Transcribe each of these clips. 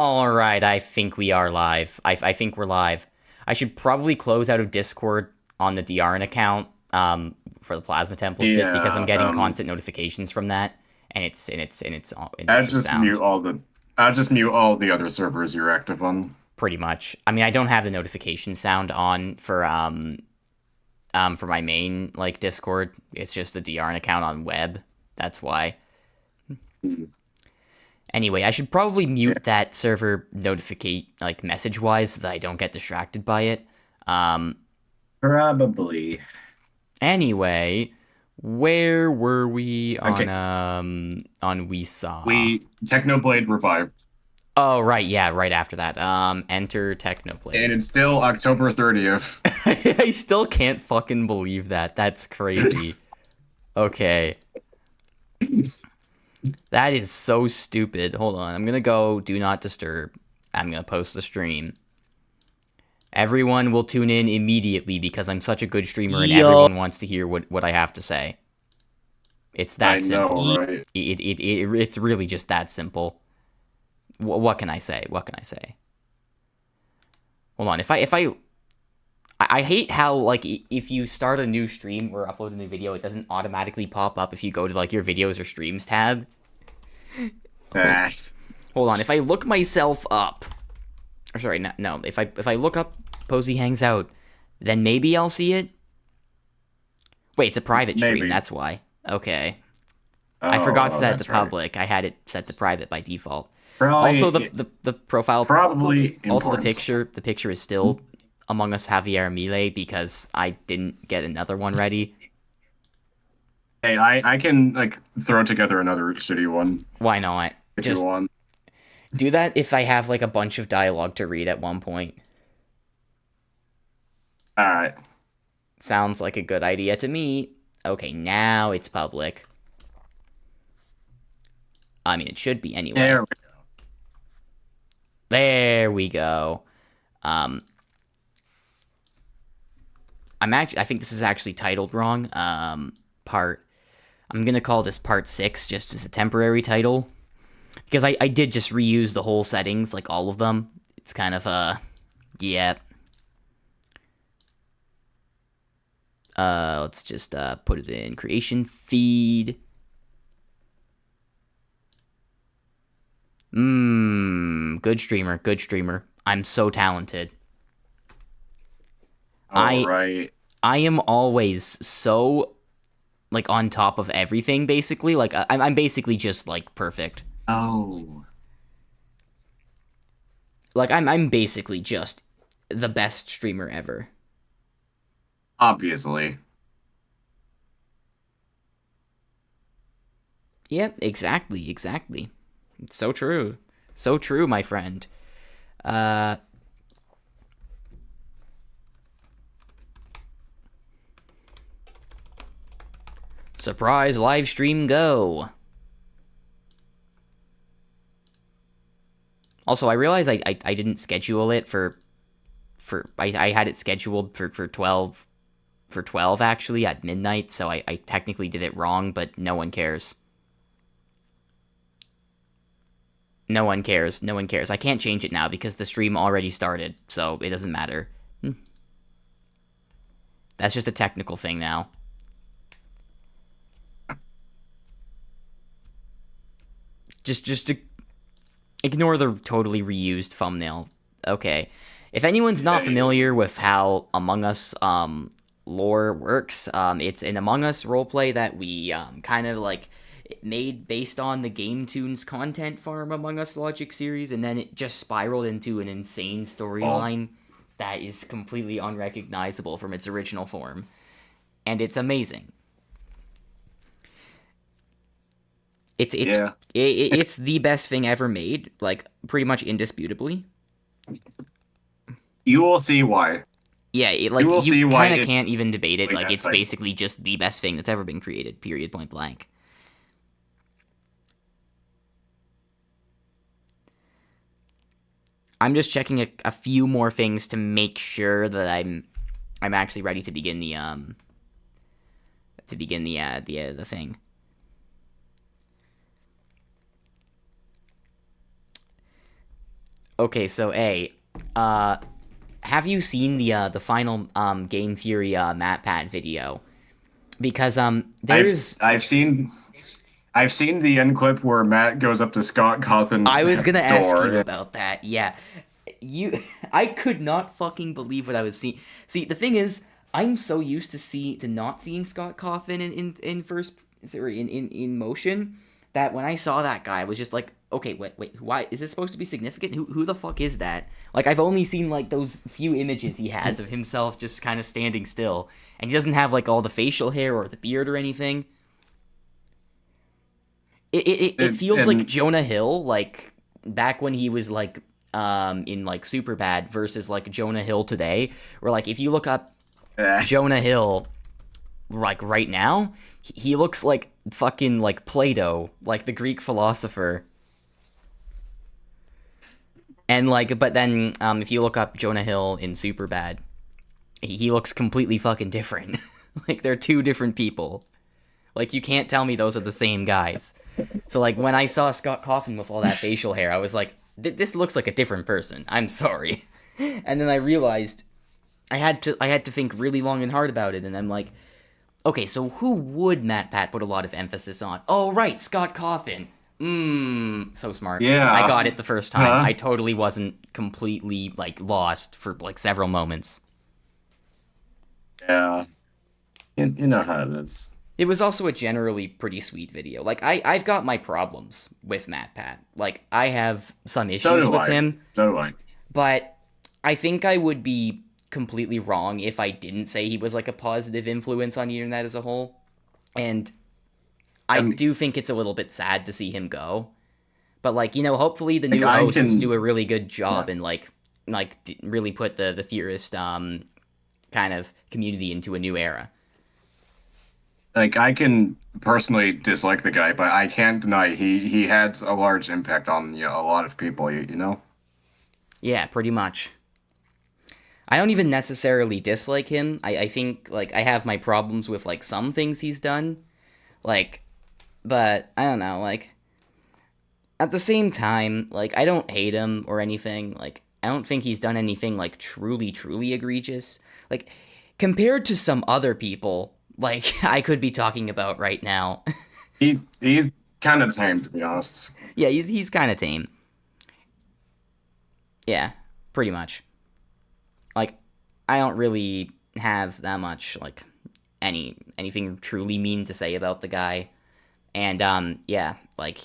Alright, I think we are live. I think we're live. I should probably close out of Discord on the DRN account for the Plasma Temple shit because I'm Yeah, getting constant notifications from that and I it's just just mute sound all the I just mute all the other servers you're active on. pretty much. I mean, I don't have the notification sound on for my main like Discord. It's just the DRN account on web. That's why. Mhm. Anyway, I should probably Yeah, mute that server notificate like message wise so that I don't get distracted by it. Um, probably. Anyway, where were we Okay, on we saw? we Technoblade revived, Oh right, yeah, right after that. Enter and Technoblade. it's still October 30th. I still can't fucking believe that. That's crazy. Okay. That is so stupid. Hold on. I'm gonna go do not disturb. I'm gonna post the stream. Everyone will tune in immediately because I'm such a good streamer and Yo, everyone wants to hear what I have to say. It's I that know, simple. right? It's really just that simple. What can I say? What can I say? Hold on. I hate how like if you start a new stream or upload a new video, it doesn't automatically pop up if you go to like your videos or streams tab. Hold, Ah, hold on. If I look myself up, or sorry, no. If I look up Posey Hangs Out, then maybe I'll see it. Wait, it's a private stream. maybe. That's why. Okay. I Oh, forgot to oh, set it to that's right. public. I had it set to private by default. Also, Probably, the profile, probably also importance. the picture is still Among Us Javier Milei because I didn't get another one ready. Hey, I can like throw together another shitty one Why not? if you Just want. do that if I have like a bunch of dialogue to read at one point. All right, Sounds like a good idea to me. Okay, now it's public. I mean, it should be anyway. there. There we go. Um, I think this is actually titled wrong. I'm gonna call this part 6 just as a temporary title because I did just reuse the whole settings, like all of them. It's kind of yeah. Let's just put it in creation feed. Good streamer, good streamer. I'm so talented. All I right. I am always so like on top of everything basically. Like I'm basically just like perfect. Oh, Like I'm basically just the best streamer ever. obviously. Yep, exactly, exactly. It's so true. So true, my friend. Uh Surprise live stream go. Also, I realized I didn't schedule it I had it scheduled for 12 actually at midnight, so I technically did it wrong, but no one cares. No one cares. No one cares. I can't change it now because the stream already started, so it doesn't matter. That's just a technical thing now. Just to ignore the totally reused thumbnail. Okay. If anyone's not Hey, familiar with how Among Us lore works, it's an Among Us roleplay that we kind of like made based on the Game Tunes content farm Among Us logic series, and then it just spiraled into an insane well, storyline that is completely unrecognizable from its original form. And it's amazing. It's it's yeah. it's the best thing ever made, like pretty much indisputably. You will see why. Yeah, You like will you see why kind of it's can't even debate it. like Like that it's type. basically just the best thing that's ever been created. Period. Point blank. I'm just checking a few more things to make sure that I'm actually ready to begin the thing. Okay, so have you seen the final Game Theory MatPat video? Because there's I've seen the end clip where Matt goes up to Scott Cawthon's I was gonna ask door. you about that. Yeah, I could not fucking believe what I was seeing. See, the thing is, I'm so used to not seeing Scott Cawthon in first, sorry, in motion, that when I saw that guy, I was just like, okay, wait, why is this supposed to be significant? Who the fuck is that? Like, I've only seen like those few images he has of himself just kind of standing still, and he doesn't have like all the facial hair or the beard or anything. It feels like Jonah Hill, like back when he was like in like Superbad versus like Jonah Hill today, where like if you look up Jonah Hill like right now, he looks like fucking like Plato, like the Greek philosopher. And like, but then if you look up Jonah Hill in Superbad, he looks completely fucking different. Like they're two different people. Like you can't tell me those are the same guys. So like when I saw Scott Cawthon with all that facial hair, I was like, this looks like a different person. I'm sorry. And then I realized I had to think really long and hard about it, and I'm like, okay, so who would MatPat put a lot of emphasis on? Oh right, Scott Cawthon. So smart. Yeah. I got it the first time. Huh? I totally wasn't completely like lost for like several moments. Yeah. You know how it is. It was also a generally pretty sweet video. Like, I've got my problems with MatPat. Like, I have some issues with him. So do I. But I think I would be completely wrong if I didn't say he was, like, a positive influence on the internet as a whole. And I do think it's a little bit sad to see him go. But, like, you know, hopefully the new hosts do a really good job and, like really put the theorist kind of community into a new era. Like, I can personally dislike the guy, but I can't deny he had a large impact on, you know, a lot of people, you know? Yeah, pretty much. I don't even necessarily dislike him. I think, like, I have my problems with, like, some things he's done. Like, but, I don't know, like, at the same time, like, I don't hate him or anything. Like, I don't think he's done anything, like, truly, truly egregious. Like, compared to some other people, like, I could be talking about right now. He's kind of tame, to be honest. Yeah, he's kind of tame. Yeah, pretty much. Like, I don't really have that much, like, anything truly mean to say about the guy. And, yeah, like,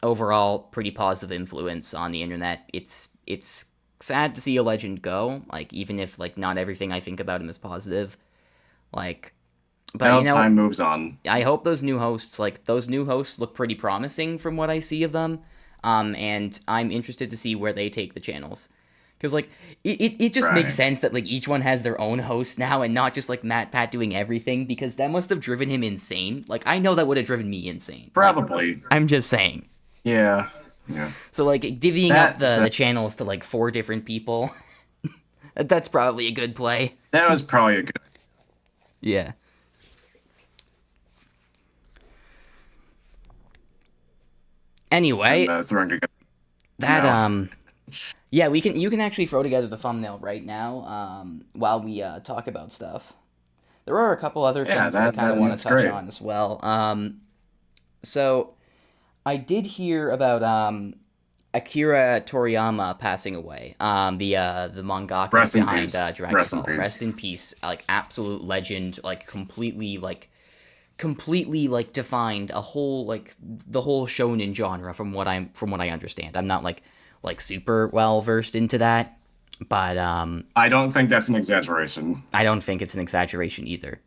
overall, pretty positive influence on the internet. It's sad to see a legend go, like, even if, like, not everything I think about him is positive. Like, but, you know, time moves on. I hope those new hosts look pretty promising from what I see of them. And I'm interested to see where they take the channels. Because, like, it just makes sense that, like, each one has their own host now and not just, like, MatPat doing everything, because that must have driven him insane. Like, I know that would have driven me insane. Probably. Like, I'm just saying. Yeah. So, like, divvying up the channels to, like, 4 different people, that's probably a good play. That was probably a good... Yeah. Anyway, yeah, you can actually throw together the thumbnail right now, while we talk about stuff. There are a couple other things that I kind of want to touch on as well. So I did hear about Akira Toriyama passing away. The mangaka behind Dragon Ball. Rest in peace. Like, absolute legend. Like, completely like defined a whole, like, the whole shonen genre from what I understand. I'm not like super well versed into that, but I don't think that's an exaggeration. I don't think it's an exaggeration either.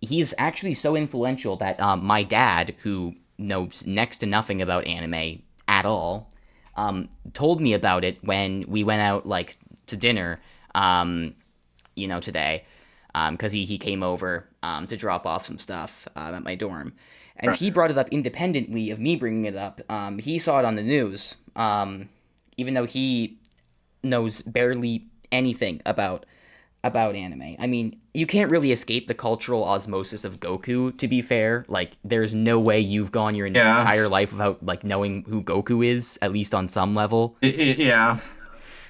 He's actually so influential that my dad, who knows next to nothing about anime at all, told me about it when we went out, like, to dinner, you know, today. Because he came over to drop off some stuff at my dorm. And he brought it up independently of me bringing it up. He saw it on the news, even though he knows barely anything about about anime. I mean, you can't really escape the cultural osmosis of Goku, to be fair. Like, there's no way you've gone your Yeah, entire life without, like, knowing who Goku is, at least on some level. yeah,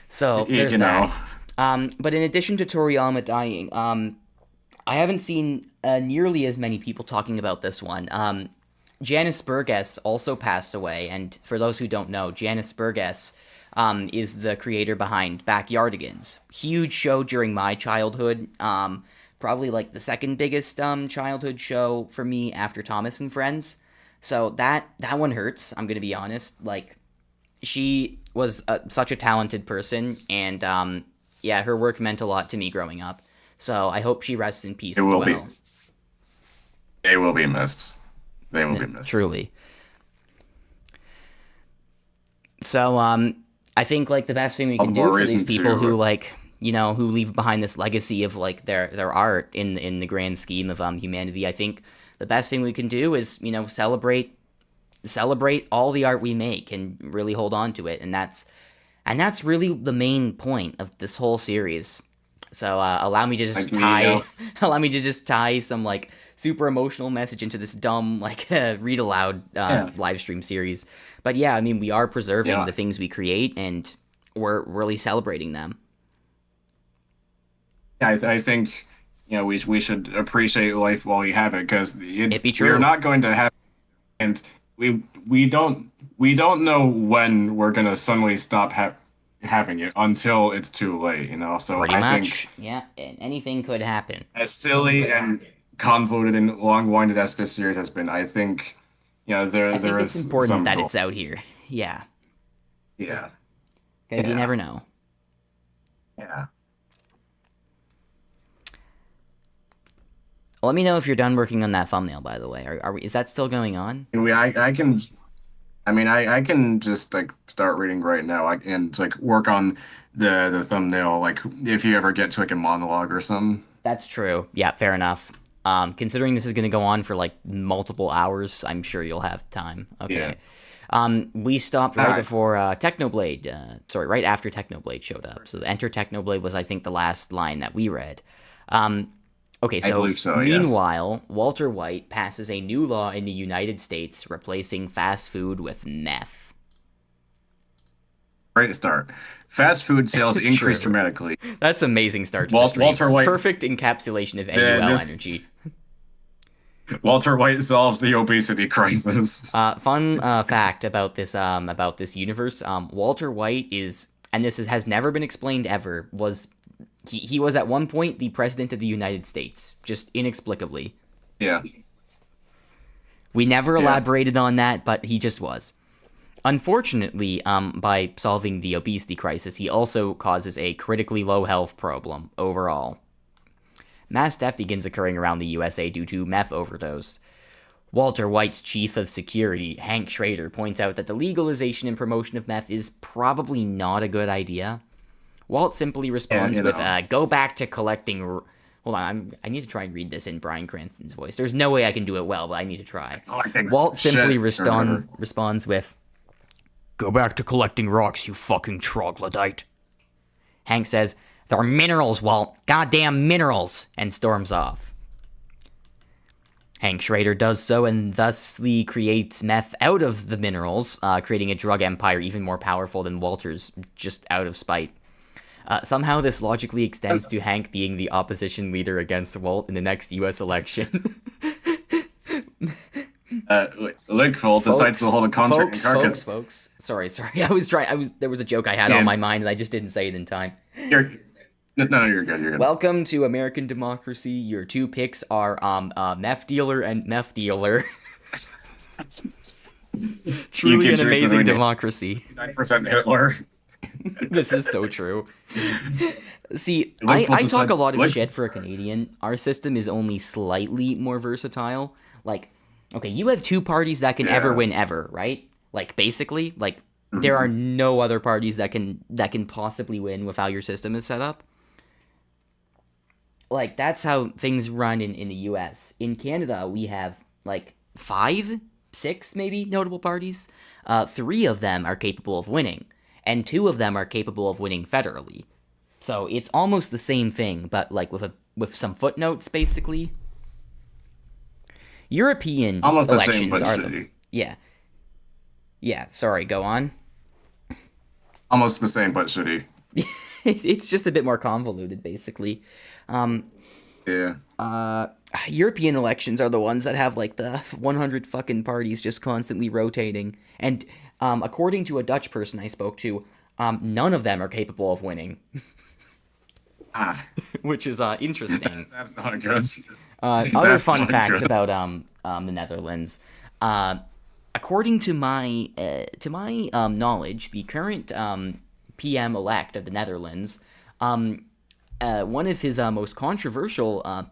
So, there's you know. that. But in addition to Toriyama dying, I haven't seen nearly as many people talking about this one. Janice Burgess also passed away, and for those who don't know, Janice Burgess is the creator behind Backyardigans. Huge show during my childhood. Probably like the second biggest childhood show for me after Thomas and Friends. So that one hurts. I'm gonna be honest. Like, she was such a talented person, and yeah, her work meant a lot to me growing up. So I hope she rests in peace It as will be. well. They will be missed. They will Yeah, be missed. truly. So I think like the best thing we All can the do more for these reason people who to. like who leave behind this legacy of like their art in the grand scheme of humanity, I think the best thing we can do is celebrate all the art we make and really hold on to it, and that's really the main point of this whole series. So allow me to just Like me, tie allow me to just tie some like super emotional message into this dumb like read aloud yeah, live stream series. But yeah, I mean we are preserving yeah. the things we create and we're really celebrating them. I think we should appreciate life while we have it because It it's be we're true, not going to have and we don't know when we're gonna suddenly stop having it until it's too late. So pretty I think much. Yeah, and anything could happen. as silly and convoluted and long-winded as this series has been, I think I there think it's is important some that goal. it's out here. Yeah, Yeah, because you yeah, never know. yeah. Let me know if you're done working on that thumbnail. By the way, is that still going on? And I can. I mean, I can just like start reading right now, and like work on the thumbnail, like if you ever get to like a monologue or something. That's true. Yeah, fair enough. Considering this is going to go on for like multiple hours, I'm sure you'll have time. Yeah. Okay. We stopped All right right. before Technoblade. Sorry, right after Technoblade showed up. So Enter Technoblade was, I think, the last line that we read. Okay, I so believe so. Yes. meanwhile, Walter White passes a new law in the United States replacing fast food with meth. Great start. Fast food sales increased True. dramatically. That's amazing start to the stream. Walter White. Perfect encapsulation of MUL This energy. Walter White solves the obesity crisis. Fun fact about this universe. Walter White is, and has never been explained ever. He was at one point the president of the United States, just inexplicably. Yeah. We never Yeah. elaborated on that, but he just was. Unfortunately, by solving the obesity crisis, he also causes a critically low health problem overall. Mass death begins occurring around the USA due to meth overdose. Walter White's chief of security, Hank Schrader, points out that the legalization and promotion of meth is probably not a good idea. Walt simply responds with, go back to collecting... Hold on, I need to try and read this in Bryan Cranston's voice. There's no way I can do it well, but I need to try. Walt simply responds with, go back to collecting rocks, you fucking troglodyte. Hank says, they're minerals, Walt. Goddamn minerals! And storms off. Hank Schrader does so and thusly creates meth out of the minerals, creating a drug empire even more powerful than Walter's, just out of spite. Somehow this logically extends to Hank being the opposition leader against Walt in the next US election. Lickful decides to hold a concert in Carcass. Folks. Sorry. There was a joke I had on my mind and I just didn't say it in time. No, you're good. You're good. Welcome to American democracy. Your two picks are meth dealer and meth dealer. Truly an amazing democracy. 9% Hitler. This is so true. See, I talk a lot of shit for a Canadian. Our system is only slightly more versatile. Like, okay, you have two parties that can ever win ever, right? Like, basically, like, there are no other parties that can possibly win with how your system is set up. Like, that's how things run in the US. In Canada, we have, like, 5, 6, maybe, notable parties. 3 of them are capable of winning, and 2 of them are capable of winning federally. So it's almost the same thing, but like with some footnotes, basically. European Almost the same, elections but are shitty. yeah. Sorry, go on. Almost the same, but shitty. It's just a bit more convoluted, basically. Yeah. European elections are the ones that have like the 100 fucking parties just constantly rotating, and according to a Dutch person I spoke to, none of them are capable of winning, Ah, which is interesting. that's not good. Other That's fun not facts good. about the Netherlands. According to my knowledge, the current PM elect of the Netherlands, one of his most controversial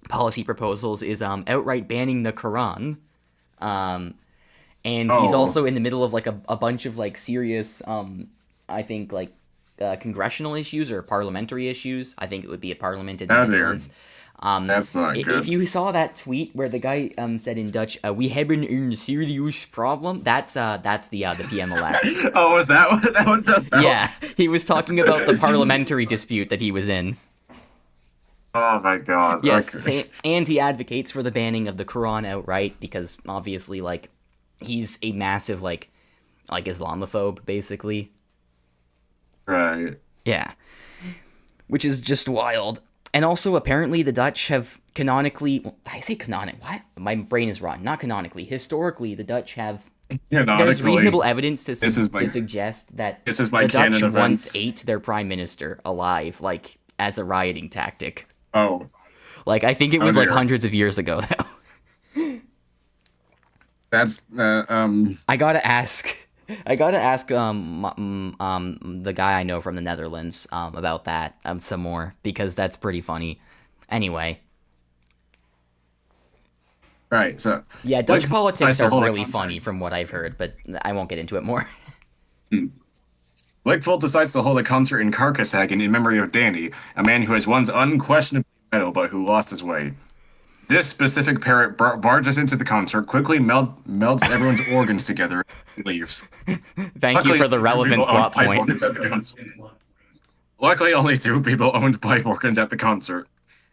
policy proposals is outright banning the Quran. And he's Oh, also in the middle of like a bunch of like serious, I think like congressional issues or parliamentary issues. I think it would be a parliament in the oh dear. Netherlands. That's not If good. you saw that tweet where the guy said in Dutch, "We hebben een serieus problem," that's the PM elect. Oh, was that what that was about? Yeah, he was talking about the parliamentary dispute that he was in. Oh my God. Yes, Okay. and he advocates for the banning of the Quran outright because obviously, like, he's a massive like Islamophobe, basically. Right. Yeah, which is just wild. And also, apparently, the Dutch have canonically. Well, I say canonic. What? My brain is rotten. Not canonically. Historically, the Dutch have. There's Canonically, reasonable evidence to this is my to suggest that this is my the Dutch canon once events. ate their prime minister alive, like as a rioting tactic. Oh, Like I think it oh was like dear. hundreds of years ago, though. That's I gotta ask. I gotta ask the guy I know from the Netherlands about that some more because that's pretty funny. Anyway, right. So, yeah, like, Dutch politics to are hold a really funny concert. from what I've heard, but I won't get into it more. Blickfeld decides to hold a concert in Carcasshagen in memory of Danny, a man who has once unquestionably metal but who lost his way. This specific parrot barges into the concert, quickly melts everyone's organs together, and leaves. Thank you Luckily, for the two people relevant owned plot pipe point. organs at the concert. Luckily, only two people owned pipe organs at the concert.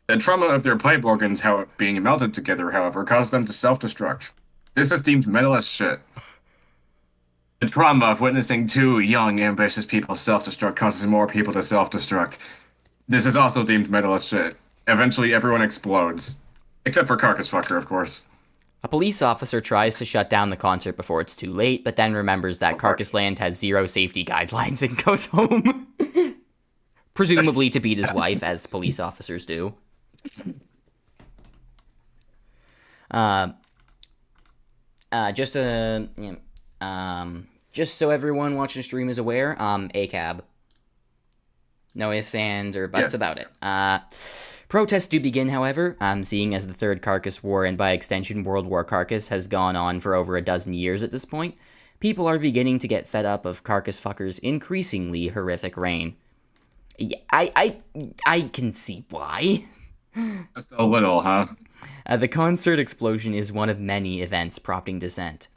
The trauma of their pipe organs being melted together, however, caused them to self-destruct. This is deemed metal as shit. The trauma of witnessing two young, ambitious people self-destruct causes more people to self-destruct. This is also deemed metal as shit. Eventually, everyone explodes. Except for Carcass Fucker, of course. A police officer tries to shut down the concert before it's too late, but then remembers that Carcass Land has zero safety guidelines and goes home. Presumably to beat his wife, as police officers do. Uh, just just so everyone watching the stream is aware, ACAB. No ifs, ands, or buts about it. Protests do begin, however, seeing as the Third Carcass War, and by extension World War Carcass, has gone on for over a dozen years at this point. People are beginning to get fed up of Carcass Fucker's increasingly horrific reign. Yeah, I can see why. Just a little, huh? The concert explosion is one of many events prompting dissent.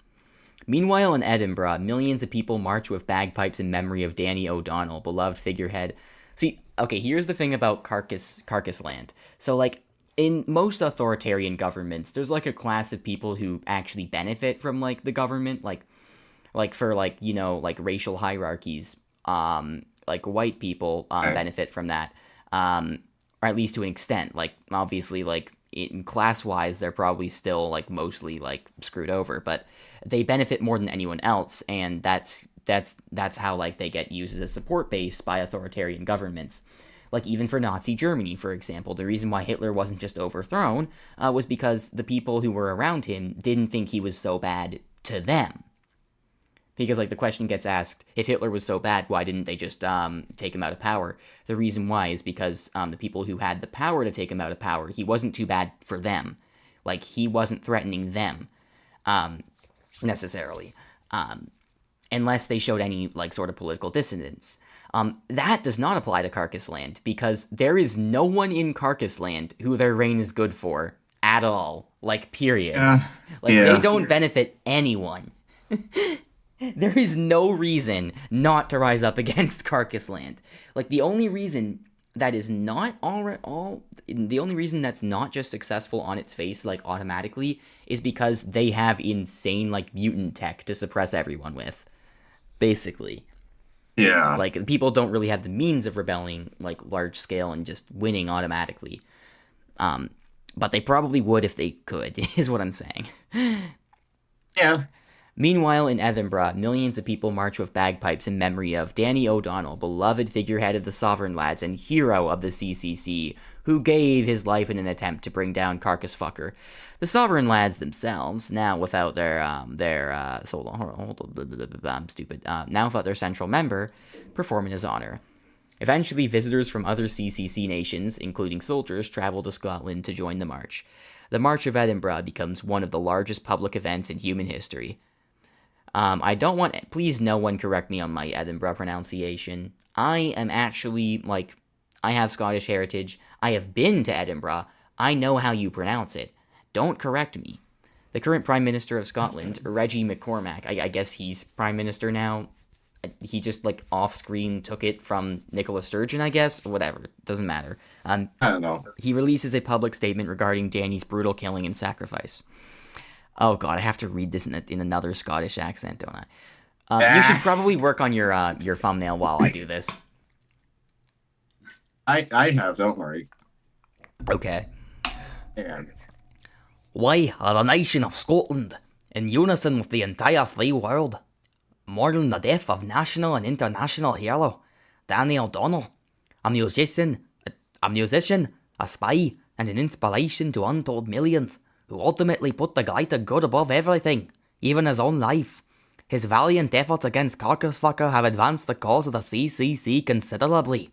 Meanwhile, in Edinburgh, millions of people march with bagpipes in memory of Danny O'Donnell, beloved figurehead. See, okay, here's the thing about Carcass Land. So, like, in most authoritarian governments, there's, like, a class of people who actually benefit from, like, the government, like for, like, you know, like, racial hierarchies, like, white people, benefit from that, or at least to an extent. Like, obviously, like, in class-wise, they're probably still, like, mostly, like, screwed over, but they benefit more than anyone else, and that's how, like, they get used as a support base by authoritarian governments. Like, even for Nazi Germany, for example, the reason why Hitler wasn't just overthrown was because the people who were around him didn't think he was so bad to them. Because, like, the question gets asked, if Hitler was so bad, why didn't they just take him out of power? The reason why is because the people who had the power to take him out of power, he wasn't too bad for them. Like, he wasn't threatening them, necessarily. Unless they showed any, like, sort of political dissidence. That does not apply to Carcass Land, because there is no one in Carcass Land who their reign is good for, at all. Like, period. Like, Yeah. they don't benefit anyone. There is no reason not to rise up against Carcass Land. Like, the only reason that is not all. The only reason that's not just successful on its face, like automatically, is because they have insane like mutant tech to suppress everyone with. Basically, Yeah. like people don't really have the means of rebelling like large scale and just winning automatically. But they probably would if they could, is what I'm saying. Yeah. Meanwhile, in Edinburgh, millions of people march with bagpipes in memory of Danny O'Donnell, beloved figurehead of the Sovereign Lads and hero of the CCC, who gave his life in an attempt to bring down Carcass Fucker. The Sovereign Lads themselves, now without now without their central member, perform in his honor. Eventually, visitors from other CCC nations, including soldiers, travel to Scotland to join the march. The March of Edinburgh becomes one of the largest public events in human history. I don't want, please no one correct me on my Edinburgh pronunciation. I am actually, like, I have Scottish heritage. I have been to Edinburgh. I know how you pronounce it. Don't correct me. The current Prime Minister of Scotland, Reggie McCormack, I guess he's Prime Minister now. He just, like, off-screen took it from Nicola Sturgeon, I guess? Whatever. Doesn't matter. I don't know. He releases a public statement regarding Danny's brutal killing and sacrifice. Oh god, I have to read this in another Scottish accent, don't I? You should probably work on your thumbnail while I do this. I have, don't worry. Okay. And We are a nation of Scotland, in unison with the entire free world. Mourning the death of national and international hero, Danny O'Donnell, a musician, a spy, and an inspiration to untold millions, who ultimately put the greater good above everything, even his own life. His valiant efforts against Carcass Fucker have advanced the cause of the CCC considerably.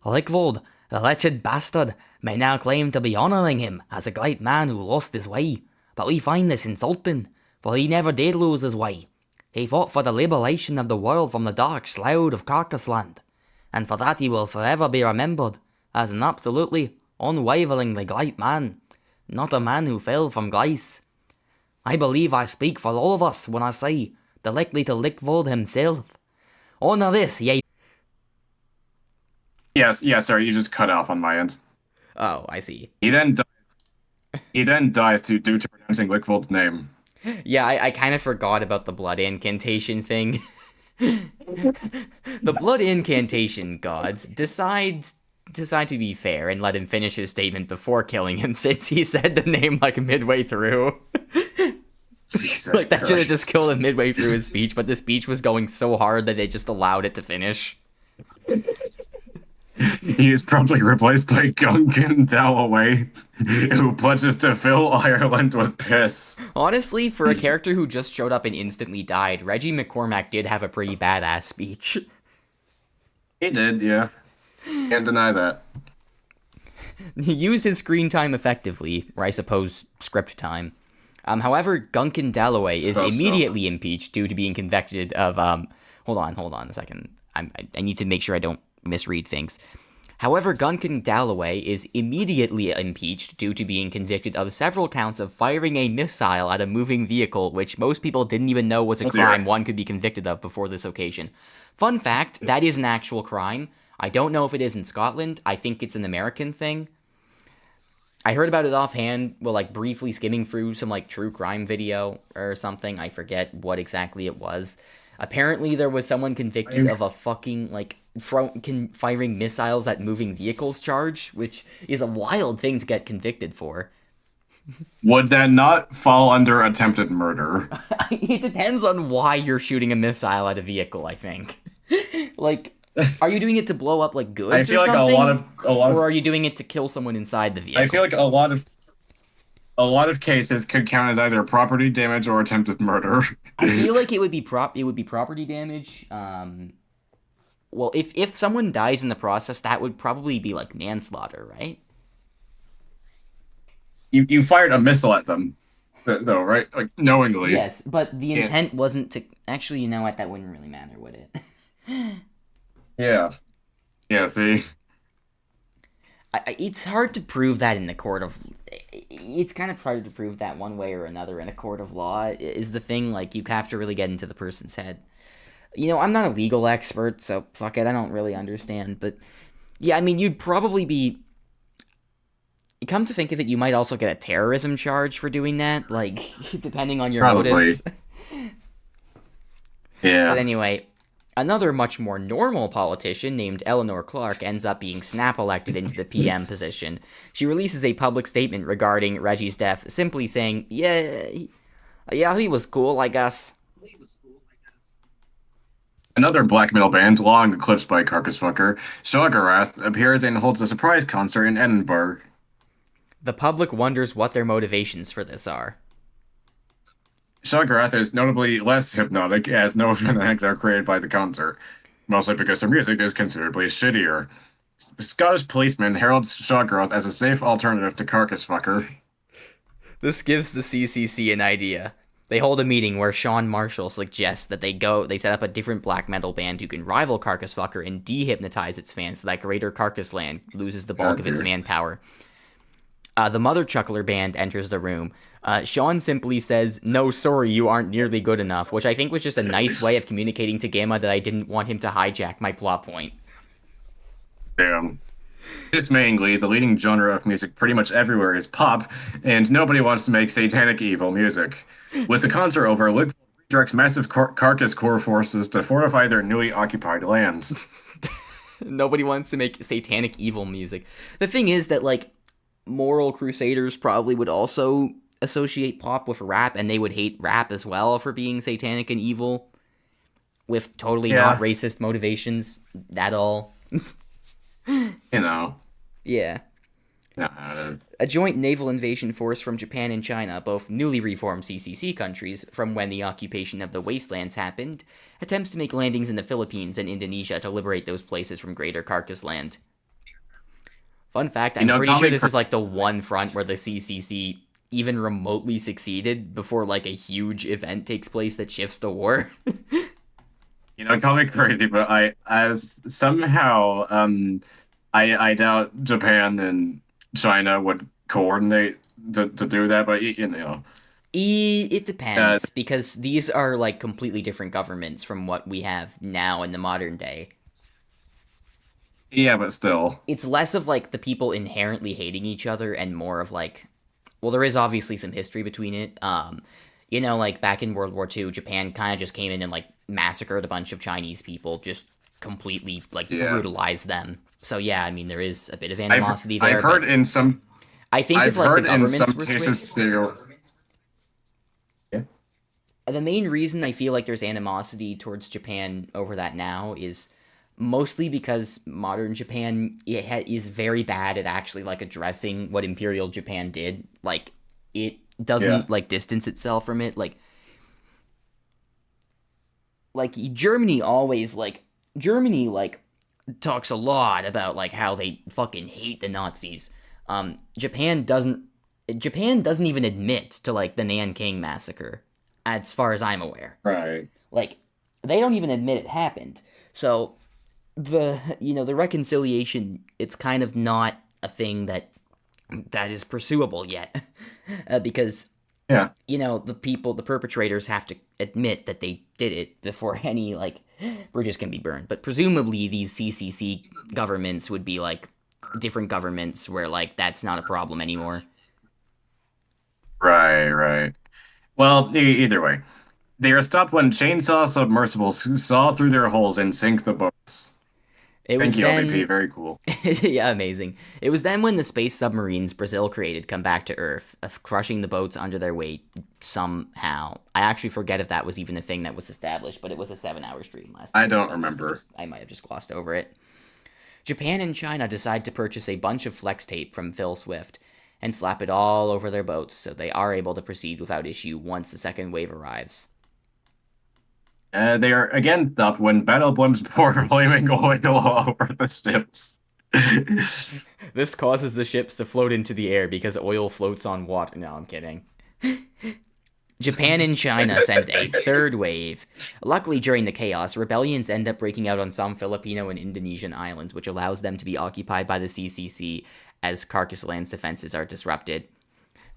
Lickvold, the wretched bastard, may now claim to be honouring him as a great man who lost his way, but we find this insulting, for he never did lose his way. He fought for the liberation of the world from the dark shroud of Carcassland, and for that he will forever be remembered as an absolutely, unwaveringly great man, not a man who fell from grace. I believe I speak for all of us when I say, directly to Lickvold himself. Honour this, ye... yes, sorry, you just cut off on my end. Oh, I see. He then dies due to pronouncing Lickvold's name. Yeah, I kind of forgot about the blood incantation thing. The blood incantation gods decide to be fair and let him finish his statement before killing him, since he said the name like midway through. Jesus Like that should have Christ. just killed him midway through his speech, but the speech was going so hard that they just allowed it to finish. He is promptly replaced by Guncan Dalloway, who pledges to fill Ireland with piss. Honestly, for a character who just showed up and instantly died, Reggie McCormack did have a pretty badass speech. He did, yeah. Can't deny that. He used his screen time effectively, or I suppose script time. However, Guncan Dalloway is immediately impeached due to being convicted of, hold on a second. I need to make sure I don't misread things. However, Guncan Dalloway is immediately impeached due to being convicted of several counts of firing a missile at a moving vehicle, which most people didn't even know was a crime one could be convicted of before this occasion. Fun fact, that is an actual crime. I don't know if it is in Scotland. I think it's an American thing. I heard about it offhand, well, like, briefly skimming through some, like, true crime video or something. I forget what exactly it was. Apparently, there was someone convicted of a fucking, like, firing missiles at moving vehicles charge, which is a wild thing to get convicted for. Would that not fall under attempted murder? It depends on why you're shooting a missile at a vehicle, I think. Like, are you doing it to blow up, like, goods I feel or like something? a lot of Or are you doing it to kill someone inside the vehicle? I feel like a lot of cases could count as either property damage or attempted murder. I feel like it would be property damage. Well, if someone dies in the process, that would probably be like manslaughter, right? You fired a missile at them, though, right? Like knowingly. Yes, but the intent wasn't to. Actually, you know what? That wouldn't really matter, would it? Yeah. Yeah. See. It's hard to prove that in the court of. It's kind of hard to prove that one way or another in a court of law. Is the thing, like, you have to really get into the person's head. You know, I'm not a legal expert, so fuck it, I don't really understand, but Yeah, I mean, you'd probably be. Come to think of it, you might also get a terrorism charge for doing that, like, depending on your Probably. motives. But Yeah. anyway, another much more normal politician named Eleanor Clark ends up being snap elected into the PM position. She releases a public statement regarding Reggie's death, simply saying, yeah, he was cool, I guess. Another black metal band, long eclipsed by Carcass Fucker, Shoggorath, appears and holds a surprise concert in Edinburgh. The public wonders what their motivations for this are. Shoggorath is notably less hypnotic, as no fanatics are created by the concert, mostly because their music is considerably shittier. The Scottish policeman heralds Shoggorath as a safe alternative to Carcass Fucker. This gives the CCC an idea. They hold a meeting where Sean Marshall suggests that they set up a different black metal band who can rival Carcass Fucker and dehypnotize its fans so that Greater Carcass Land loses the bulk of its manpower. The Mother Chuckler band enters the room. Sean simply says, "No, sorry, you aren't nearly good enough," which I think was just a nice way of communicating to Gamma that I didn't want him to hijack my plot point. Damn. Dismayingly, the leading genre of music pretty much everywhere is pop, and nobody wants to make satanic evil music. With the concert over, Lick redirects massive Carcass core forces to fortify their newly occupied lands. Nobody wants to make satanic evil music. The thing is that, like, moral crusaders probably would also associate pop with rap, and they would hate rap as well for being satanic and evil, with totally not racist motivations at all. You know. Yeah. A joint naval invasion force from Japan and China, both newly reformed CCC countries from when the occupation of the wastelands happened, attempts to make landings in the Philippines and Indonesia to liberate those places from Greater Carcass Land. Fun fact, I'm pretty sure this is like the one front where the CCC even remotely succeeded before like a huge event takes place that shifts the war. You know, call me crazy, but I I doubt Japan and China would coordinate to do that, but you know. It depends, because these are like completely different governments from what we have now in the modern day. Yeah, but still. It's less of like the people inherently hating each other and more of like, well, there is obviously some history between it. You know, like back in World War II, Japan kind of just came in and like massacred a bunch of Chinese people, just completely like brutalized them. So yeah, I mean, there is a bit of animosity there. I've heard in some. I think if like the governments were switched. Yeah. The main reason I feel like there's animosity towards Japan over that now is mostly because modern Japan is very bad at actually like addressing what Imperial Japan did. Like it doesn't like distance itself from it. Like Germany always like talks a lot about like how they fucking hate the Nazis. Japan doesn't even admit to like the Nanking massacre, as far as I'm aware. Right. Like they don't even admit it happened. So the reconciliation, it's kind of not a thing that is pursuable yet. Because the perpetrators have to admit that they did it before any like bridges can be burned. But presumably these CCC governments would be like different governments where like that's not a problem anymore. Right. Well, either way, they are stopped when chainsaw submersibles saw through their holes and sink the boats. Thank you, OVP. Very cool. Yeah, amazing. It was then when the space submarines Brazil created come back to Earth, crushing the boats under their weight somehow. I actually forget if that was even a thing that was established, but it was a 7-hour stream last night. I don't remember. I might have just glossed over it. Japan and China decide to purchase a bunch of flex tape from Phil Swift and slap it all over their boats so they are able to proceed without issue once the second wave arrives. They are again stopped when battle blimps pour flaming oil over the ships. This causes the ships to float into the air because oil floats on water. No, I'm kidding. Japan and China send a third wave. Luckily, during the chaos, rebellions end up breaking out on some Filipino and Indonesian islands, which allows them to be occupied by the CCC as Carcass Land's defenses are disrupted.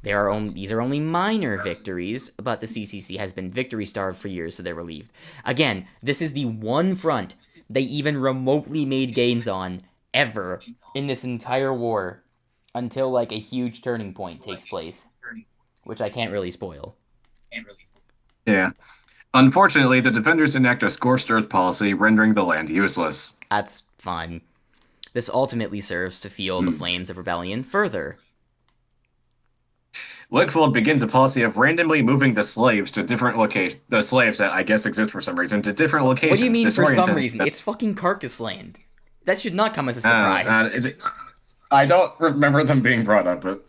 These are only minor victories, but the CCC has been victory-starved for years, so they're relieved. Again, this is the one front they even remotely made gains on, ever in this entire war until like a huge turning point takes place, which I can't really spoil. Yeah. Unfortunately, the defenders enact a scorched earth policy, rendering the land useless. That's fine. This ultimately serves to fuel the flames of rebellion further. Lickfold begins a policy of randomly moving the slaves to different locations. The slaves that I guess exist for some reason to different locations. What do you mean for some disorienting reason? them. It's fucking Carcass Land. That should not come as a surprise. I don't remember them being brought up, but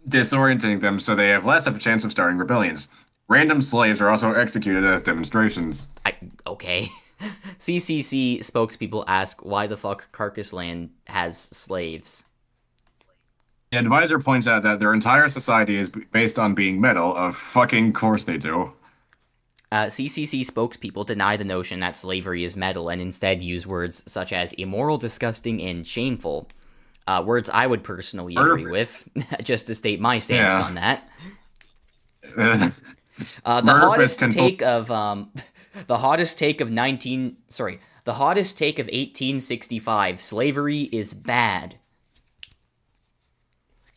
disorienting them so they have less of a chance of starting rebellions. Random slaves are also executed as demonstrations. Okay. CCC spokespeople ask why the fuck Carcass Land has slaves. The advisor points out that their entire society is based on being metal. Of fucking course they do. CCC spokespeople deny the notion that slavery is metal and instead use words such as immoral, disgusting, and shameful. Words I would personally agree with, just to state my stance on that. The hottest take of 1865, slavery is bad.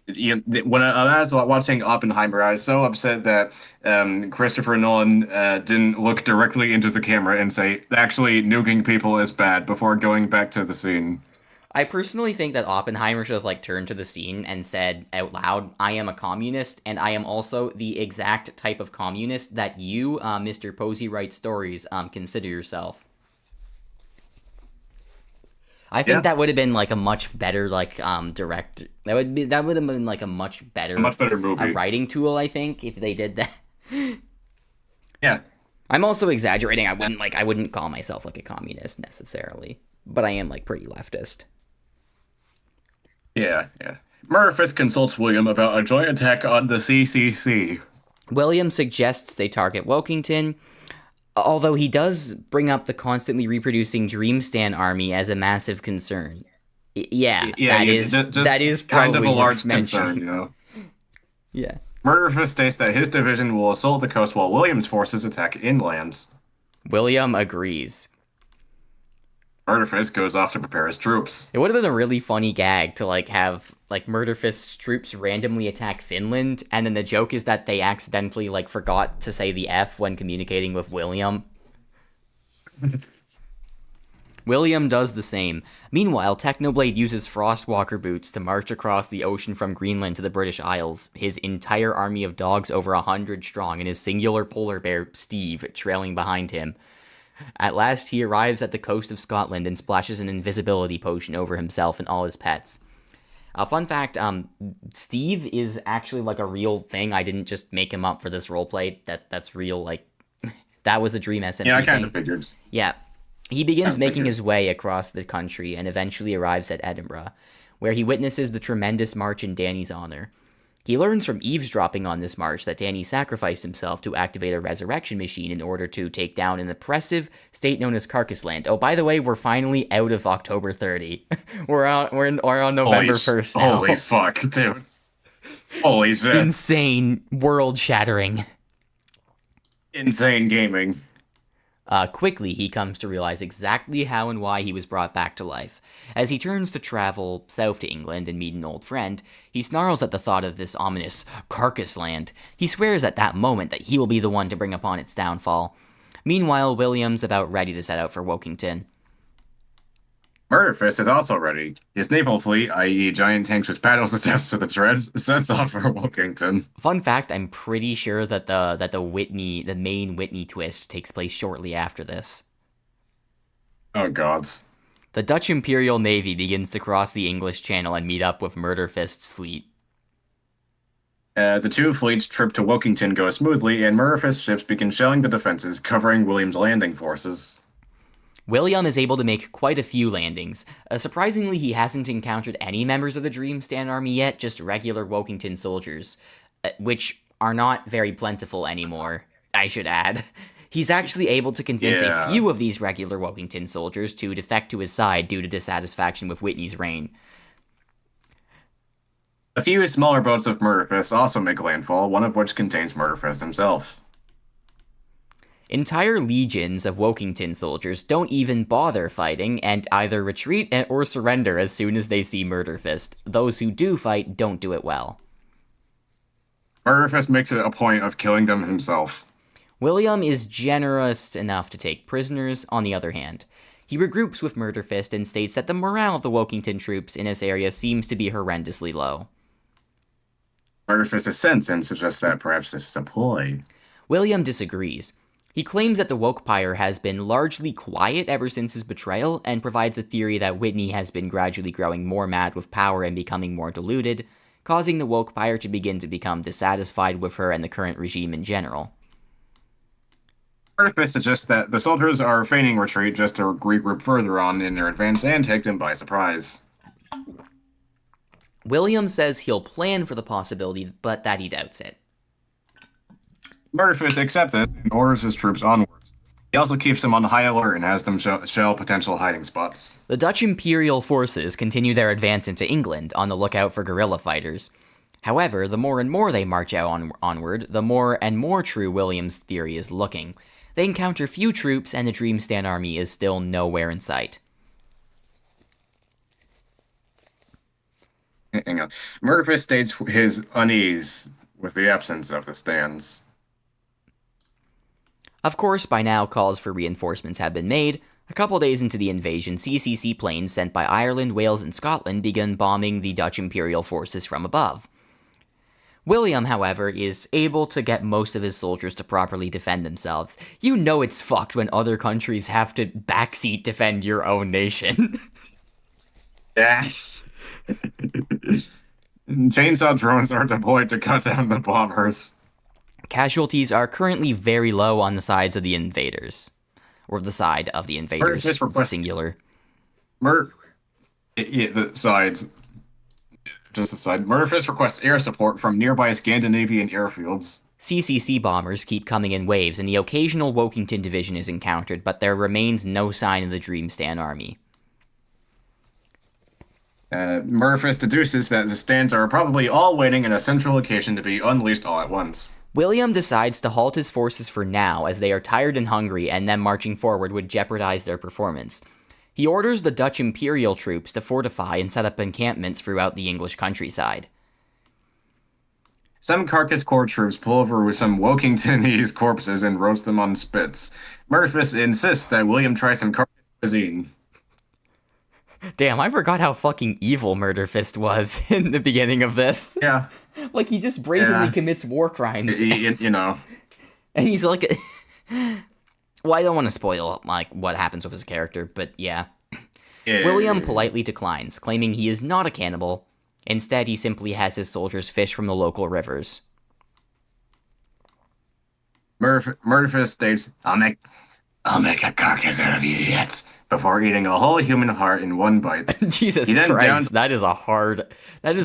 When I was watching Oppenheimer, I was so upset that Christopher Nolan didn't look directly into the camera and say, actually, nuking people is bad before going back to the scene. I personally think that Oppenheimer should have like turned to the scene and said out loud, I am a communist, and I am also the exact type of communist that you, Mr. Posey Writes Stories, consider yourself. I think that would have been like a much better like direct. That would have been like a much better movie, writing tool. I think if they did that. Yeah, I'm also exaggerating. I wouldn't call myself like a communist necessarily, but I am like pretty leftist. Yeah. Murderfist consults William about a joint attack on the CCC. William suggests they target Wokington, although he does bring up the constantly reproducing Dreamstand army as a massive concern. That is kind of a large mentioned. concern, you know. Yeah. Murderfist states that his division will assault the coast while William's forces attack inlands. William agrees. Murderfist goes off to prepare his troops. It would have been a really funny gag to like have like Murderfist's troops randomly attack Finland, and then the joke is that they accidentally like forgot to say the F when communicating with William. William does the same. Meanwhile, Technoblade uses Frostwalker boots to march across the ocean from Greenland to the British Isles, his entire army of dogs over 100 strong, and his singular polar bear, Steve, trailing behind him. At last, he arrives at the coast of Scotland and splashes an invisibility potion over himself and all his pets. Fun fact, Steve is actually like a real thing. I didn't just make him up for this roleplay. That's real, like, that was a Dream SMP Yeah, I kind thing. of figured. Yeah. He begins making his way across the country and eventually arrives at Edinburgh, where he witnesses the tremendous march in Danny's honor. He learns from eavesdropping on this march that Danny sacrificed himself to activate a resurrection machine in order to take down an oppressive state known as Carcass Land. Oh, by the way, we're finally out of October 30. We're on November 1st now. Holy fuck, dude. Holy shit. Insane, world-shattering. Insane gaming. Quickly, he comes to realize exactly how and why he was brought back to life. As he turns to travel south to England and meet an old friend, he snarls at the thought of this ominous Carcass Land. He swears at that moment that he will be the one to bring upon its downfall. Meanwhile, William's about ready to set out for Wokington. Murderfist is also ready. His naval fleet, i.e. giant tanks with paddles attached to the treads, sets off for Wokington. Fun fact, I'm pretty sure that the main Whitney twist takes place shortly after this. Oh gods. The Dutch Imperial Navy begins to cross the English Channel and meet up with Murderfist's fleet. The two fleets' trip to Wokington go smoothly, and Murderfist's ships begin shelling the defenses, covering William's landing forces. William is able to make quite a few landings. Surprisingly, he hasn't encountered any members of the Dreamstand army yet, just regular Wokington soldiers, which are not very plentiful anymore, I should add. He's actually able to convince a few of these regular Wokington soldiers to defect to his side due to dissatisfaction with Whitney's reign. A few smaller boats of Murderfist also make landfall, one of which contains Murderfist himself. Entire legions of Wokington soldiers don't even bother fighting and either retreat or surrender as soon as they see Murderfist. Those who do fight don't do it well. Murderfist makes it a point of killing them himself. William is generous enough to take prisoners, on the other hand. He regroups with Murderfist and states that the morale of the Wokington troops in this area seems to be horrendously low. Murderfist assents and suggests that perhaps this is a ploy. William disagrees. He claims that the Wokepire has been largely quiet ever since his betrayal, and provides a theory that Whitney has been gradually growing more mad with power and becoming more deluded, causing the Wokepire to begin to become dissatisfied with her and the current regime in general. Murderfist suggests that the soldiers are feigning retreat just to regroup further on in their advance and take them by surprise. William says he'll plan for the possibility, but that he doubts it. Murderfist accepts this and orders his troops onwards. He also keeps them on high alert and has them shell potential hiding spots. The Dutch Imperial forces continue their advance into England, on the lookout for guerrilla fighters. However, the more and more they march out onward, the more and more true William's theory is looking. They encounter few troops, and the Dreamstand army is still nowhere in sight. Hang on. Murderfist states his unease with the absence of the stands. Of course, by now calls for reinforcements have been made. A couple days into the invasion, CCC planes sent by Ireland, Wales, and Scotland began bombing the Dutch Imperial forces from above. William, however, is able to get most of his soldiers to properly defend themselves. You know it's fucked when other countries have to backseat defend your own nation. Yes. Chainsaw drones are deployed to cut down the bombers. Casualties are currently very low on the sides of the invaders. Or the side of the invaders, singular. The sides. Just a side. Murderfist requests air support from nearby Scandinavian airfields. CCC bombers keep coming in waves, and the occasional Wokington division is encountered, but there remains no sign of the Dreamstand army. Murderfist deduces that the stands are probably all waiting in a central location to be unleashed all at once. William decides to halt his forces for now, as they are tired and hungry, and them marching forward would jeopardize their performance. He orders the Dutch Imperial troops to fortify and set up encampments throughout the English countryside. Some Carcass Corps troops pull over with some Wokingtonese corpses and roast them on spits. Murderfist insists that William try some Carcass cuisine. Damn, I forgot how fucking evil Murderfist was in the beginning of this. Yeah. Like, he just brazenly commits war crimes. You know. And he's like... Well, I don't want to spoil, like, what happens with his character, but yeah. William politely declines, claiming he is not a cannibal. Instead, he simply has his soldiers fish from the local rivers. Murderfist states, I'll make a carcass out of you yet, before eating a whole human heart in one bite. Jesus Christ, that is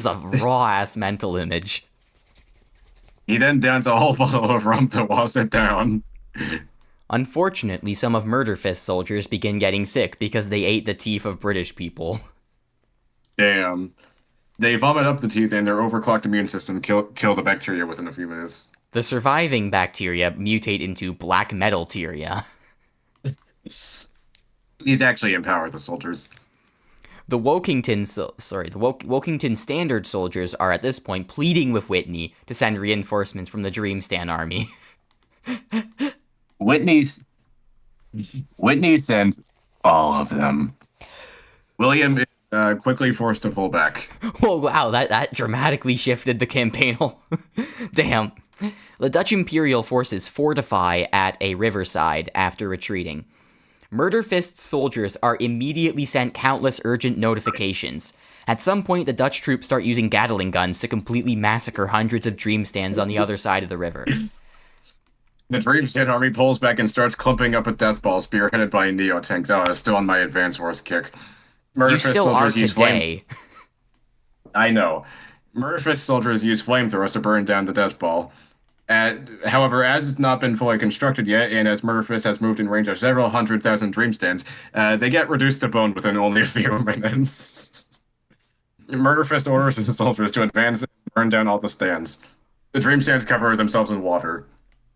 a raw-ass mental image. He then downs a whole bottle of rum to wash it down. Unfortunately, some of Murderfist's soldiers begin getting sick because they ate the teeth of British people. Damn. They vomit up the teeth and their overclocked immune system kill the bacteria within a few minutes. The surviving bacteria mutate into black metalteria. He's actually empowered the soldiers. The Wokington Standard soldiers are at this point pleading with Whitney to send reinforcements from the Dreamstand army. Whitney sends all of them. William is quickly forced to pull back. Oh, wow, that dramatically shifted the campaign. Damn. The Dutch Imperial forces fortify at a riverside after retreating. Murderfist's soldiers are immediately sent countless urgent notifications. At some point, the Dutch troops start using Gatling guns to completely massacre hundreds of Dreamstands on the other side of the river. The Dreamstand army pulls back and starts clumping up a death ball spearheaded by Neo-tanks. Oh, it's still on my advance wars kick. You still are today. I know. Murderfist soldiers use flamethrowers to burn down the death ball. However, as it's not been fully constructed yet, and as Murderfist has moved in range of several 100,000 Dreamstands, they get reduced to bone within only a few minutes. Murderfist orders his soldiers to advance and burn down all the stands. The Dreamstands cover themselves in water.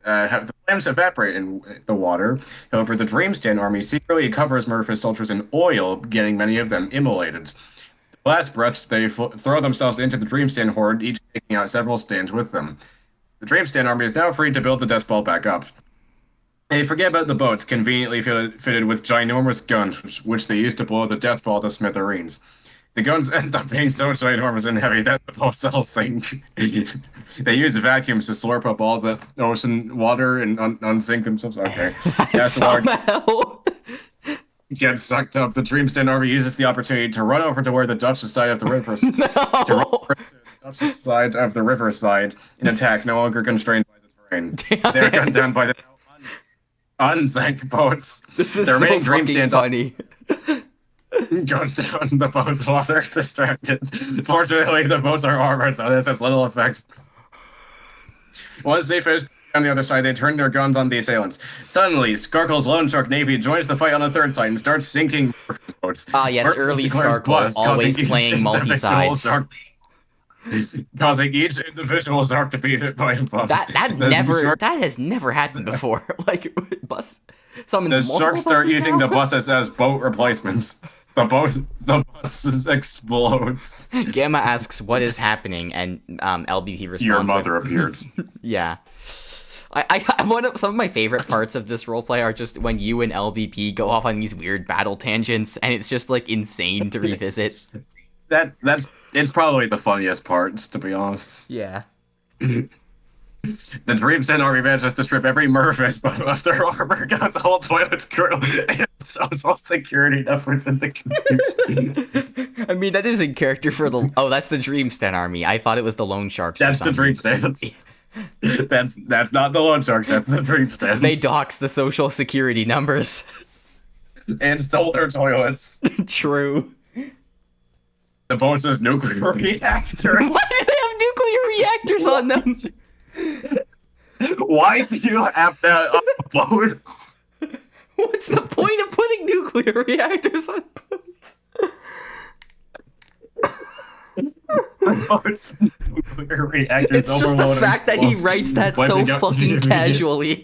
The flames evaporate in the water. However, the Dreamstand army secretly covers Murph's soldiers in oil, getting many of them immolated. The last breaths, they throw themselves into the Dreamstand horde, each taking out several stands with them. The Dreamstand army is now free to build the Death Ball back up. They forget about the boats, conveniently fitted with ginormous guns, which they use to blow the Death Ball to smithereens. The guns end up being so ginormous and heavy that the boats all sink. They use vacuums to slurp up all the ocean water and unsink themselves. Okay. Somehow. Gets sucked up. The Dreamstand army uses the opportunity to run over to where the Dutch side of the river to run over to the Dutch side of the riverside and attack, no longer constrained by the terrain. They're gunned down by the unsank boats. This is the remaining so Dreamstands funny. Going down the boats while they're distracted. Fortunately, the boats are armored, so this has little effect. Once they finish on the other side, they turn their guns on the assailants. Suddenly, Skarkle's Lone Shark Navy joins the fight on the third side and starts sinking boats. Ah, yes, early Skarkle, always playing multi-sides. Causing each individual shark to be hit by a bus. That has never happened before. Like, bus summons the sharks start using the buses as boat replacements. The buses explodes. Gamma asks what is happening, and LBP responds, "Your mother appeared." Yeah. Some of my favorite parts of this roleplay are just when you and LBP go off on these weird battle tangents, and it's just like insane to revisit. It's probably the funniest parts, to be honest. Yeah. The Dreamstand army manages to strip every Murphist of their armor, guns, whole toilets, crew, and social security efforts in the confusion. I mean, that is in character for the... Oh, that's the Dreamstand army. I thought it was the Loan Sharks. That's the Dreamstands. That's not the Loan Sharks, that's the Dreamstands. They doxed the social security numbers. And stole their toilets. True. The boats is nuclear reactors. Why do they have nuclear reactors on them? Why do you have that on boats? What's the point of putting nuclear reactors on boats? Nuclear reactors. It's just the fact that he writes that so fucking casually.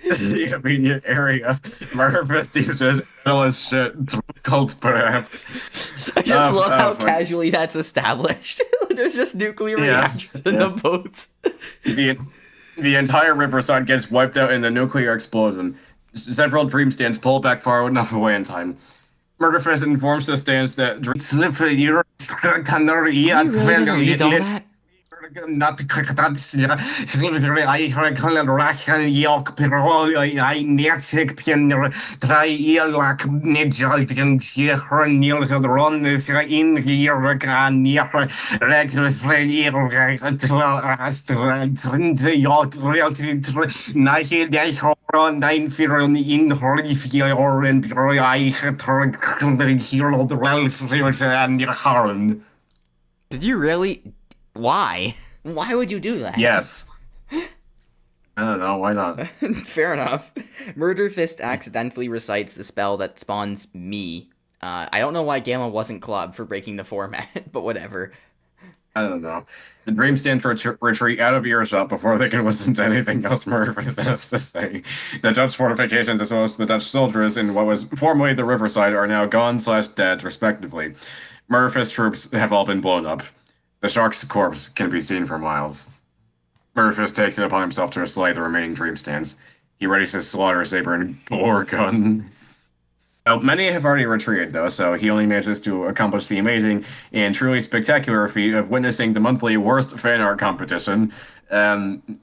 The immediate area. Murphist uses as shit. Cult perhaps. I just love how casually that's established. There's just nuclear reactors in the boats. The entire riverside gets wiped out in the nuclear explosion. Several Dreamstands pull back far enough away in time. Murderfist informs the stands that not to click that. I York Pirol, I next pin try like Nigel Neil Run in here near regular the yacht reality 9 feet in Horifia or in I the hero the Ralph and Harlan. Did you really? Why? Why would you do that? Yes. I don't know, why not? Fair enough. Murderfist accidentally recites the spell that spawns me. I don't know why Gamma wasn't clubbed for breaking the format, but whatever. I don't know. The Dreamstand retreat out of earshot before they can listen to anything else Murderfist has to say. The Dutch fortifications as well as the Dutch soldiers in what was formerly the Riverside are now gone/dead, respectively. Murderfist troops have all been blown up. The shark's corpse can be seen for miles. Murderfist takes it upon himself to slay the remaining Dreamstands. He readies his slaughter saber and gore gun. Well, many have already retreated, though, so he only manages to accomplish the amazing and truly spectacular feat of witnessing the monthly worst fan art competition.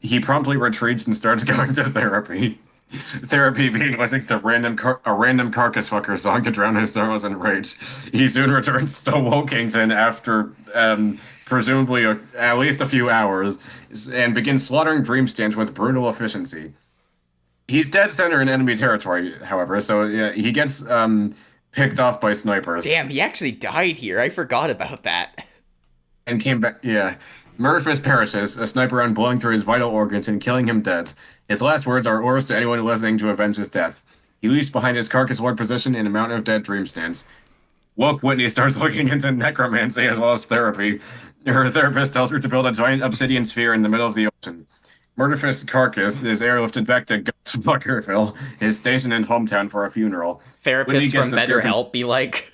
He promptly retreats and starts going to therapy. Therapy being listening to a random carcass fucker song to drown his sorrows and rage. He soon returns to Wilkington after presumably at least a few hours and begins slaughtering Dreamstands with brutal efficiency. He's dead center in enemy territory, however, so yeah, he gets picked off by snipers. Damn, he actually died here. I forgot about that. And came back, yeah. Murderfist perishes, a sniper round blowing through his vital organs and killing him dead. His last words are orders to anyone listening to avenge his death. He leaves behind his carcass ward position in a mountain of dead Dreamstands. Woke Whitney starts looking into necromancy as well as therapy. Her therapist tells her to build a giant obsidian sphere in the middle of the ocean. Murderfist's carcass is airlifted back to Buckerville, his station and hometown, for a funeral. Therapists from BetterHelp be like...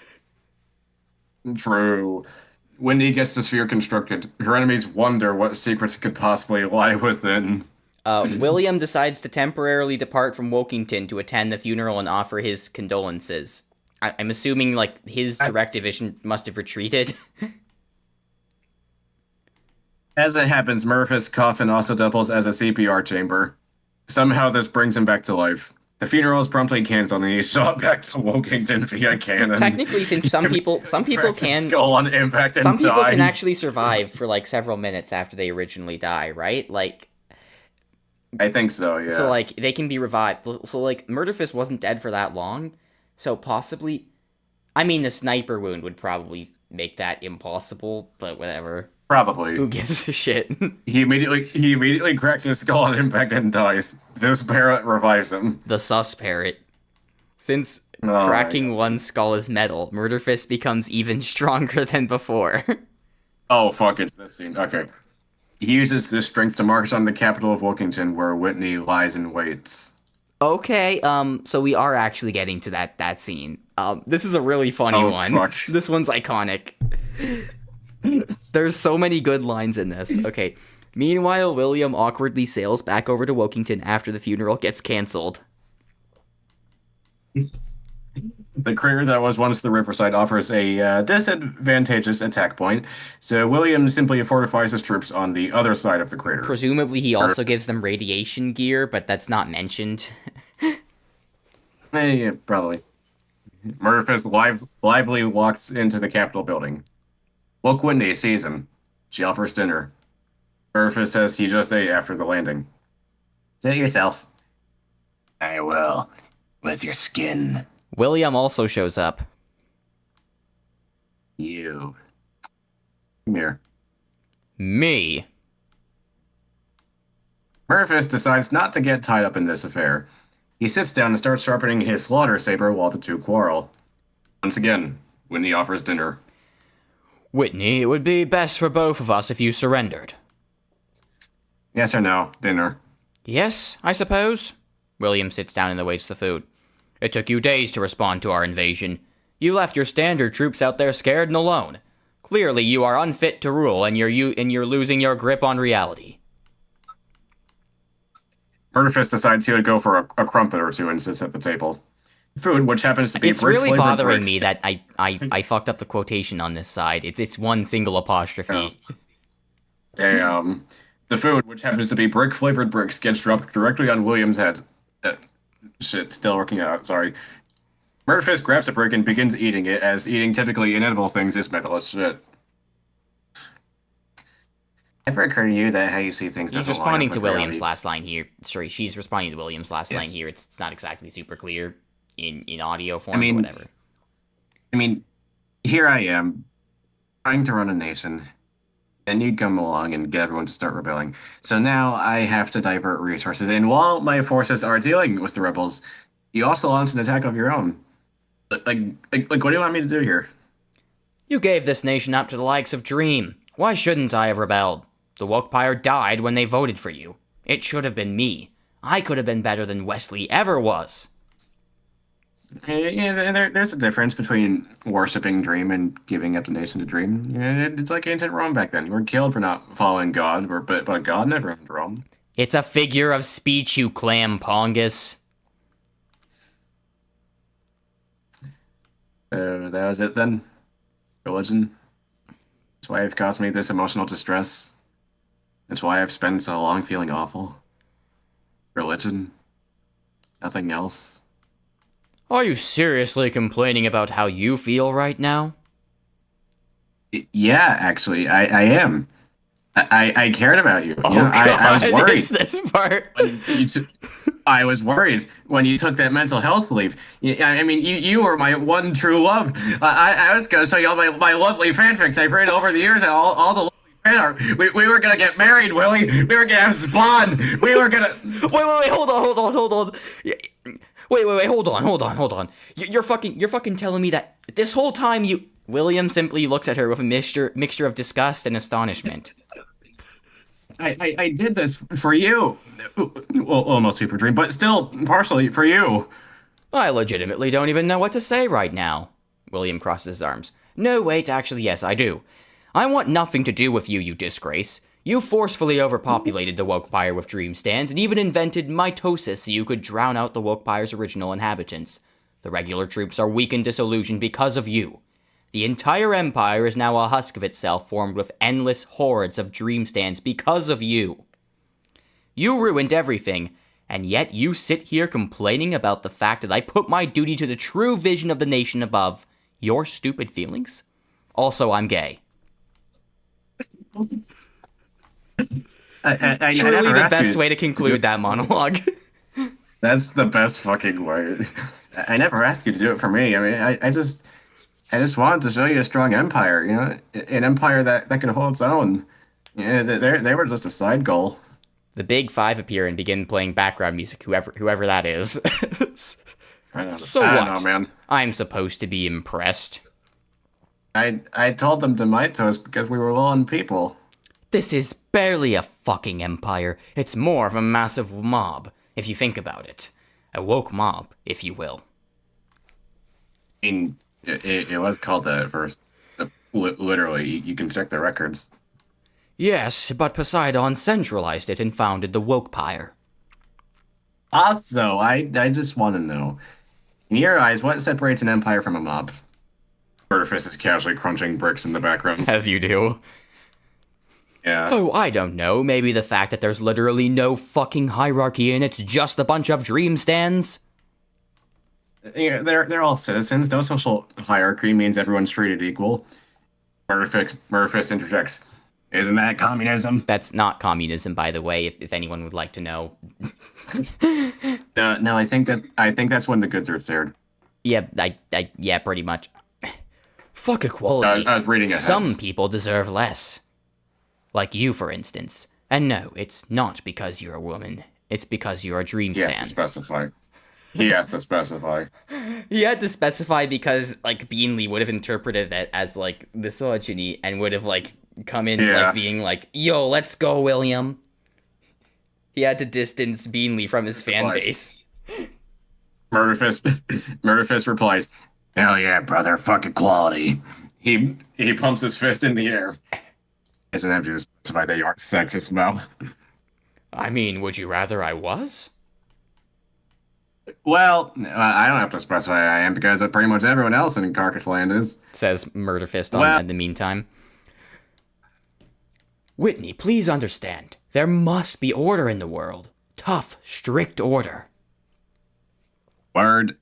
True. When he gets the sphere constructed, her enemies wonder what secrets could possibly lie within. William decides to temporarily depart from Wokington to attend the funeral and offer his condolences. I'm assuming, like, his direct division must have retreated. As it happens, Murphys' coffin also doubles as a CPR chamber. Somehow this brings him back to life. The funeral is promptly cancelled and he's shot back to Wokington via cannon. Technically, since some people can skull on impact and some people dies. can actually survive for like several minutes after they originally die, right? Like, I think so, yeah. so like they can be revived. So like Murderfist wasn't dead for that long, so possibly. I mean, the sniper wound would probably make that impossible, but whatever. Probably. Who gives a shit? He immediately cracks his skull on impact and dies. This parrot revives him. The sus parrot. Since cracking one skull is metal, Murderfist becomes even stronger than before. Oh, fuck, it's this scene. Okay. He uses this strength to march on the capital of Wokington, where Whitney lies in wait. Okay, so we are actually getting to that scene. This is a really funny one. Fuck. This one's iconic. There's so many good lines in this. Okay. Meanwhile, William awkwardly sails back over to Wokington after the funeral gets cancelled. The crater that was once the riverside offers a disadvantageous attack point, so William simply fortifies his troops on the other side of the crater. Presumably he also gives them radiation gear, but that's not mentioned. Yeah, probably. Murderfist lively walks into the Capitol building. Woke Whitney sees him. She offers dinner. Murderfist says he just ate after the landing. Say it yourself. I will. With your skin. William also shows up. You. Come here. Me. Murderfist decides not to get tied up in this affair. He sits down and starts sharpening his slaughter saber while the two quarrel. Once again, Whitney offers dinner. Whitney, it would be best for both of us if you surrendered. Yes or no? Dinner. Yes, I suppose. William sits down and awaits the food. It took you days to respond to our invasion. You left your standard troops out there scared and alone. Clearly, you are unfit to rule, and you're losing your grip on reality. Murderfist decides he would go for a crumpet or two and sits at the table. Food, which happens to be It's really bothering bricks. me that I fucked up the quotation on this side. It's one single apostrophe. Damn. The food, which happens to be brick-flavored bricks, gets dropped directly on William's head. Shit, still working out, sorry. Murderfist grabs a brick and begins eating it, as eating typically inedible things is metal as shit. Ever occur to you that how you see things He's doesn't line responding up to with William's reality? last line here. Sorry, she's responding to William's last line here. It's not exactly super clear in audio form or whatever. I mean, here I am, trying to run a nation, and you come along and get everyone to start rebelling. So now I have to divert resources, and while my forces are dealing with the rebels, you also launch an attack of your own. Like, what do you want me to do here? You gave this nation up to the likes of Dream. Why shouldn't I have rebelled? The Wokepire died when they voted for you. It should have been me. I could have been better than Wesley ever was. Yeah, there's a difference between worshipping Dream and giving up the nation to Dream. Yeah, it's like ancient Rome back then. You were killed for not following God, but God never entered Rome. It's a figure of speech, you clam pongus. That was it then. Religion. That's why it's caused me this emotional distress. That's why I've spent so long feeling awful. Religion. Nothing else. Are you seriously complaining about how you feel right now? Yeah, actually, I am. I cared about you. Oh, You know, God, I was worried. it's this part. I was worried when you took that mental health leave. I mean, you were my one true love. I was going to show you all my lovely fanfics I've written over the years, and all the lovely fan art. We were going to get married, Willie. We were going to have Spawn. We were going to... Wait, hold on. Wait, hold on. You're fucking telling me that this whole time you... William simply looks at her with a mixture of disgust and astonishment. I did this for you. Well, mostly for Dream, but still partially for you. I legitimately don't even know what to say right now. William crosses his arms. No, wait, actually, yes, I do. I want nothing to do with you, you disgrace. You forcefully overpopulated the Wokepire with dream stands and even invented mitosis so you could drown out the Wokepire's original inhabitants. The regular troops are weak and disillusioned because of you. The entire empire is now a husk of itself formed with endless hordes of dream stands because of you. You ruined everything, and yet you sit here complaining about the fact that I put my duty to the true vision of the nation above your stupid feelings? Also, I'm gay. I Truly never the asked best you. way to conclude that monologue. That's the best fucking way. I never asked you to do it for me. I mean, I just wanted to show you a strong empire. You know, an empire that can hold its own. Yeah, they were just a side goal. The big five appear and begin playing background music, whoever that is. So I don't what? know, man. I'm supposed to be impressed. I told them to mite to us because we were low on people. This is barely a fucking empire. It's more of a massive mob, if you think about it. A woke mob, if you will. I mean, it was called that at first. Literally, you can check the records. Yes, but Poseidon centralized it and founded the Wokepire. Also, I just want to know, in your eyes, what separates an empire from a mob? Murderfist is casually crunching bricks in the background. As you do. Yeah. Oh, I don't know. Maybe the fact that there's literally no fucking hierarchy and it's just a bunch of dream stands? Yeah, they're all citizens. No social hierarchy means everyone's treated equal. Murderfist interjects. Isn't that communism? That's not communism, by the way, if anyone would like to know. No, I think that's when the goods are shared. Yeah, yeah, pretty much. Fuck equality. I was reading ahead. Some people deserve less. Like you, for instance. And no, it's not because you're a woman. It's because you're a dream He has to stand. specify. He has to specify. He had to specify because, like, Beanley would have interpreted it as, like, misogyny and would have, like, come in, like, being like, yo, let's go, William. He had to distance Beanley from his fan base. Murderfist replies, "Hell yeah, brother, fuck equality." He pumps his fist in the air. Doesn't have to specify that you aren't sexist, Mel. I mean, would you rather I was? Well, I don't have to specify I am because pretty much everyone else in Carcass Land is. Says Murderfist Well- in the meantime. Whitney, please understand. There must be order in the world. Tough, strict order. Word.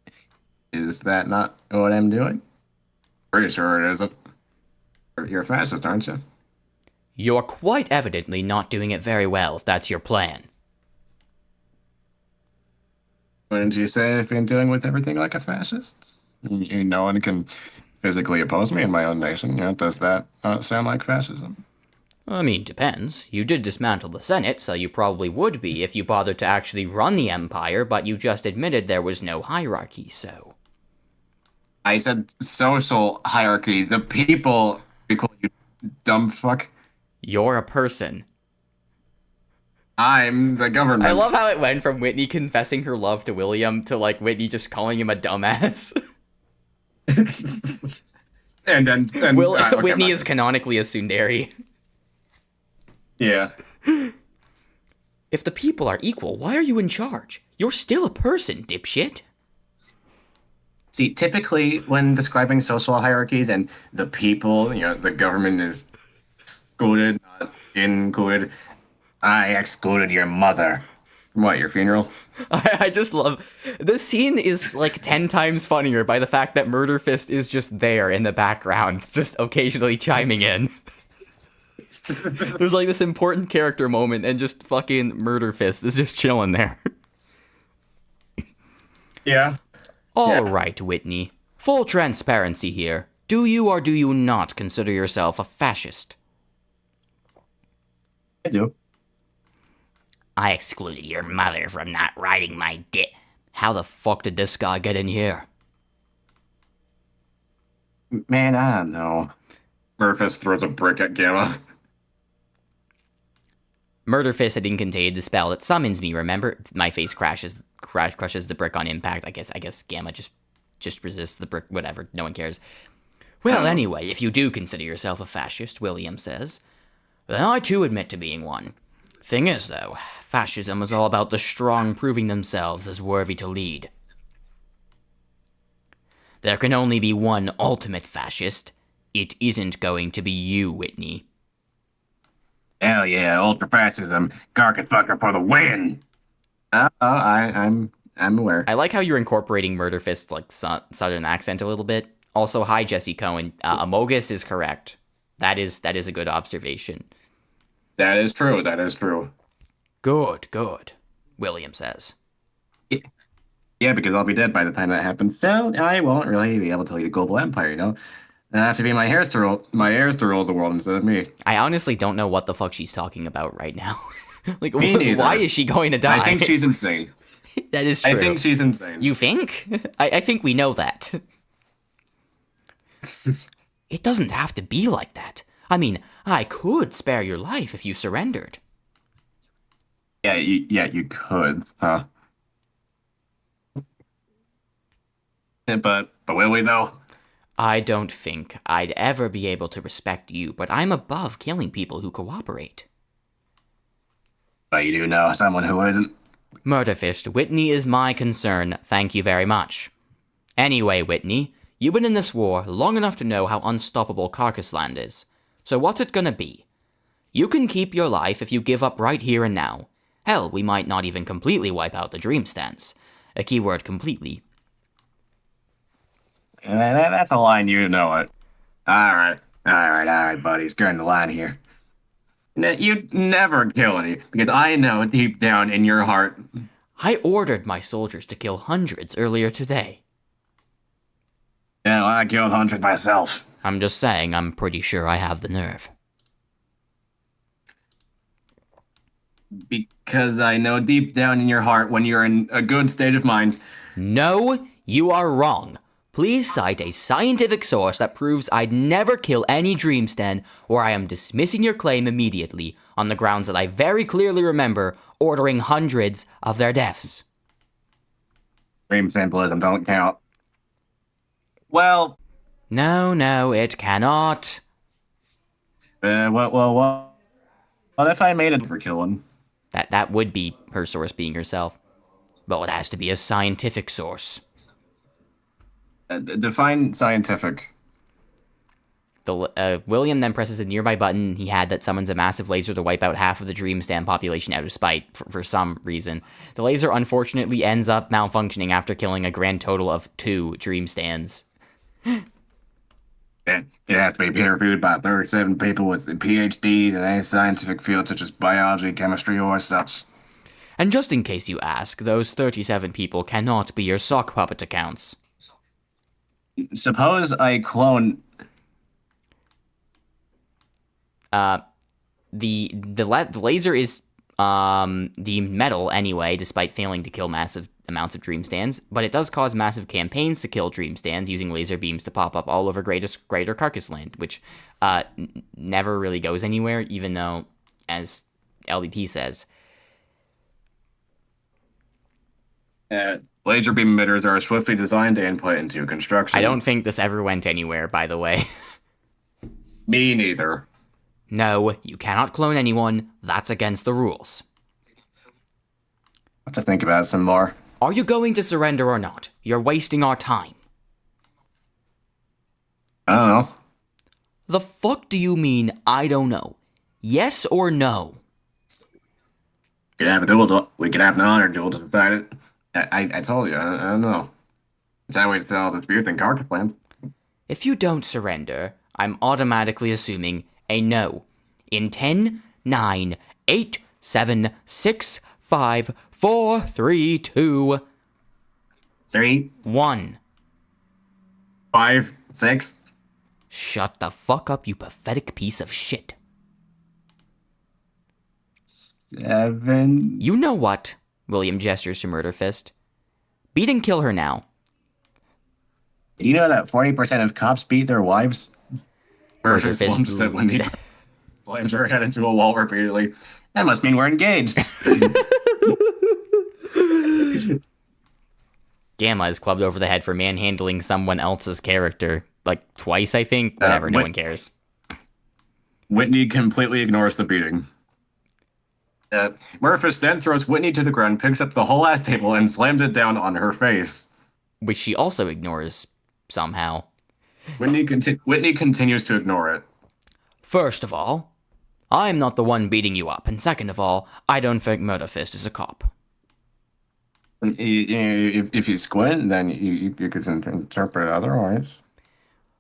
Is that not what I'm doing? Pretty sure it isn't. You're a fascist, aren't you? You're quite evidently not doing it very well if that's your plan. Wouldn't you say I've been doing with everything like a fascist? No one can physically oppose me in my own nation. You know, does that sound like fascism? I mean, depends. You did dismantle the Senate, so you probably would be if you bothered to actually run the Empire, but you just admitted there was no hierarchy, so... I said social hierarchy. The people equal, you dumb fuck. You're a person. I'm the government. I love how it went from Whitney confessing her love to William to, like, Whitney just calling him a dumbass. and okay, Whitney is canonically a tsundere. Yeah. If the people are equal, why are you in charge? You're still a person, dipshit. See, typically when describing social hierarchies and the people, you know, the government is excluded, not included. I excluded your mother. From what, your funeral? I just love... This scene is, like, 10 times funnier by the fact that Murderfist is just there in the background, just occasionally chiming in. There's, like, this important character moment, and just fucking Murderfist is just chilling there. Yeah. All right, Whitney. Full transparency here. Do you or do you not consider yourself a fascist? I do. I excluded your mother from not riding my dick. How the fuck did this guy get in here? Man, I don't know. Murphys throws a brick at Gamma. Murder Fist had incantated the spell that summons me, remember? My face crushes the brick on impact. I guess Gamma just resists the brick, whatever, no one cares. Well, anyway, if you do consider yourself a fascist, William says, then I too admit to being one. Thing is, though, fascism was all about the strong proving themselves as worthy to lead. There can only be one ultimate fascist. It isn't going to be you, Whitney. Hell yeah, ultra fascism, carcass fucker for the win. I'm aware. I like how you're incorporating Murder Fist's like southern accent a little bit. Also, hi Jesse Cohen. Amogus is correct. That is a good observation. That is true. That is true. Good. William says. Yeah, because I'll be dead by the time that happens. So I won't really be able to lead a global empire, you know? I have to be my heirs to rule the world instead of me. I honestly don't know what the fuck she's talking about right now. Like, Me neither. why is she going to die? I think she's insane. That is true. I think she's insane. You think? I think we know that. It doesn't have to be like that. I mean, I could spare your life if you surrendered. Yeah, you could, huh? But will we though? I don't think I'd ever be able to respect you, but I'm above killing people who cooperate. But you do know someone who isn't. Murderfist, Whitney is my concern, thank you very much. Anyway, Whitney, you've been in this war long enough to know how unstoppable Carcass Land is. So what's it gonna be? You can keep your life if you give up right here and now. Hell, we might not even completely wipe out the Dream Stance. A keyword completely. That's a line, you know it. All right, buddy. Skirting the line here. You'd never kill any, because I know deep down in your heart. I ordered my soldiers to kill hundreds earlier today. Yeah, well, I killed hundreds myself. I'm just saying, I'm pretty sure I have the nerve. Because I know deep down in your heart when you're in a good state of mind. No, you are wrong. Please cite a scientific source that proves I'd never kill any Dreamstand, or I am dismissing your claim immediately on the grounds that I very clearly remember ordering hundreds of their deaths. Dream symbolism don't count. Well... No, it cannot. What if I made it for killing? That would be her source being herself. But it has to be a scientific source. Define scientific. William then presses a nearby button he had that summons a massive laser to wipe out half of the Dreamstand population out of spite, for some reason. The laser unfortunately ends up malfunctioning after killing a grand total of 2 Dreamstands. It has to be peer-reviewed by 37 people with PhDs in any scientific field such as biology, chemistry, or such. And just in case you ask, those 37 people cannot be your sock puppet accounts. Suppose I clone... The laser is deemed metal anyway, despite failing to kill massive amounts of Dreamstands, but it does cause massive campaigns to kill Dreamstands using laser beams to pop up all over greater Carcass Land, which never really goes anywhere, even though, as LVP says... Laser beam emitters are swiftly designed to input into construction. I don't think this ever went anywhere, by the way. Me neither. No, you cannot clone anyone. That's against the rules. I'll have to think about it some more. Are you going to surrender or not? You're wasting our time. I don't know. The fuck do you mean, I don't know? Yes or no? We could have a duel. We could have an honor duel to decide it. I told you, I don't know. It's how we tell dispute in Carcass Land. If you don't surrender, I'm automatically assuming a no. In 10, 9, 8, 7, 6, 5, 4, 3, 2, 3, 1. 5, 6. Shut the fuck up, you pathetic piece of shit. 7. You know what? William gestures to Murder Fist. Beat and kill her now. Did you know that 40% of cops beat their wives? Murder Fist. Said when he slams her head into a wall repeatedly. That must mean we're engaged. Gamma is clubbed over the head for manhandling someone else's character. Like, twice, I think? Whatever, no one cares. Whitney completely ignores the beating. Murphys then throws Whitney to the ground, picks up the whole ass table, and slams it down on her face. Which she also ignores, somehow. Whitney continues to ignore it. First of all, I'm not the one beating you up, and second of all, I don't think Murderfist is a cop. If you squint, then you could interpret it otherwise.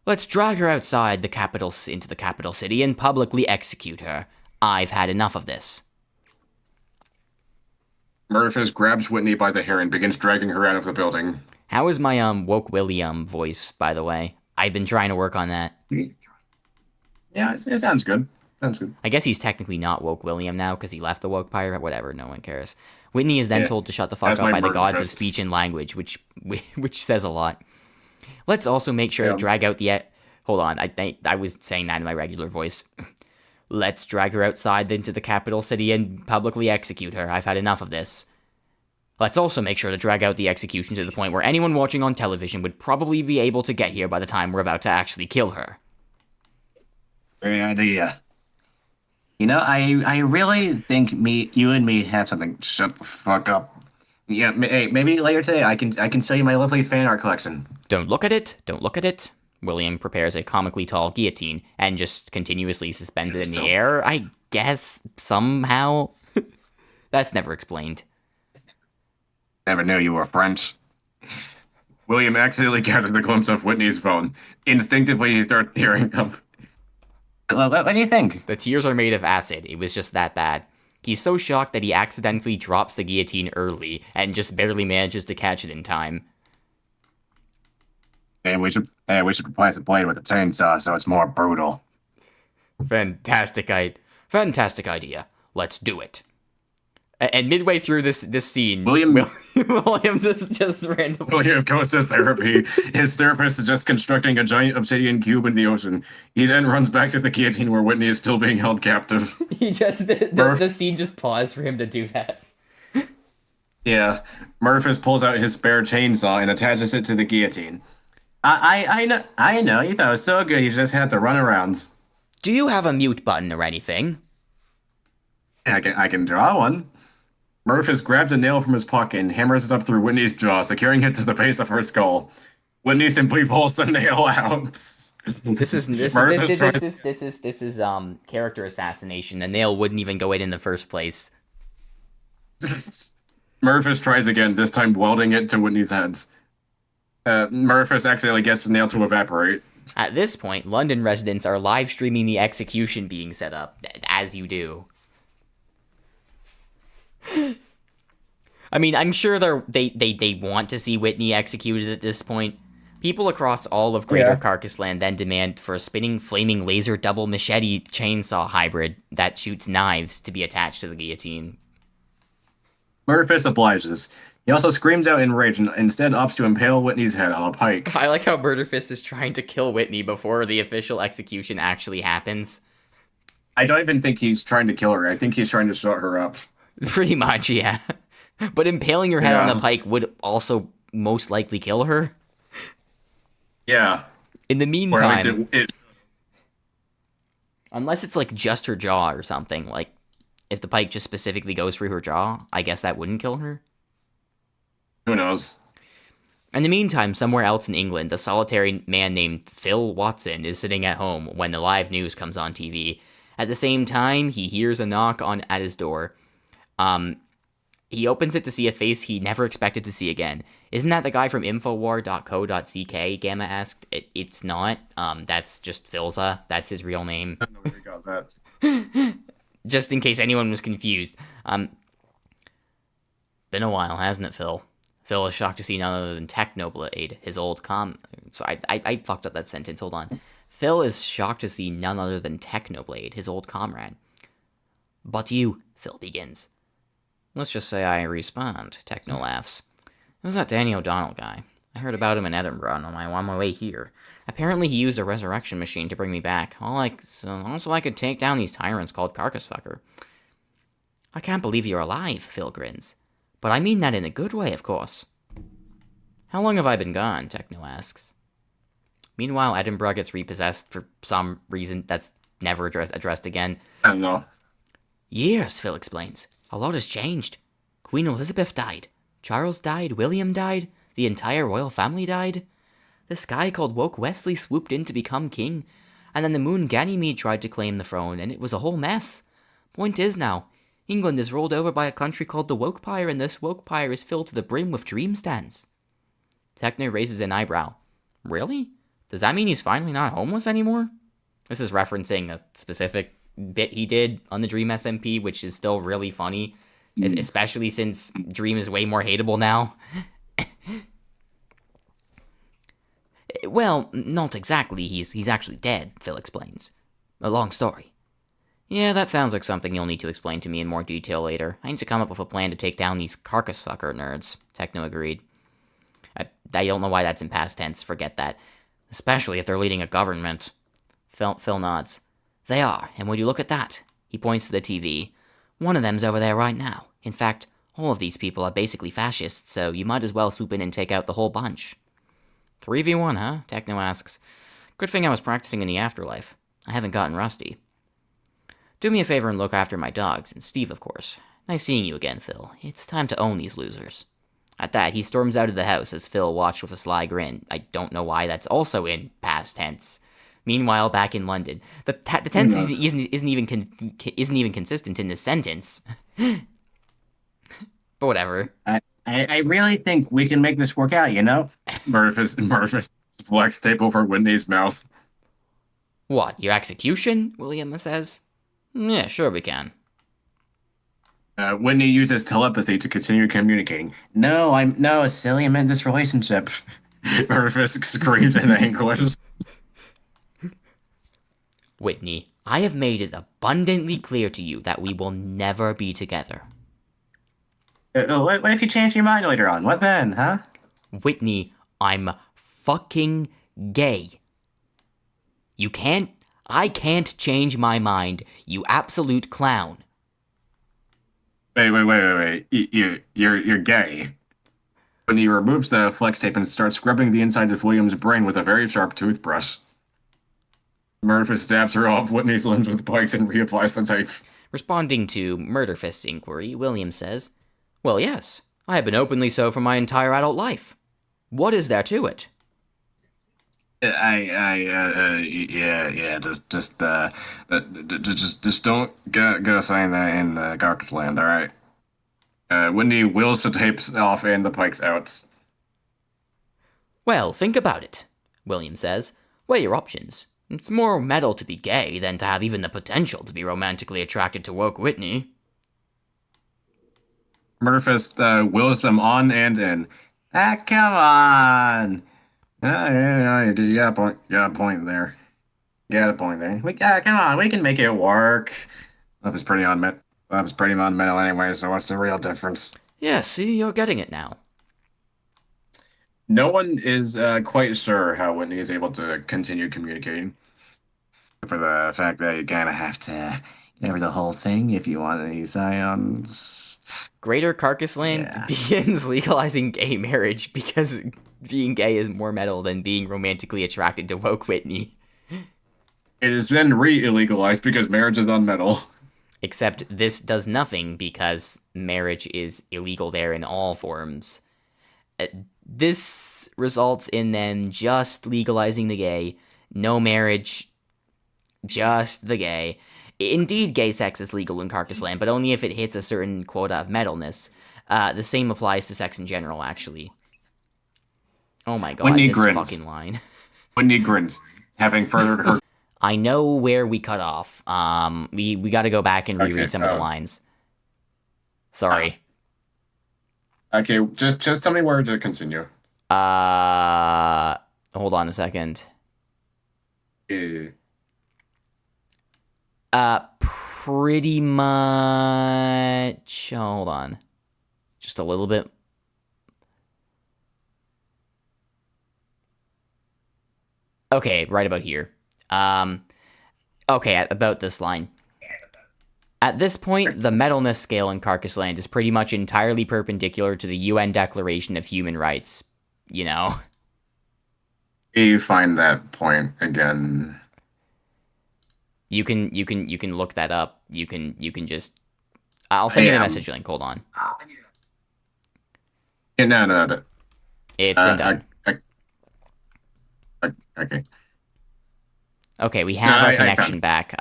Let's drag her outside into the capital city and publicly execute her. I've had enough of this. Murphys grabs Whitney by the hair and begins dragging her out of the building. How is my woke William voice, by the way? I've been trying to work on that. Yeah, it sounds good. Sounds good. I guess he's technically not woke William now because he left the woke pirate. Whatever, no one cares. Whitney is then told to shut the fuck up by the gods of speech and language, which says a lot. Let's also make sure to drag out the... Hold on, I was saying that in my regular voice. Let's drag her outside into the capital city and publicly execute her. I've had enough of this. Let's also make sure to drag out the execution to the point where anyone watching on television would probably be able to get here by the time we're about to actually kill her. Great idea. You know, I really think you and me have something. Shut the fuck up. Yeah, hey, maybe later today I can show you my lovely fan art collection. Don't look at it. Don't look at it. William prepares a comically tall guillotine and just continuously suspends it in the air, I guess, somehow. That's never explained. Never knew you were French. William accidentally gathered a glimpse of Whitney's phone. Instinctively, he started tearing them. What do you think? The tears are made of acid. It was just that bad. He's so shocked that he accidentally drops the guillotine early and just barely manages to catch it in time. Hey, we should replace the blade with a chainsaw so it's more brutal. Fantastic idea. Let's do it. And midway through this scene, William just randomly... William goes to therapy. His therapist is just constructing a giant obsidian cube in the ocean. He then runs back to the guillotine where Whitney is still being held captive. The scene just paused for him to do that. Yeah. Murphys pulls out his spare chainsaw and attaches it to the guillotine. I know. You thought it was so good. You just had to run around. Do you have a mute button or anything? I can draw one. Murphys grabs a nail from his pocket and hammers it up through Whitney's jaw, securing it to the base of her skull. Whitney simply pulls the nail out. This is character assassination. The nail wouldn't even go in the first place. Murphys tries again, this time welding it to Whitney's head. Murphys accidentally gets the nail to evaporate. At this point, London residents are live streaming the execution being set up, as you do. I mean, I'm sure they want to see Whitney executed at this point. People across all of Greater Carcass Land then demand for a spinning, flaming laser double machete chainsaw hybrid that shoots knives to be attached to the guillotine. Murphys obliges. He also screams out in rage and instead opts to impale Whitney's head on a pike. I like how Murderfist is trying to kill Whitney before the official execution actually happens. I don't even think he's trying to kill her. I think he's trying to shut her up. Pretty much, yeah. But impaling her head on the pike would also most likely kill her. Yeah. In the meantime, it unless it's like just her jaw or something, like if the pike just specifically goes through her jaw, I guess that wouldn't kill her. Who knows? In the meantime, somewhere else in England, a solitary man named Phil Watson is sitting at home when the live news comes on TV. At the same time, he hears a knock at his door. He opens it to see a face he never expected to see again. Isn't that the guy from Infowar.co.ck? Gamma asked. It's not. That's just Philza. That's his real name. I don't know where he got that. Just in case anyone was confused. Been a while, hasn't it, Phil? Phil is shocked to see none other than Technoblade, his old So I fucked up that sentence. Hold on. Phil is shocked to see none other than Technoblade, his old comrade. But you, Phil begins. Let's just say I respond, Techno laughs. It was that Danny O'Donnell guy. I heard about him in Edinburgh on my way here. Apparently he used a resurrection machine to bring me back. So I could take down these tyrants called Carcass Fucker. I can't believe you're alive, Phil grins. But I mean that in a good way, of course. How long have I been gone? Techno asks. Meanwhile, Edinburgh gets repossessed for some reason that's never addressed again. I don't know. Years, Phil explains. A lot has changed. Queen Elizabeth died. Charles died. William died. The entire royal family died. This guy called Woke Wesley swooped in to become king. And then the moon Ganymede tried to claim the throne, and it was a whole mess. Point is now, England is ruled over by a country called the Wokepire, and this Wokepire is filled to the brim with dream stands. Techno raises an eyebrow. Really? Does that mean he's finally not homeless anymore? This is referencing a specific bit he did on the Dream SMP, which is still really funny, especially since Dream is way more hateable now. Well, not exactly. He's actually dead, Phil explains. A long story. Yeah, that sounds like something you'll need to explain to me in more detail later. I need to come up with a plan to take down these carcass fucker nerds. Techno agreed. I don't know why that's in past tense, forget that. Especially if they're leading a government. Phil nods. They are, and when you look at that, he points to the TV. One of them's over there right now. In fact, all of these people are basically fascists, so you might as well swoop in and take out the whole bunch. 3v1, huh? Techno asks. Good thing I was practicing in the afterlife. I haven't gotten rusty. Do me a favor and look after my dogs, and Steve, of course. Nice seeing you again, Phil. It's time to own these losers. At that, he storms out of the house as Phil watched with a sly grin. I don't know why that's also in past tense. Meanwhile, back in London, the tense isn't even consistent in the sentence. But whatever. I really think we can make this work out, you know? Murphys flex tape over Whitney's mouth. What, your execution? William says. Yeah, sure we can. Whitney uses telepathy to continue communicating. No, silly, I meant this relationship. Murphys screams in anguish. Whitney, I have made it abundantly clear to you that we will never be together. What if you change your mind later on? What then, huh? Whitney, I'm fucking gay. I can't change my mind, you absolute clown. Wait. You're gay. When he removes the flex tape and starts scrubbing the inside of William's brain with a very sharp toothbrush. Murphys stabs her off Whitney's limbs with pikes and reapplies the tape. Responding to Murderfist's inquiry, William says, Well, yes, I have been openly so for my entire adult life. What is there to it? Just don't go saying that in the Carcass land, alright? Whitney wheels the tapes off and the pikes out. Well, think about it, William says. Weigh your options. It's more metal to be gay than to have even the potential to be romantically attracted to woke Whitney. Murphys wheels them on and in. Ah, come on! You got a point there. Come on, we can make it work. Love is pretty on metal anyway, so what's the real difference? Yeah, see, you're getting it now. No one is quite sure how Whitney is able to continue communicating. For the fact that you kind of have to get over the whole thing if you want any scions. Greater Carcass Land begins legalizing gay marriage because being gay is more metal than being romantically attracted to woke Whitney. It is then re-illegalized because marriage is on metal. Except this does nothing because marriage is illegal there in all forms. This results in them just legalizing the gay, no marriage, just the gay. Indeed, gay sex is legal in Carcass Land, but only if it hits a certain quota of metalness. The same applies to sex in general, actually. Oh my god, Whitney this grins. fucking line. Whitney grins, having furthered her... I know where we cut off. We gotta go back and reread some of the lines. Sorry. Okay, just tell me where to continue. Hold on a second. Pretty much... Hold on. Just a little bit. Okay, right about here. Okay, about this line. At this point, the metalness scale in Carcass Land is pretty much entirely perpendicular to the UN Declaration of Human Rights. You know? You find that point again. You can look that up. You can just... I'll send you the message link. Hold on. Yeah, no. It's been done. Okay. Okay, we have our connection back.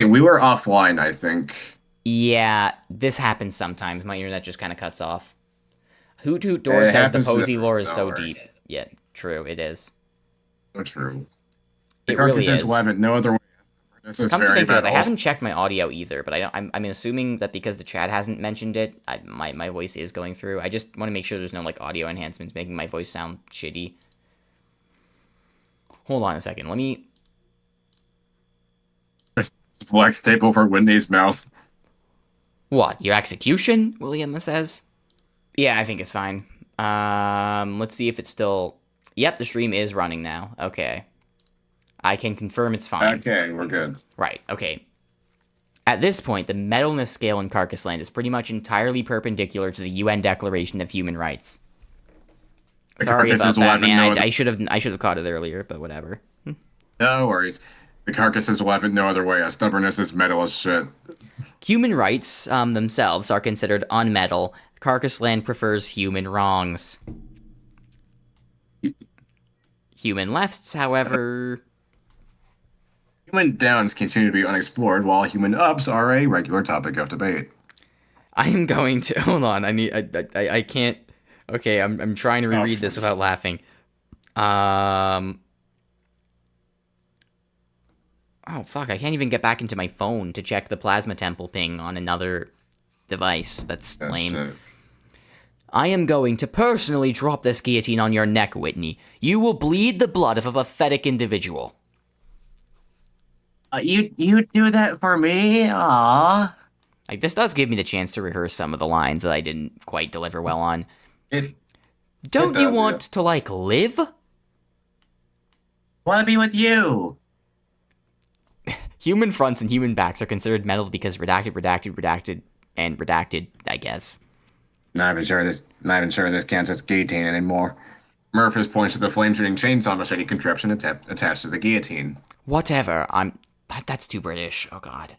We were offline, I think. Yeah, this happens sometimes. My internet just kind of cuts off. Hoot Hoot Door says the Posey lore is so deep. Yeah, true, it is. So true. It really is. Will have it no other way. This is Come to very think of it, metal. I haven't checked my audio either, but I'm assuming that because the chat hasn't mentioned it, my voice is going through. I just want to make sure there's no like audio enhancements making my voice sound shitty. Hold on a second. Let me... Flex tape over Whitney's mouth. What? Your execution? William says. Yeah, I think it's fine. Let's see if it's still... Yep, the stream is running now. Okay. I can confirm it's fine. Okay, we're good. Right, okay. At this point, the metalness scale in Carcass Land is pretty much entirely perpendicular to the UN Declaration of Human Rights. Sorry about that, man. I should have caught it earlier, but whatever. No worries. The carcasses will have it no other way. As stubbornness is metal as shit. Human rights themselves are considered unmetal. Carcass Land prefers human wrongs. Human lefts, however... Human downs continue to be unexplored, while human ups are a regular topic of debate. I am going to... Hold on, I can't... Okay, I'm trying to reread this without laughing. Oh, fuck, I can't even get back into my phone to check the plasma temple ping on another device. That's lame. I am going to personally drop this guillotine on your neck, Whitney. You will bleed the blood of a pathetic individual. You do that for me? Aww. Like, this does give me the chance to rehearse some of the lines that I didn't quite deliver well on. Don't you want to, like, live? Want to be with you? Human fronts and human backs are considered metal because redacted, I guess. Not even sure this counts as guillotine anymore. Murphys points to the flame-shooting chainsaw machete contraption attached to the guillotine. Whatever, that's too British, oh god.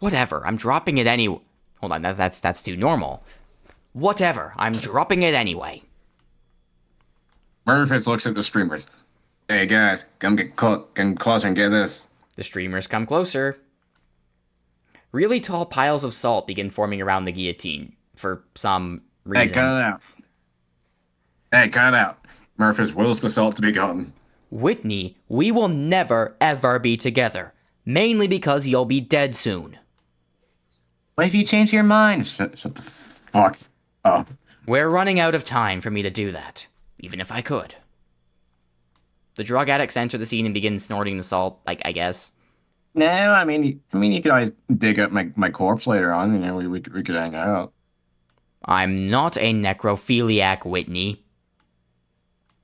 Whatever, I'm dropping it anyway. Hold on, that's too normal. Whatever, I'm dropping it anyway. Murphys looks at the streamers. Hey guys, come closer and get this. The streamers come closer. Really tall piles of salt begin forming around the guillotine, for some reason. Hey, cut it out. Hey, cut it out. Murphys wills the salt to be gotten. Whitney, we will never, ever be together. Mainly because you'll be dead soon. What if you change your mind? Shut the fuck up. We're running out of time for me to do that, even if I could. The drug addicts enter the scene and begin snorting the salt, I guess. No, I mean, you could always dig up my corpse later on. You know, we could hang out. I'm not a necrophiliac, Whitney.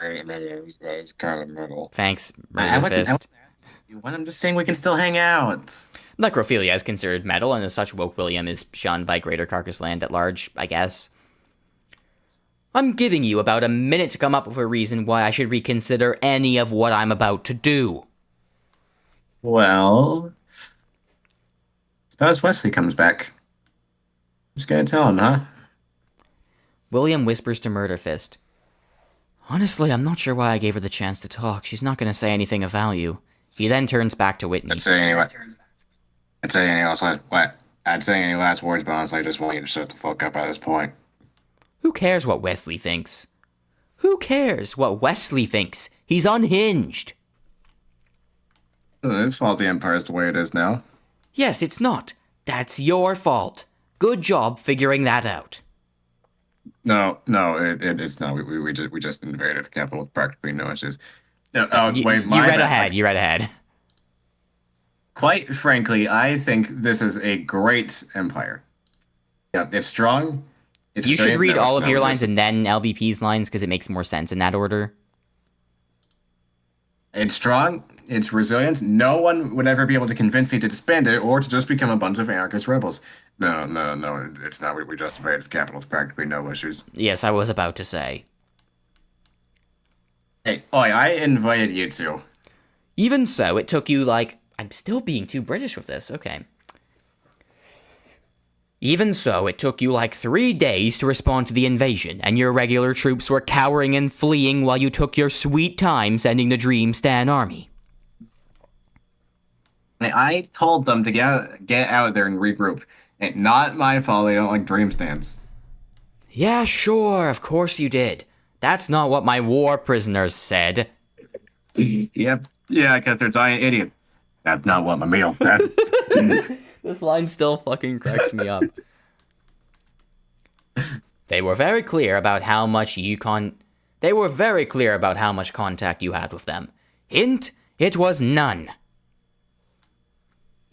It's kind of metal. Thanks, Murderfist. I'm just saying we can still hang out. Necrophilia is considered metal, and as such, Woke William is shunned by Greater Carcass Land at large, I guess. I'm giving you about a minute to come up with a reason why I should reconsider any of what I'm about to do. Well, suppose Wesley comes back. Just gonna tell him, huh? William whispers to Murderfist. Honestly, I'm not sure why I gave her the chance to talk. She's not going to say anything of value. He then turns back to Whitney. I'd say any last words, but honestly, I just want you to shut the fuck up at this point. Who cares what Wesley thinks? Who cares what Wesley thinks? He's unhinged. It's his fault the Empire's the way it is now. Yes, it's not. That's your fault. Good job figuring that out. No, it's not. We just invaded the capital with practically no issues. No, You read ahead. Quite frankly, I think this is a great empire. Yeah, it's strong. You should read all of your lines and then LBP's lines because it makes more sense in that order. It's strong, it's resilient. No one would ever be able to convince me to disband it or to just become a bunch of anarchist rebels. No, no, no, it's not. We justify its capital with practically no issues. Yes, I was about to say. Hey, oi, I invited you to. Even so, it took you, like... I'm still being too British with this, okay. Even so, it took you like 3 days to respond to the invasion, and your regular troops were cowering and fleeing while you took your sweet time sending the Dream Stan army. I told them to get out there and regroup. It's not my fault they don't like dream stands. Yeah, sure, of course you did. That's not what my war prisoners said. Yep. Yeah, because they're giant idiot. That's not what my meal said. This line still fucking cracks me up. They were very clear about how much They were very clear about how much contact you had with them. Hint, it was none.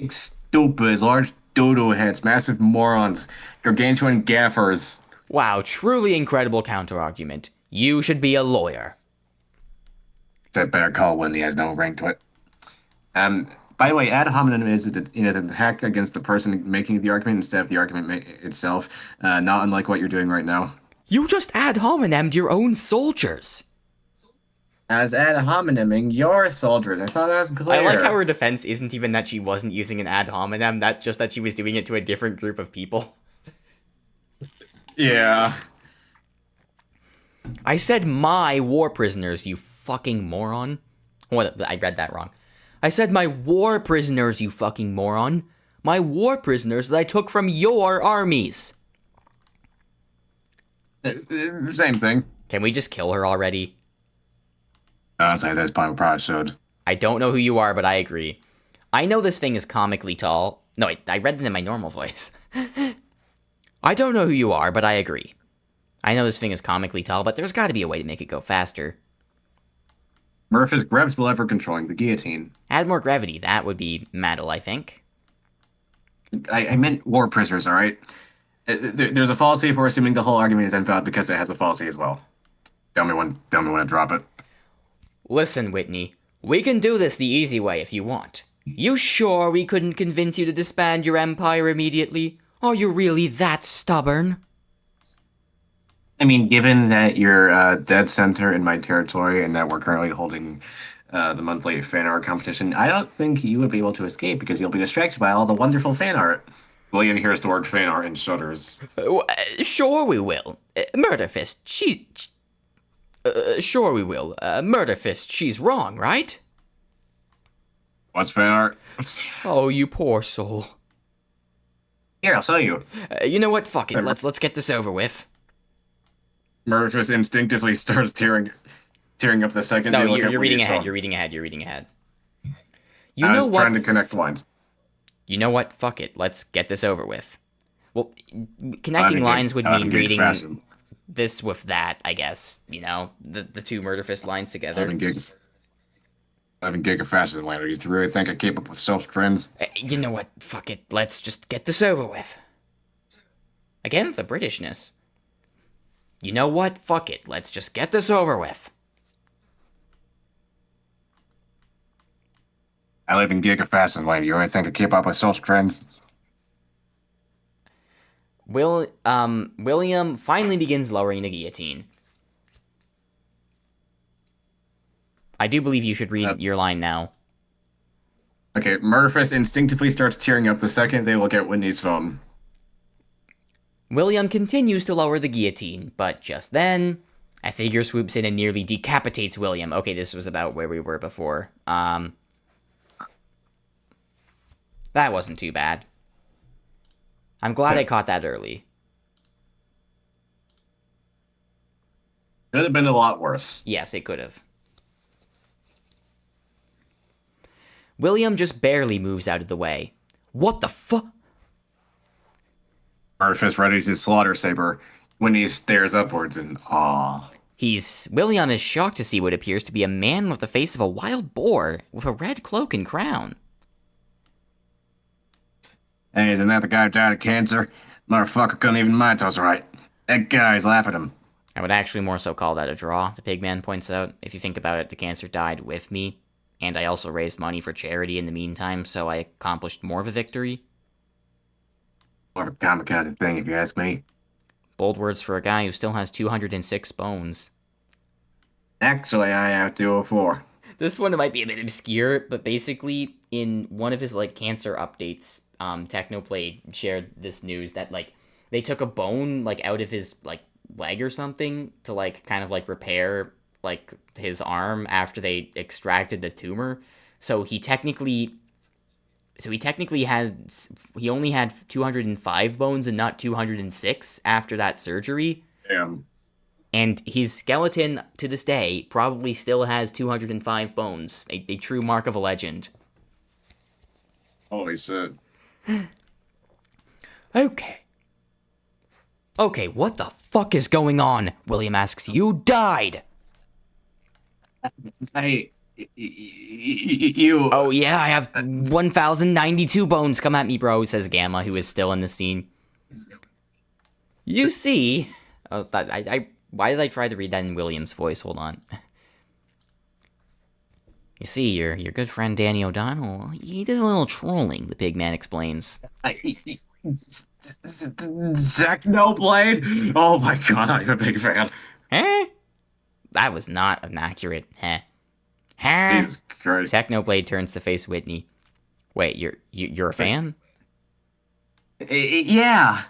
Stupid, large dodo heads, massive morons, gargantuan gaffers. Wow, truly incredible counterargument. You should be a lawyer. It's a better call when he has no rank to it. By the way, ad hominem is an attack against the person making the argument instead of the argument itself, not unlike what you're doing right now. You just ad hominemed your own soldiers. As ad homineming your soldiers, I thought that was clear. I like how her defense isn't even that she wasn't using an ad hominem, that's just that she was doing it to a different group of people. Yeah. I said my war prisoners, you fucking moron. What? I read that wrong. I said my war prisoners, you fucking moron. My war prisoners that I took from your armies. Same thing. Can we just kill her already? Honestly, that's probably should. I don't know who you are, but I agree. I know this thing is comically tall. No, I read it in my normal voice. I don't know who you are, but I agree. I know this thing is comically tall, but there's got to be a way to make it go faster. Murph grabs the lever controlling the guillotine. Add more gravity. That would be metal, I think. I meant war prisoners, all right? There's a fallacy if we're assuming the whole argument is invalid because it has a fallacy as well. Tell me when to drop it. Listen, Whitney. We can do this the easy way if you want. You sure we couldn't convince you to disband your empire immediately? Are you really that stubborn? I mean, given that you're dead center in my territory and that we're currently holding the monthly fan art competition, I don't think you would be able to escape because you'll be distracted by all the wonderful fan art. William hears the word fan art and shudders. Sure we will. Murderfist, sure we will. Murderfist, she's wrong, right? What's fan art? Oh, you poor soul. Here, I'll show you. You know what? Fuck it. Let's get this over with. Murderfist instinctively starts tearing up the second. No, you're reading ahead. You're reading ahead. You I know was what? trying to connect lines. You know what? Fuck it. Let's get this over with. Well, connecting lines would mean reading this with that, I guess. You know, the two Murderfist lines together. Having gigafascism land. Do you really think I keep up with self trends? You know what? Fuck it. Let's just get this over with. Again, the Britishness. You know what? Fuck it. Let's just get this over with. I live in gigafascism land. You really think I keep up with social trends? William finally begins lowering the guillotine. I do believe you should read your line now. Okay, Murderfist instinctively starts tearing up the second they look at Whitney's phone. William continues to lower the guillotine, but just then, a figure swoops in and nearly decapitates William. Okay, this was about where we were before. That wasn't too bad. I'm glad I caught that early. Could have been a lot worse. Yes, it could have. William just barely moves out of the way. What the fuck? Murderfist readies his slaughter saber when he stares upwards in awe. William is shocked to see what appears to be a man with the face of a wild boar with a red cloak and crown. Hey, isn't that the guy who died of cancer? Motherfucker couldn't even mind us right. That guy's laughing at him. I would actually more so call that a draw, the pigman points out. If you think about it, the cancer died with me. and I also raised money for charity in the meantime, so I accomplished more of a victory. More of a kamikaze thing, if you ask me. Bold words for a guy who still has 206 bones. Actually, I have 204. This one might be a bit obscure, but basically, in one of his, like, cancer updates, Technoblade shared this news that, like, they took a bone, like, out of his, like, leg or something to, like, kind of, like, repair, like, his arm after they extracted the tumor. So he technically he only had 205 bones and not 206 after that surgery. Damn. And his skeleton, to this day, probably still has 205 bones. A true mark of a legend. Holy shit. Okay. Okay, what the fuck is going on? William asks. You died! You... Oh yeah, I have 1,092 bones. Come at me, bro, says Gamma, who is still in the scene. You see... Oh, why did I try to read that in William's voice? Hold on. You see, your good friend Danny O'Donnell, he did a little trolling, the big man explains. Technoblade? Oh my god, I'm a big fan. Eh? That was not an accurate heh. Huh? Jesus Christ. Technoblade turns to face Whitney. Wait, you're a fan? Yeah.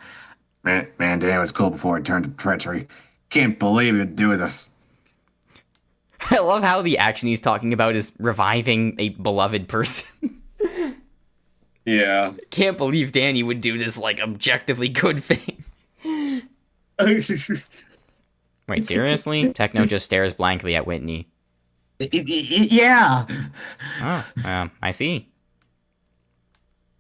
Man, Dan was cool before it turned to treachery. Can't believe he'd do this. I love how the action he's talking about is reviving a beloved person. Yeah. Can't believe Danny would do this, like, objectively good thing. Wait, seriously? Techno just stares blankly at Whitney. Yeah. Oh, I see.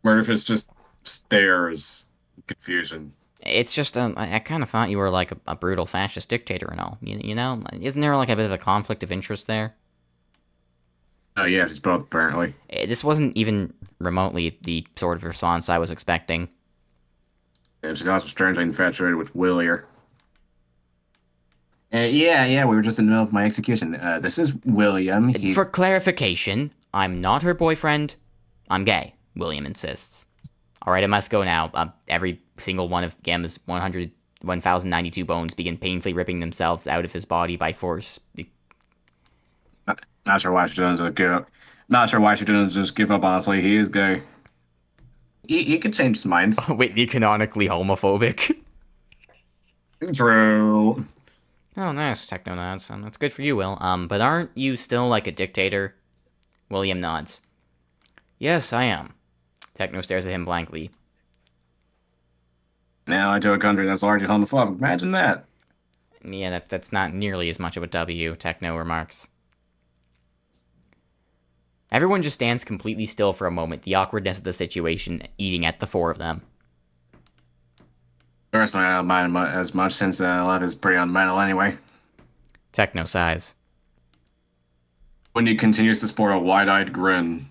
Murphys just stares. Confusion. It's just, I kind of thought you were, like, a brutal fascist dictator and all. You know? Isn't there, like, a bit of a conflict of interest there? Oh, yeah, she's both, apparently. This wasn't even remotely the sort of response I was expecting. And she's also strangely infatuated with Willier. Yeah, we were just in the middle of my execution. This is William. He's... For clarification, I'm not her boyfriend. I'm gay, William insists. Alright, I must go now. Every single one of Gamma's 1,092 bones begin painfully ripping themselves out of his body by force. Not sure why she doesn't give up. Not sure why she doesn't just give up, honestly. He is gay. He could change his mind. Whitney canonically homophobic. True. Oh, nice, Technonauts. That's good for you, Will. But aren't you still like a dictator? William nods. Yes, I am. Techno stares at him blankly. Now I do a country that's largely homophobic. Imagine that. Yeah, that's not nearly as much of a W, Techno remarks. Everyone just stands completely still for a moment, the awkwardness of the situation eating at the four of them. Personally, I don't mind as much since life is pretty unmental anyway. Techno sighs. When he continues to sport a wide-eyed grin.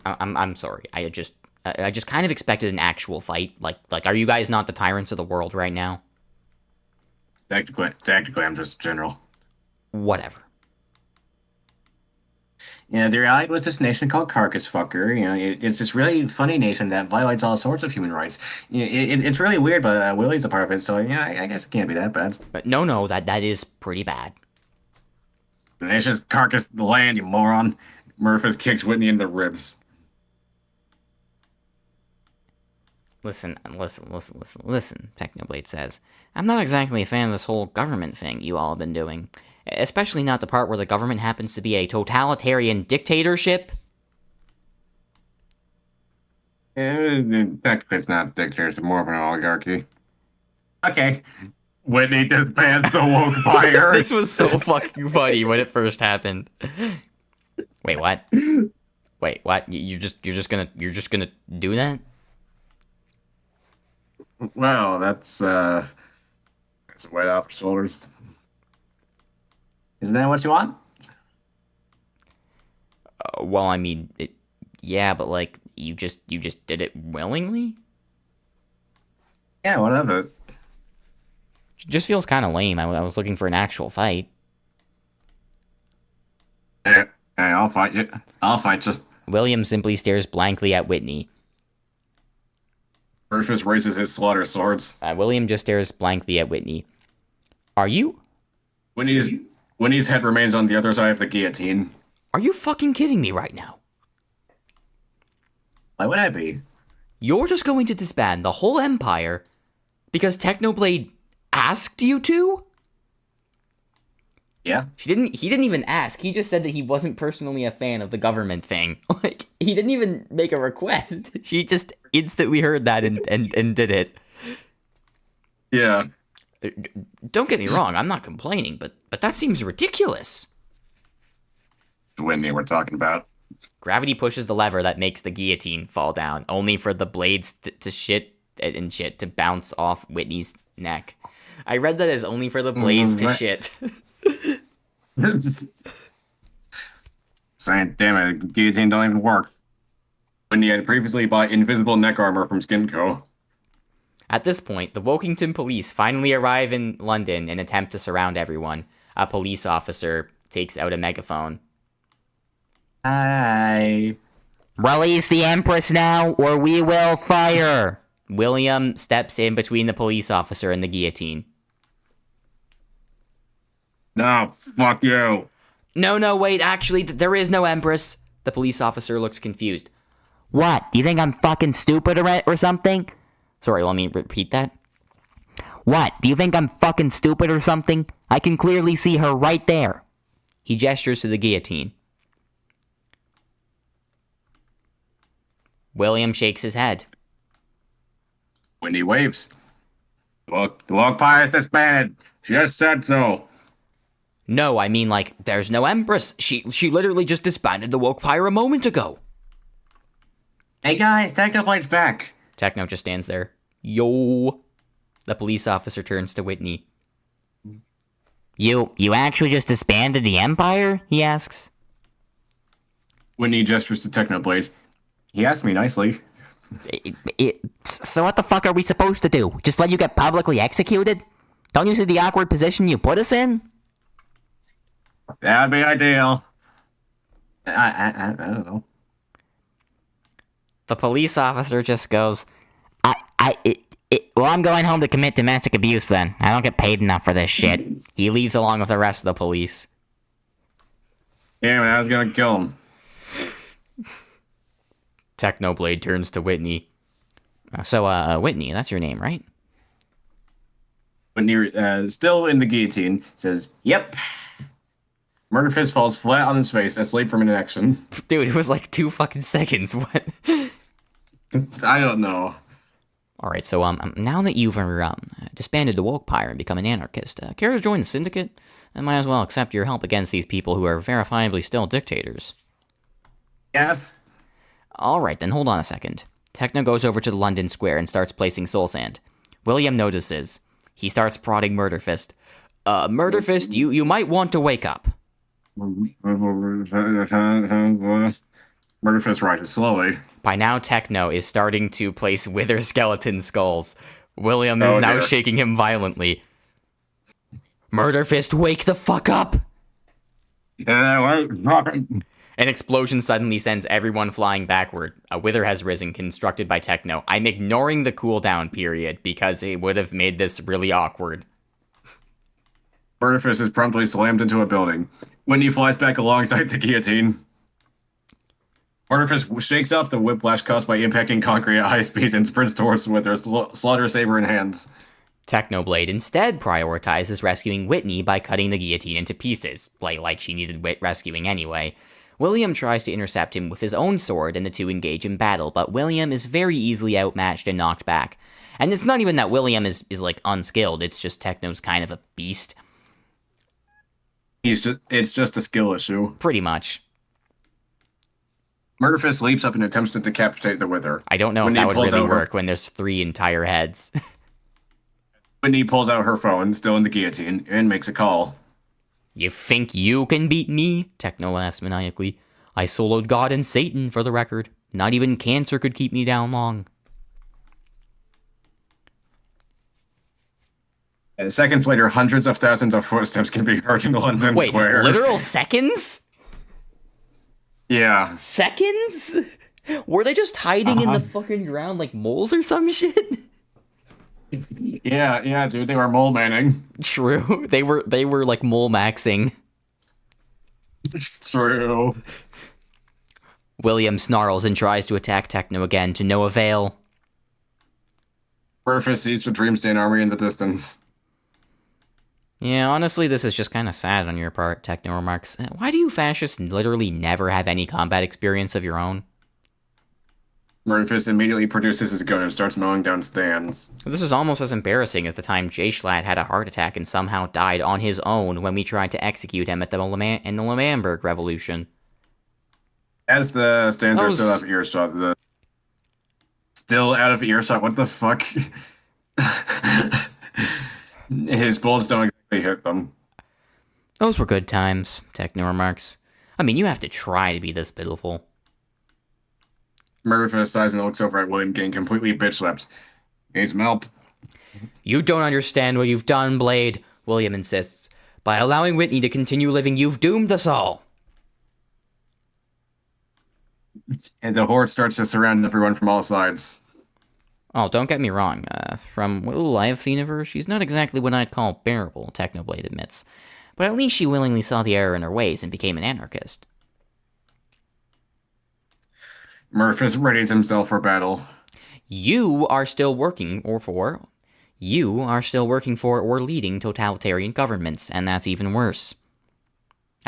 I'm sorry. I just kind of expected an actual fight. Like, are you guys not the tyrants of the world right now? Technically, I'm just general. Whatever. Yeah, they're allied with this nation called Carcass Fucker. You know, it's this really funny nation that violates all sorts of human rights. You know, it's really weird, but Willie's a part of it, so yeah, I guess it can't be that bad. But no, that is pretty bad. The nation's Carcass the land, you moron. Murphys kicks Whitney in the ribs. Listen, Technoblade says. I'm not exactly a fan of this whole government thing you all have been doing. Especially not the part where the government happens to be a totalitarian dictatorship. Technically, it's not a dictatorship, more of an oligarchy. Okay. Whitney disbands the woke fire. This was so fucking funny when it first happened. Wait, what? Wait, what? You're just gonna do that? Well, that's a weight off your shoulders. Isn't that what you want? Well, I mean, yeah, but like, you just did it willingly? Yeah, whatever. Just feels kind of lame. I was looking for an actual fight. I Hey, I'll fight you. I'll fight you. William simply stares blankly at Whitney. Rufus raises his slaughter swords. William just stares blankly at Whitney. Are you Winnie's head remains on the other side of the guillotine. fucking kidding me right now? Why would I be? You're just going to disband the whole Empire because Technoblade asked you to? Yeah. He didn't even ask. He just said that he wasn't personally a fan of the government thing. Like, he didn't even make a request. She just instantly heard that and did it. Yeah. Don't get me wrong, I'm not complaining, but that seems ridiculous. Whitney we're talking about. Gravity pushes the lever that makes the guillotine fall down, only for the blades to bounce off Whitney's neck. I read that as only for the blades to shit. Saying, damn it, guillotine don't even work. Whitney had previously bought invisible neck armor from Skinco. At this point, the Wokington police finally arrive in London and attempt to surround everyone. A police officer takes out a megaphone. Hi. Release the Empress now, or we will fire! William steps in between the police officer and the guillotine. No, fuck you. No, wait, actually, there is no Empress. The police officer looks confused. What? Do you think I'm fucking stupid or something? Sorry, let me repeat that. What? Do you think I'm fucking stupid or something? I can clearly see her right there. He gestures to the guillotine. William shakes his head. Whitney waves. Look, the Empire is disbanded. She just said so. No, I mean, like, there's no Empress. She literally just disbanded the Wokepire a moment ago. Hey guys, Technoblade's back. Techno just stands there. Yo. The police officer turns to Whitney. You actually just disbanded the Empire? He asks. Whitney gestures to Technoblade. He asked me nicely. So what the fuck are we supposed to do? Just let you get publicly executed? Don't you see the awkward position you put us in? That'd be ideal. I don't know. The police officer just goes, well, I'm going home to commit domestic abuse then. I don't get paid enough for this shit. He leaves along with the rest of the police. Damn it, I was gonna kill him. Technoblade turns to Whitney. So, Whitney, that's your name, right? Whitney, still in the guillotine, says, yep. Murderfist falls flat on his face, asleep from inaction. Dude, it was like 2 fucking seconds. What? I don't know. Alright, so, now that you've disbanded the Wokepire and become an anarchist, care to join the Syndicate? I might as well accept your help against these people who are verifiably still dictators. Yes. Alright, then hold on a second. Techno goes over to the London Square and starts placing soul sand. William notices. He starts prodding Murderfist. Murderfist, you might want to wake up. Murderfist rises slowly. By now, Techno is starting to place wither skeleton skulls. William is now shaking him violently. Murderfist, wake the fuck up! An explosion suddenly sends everyone flying backward. A wither has risen, constructed by Techno. I'm ignoring the cooldown period because it would have made this really awkward. Murderfist is promptly slammed into a building. Whitney flies back alongside the guillotine. Murderfist shakes off the whiplash caused by impacting concrete at high speeds and sprints towards with her slaughter saber in hands. Technoblade instead prioritizes rescuing Whitney by cutting the guillotine into pieces, like she needed rescuing anyway. William tries to intercept him with his own sword and the two engage in battle, but William is very easily outmatched and knocked back. And it's not even that William is like unskilled, it's just Techno's kind of a beast. It's just a skill issue. Pretty much. Murderfist leaps up and attempts to decapitate the wither. I don't know if that would really work when there's 3 entire heads. Whitney pulls out her phone, still in the guillotine, and makes a call. You think you can beat me? Techno laughs maniacally. I soloed God and Satan, for the record. Not even cancer could keep me down long. And seconds later, hundreds of thousands of footsteps can be heard in London Wait, Square. literal seconds? Yeah. Seconds? Were they just hiding in the fucking ground like moles or some shit? Yeah, dude, they were mole manning. True. They were like mole maxing. It's true. William snarls and tries to attack Techno again, to no avail. Murphys sees the Dreamstain army in the distance. Yeah, honestly, this is just kind of sad on your part, Techno remarks. Why do you fascists literally never have any combat experience of your own? Murphys immediately produces his gun and starts mowing down stands. This is almost as embarrassing as the time J-Schlatt had a heart attack and somehow died on his own when we tried to execute him at in the Lemannberg Revolution. As the stands are still out of earshot, still out of earshot, what the fuck? His bullets don't exactly hit them. Those were good times, Techno remarks. I mean, you have to try to be this pitiful. Murphys sighs and looks over at William getting completely bitch-slapped. Need some help. You don't understand what you've done, Blade, William insists. By allowing Whitney to continue living, you've doomed us all. And the horde starts to surround everyone from all sides. Oh, don't get me wrong. From what little I've seen of her, she's not exactly what I'd call bearable, Technoblade admits. But at least she willingly saw the error in her ways and became an anarchist. Murphys readies himself for battle. You are still working for or leading totalitarian governments, and that's even worse.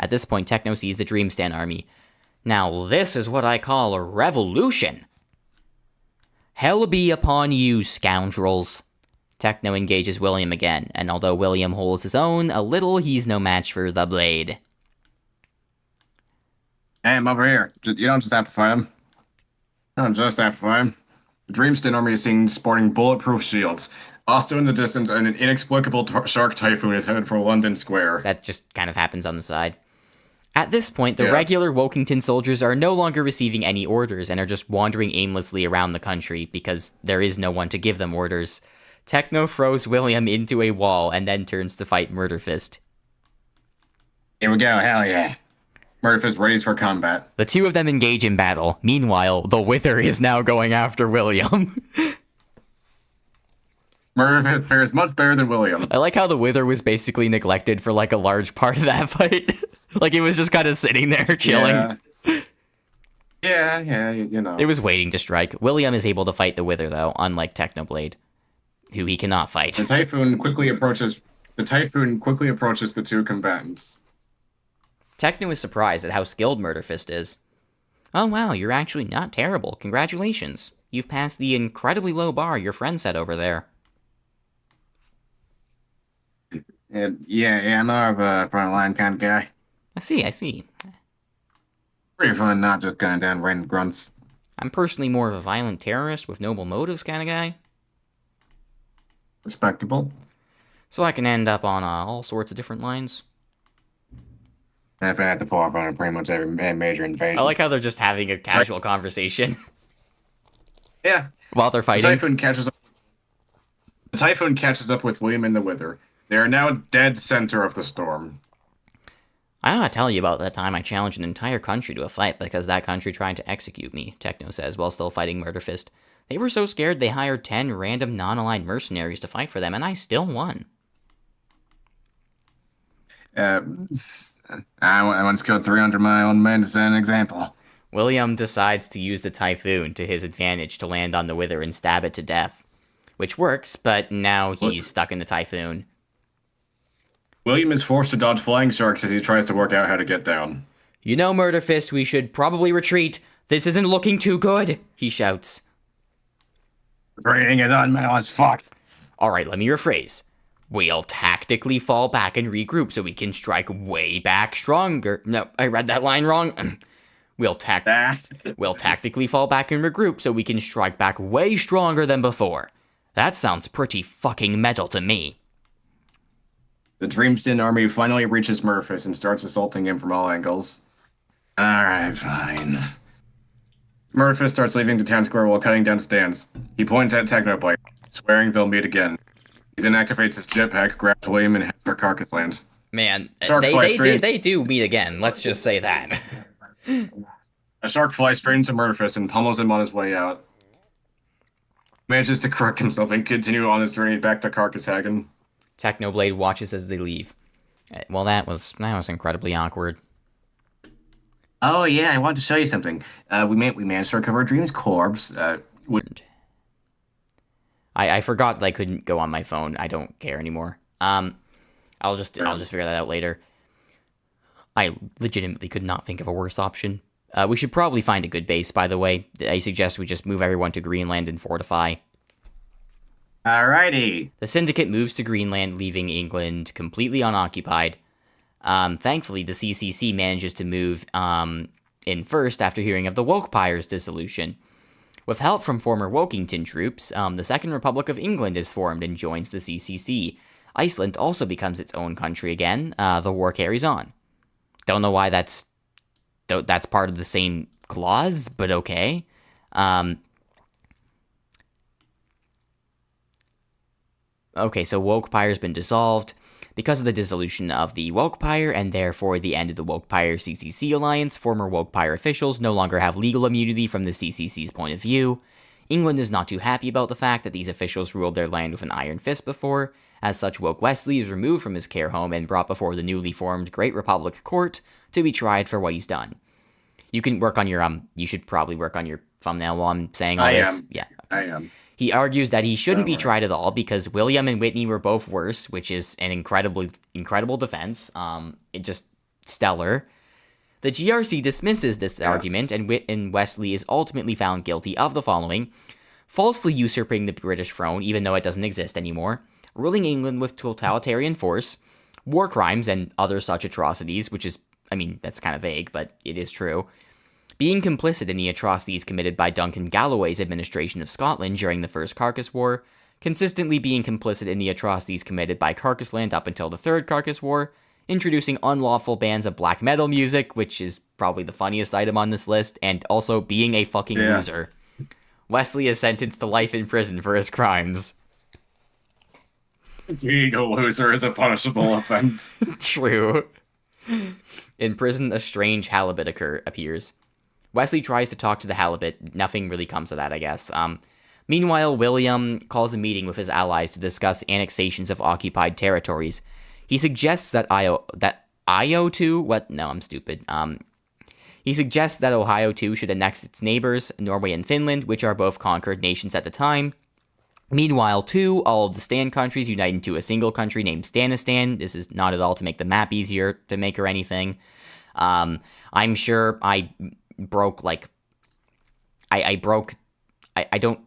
At this point, Techno sees the Dreamstain army. Now this is what I call a revolution. Hell be upon you, scoundrels. Techno engages William again, and although William holds his own a little, he's no match for the Blade. Hey, I'm over here. You don't just have to fight him. You don't just have to fight him. The Dreamstain army is seen sporting bulletproof shields. Also in the distance, an inexplicable shark typhoon is headed for London Square. That just kind of happens on the side. At this point, the regular Wokington soldiers are no longer receiving any orders and are just wandering aimlessly around the country because there is no one to give them orders. Techno throws William into a wall and then turns to fight Murderfist. Here we go, hell yeah. Murderfist ready for combat. The two of them engage in battle. Meanwhile, the Wither is now going after William. Murderfist fares much better than William. I like how the Wither was basically neglected for like a large part of that fight. Like it was just kind of sitting there chilling. Yeah, you know. It was waiting to strike. William is able to fight the Wither though, unlike Technoblade, who he cannot fight. The Typhoon quickly approaches the two combatants. Techno is surprised at how skilled Murderfist is. Oh wow, you're actually not terrible. Congratulations. You've passed the incredibly low bar your friend set over there. Yeah, I'm more of a front line kind of guy. I see. Pretty fun not just going down random grunts. I'm personally more of a violent terrorist with noble motives kind of guy. Respectable. So I can end up on all sorts of different lines. I've had to pull up on pretty much every major invasion. I like how they're just having a casual conversation. Yeah. While they're fighting. The Typhoon catches up with William and the Wither. They are now dead center of the storm. I gotta tell you about that time I challenged an entire country to a fight because that country tried to execute me, Techno says, while still fighting Murderfist. They were so scared they hired 10 random non-aligned mercenaries to fight for them, and I still won. I once killed 300 of my own men to set an example. William decides to use the Typhoon to his advantage to land on the Wither and stab it to death. Which works, but now he's stuck in the Typhoon. William is forced to dodge flying sharks as he tries to work out how to get down. You know, Murderfist, we should probably retreat. This isn't looking too good, he shouts. Bringing it on, man, as fuck. Alright, let me rephrase. We'll tactically fall back and regroup so we can strike way back stronger. No, I read that line wrong. We'll tactically fall back and regroup so we can strike back way stronger than before. That sounds pretty fucking metal to me. The Dreamstain army finally reaches Murphys and starts assaulting him from all angles. Alright, fine. Murphys starts leaving the town square while cutting down stands. He points at Technoblade, swearing they'll meet again. He then activates his jetpack, grabs William, and heads for Carcass Land. Man, they do meet again, let's just say that. A shark flies straight into Murderfist and pummels him on his way out. Manages to correct himself and continue on his journey back to Carcasshagen. Technoblade watches as they leave. Well, that was incredibly awkward. Oh yeah, I wanted to show you something. We managed to recover Dream's corpse. I forgot that I couldn't go on my phone. I don't care anymore. I'll just figure that out later. I legitimately could not think of a worse option. We should probably find a good base, by the way. I suggest we just move everyone to Greenland and fortify. Alrighty. The Syndicate moves to Greenland, leaving England completely unoccupied. Thankfully, the CCC manages to move in first after hearing of the Wokepire's dissolution. With help from former Wokington troops, the Second Republic of England is formed and joins the CCC. Iceland also becomes its own country again. The war carries on. Don't know why that's part of the same clause, but okay. Okay, so Wokepire's been dissolved. Because of the dissolution of the Wokepire, and therefore the end of the Wokepire-CCC alliance, former Wokepire officials no longer have legal immunity from the CCC's point of view. England is not too happy about the fact that these officials ruled their land with an iron fist before. As such, Woke Wesley is removed from his care home and brought before the newly formed Great Republic Court to be tried for what he's done. You can work on your, you should probably work on your thumbnail while I'm saying all this. Yeah. I am. He argues that he shouldn't be tried at all because William and Whitney were both worse, which is an incredible defense. It just stellar. The GRC dismisses this argument, and Wesley is ultimately found guilty of the following: falsely usurping the British throne, even though it doesn't exist anymore, ruling England with totalitarian force, war crimes and other such atrocities, which is, I mean, that's kind of vague, but it is true. Being complicit in the atrocities committed by Duncan Galloway's administration of Scotland during the First Carcass War, consistently being complicit in the atrocities committed by Carcassland up until the Third Carcass War, introducing unlawful bans of black metal music, which is probably the funniest item on this list, and also being a fucking loser. Wesley is sentenced to life in prison for his crimes. Being a loser is a punishable offense. True. In prison, a strange halibut appears. Wesley tries to talk to the halibut. Nothing really comes of that, I guess. Meanwhile, William calls a meeting with his allies to discuss annexations of occupied territories. He suggests that Io too. What? No, I'm stupid. He suggests that Ohio too should annex its neighbors, Norway and Finland, which are both conquered nations at the time. Meanwhile, too, all of the Stan countries unite into a single country named Stanistan. This is not at all to make the map easier to make or anything. I'm sure I broke, like, I don't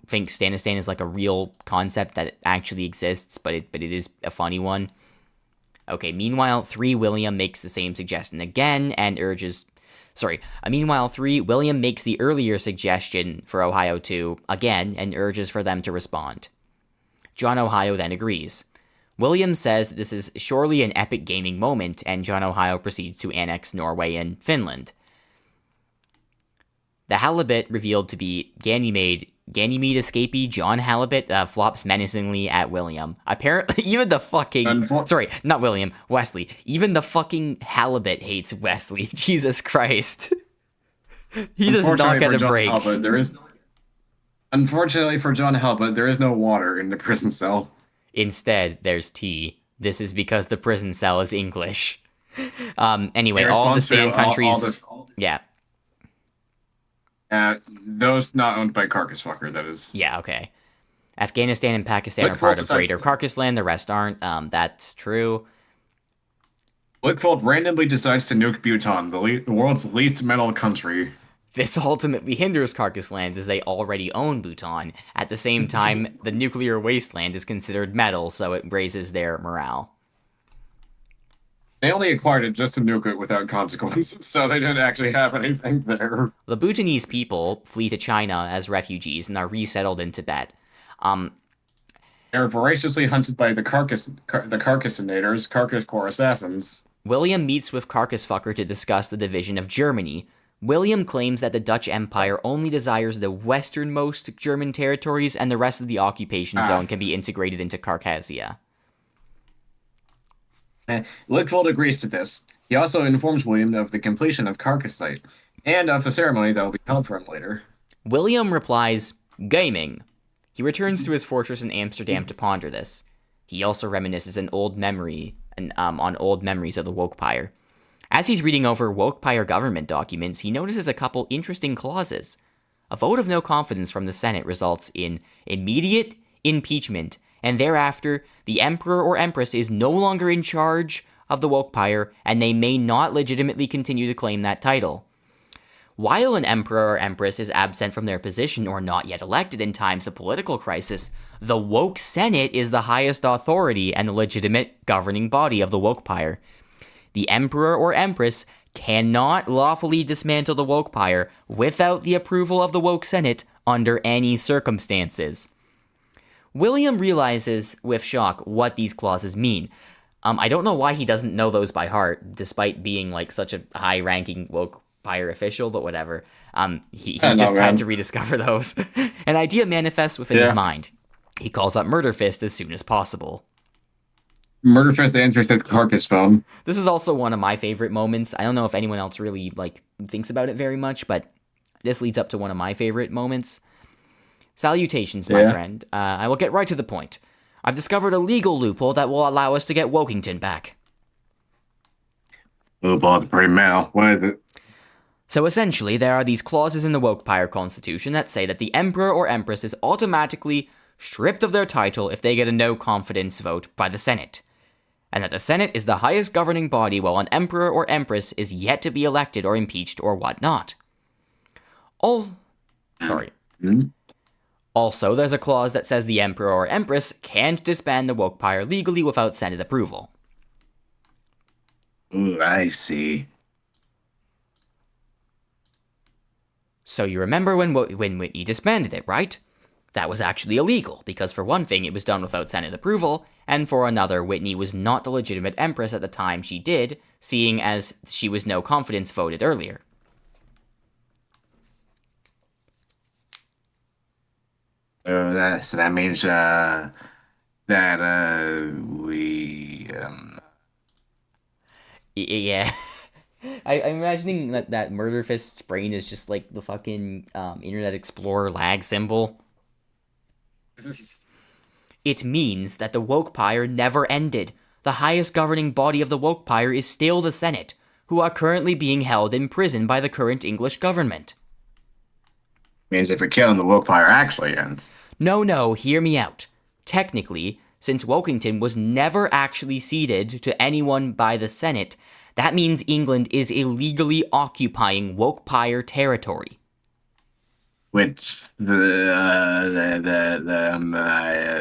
think Stanistan is, like, a real concept that actually exists, but it is a funny one. Okay, meanwhile, William makes the same suggestion again and urges... Meanwhile, William makes the earlier suggestion for Ohio 2 again and urges for them to respond. John Ohio then agrees. William says that this is surely an epic gaming moment, and John Ohio proceeds to annex Norway and Finland. The halibut, revealed to be Ganymede escapee John Halibut, flops menacingly at William. Apparently, even the fucking... not William, Wesley. Even the fucking halibut hates Wesley. Jesus Christ. He does not get a break. Unfortunately for John Halibut, there is no water in the prison cell. Instead, there's tea. This is because the prison cell is English. Anyway, all the Stan countries... Yeah. Those not owned by Carcass Fucker, that is... Yeah, okay. Afghanistan and Pakistan are part of Greater Carcassland, the rest aren't. That's true. Blickfold randomly decides to nuke Bhutan, the world's least metal country. This ultimately hinders Carcassland, as they already own Bhutan. At the same time, the nuclear wasteland is considered metal, so it raises their morale. They only acquired it just to nuke it without consequences, so they didn't actually have anything there. The Bhutanese people flee to China as refugees and are resettled in Tibet. They're voraciously hunted by the Carcassonators, Carcass Corps assassins. William meets with Carcass Fucker to discuss the division of Germany. William claims that the Dutch Empire only desires the westernmost German territories, and the rest of the occupation zone can be integrated into Carcassia. Lickfold agrees to this. He also informs William of the completion of Carcassite, and of the ceremony that will be held for him later. William replies, gaming. He returns to his fortress in Amsterdam to ponder this. He also reminisces on old memories of the Wokepire. As he's reading over Wokepire government documents, he notices a couple interesting clauses. A vote of no confidence from the Senate results in immediate impeachment, and thereafter, the Emperor or Empress is no longer in charge of the Wokepire, and they may not legitimately continue to claim that title. While an Emperor or Empress is absent from their position or not yet elected in times of political crisis, the Woke Senate is the highest authority and the legitimate governing body of the Wokepire. The Emperor or Empress cannot lawfully dismantle the Wokepire without the approval of the Woke Senate under any circumstances. William realizes with shock what these clauses mean. I don't know why he doesn't know those by heart, despite being like such a high-ranking Wokepire official, but whatever. He just had to rediscover those. An idea manifests within his mind. He calls up Murderfist as soon as possible. Murderfist answers the Carcass phone. This is also one of my favorite moments. I don't know if anyone else really thinks about it very much, but this leads up to one of my favorite moments. Salutations, my friend. I will get right to the point. I've discovered a legal loophole that will allow us to get Wokington back. Loophole is pretty mal. What is it? So essentially, there are these clauses in the Wokepire Constitution that say that the Emperor or Empress is automatically stripped of their title if they get a no-confidence vote by the Senate, and that the Senate is the highest governing body while an Emperor or Empress is yet to be elected or impeached or whatnot. Also, there's a clause that says the Emperor or Empress can't disband the Wokepire legally without Senate approval. Ooh, I see. So you remember when Whitney disbanded it, right? That was actually illegal, because for one thing, it was done without Senate approval, and for another, Whitney was not the legitimate Empress at the time she did, seeing as she was no confidence voted earlier. So that means that we Yeah. I'm imagining that Murderfist's brain is just like the fucking Internet Explorer lag symbol. It means that the Wokepire never ended. The highest governing body of the Wokepire is still the Senate, who are currently being held in prison by the current English government. means if we kill him, the Wokepire actually ends. No, hear me out. Technically, since Wokington was never actually ceded to anyone by the Senate, that means England is illegally occupying Wokepire territory. Which I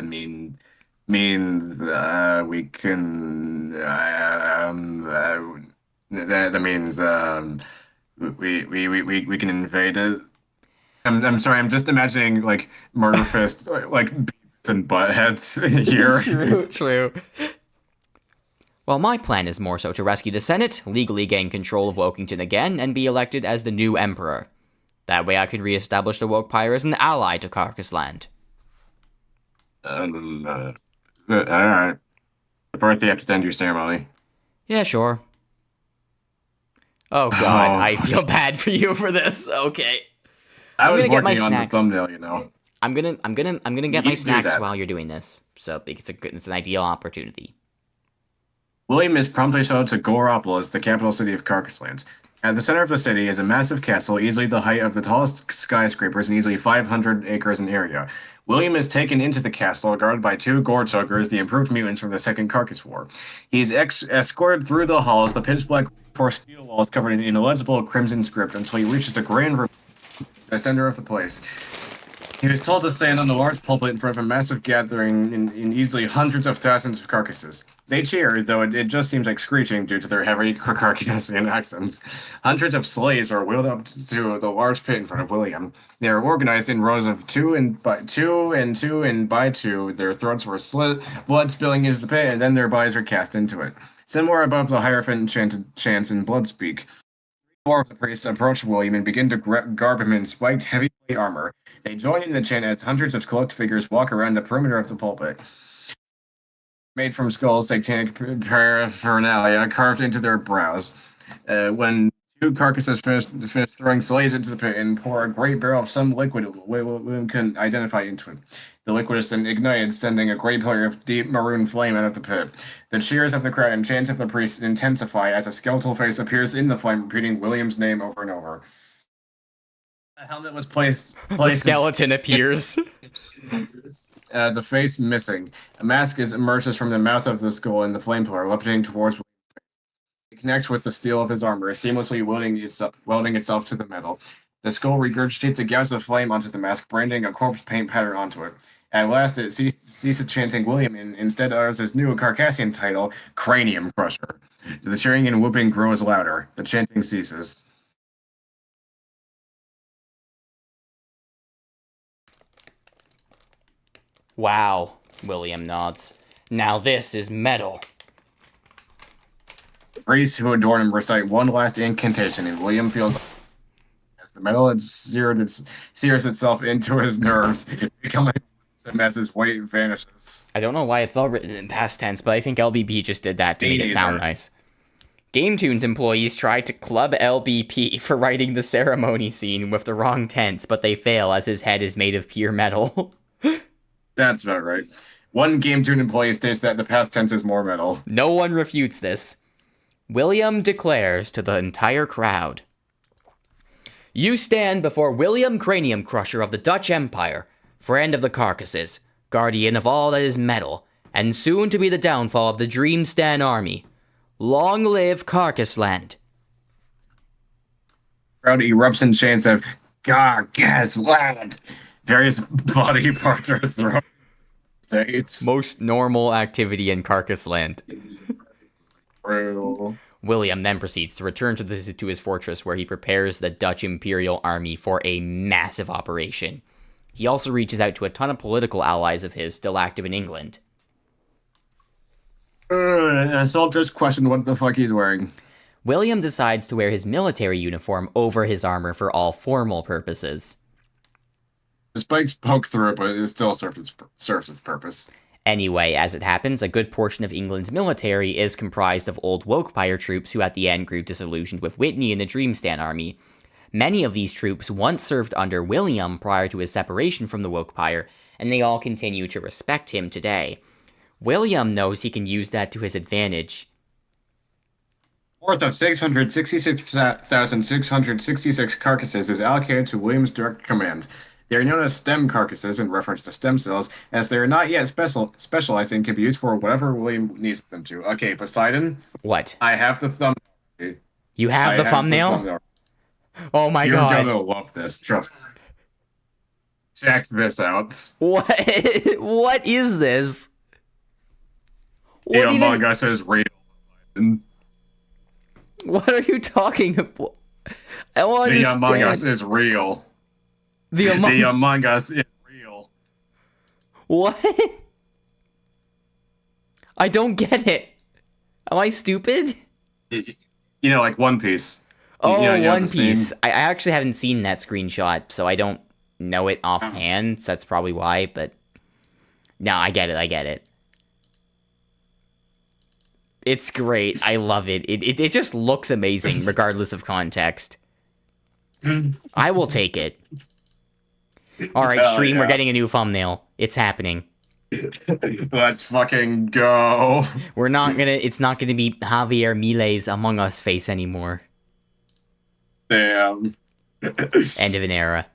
mean we can that means we can invade it. I'm sorry. I'm just imagining like Murderfist like Beavis and Buttheads here. True. Well, my plan is more so to rescue the Senate, legally gain control of Wokington again, and be elected as the new Emperor. That way I can re-establish the Wokepire as an ally to Carcass Land. Alright. First, you have to attend your ceremony. Yeah, sure. Oh god, I feel bad for you for this. Okay. I was gonna get my working on the snacks. thumbnail, you know. I'm gonna get You my do snacks that. while you're doing this. So it's an ideal opportunity. William is promptly shown to Goropolis, the capital city of Carcasslands. At the center of the city is a massive castle, easily the height of the tallest skyscrapers and easily 500 acres in area. William is taken into the castle, guarded by two gore-chokers, the improved mutants from the Second Carcass War. He is escorted through the halls, the pitch-black steel walls covered in illegible crimson script, until he reaches a grand room in the center of the place. He was told to stand on a large pulpit in front of a massive gathering in easily hundreds of thousands of carcasses. They cheer, though it just seems like screeching due to their heavy Carcassian accents. Hundreds of slaves are wheeled up to the large pit in front of William. They are organized in rows of two and by two. Their throats were slit, blood spilling into the pit, and then their bodies are cast into it. Somewhere above the Hierophant chanted chants in Bloodspeak. Four of the priests approach William and begin to garb him in spiked heavy plate armor. They join in the chant as hundreds of cloaked figures walk around the perimeter of the pulpit. Made from skulls, satanic paraphernalia carved into their brows. When Two carcasses finished throwing slaves into the pit and pour a great barrel of some liquid William couldn't identify into it. The liquid is then ignited, sending a great pillar of deep maroon flame out of the pit. The cheers of the crowd and chants of the priests intensify as a skeletal face appears in the flame, repeating William's name over and over. A helmet was placed. The skeleton appears. The face missing. A mask emerges from the mouth of the skull and the flame pillar, levitating towards. It connects with the steel of his armor, seamlessly welding itself to the metal. The skull regurgitates a gouge of flame onto the mask, branding a corpse paint pattern onto it. At last, it ceases chanting William and instead utters his new Carcassian title, Cranium Crusher. The cheering and whooping grows louder. The chanting ceases. Wow, William nods. Now this is metal. Priests who adorn him recite one last incantation, and William feels as the metal sears itself into his nerves, becoming him as his weight vanishes. I don't know why it's all written in past tense, but I think LBP just did that to Me make it sound neither. nice. GameTunes employees try to club LBP for writing the ceremony scene with the wrong tense, but they fail as his head is made of pure metal. That's about right. One GameTune employee states that the past tense is more metal. No one refutes this. William declares to the entire crowd, "You stand before William Cranium Crusher of the Dutch Empire, friend of the Carcasses, guardian of all that is metal, and soon to be the downfall of the Dreamstan army. Long live Carcassland." Crowd erupts in chants of Carcass Land. Various body parts are thrown. States. Most normal activity in Carcassland. True. William then proceeds to return to his fortress where he prepares the Dutch Imperial Army for a massive operation. He also reaches out to a ton of political allies of his still active in England. Soldiers question what the fuck he's wearing. William decides to wear his military uniform over his armor for all formal purposes. The spikes poke through it, but it still serves its purpose. Anyway, as it happens, a good portion of England's military is comprised of old Wokepire troops who at the end grew disillusioned with Whitney and the Dreamstan army. Many of these troops once served under William prior to his separation from the Wokepire, and they all continue to respect him today. William knows he can use that to his advantage. Fourth of 666,666 carcasses is allocated to William's direct command. They are known as stem carcasses in reference to stem cells, as they are not yet specialized and can be used for whatever William needs them to. Okay, Poseidon, What? I have the thumbnail. You have the thumbnail? Oh my god. You're gonna love this, trust me. Check this out. What? What is this? The What Among Us is real. What are you talking about? I don't The understand. Among Us is real. The Among Us is real. What? I don't get it. Am I stupid? You know, like One Piece. Oh, You know One the scene? Piece. I actually haven't seen that screenshot, so I don't know it offhand, so that's probably why, but... No, I get it. It's great. I love it. It just looks amazing, regardless of context. I will take it. Alright, Hell stream, we're yeah. getting a new thumbnail. It's happening. Let's fucking go. It's not gonna be Javier Milei's Among Us face anymore. Damn. End of an era.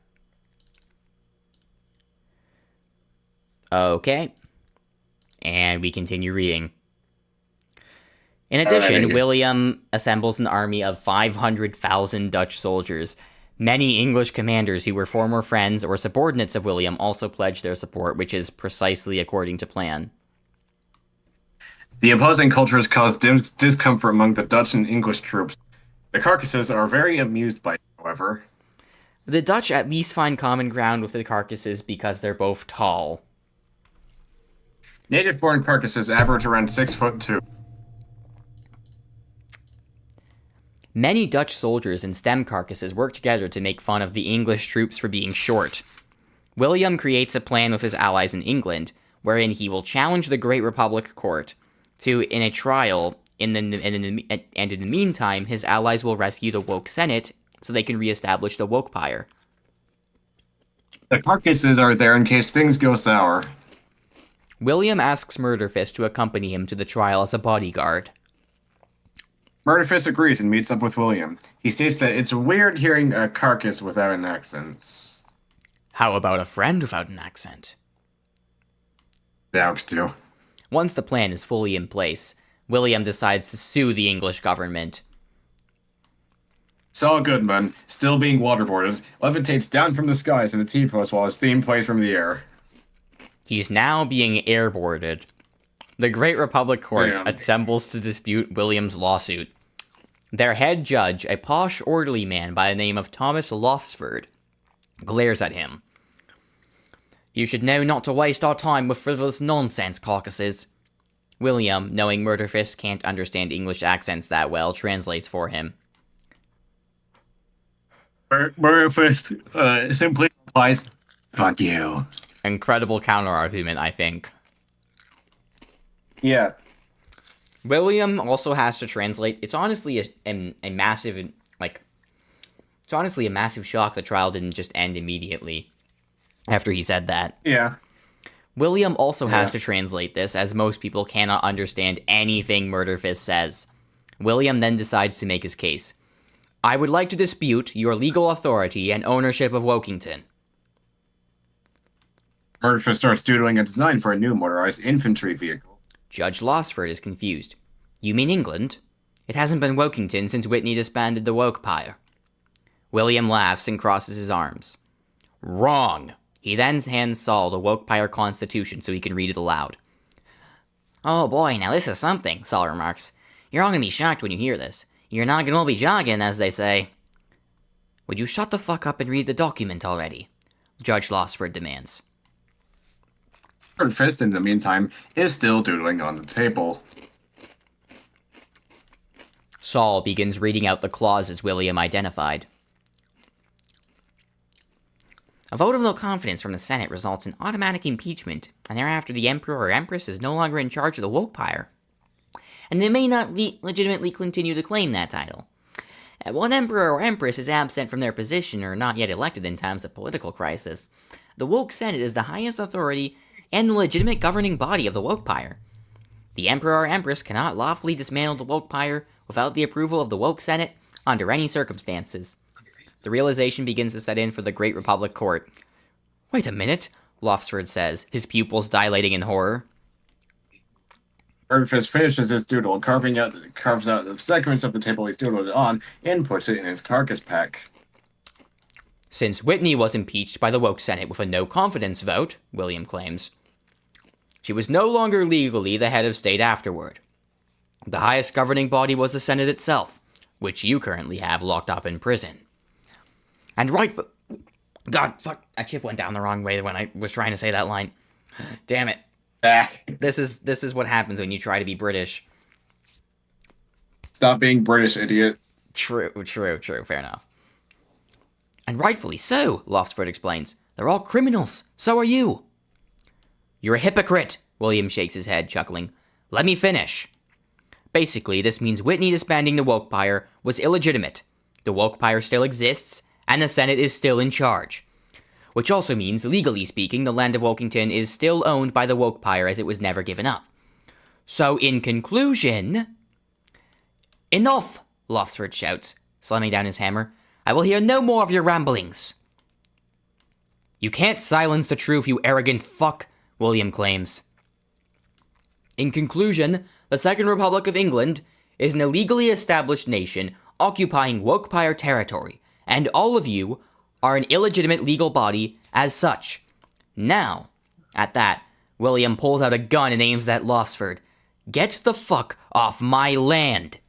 Okay. And we continue reading. In addition, Alrighty. William assembles an army of 500,000 Dutch soldiers. Many English commanders who were former friends or subordinates of William also pledged their support, which is precisely according to plan. The opposing cultures caused discomfort among the Dutch and English troops. The Carcasses are very amused by it, however. The Dutch at least find common ground with the Carcasses because they're both tall. Native-born Carcasses average around 6'2". Many Dutch soldiers and stem carcasses work together to make fun of the English troops for being short. William creates a plan with his allies in England, wherein he will challenge the Great Republic court to, in a trial, in the meantime, his allies will rescue the woke Senate so they can reestablish the wokepire. The carcasses are there in case things go sour. William asks Murderfist to accompany him to the trial as a bodyguard. Murderfist agrees and meets up with William. He states that it's weird hearing a carcass without an accent. How about a friend without an accent? Dogs do. Once the plan is fully in place, William decides to sue the English government. Saul Goodman, still being waterboarded, levitates down from the skies in a T-post while his theme plays from the air. He's now being airboarded. The Great Republic Court assembles to dispute William's lawsuit. Their head judge, a posh, orderly man by the name of Thomas Lofsford, glares at him. You should know not to waste our time with frivolous nonsense, carcasses. William, knowing Murderfist can't understand English accents that well, translates for him. Murderfist simply replies, "Fuck you." Incredible counter-argument, I think. Yeah. William also has to translate. It's honestly a massive, like... It's honestly a massive shock the trial didn't just end immediately after he said that. Yeah. William also has to translate this, as most people cannot understand anything Murderfist says. William then decides to make his case. I would like to dispute your legal authority and ownership of Wokington. Murderfist starts doodling a design for a new motorized infantry vehicle. Judge Losford is confused. You mean England? It hasn't been Wokington since Whitney disbanded the Wokepire. William laughs and crosses his arms. Wrong. He then hands Saul the Wokepire Constitution so he can read it aloud. Oh boy, now this is something, Saul remarks. You're all gonna be shocked when you hear this. You're not gonna be jogging, as they say. Would you shut the fuck up and read the document already? Judge Losford demands. Murderfist, in the meantime, is still doodling on the table. Saul begins reading out the clauses William identified. A vote of no confidence from the Senate results in automatic impeachment, and thereafter the Emperor or Empress is no longer in charge of the Wokepire. And they may not legitimately continue to claim that title. While an Emperor or Empress is absent from their position or not yet elected in times of political crisis, the Woke Senate is the highest authority and the legitimate governing body of the Wokepire. The Emperor or Empress cannot lawfully dismantle the Wokepire without the approval of the Woke Senate under any circumstances. The realization begins to set in for the Great Republic Court. Wait a minute, Lofsford says, his pupils dilating in horror. Murderfist finishes his doodle, carves out the segments of the table he's doodled on, and puts it in his carcass pack. Since Whitney was impeached by the Woke Senate with a no-confidence vote, William claims, she was no longer legally the head of state afterward. The highest governing body was the Senate itself, which you currently have locked up in prison. And God, fuck, that chip went down the wrong way when I was trying to say that line. Damn it. This is what happens when you try to be British. Stop being British, idiot. True, fair enough. And rightfully so, Lofsford explains. They're all criminals. So are you. You're a hypocrite, William shakes his head, chuckling. Let me finish. Basically, this means Whitney disbanding the Wokepire was illegitimate. The Wokepire still exists, and the Senate is still in charge. Which also means, legally speaking, the land of Wokington is still owned by the Wokepire as it was never given up. So, in conclusion... Enough! Lofsford shouts, slamming down his hammer. I will hear no more of your ramblings. You can't silence the truth, you arrogant fuck, William claims. In conclusion, the Second Republic of England is an illegally established nation occupying Wokepire territory, and all of you are an illegitimate legal body as such. Now, at that, William pulls out a gun and aims at Lofsford. Get the fuck off my land!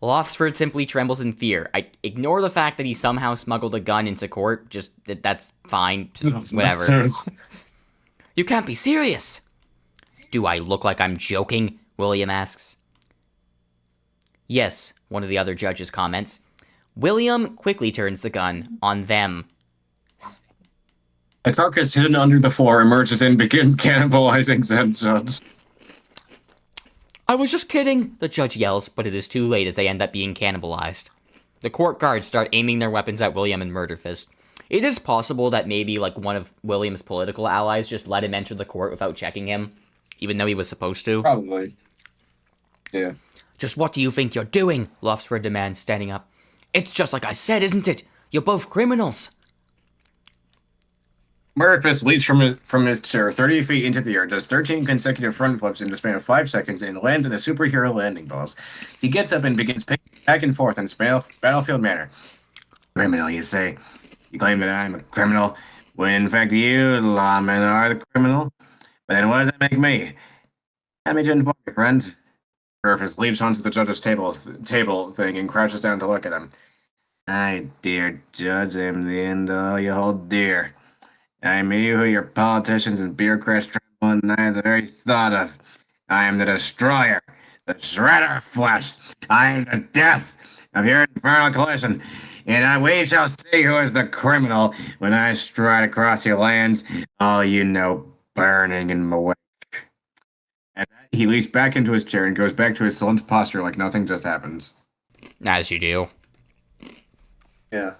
Lofsford simply trembles in fear. I ignore the fact that he somehow smuggled a gun into court. Just, that's fine. Just whatever. You can't be serious! Do I look like I'm joking? William asks. Yes, one of the other judges comments. William quickly turns the gun on them. A carcass hidden under the floor emerges and begins cannibalizing said judge. I was just kidding, the judge yells, but it is too late as they end up being cannibalized. The court guards start aiming their weapons at William and Murderfist. It is possible that maybe, like, one of William's political allies just let him enter the court without checking him, even though he was supposed to. Probably. Yeah. Just what do you think you're doing? Luffsford demands, standing up. It's just like I said, isn't it? You're both criminals. Murderfist leaps from his chair 30 feet into the air, does 13 consecutive front flips in the span of 5 seconds, and lands in a superhero landing balls. He gets up and begins pacing back and forth in battlefield manner. Criminal, you say? You claim that I'm a criminal, when in fact you, lawmen, are the criminal? But then what does that make me? Let me to inform you, friend. Murderfist leaps onto the judge's table thing and crouches down to look at him. I dare judge him the end all you hold dear. I am he who your politicians and bureaucrats tremble and deny the very thought of. I am the destroyer, the shredder of flesh. I am the death of your infernal collision. And we shall see who is the criminal when I stride across your lands, all you know burning in my wake. And he leaps back into his chair and goes back to his slumped posture like nothing just happens. As you do. Yeah.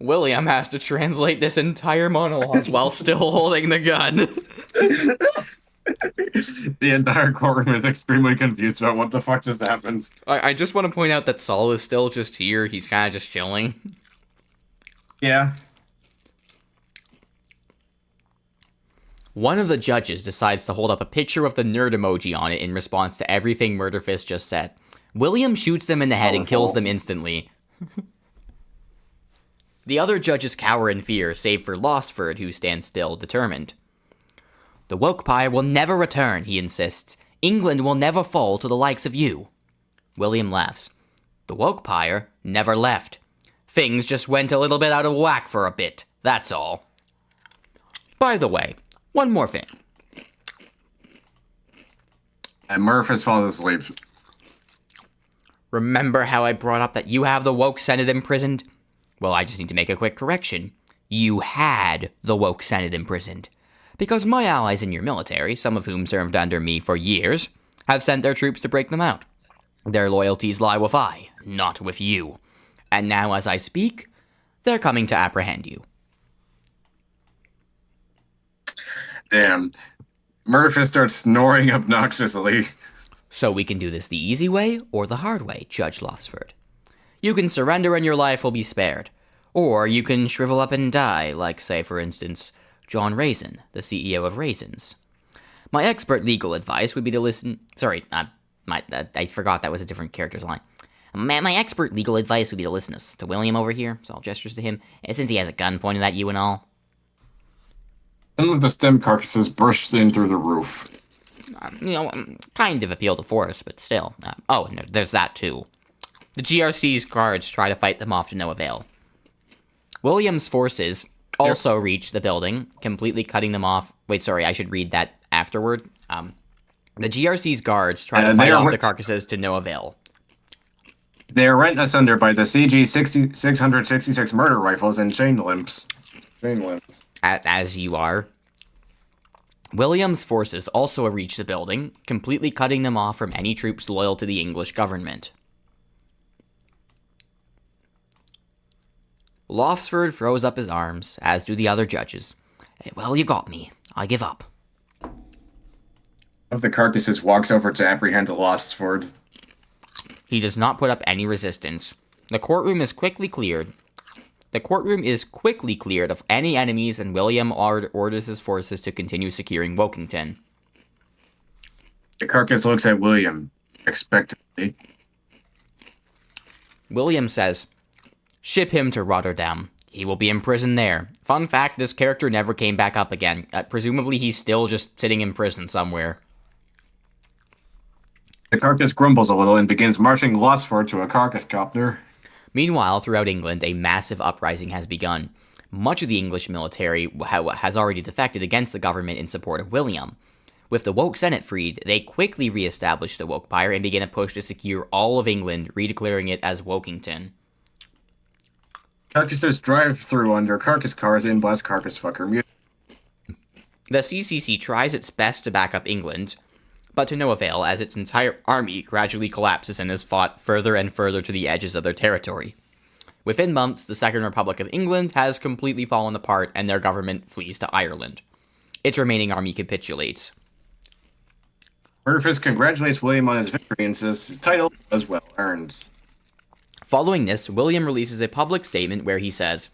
William has to translate this entire monologue while still holding the gun. The entire courtroom is extremely confused about what the fuck just happened. I just want to point out that Saul is still just here. He's kind of just chilling. Yeah. One of the judges decides to hold up a picture of the nerd emoji on it in response to everything Murderfist just said. William shoots them in the head and kills them instantly. The other judges cower in fear, save for Lostford, who stands still, determined. The woke pie will never return, he insists. England will never fall to the likes of you. William laughs. The woke pyre never left. Things just went a little bit out of whack for a bit, that's all. By the way, one more thing. And Murphys falls asleep. Remember how I brought up that you have the woke Senate imprisoned? Well, I just need to make a quick correction. You had the woke Senate imprisoned. Because my allies in your military, some of whom served under me for years, have sent their troops to break them out. Their loyalties lie with I, not with you. And now as I speak, they're coming to apprehend you. Damn. Murphy starts snoring obnoxiously. So we can do this the easy way or the hard way, Judge Lofsford. You can surrender and your life will be spared. Or you can shrivel up and die, like, say, for instance, John Raisin, the CEO of Raisins. My expert legal advice would be to listen... Sorry, I forgot that was a different character's line. My expert legal advice would be to listen to William over here, so I'll gestures to him, since he has a gun pointed at you and all. Some of the stem carcasses burst in through the roof. Kind of appeal to force, but still. And there's that too. The GRC's guards try to fight them off to no avail. William's forces also reach the building, completely cutting them off. Wait, sorry, I should read that afterward. The GRC's guards try to fight off the carcasses to no avail. They are rent asunder by the CG 666 murder rifles and chain limbs. As you are. William's forces also reach the building, completely cutting them off from any troops loyal to the English government. Lofsford throws up his arms, as do the other judges. Well, you got me. I give up. One of the carcasses walks over to apprehend Lofsford. He does not put up any resistance. The courtroom is quickly cleared. Of any enemies, and William orders his forces to continue securing Wokington. The carcass looks at William, expectantly. William says, "Ship him to Rotterdam. He will be imprisoned there. Fun fact, this character never came back up again. Presumably he's still just sitting in prison somewhere." The carcass grumbles a little and begins marching Losford to a carcass copter. Meanwhile, throughout England, a massive uprising has begun. Much of the English military has already defected against the government in support of William. With the woke Senate freed, they quickly re-establish the woke pyre and begin a push to secure all of England, redeclaring it as Wokington. Carcasses drive through under carcass cars and blast carcass fucker music. The CCC tries its best to back up England, but to no avail, as its entire army gradually collapses and is fought further and further to the edges of their territory. Within months, the Second Republic of England has completely fallen apart, and their government flees to Ireland. Its remaining army capitulates. Murderfist congratulates William on his victory and says his title was well earned. Following this, William releases a public statement where he says,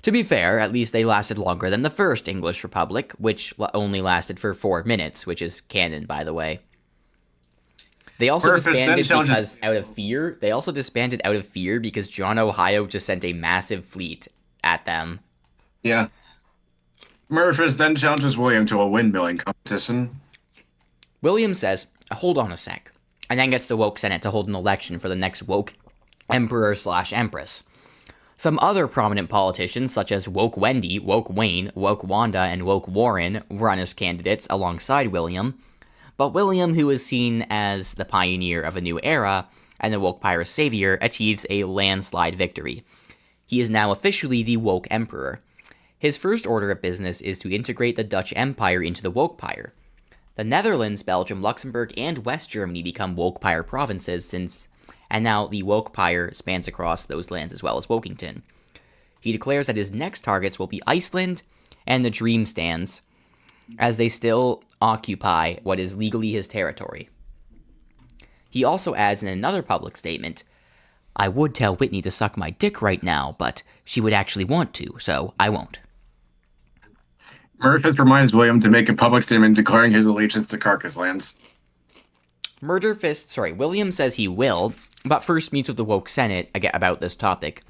"To be fair, at least they lasted longer than the First English Republic, which only lasted for 4 minutes," which is canon, by the way. They also disbanded because out of fear. They also disbanded out of fear because John Ohio just sent a massive fleet at them. Yeah. Murderfist then challenges William to a windmilling competition. William says, "Hold on a sec," and then gets the woke Senate to hold an election for the next woke emperor/empress. Some other prominent politicians, such as Woke Wendy, Woke Wayne, Woke Wanda, and Woke Warren, run as candidates alongside William. But William, who is seen as the pioneer of a new era and the woke pirate savior, achieves a landslide victory. He is now officially the woke emperor. His first order of business is to integrate the Dutch Empire into the woke pyre. The Netherlands, Belgium, Luxembourg, and West Germany become woke pyre provinces and now the woke pyre spans across those lands as well as Wokington. He declares that his next targets will be Iceland and the Dream Stands, as they still occupy what is legally his territory. He also adds in another public statement, "I would tell Whitney to suck my dick right now, but she would actually want to, so I won't." Murderfist reminds William to make a public statement declaring his allegiance to Carcass lands. William says he will, but first meets with the woke Senate about this topic.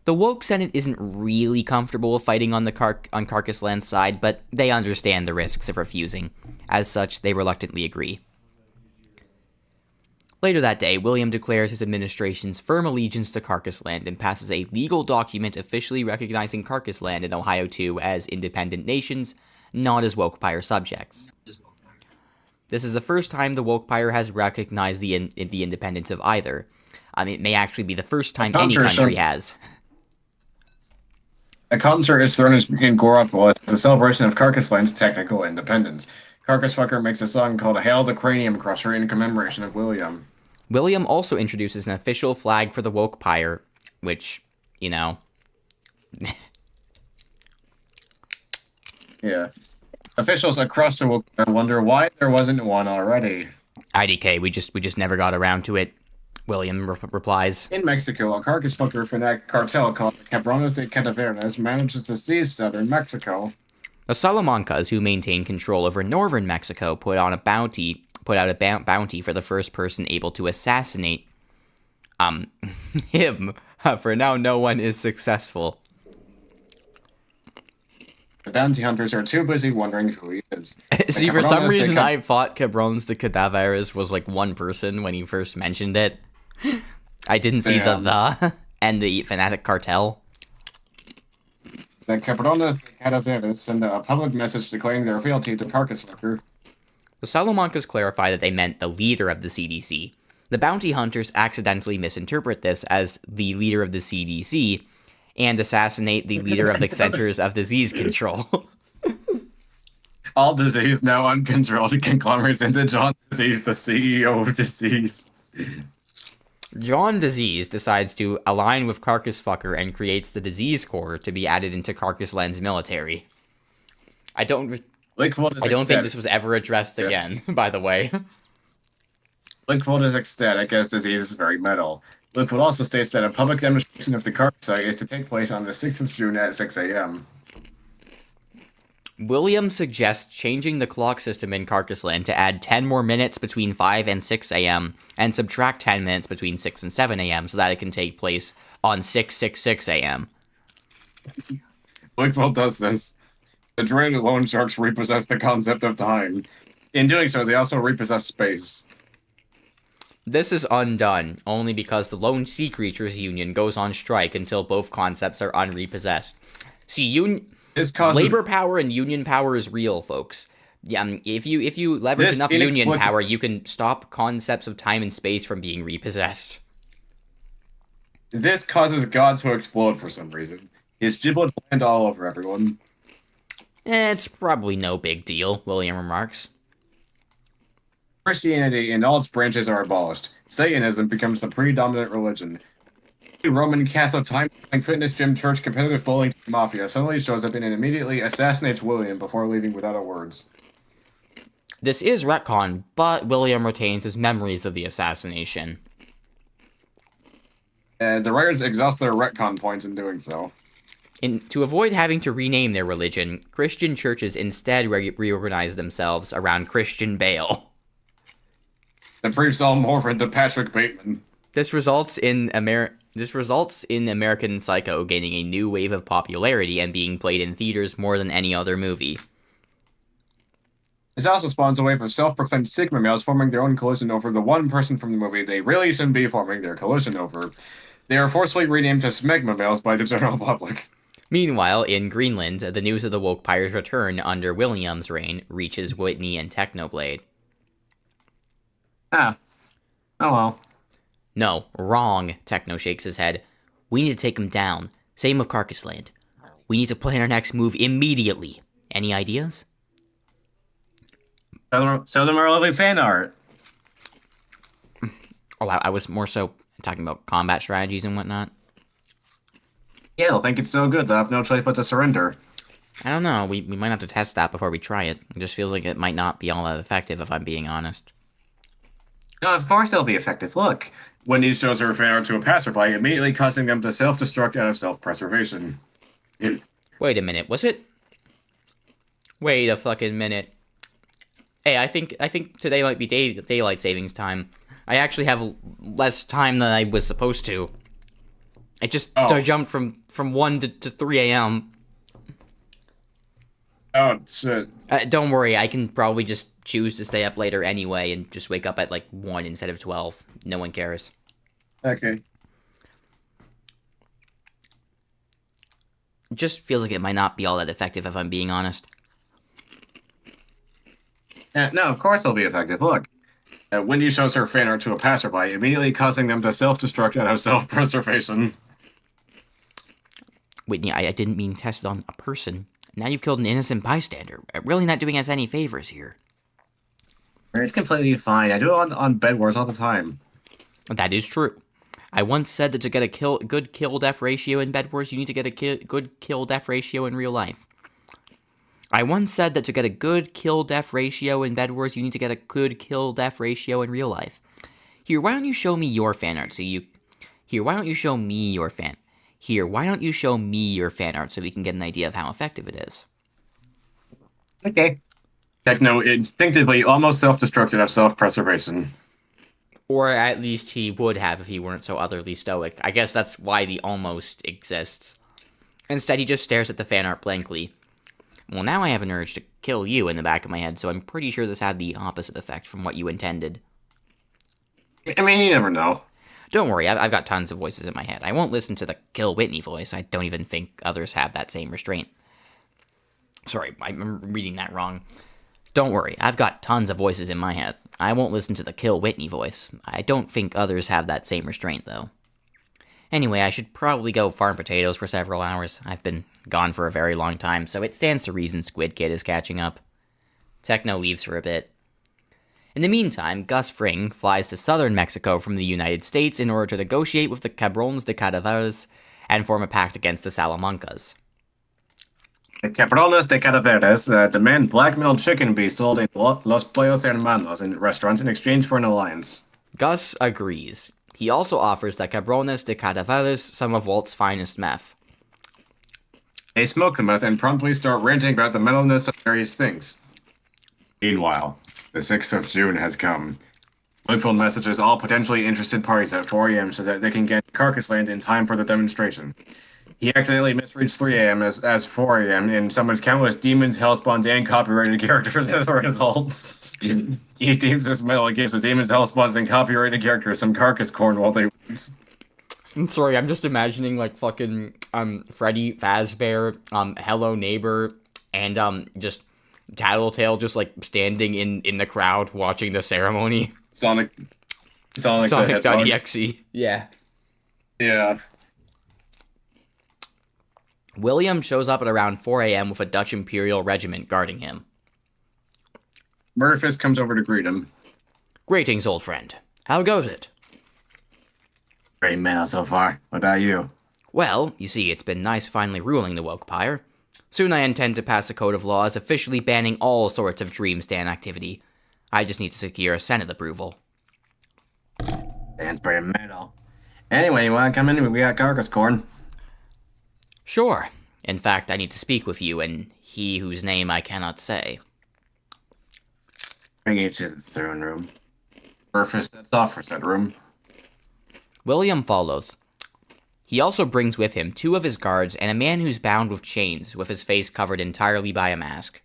The woke Senate isn't really comfortable with fighting on the Carcass Land's side, but they understand the risks of refusing. As such, they reluctantly agree. Later that day, William declares his administration's firm allegiance to Carcass Land and passes a legal document officially recognizing Carcass Land and Ohio II as independent nations, not as woke pyre subjects. This is the first time the woke pyre has recognized the independence of either. It may actually be the first time any country has. A concert is thrown in Goropol as a celebration of Carcass Land's technical independence. Carcass Fucker makes a song called Hail the Cranium Crusher in commemoration of William. William also introduces an official flag for the woke pyre, which, Yeah. Officials across the woke pyre wonder why there wasn't one already. IDK, we just never got around to it. William replies. In Mexico, a Carcass Fucker fanatic cartel called the Cabrones de Catavernas manages to seize southern Mexico. The Salamancas, who maintain control over northern Mexico, put out a bounty for the first person able to assassinate him. For now, no one is successful. The bounty hunters are too busy wondering who he is. See, for some reason, I thought Cabrones de Cadaveras was like one person when he first mentioned it. I didn't see the and the fanatic cartel. The Cabrones de Cadaveras send a public message declaring their fealty to Carcass Fucker. The Salamancas clarify that they meant the leader of the CDC. The bounty hunters accidentally misinterpret this as the leader of the CDC and assassinate the leader of the Centers of Disease Control. All disease now uncontrolled conglomerates into John Disease, the CEO of Disease. John Disease decides to align with Carcass Fucker and creates the Disease Corps to be added into Carcass Land's military. I don't think this was ever addressed again, by the way. Linkfold is ecstatic as Disease is very metal. Linkfold also states that a public demonstration of the Carcass is to take place on the 6th of June at 6 a.m. William suggests changing the clock system in Carcass Land to add 10 more minutes between 5 and 6 a.m. and subtract 10 minutes between 6 and 7 a.m. so that it can take place on 666 a.m. Linkfold does this. The dreaded loan sharks repossess the concept of time. In doing so, they also repossess space. This is undone, only because the Lone Sea Creatures Union goes on strike until both concepts are unrepossessed. See, labor power and union power is real, folks. Yeah, if you leverage enough union power, you can stop concepts of time and space from being repossessed. This causes God to explode for some reason. His giblets land all over everyone. It's probably no big deal, William remarks. Christianity and all its branches are abolished. Satanism becomes the predominant religion. Roman Catholic time fitness gym church competitive bowling mafia suddenly shows up and immediately assassinates William before leaving without a words. This is retcon, but William retains his memories of the assassination. The writers exhaust their retcon points in doing so. To avoid having to rename their religion, Christian churches instead reorganize themselves around Christian Bale. The priests all morph into Patrick Bateman. This results in American Psycho gaining a new wave of popularity and being played in theaters more than any other movie. This also spawns a wave of self-proclaimed Sigma males forming their own coalition over the one person from the movie they really shouldn't be forming their coalition over. They are forcefully renamed to Smegma males by the general public. Meanwhile, in Greenland, the news of the woke pirate's return under William's reign reaches Whitney and Technoblade. Ah. Oh well. No, wrong, Techno shakes his head. We need to take him down. Same with Carcass Land. We need to plan our next move immediately. Any ideas? So them are lovely fan art. Oh, I was more so talking about combat strategies and whatnot. Yeah, they'll think it's so good they'll have no choice but to surrender. I don't know. We might have to test that before we try it. It just feels like it might not be all that effective, if I'm being honest. No, of course it'll be effective. Look. Wendy shows her fan art to a passerby, immediately causing them to self-destruct out of self-preservation. Wait a minute. Was it? Wait a fucking minute. Hey, I think today might be daylight savings time. I actually have less time than I was supposed to. I jumped from 1 to 3 a.m. Oh, shit. Don't worry, I can probably just choose to stay up later anyway and just wake up at like 1 instead of 12. No one cares. Okay. It just feels like it might not be all that effective, if I'm being honest. No, of course it'll be effective. Look. Wendy shows her fan art to a passerby, immediately causing them to self-destruct out of self-preservation. Whitney, I didn't mean test on a person. Now you've killed an innocent bystander. Really not doing us any favors here. It's completely fine. I do it on Bed Wars all the time. That is true. I once said that to get a good kill-death ratio in Bed Wars, you need to get a good kill-death ratio in real life. I once said that to get a good kill-death ratio in Bed Wars, you need to get a good kill-death ratio in real life. Here, why don't you show me your fan art why don't you show me your fan art so we can get an idea of how effective it is? Okay. Techno instinctively almost self-destructed of self-preservation. Or at least he would have if he weren't so utterly stoic. I guess that's why the almost exists. Instead, he just stares at the fan art blankly. Well, now I have an urge to kill you in the back of my head, so I'm pretty sure this had the opposite effect from what you intended. I mean, you never know. Don't worry, I've got tons of voices in my head. I won't listen to the Kill Whitney voice. I don't even think others have that same restraint. Sorry, I'm reading that wrong. Don't worry, I've got tons of voices in my head. I won't listen to the Kill Whitney voice. I don't think others have that same restraint, though. Anyway, I should probably go farm potatoes for several hours. I've been gone for a very long time, so it stands to reason Squid Kid is catching up. Techno leaves for a bit. In the meantime, Gus Fring flies to southern Mexico from the United States in order to negotiate with the Cabrones de Cadaveras and form a pact against the Salamancas. The Cabrones de Cadaveras demand black metal chicken be sold in Los Pollos Hermanos in restaurants in exchange for an alliance. Gus agrees. He also offers the Cabrones de Cadaveras some of Walt's finest meth. They smoke the meth and promptly start ranting about the metalness of various things. Meanwhile, the 6th of June has come. Blinfold messages all potentially interested parties at 4 a.m. so that they can get Carcass Land in time for the demonstration. He accidentally misreads 3 a.m. as 4 a.m. and summons countless demons, hellspawns, and copyrighted characters as a result. He deems this metal and gives the demons, hellspawns, and copyrighted characters some carcass corn while they... I'm sorry, I'm just imagining, like, fucking, Freddy Fazbear, Hello Neighbor, and, just Tattletale just, like, standing in the crowd watching the ceremony. Sonic.exe. Yeah. Yeah. William shows up at around 4 a.m. with a Dutch Imperial regiment guarding him. Murderfist comes over to greet him. Greetings, old friend. How goes it? Great metal so far. What about you? Well, you see, it's been nice finally ruling the Wokepire. Soon I intend to pass a code of laws officially banning all sorts of Dreamstand activity. I just need to secure Senate approval. Stands pretty metal. Anyway, you wanna come in? We got carcass corn. Sure. In fact, I need to speak with you and he whose name I cannot say. Bring you to the throne room. Burfus sets off for said room. William follows. He also brings with him 2 of his guards and a man who's bound with chains, with his face covered entirely by a mask.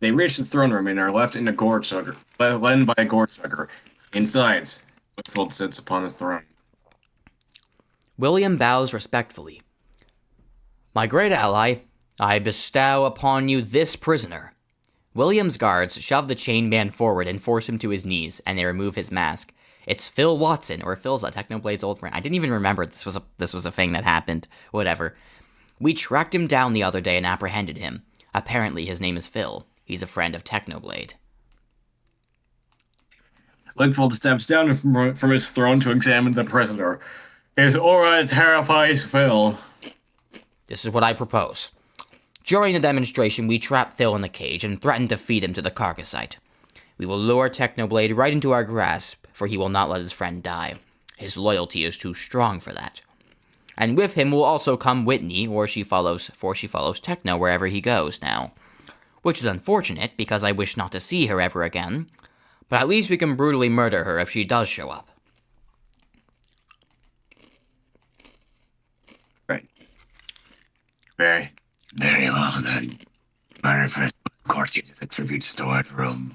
They reach the throne room and are left in a gourd sugar, led by a gourd sugar. Inside, Lickfold sits upon a throne. William bows respectfully. My great ally, I bestow upon you this prisoner. William's guards shove the chained man forward and force him to his knees, and they remove his mask. It's Phil Watson, or Phil's Technoblade's old friend. I didn't even remember this was a thing that happened. Whatever. We tracked him down the other day and apprehended him. Apparently his name is Phil. He's a friend of Technoblade. Lickfold steps down from his throne to examine the prisoner. His aura terrifies Phil. This is what I propose. During the demonstration, we trap Phil in a cage and threaten to feed him to the carcassite. We will lure Technoblade right into our grasp, for he will not let his friend die. His loyalty is too strong for that. And with him will also come Whitney, for she follows Techno wherever he goes now. Which is unfortunate, because I wish not to see her ever again. But at least we can brutally murder her if she does show up. Right. Very well then. Manifest, of course, you to the tribute storage room.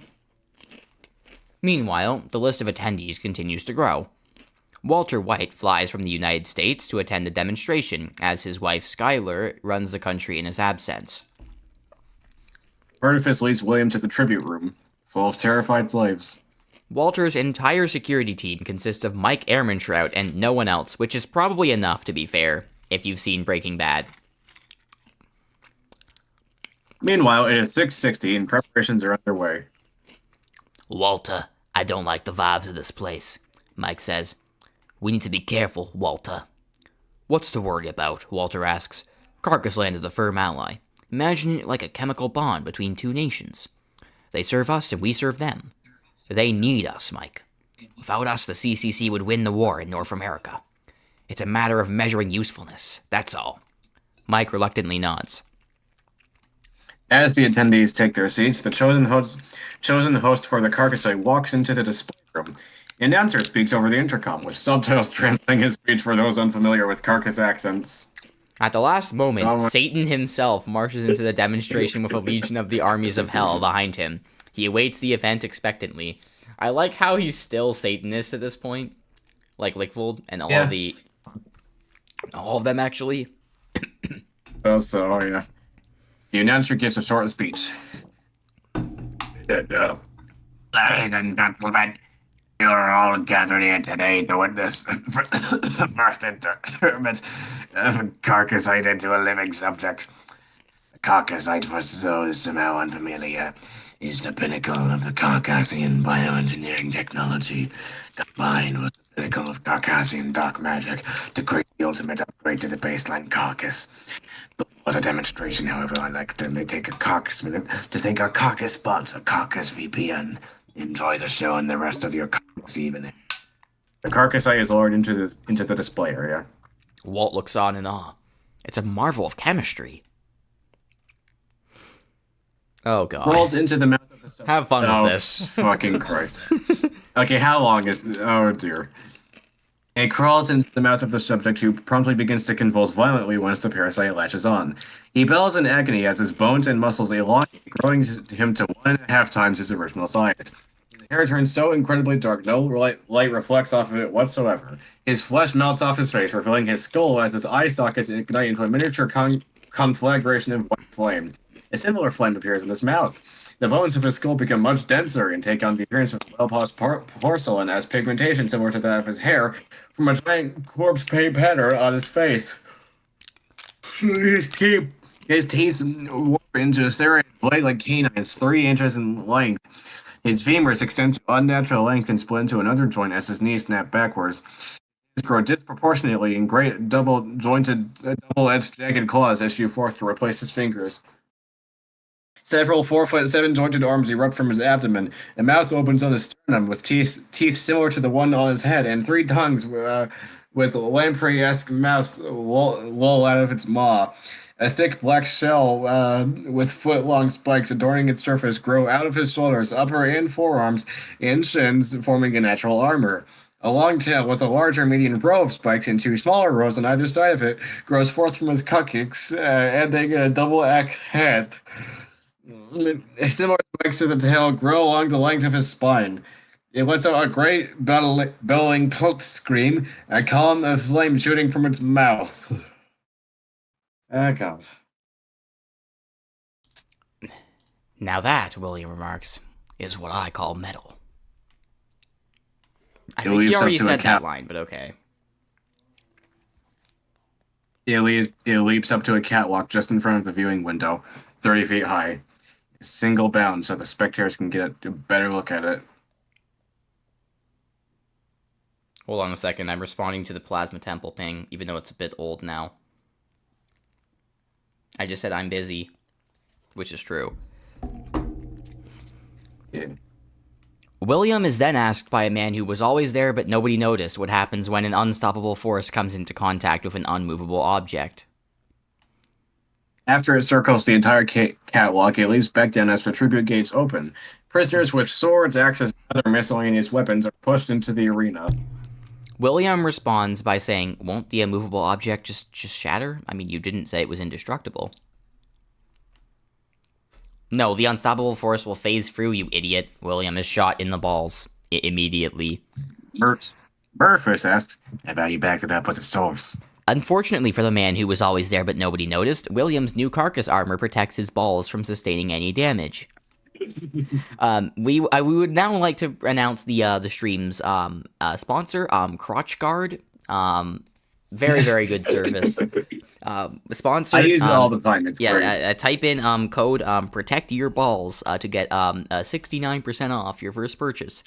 Meanwhile, the list of attendees continues to grow. Walter White flies from the United States to attend the demonstration, as his wife Skylar runs the country in his absence. Burfus leads William to the tribute room, full of terrified slaves. Walter's entire security team consists of Mike Ehrmantraut and no one else, which is probably enough, to be fair, if you've seen Breaking Bad. Meanwhile, it is 6:60 and preparations are underway. Walter, I don't like the vibes of this place, Mike says. We need to be careful, Walter. What's to worry about? Walter asks. Carcass Land is a firm ally. Imagine it like a chemical bond between 2 nations. They serve us and we serve them. They need us, Mike. Without us, the CCC would win the war in North America. It's a matter of measuring usefulness, that's all. Mike reluctantly nods. As the attendees take their seats, the chosen host for the Carcassite walks into the display room. The announcer speaks over the intercom, with subtitles translating his speech for those unfamiliar with Carcass accents. At the last moment, Satan himself marches into the demonstration with a legion of the armies of hell behind him. He awaits the event expectantly. I like how he's still Satanist at this point. Like Lickfold and all of them, actually. Oh, yeah. The announcer gives a short speech. Ladies and gentlemen, you are all gathered here today to witness the first interment of a Carcassite into a living subject. The Carcassite, for those somehow unfamiliar, is the pinnacle of the Carcassian bioengineering technology, combined with the pinnacle of Carcassian dark magic to create the ultimate upgrade to the baseline Carcass. Before the demonstration, however, I'd like to take a Carcass minute to thank our Carcass sponsor, Carcass VPN. Enjoy the show and the rest of your Carcass evening. The Carcassite is lowered into the display area. Walt looks on in awe. It's a marvel of chemistry. Oh, God. Crawls into the mouth of the subject. Have fun with this. Fucking Christ. Okay, how long is... Oh, dear. It crawls into the mouth of the subject, who promptly begins to convulse violently once the parasite latches on. He bellows in agony as his bones and muscles elongate, growing him to 1.5 times his original size. His hair turns so incredibly dark, no light reflects off of it whatsoever. His flesh melts off his face, revealing his skull as his eye sockets ignite into a miniature conflagration of white flame. A similar flame appears in his mouth. The bones of his skull become much denser and take on the appearance of well-polished porcelain, as pigmentation similar to that of his hair from a giant corpse paint pattern on his face. His teeth warp into a serrated blade like canines, 3 inches in length. His femurs extend to unnatural length and split into another joint as his knees snap backwards. His grow disproportionately in great double-edged jagged claws issue forth to replace his fingers. Several 4'7" jointed arms erupt from his abdomen. A mouth opens on his sternum with teeth similar to the one on his head, and 3 tongues with lamprey-esque mouths loll out of its maw. A thick black shell with foot-long spikes adorning its surface grow out of his shoulders, upper and forearms, and shins, forming a natural armor. A long tail with a larger median row of spikes and 2 smaller rows on either side of it grows forth from his coccyx, adding a double-axe head. Similar spikes to the tail grow along the length of his spine. It lets out a great bellowing scream, a column of flame shooting from its mouth. God. Now that, William remarks, is what I call metal. I think he already said that line, but okay. It leaps up to a catwalk just in front of the viewing window, 30 feet high. A single bound so the spectators can get a better look at it. Hold on a second, I'm responding to the Plasma Temple ping, even though it's a bit old now. I just said I'm busy, which is true. Yeah. William is then asked by a man who was always there but nobody noticed what happens when an unstoppable force comes into contact with an unmovable object. After it circles the entire catwalk, it leaves back down as the tribute gates open. Prisoners with swords, axes, and other miscellaneous weapons are pushed into the arena. William responds by saying, "Won't the immovable object just shatter? I mean, you didn't say it was indestructible." "No, the unstoppable force will phase through, you idiot." William is shot in the balls immediately. Burfus asks, "How about you back it up with a source?" Unfortunately for the man who was always there but nobody noticed, William's new carcass armor protects his balls from sustaining any damage. We would now like to announce the stream's sponsor, Crotch Guard. Very, very good service. Sponsor. I use it all the time. It's great. Type in code protect your balls to get 69% off your first purchase.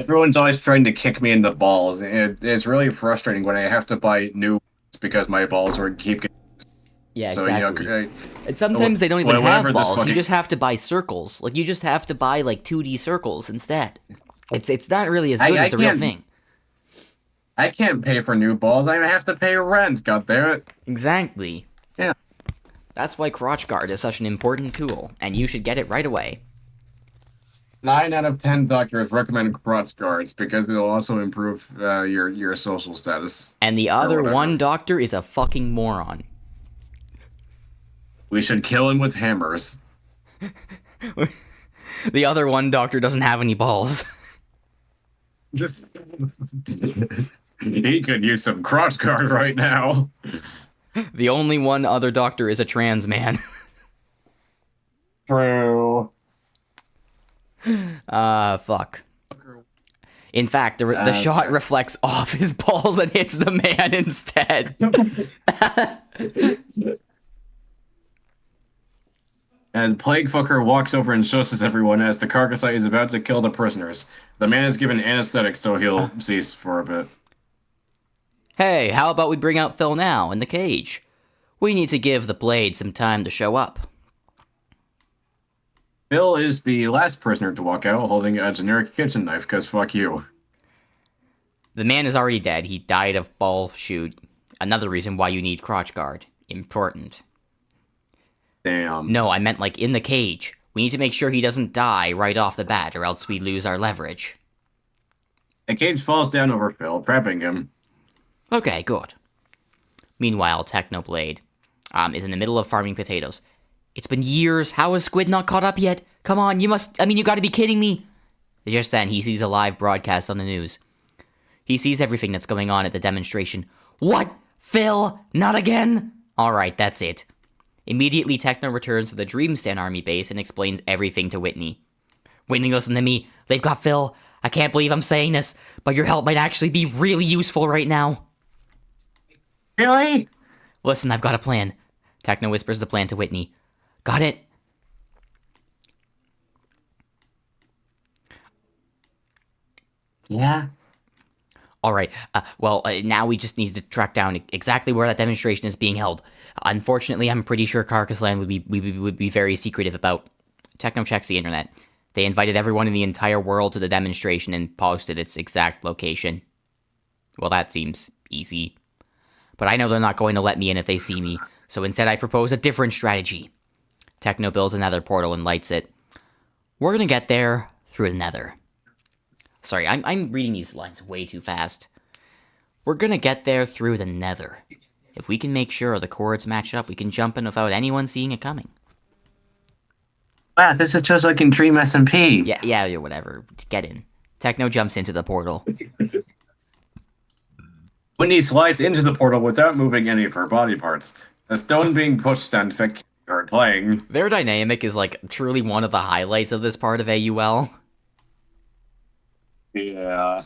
Everyone's always trying to kick me in the balls. It's really frustrating when I have to buy new ones because my balls keep getting. Yeah, so, exactly. You know, and sometimes they don't even have balls. fucking... You just have to buy circles. Like, you just have to buy, like, 2D circles instead. It's not really as good as the real thing. I can't pay for new balls. I have to pay rent, goddammit. Exactly. Yeah. That's why Crotch Guard is such an important tool, and you should get it right away. 9 out of 10 doctors recommend crotch guards because it'll also improve your social status. And the other one doctor is a fucking moron. We should kill him with hammers. The other one doctor doesn't have any balls. Just he could use some crotch guard right now. The only one other doctor is a trans man. True. Fuck. In fact, the shot reflects off his balls and hits the man instead. And Plaguefucker walks over and shushes everyone as the Carcassite is about to kill the prisoners. The man is given anesthetic, so he'll cease for a bit. Hey, how about we bring out Phil now, in the cage? We need to give the blade some time to show up. Phil is the last prisoner to walk out holding a generic kitchen knife, because fuck you. The man is already dead. He died of ball shoot. Another reason why you need crotch guard. Important. Damn. No, I meant like in the cage. We need to make sure he doesn't die right off the bat, or else we lose our leverage. A cage falls down over Phil, trapping him. Okay, good. Meanwhile, Technoblade is in the middle of farming potatoes. It's been years. How is Squid not caught up yet? Come on, you gotta be kidding me. Just then, he sees a live broadcast on the news. He sees everything that's going on at the demonstration. What? Phil? Not again? Alright, that's it. Immediately, Techno returns to the Dreamstand army base and explains everything to Whitney. Whitney, listen to me. They've got Phil. I can't believe I'm saying this, but your help might actually be really useful right now. Really? Listen, I've got a plan. Techno whispers the plan to Whitney. Got it? Yeah. All right. Now we just need to track down exactly where that demonstration is being held. Unfortunately, I'm pretty sure Carcass Land would be very secretive about. Techno checks the internet. They invited everyone in the entire world to the demonstration and posted its exact location. Well, that seems easy. But I know they're not going to let me in if they see me, so instead I propose a different strategy. Techno builds another portal and lights it. We're gonna get there through the nether. Sorry, I'm reading these lines way too fast. We're gonna get there through the nether. If we can make sure the chords match up, we can jump in without anyone seeing it coming. Wow, this is just like in Dream SMP. Yeah, whatever. Get in. Techno jumps into the portal. Whitney slides into the portal without moving any of her body parts. The stone being pushed sound effect her playing. Their dynamic is like truly one of the highlights of this part of AUL. Yeah.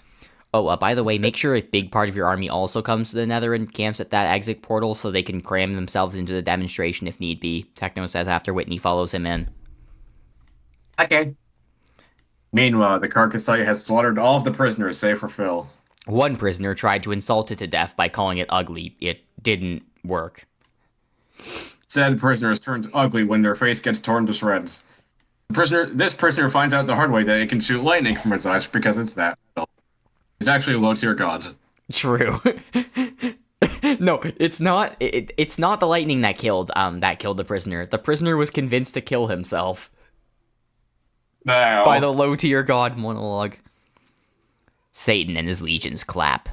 Oh, by the way, make sure a big part of your army also comes to the nether and camps at that exit portal so they can cram themselves into the demonstration if need be, Techno says after Whitney follows him in. Okay. Meanwhile, the Carcass site has slaughtered all of the prisoners save for Phil. One prisoner tried to insult it to death by calling it ugly. It didn't work. Said prisoners turned ugly when their face gets torn to shreds. This prisoner finds out the hard way that it can shoot lightning from its eyes because it's that metal. It's actually a low-tier god. True. No, it's not. It's not the lightning that killed the prisoner. The prisoner was convinced to kill himself Now. by the low tier god monologue. Satan and his legions clap.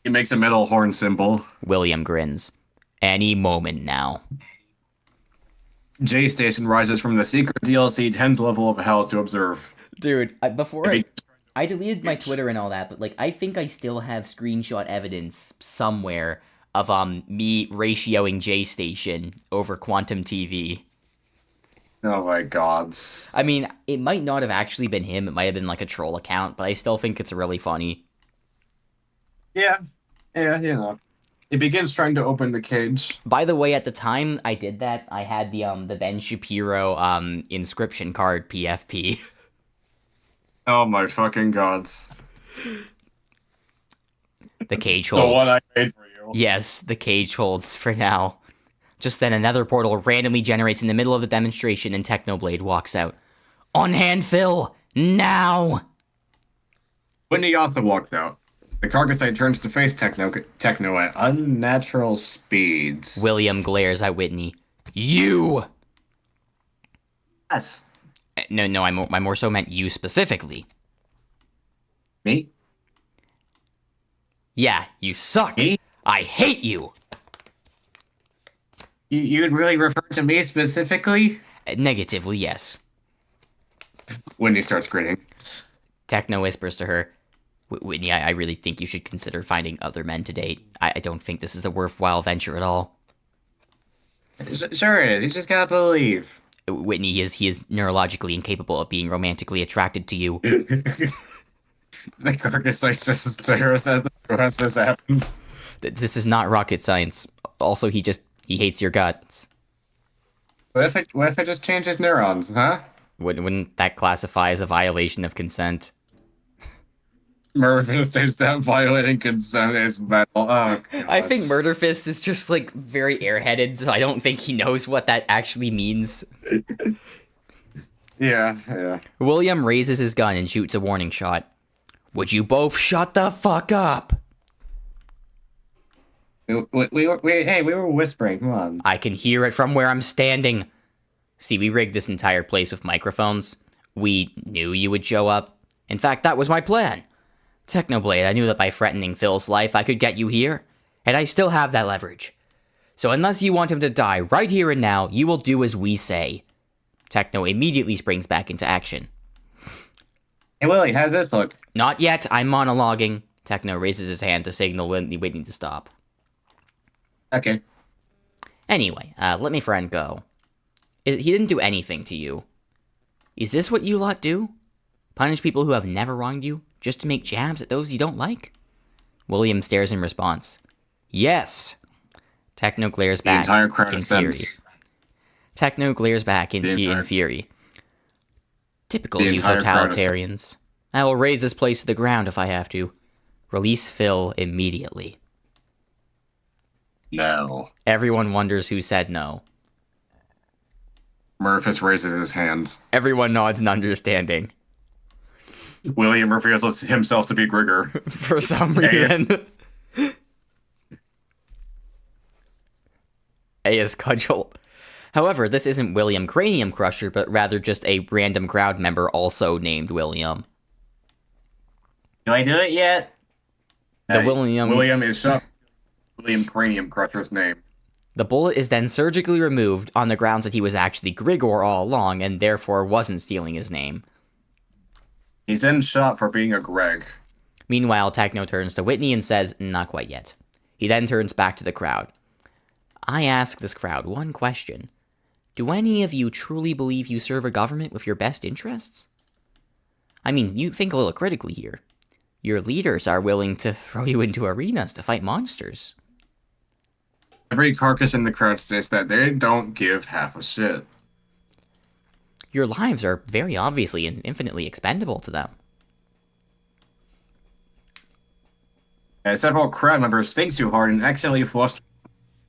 He makes a metal horn symbol. William grins. Any moment now. J Station rises from the secret DLC 10th level of hell to observe. Dude, I deleted my Twitter and all that, but like I think I still have screenshot evidence somewhere of me ratioing J Station over Quantum TV. Oh my god. I mean, it might not have actually been him, it might have been like a troll account, but I still think it's really funny. Yeah, you know. It begins trying to open the cage. By the way, at the time I did that, I had the Ben Shapiro inscription card PFP. Oh my fucking gods. The cage The holds. one I made for you. Yes, the cage holds for now. Just then another portal randomly generates in the middle of the demonstration and Technoblade walks out. On hand, Phil! Now! Whitney also walks out. The Carcassite turns to face Techno at unnatural speeds. William glares at Whitney. You! Yes. No, I more so meant you specifically. Me? Yeah, you suck. Me? I hate you. You would really refer to me specifically? Negatively, yes. Whitney starts grinning. Techno whispers to her, Whitney, I really think you should consider finding other men to date. I don't think this is a worthwhile venture at all. Sure it is. You just gotta believe. Whitney, he is neurologically incapable of being romantically attracted to you. The Carcassite just stares at the as this happens. This is not rocket science. Also, he hates your guts. What if I just change his neurons, huh? Wouldn't that classify as a violation of consent? Murder states that violating consent is metal. Oh, God. I think Murderfist is just like very airheaded, so I don't think he knows what that actually means. Yeah. William raises his gun and shoots a warning shot. Would you both shut the fuck up? We were whispering. Come on. I can hear it from where I'm standing. See, we rigged this entire place with microphones. We knew you would show up. In fact, that was my plan. Technoblade, I knew that by threatening Phil's life, I could get you here. And I still have that leverage. So unless you want him to die right here and now, you will do as we say. Techno immediately springs back into action. Hey, Willie, how's this look? Not yet, I'm monologuing. Techno raises his hand to signal Whitney to stop. Okay. Anyway, let my friend go. He didn't do anything to you. Is this what you lot do? Punish people who have never wronged you, just to make jabs at those you don't like? William stares in response. Yes! Techno glares back The entire crowd in fury. assents. Techno glares back in fury. Typical The you entire crowd totalitarians. I will raise this place to the ground if I have to. Release Phil immediately. No. Everyone wonders who said no. Murphys raises his hands. Everyone nods in understanding. William reveals himself to be Grigor. For some reason. A is Cudgel. However, this isn't William Cranium Crusher, but rather just a random crowd member also named William. Do I do it yet? William is shot. William Cranium Crusher's name. The bullet is then surgically removed on the grounds that he was actually Grigor all along and therefore wasn't stealing his name. He's then shot for being a Greg. Meanwhile, Techno turns to Whitney and says, not quite yet. He then turns back to the crowd. I ask this crowd one question. Do any of you truly believe you serve a government with your best interests? I mean, you think a little critically here. Your leaders are willing to throw you into arenas to fight monsters. Every carcass in the crowd states that they don't give half a shit. Your lives are very obviously and infinitely expendable to them. As several crowd members think too hard and accidentally flush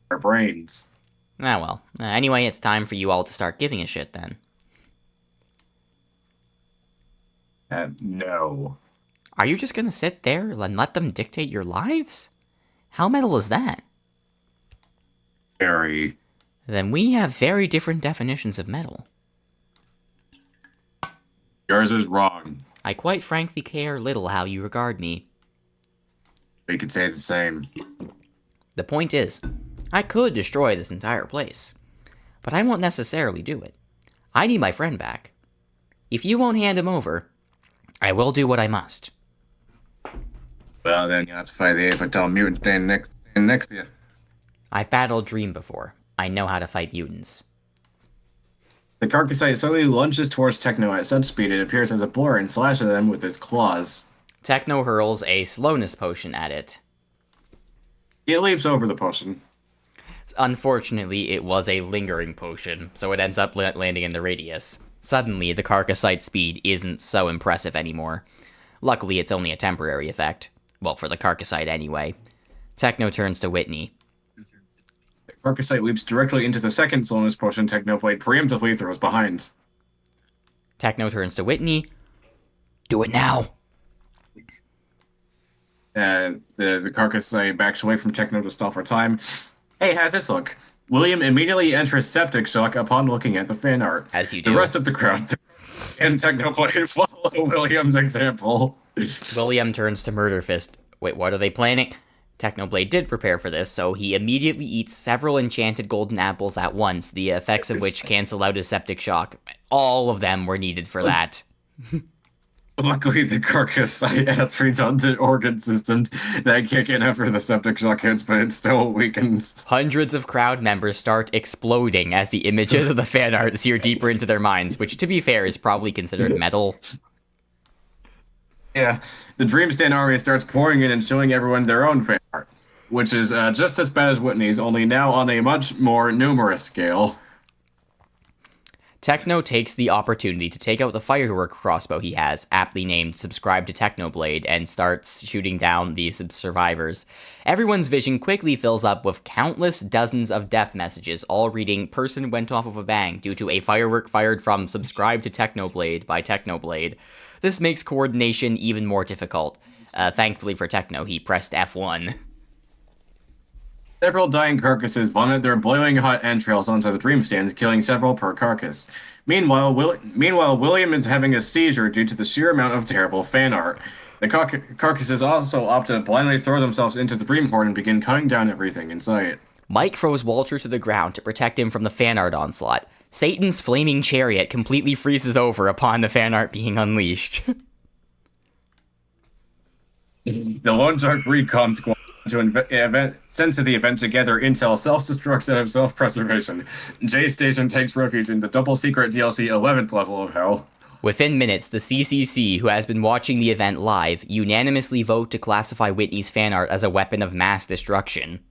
their brains. Ah well. Anyway, it's time for you all to start giving a shit then. No. Are you just gonna sit there and let them dictate your lives? How metal is that? Very. Then we have very different definitions of metal. Yours is wrong. I quite frankly care little how you regard me. We could say the same. The point is, I could destroy this entire place, but I won't necessarily do it. I need my friend back. If you won't hand him over, I will do what I must. Well, then you have to fight the 8-foot-tall mutant standing next to you. I've battled Dream before. I know how to fight mutants. The Carcassite suddenly lunges towards Techno at such speed it appears as a blur and slashes them with his claws. Techno hurls a slowness potion at it. It leaps over the potion. Unfortunately, it was a lingering potion, so it ends up landing in the radius. Suddenly, the Carcassite speed isn't so impressive anymore. Luckily, it's only a temporary effect. Well, for the Carcassite anyway. Techno turns to Whitney. The Carcassite leaps directly into the second slowness potion Technoblade preemptively throws behind. Techno turns to Whitney. Do it now! The Carcassite backs away from Techno to stall for time. Hey, how's this look? William immediately enters septic shock upon looking at the fan art. As you do. The rest of the crowd and Technoblade follow William's example. William turns to Murderfist. Wait, what are they planning? Technoblade did prepare for this, so he immediately eats several enchanted golden apples at once, the effects of which cancel out his septic shock. All of them were needed for that. Luckily, the Carcassite has redundant organ systems that kick in after the septic shock hits, but it still weakens. Hundreds of crowd members start exploding as the images of the fan art sear deeper into their minds, which, to be fair, is probably considered metal. Yeah, the Dreamstand army starts pouring in and showing everyone their own fan art, which is just as bad as Whitney's, only now on a much more numerous scale. Techno takes the opportunity to take out the firework crossbow he has, aptly named Subscribe to Technoblade, and starts shooting down the survivors. Everyone's vision quickly fills up with countless dozens of death messages, all reading, "Person went off with a bang due to a firework fired from Subscribe to Technoblade by Technoblade." This makes coordination even more difficult. Thankfully for Techno, he pressed F1. Several dying carcasses vomit their boiling hot entrails onto the Dreamstand, killing several per carcass. Meanwhile, William is having a seizure due to the sheer amount of terrible fan art. The carcasses also opt to blindly throw themselves into the Dreamhorde and begin cutting down everything in sight. Mike throws Walter to the ground to protect him from the fan art onslaught. Satan's flaming chariot completely freezes over upon the fan art being unleashed. The Lone Dark Recon Squad sends to the event together intel self-destruct out of self-preservation. J-Station takes refuge in the double secret DLC 11th level of hell. Within minutes, the CCC, who has been watching the event live, unanimously vote to classify Whitney's fan art as a weapon of mass destruction.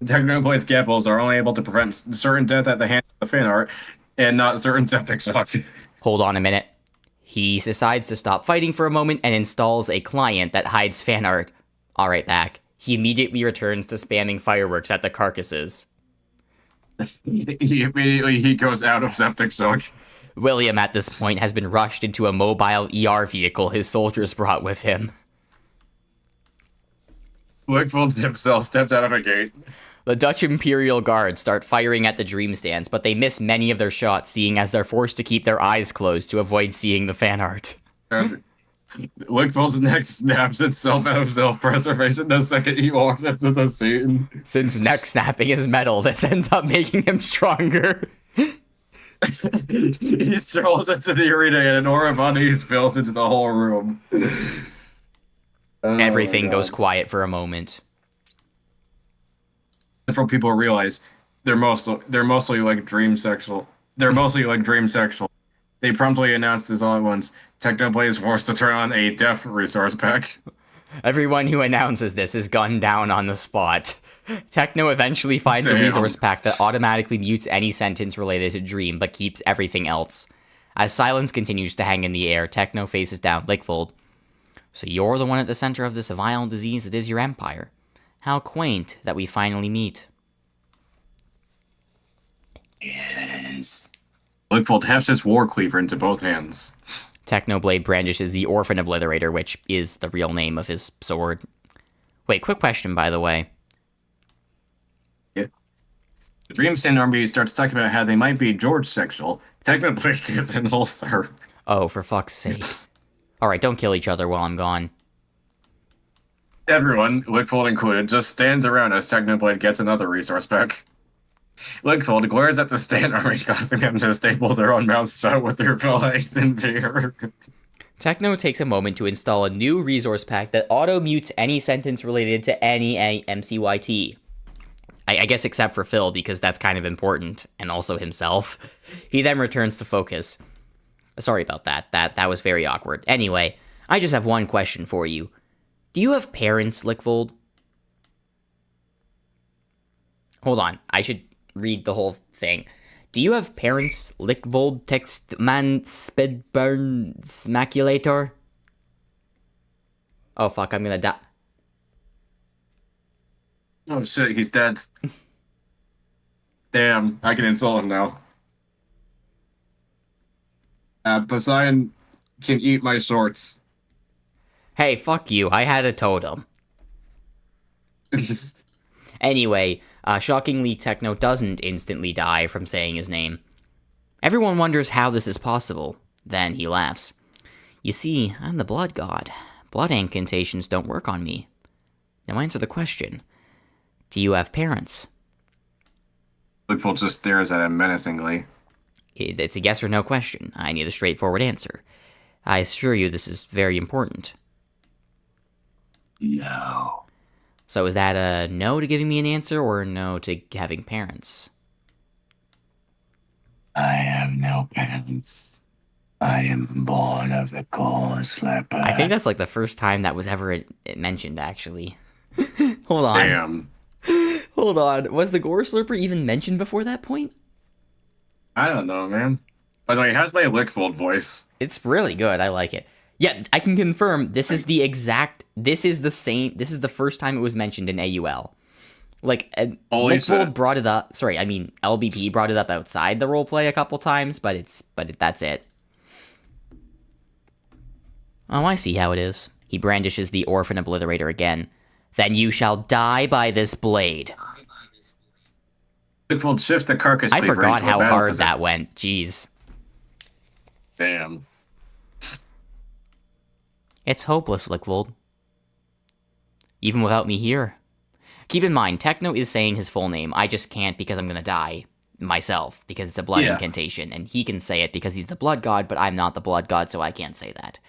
Technoblade's scalpels are only able to prevent certain death at the hands of the fan art, and not certain septic shock. Hold on a minute. He decides to stop fighting for a moment and installs a client that hides fan art. All right, back. He immediately returns to spamming fireworks at the carcasses. He goes out of septic shock. William, at this point, has been rushed into a mobile ER vehicle his soldiers brought with him. Wickfold himself steps out of a gate. The Dutch Imperial Guard start firing at the dream stands, but they miss many of their shots, seeing as they're forced to keep their eyes closed to avoid seeing the fan art. Wickfold's neck snaps itself out of self-preservation the second he walks into the scene. Since neck snapping is metal, this ends up making him stronger. He strolls into the arena and an aura of unease fills into the whole room. Everything goes quiet for a moment. Several people realize they're mostly like dream sexual. They promptly announce this all at once. Technoblade is forced to turn on a death resource pack. Everyone who announces this is gunned down on the spot. Techno eventually finds a resource pack that automatically mutes any sentence related to Dream, but keeps everything else. As silence continues to hang in the air, Techno faces down Lickfold. So you're the one at the center of this vile disease that is your empire. How quaint that we finally meet. Yes. Lickfold hefts his war cleaver into both hands. Technoblade brandishes the Orphan Obliterator, which is the real name of his sword. Wait, quick question, by the way. Yeah. The Dreamstand army starts talking about how they might be George sexual. Technoblade gets an ulcer. Oh, for fuck's sake. Alright, don't kill each other while I'm gone. Everyone, Lickfold included, just stands around as Technoblade gets another resource pack. Lickfold glares at the stand army, causing them to staple their own mouths shut with their legs in fear. Techno takes a moment to install a new resource pack that auto-mutes any sentence related to any MCYT. I guess except for Phil, because that's kind of important, and also himself. He then returns to focus. Sorry about that. That was very awkward. Anyway, I just have one question for you. Do you have parents, Lickfold? Hold on, I should read the whole thing. Do you have parents, Lickfold Textman Spidburn Smaculator? Oh fuck, I'm gonna die. Oh shit, he's dead. Damn, I can insult him now. Poseidon can eat my shorts. Hey, fuck you, I had a totem. Anyway, shockingly, Techno doesn't instantly die from saying his name. Everyone wonders how this is possible. Then he laughs. You see, I'm the blood god. Blood incantations don't work on me. Now answer the question. Do you have parents? Lickfold just stares at him menacingly. It's a yes or no question. I need a straightforward answer. I assure you this is very important. No. So is that a no to giving me an answer, or a no to having parents? I have no parents. I am born of the core slapper. I think that's like the first time that was ever mentioned, actually. Hold on. Damn. Hold on. Was the Gore Slurper even mentioned before that point? I don't know, man. By the way, how's my Lickfold voice? It's really good. I like it. Yeah, I can confirm this is the exact... This is the same... This is the first time it was mentioned in AUL. Like, Lickfold brought it up... Sorry, I mean, LBP brought it up outside the roleplay a couple times, but that's it. Oh, I see how it is. He brandishes the Orphan Obliterator again. Then you shall die by this blade. Lickfold shift the carcass. I forgot how hard that went. Jeez. Damn. It's hopeless, Lickfold. Even without me here. Keep in mind, Techno is saying his full name. I just can't because I'm gonna die myself, because it's a blood incantation, and he can say it because he's the blood god, but I'm not the blood god, so I can't say that.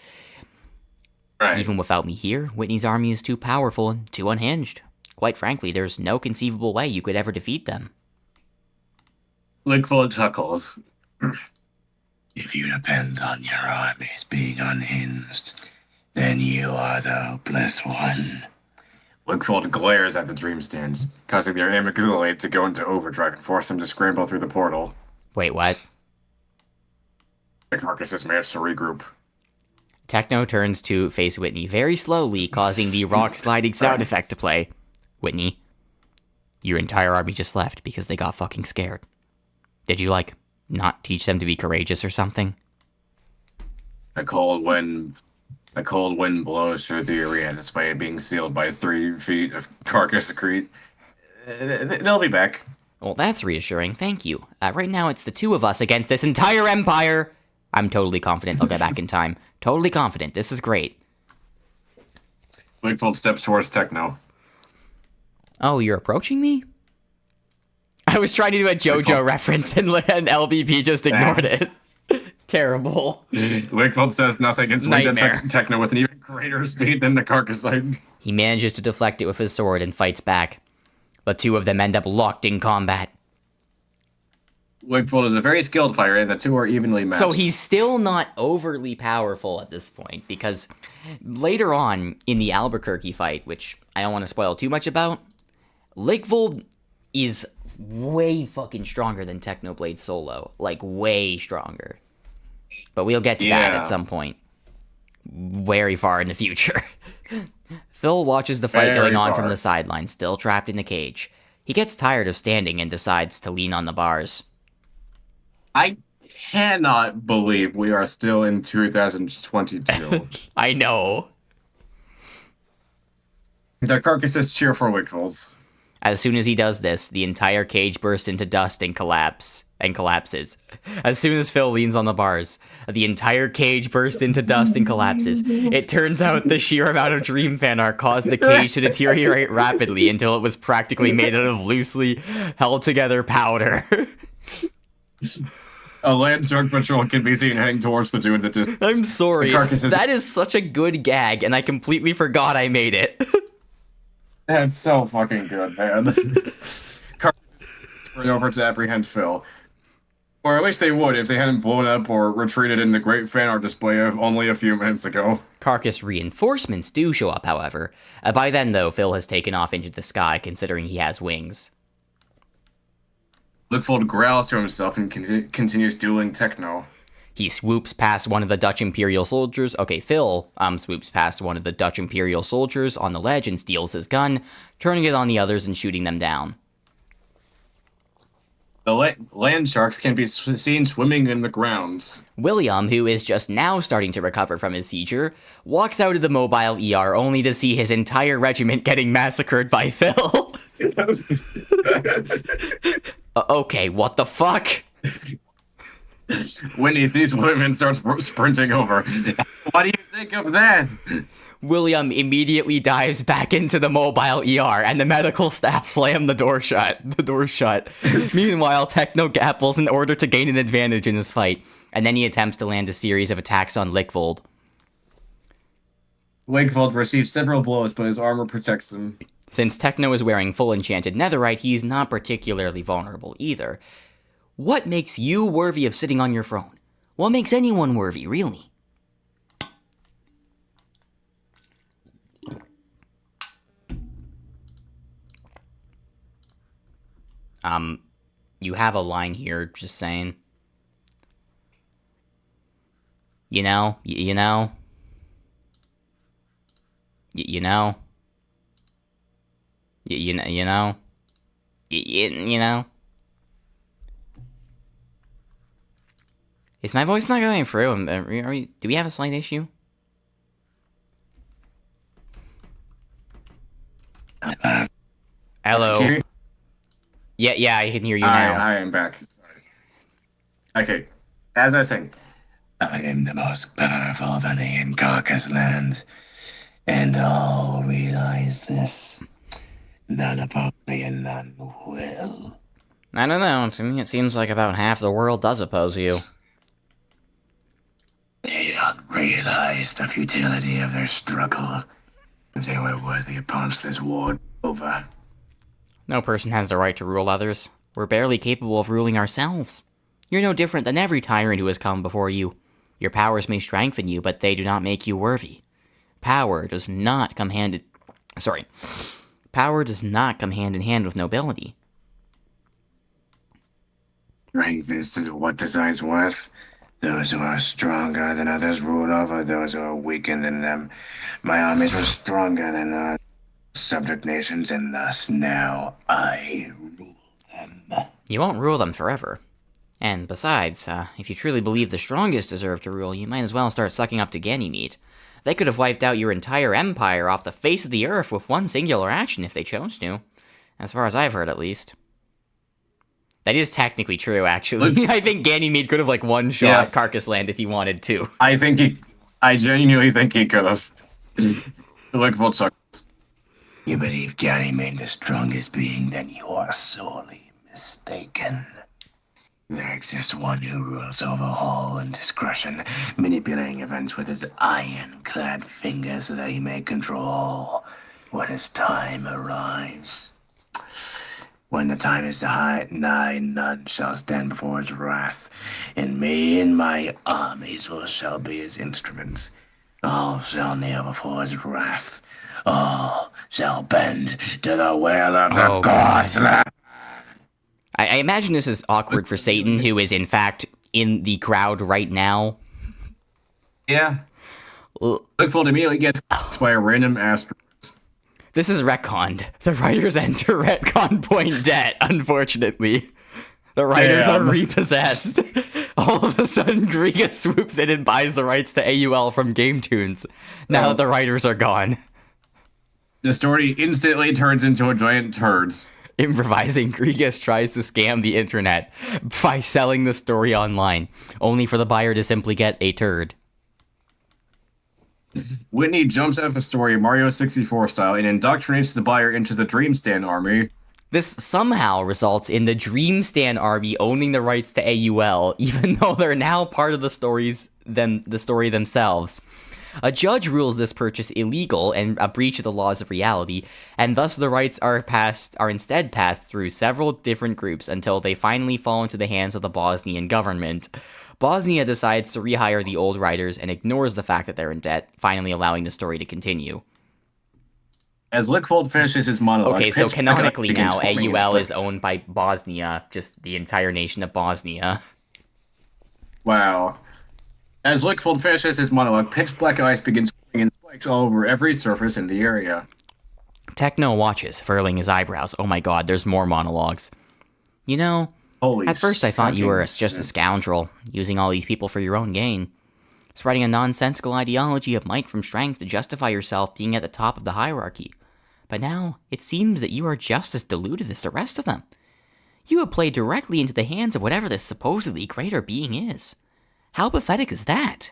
Right. Even without me here, Whitney's army is too powerful and too unhinged. Quite frankly, there's no conceivable way you could ever defeat them. Lickfold chuckles. If you depend on your armies being unhinged, then you are the hopeless one. Lickfold glares at the dream stands, causing their amygdala to go into overdrive and force them to scramble through the portal. Wait, what? The carcasses manage to regroup. Techno turns to face Whitney very slowly, causing the rock sliding sound effect to play. Whitney, your entire army just left because they got fucking scared. Did you, not teach them to be courageous or something? A cold wind blows through the arena despite being sealed by 3 feet of carcass secrete. They'll be back. Well, that's reassuring. Thank you. Right now, it's the two of us against this entire empire. I'm totally confident they'll get back in time. Totally confident. This is great. Wakefold steps towards Techno. Oh, you're approaching me? I was trying to do a JoJo reference and LBP just ignored it. Terrible. Wakefold says nothing and swings at Techno with an even greater speed than the Carcassite. He manages to deflect it with his sword and fights back. The two of them end up locked in combat. Wakefold is a very skilled fighter, and the two are evenly matched. So he's still not overly powerful at this point, because later on in the Albuquerque fight, which I don't want to spoil too much about, Wakefold is way fucking stronger than Technoblade solo. Like, way stronger. But we'll get to that at some point. Very far in the future. Phil watches the fight going on from the sidelines, still trapped in the cage. He gets tired of standing and decides to lean on the bars. I cannot believe we are still in 2022. I know. The carcasses cheer for Wakefolds. As soon as he does this, the entire cage bursts into dust and collapses. As soon as Phil leans on the bars, the entire cage bursts into dust and collapses. It turns out the sheer amount of Dream fan art caused the cage to deteriorate rapidly until it was practically made out of loosely held together powder. A land shark patrol can be seen heading towards the two in the distance. I'm sorry. That is such a good gag, and I completely forgot I made it. That's so fucking good, man. Carcass over to apprehend Phil. Or at least they would if they hadn't blown up or retreated in the great fan art display of only a few minutes ago. Carcass reinforcements do show up, however. By then, though, Phil has taken off into the sky, considering he has wings. Wakefold growls to himself and continues dueling Techno. He swoops past one of the Dutch Imperial soldiers. Okay, Phil swoops past one of the Dutch Imperial soldiers on the ledge and steals his gun, turning it on the others and shooting them down. The land sharks can be seen swimming in the grounds. William, who is just now starting to recover from his seizure, walks out of the mobile ER only to see his entire regiment getting massacred by Phil. Okay, what the fuck? When he sees women starts sprinting over. What do you think of that? William immediately dives back into the mobile ER, and the medical staff slam the door shut. Meanwhile, Techno gapples in order to gain an advantage in this fight, and then he attempts to land a series of attacks on Wakefold. Wakefold receives several blows, but his armor protects him. Since Techno is wearing full enchanted netherite, he's not particularly vulnerable either. What makes you worthy of sitting on your throne? What makes anyone worthy, really? You have a line here, just saying. You know? You know? You know? You know? You know? Is my voice not going through? Do we have a slight issue? Hello. Yeah, I can hear you now. I am back. Sorry. Okay, as I was saying, I am the most powerful of any in Carcass Land, and all realize this. None oppose me and none will. I don't know, to me it seems like about half the world does oppose you. They don't realize the futility of their struggle. If they were worthy opponents, this war would be over. No person has the right to rule others. We're barely capable of ruling ourselves. You're no different than every tyrant who has come before you. Your powers may strengthen you, but they do not make you worthy. Power does not come hand in hand with nobility. Strength is what desire's worth. Those who are stronger than others rule over those who are weaker than them. My armies were stronger than our subject nations, and thus now I rule them. You won't rule them forever. And besides, if you truly believe the strongest deserve to rule, you might as well start sucking up to Ganymede. They could have wiped out your entire empire off the face of the earth with one singular action if they chose to. As far as I've heard, at least. That is technically true, actually. I think Ganymede could have, like, one-shot Carcass Land if he wanted to. I genuinely think he could have. Look, sucks. You believe Ganymede the strongest being, then you are sorely mistaken. There exists one who rules over all indiscretion, manipulating events with his iron-clad fingers so that he may control when his time arrives. When the time is nigh, none shall stand before his wrath, and me and my armies shall be his instruments. All shall kneel before his wrath. All shall bend to the will of the gods. I imagine this is awkward for Satan, who is in fact in the crowd right now. Yeah. Lickfold immediately gets by a random asteroid. This is retconned. The writers enter retcon point debt, unfortunately. The writers are repossessed. All of a sudden, Griga swoops in and buys the rights to AUL from Game Tunes. Now that the writers are gone. The story instantly turns into a giant turds. Improvising, Grigas tries to scam the internet by selling the story online, only for the buyer to simply get a turd. Whitney jumps out of the story Mario 64 style and indoctrinates the buyer into the Dreamstand army. This somehow results in the Dreamstand army owning the rights to AUL, even though they're now part of the story themselves. A judge rules this purchase illegal and a breach of the laws of reality, and thus the rights are instead passed through several different groups until they finally fall into the hands of the Bosnian government. Bosnia decides to rehire the old writers and ignores the fact that they're in debt, finally allowing the story to continue. As Lickfold finishes his monologue... Okay, so canonically now, AUL is owned by Bosnia, just the entire nation of Bosnia. Wow. As Lickfold finishes his monologue, pitch black ice begins forming in spikes all over every surface in the area. Techno watches, furling his eyebrows. Oh my god, there's more monologues. You know, at first I thought you were just a scoundrel, using all these people for your own gain. Spreading a nonsensical ideology of might from strength to justify yourself being at the top of the hierarchy. But now, it seems that you are just as deluded as the rest of them. You have played directly into the hands of whatever this supposedly greater being is. How pathetic is that?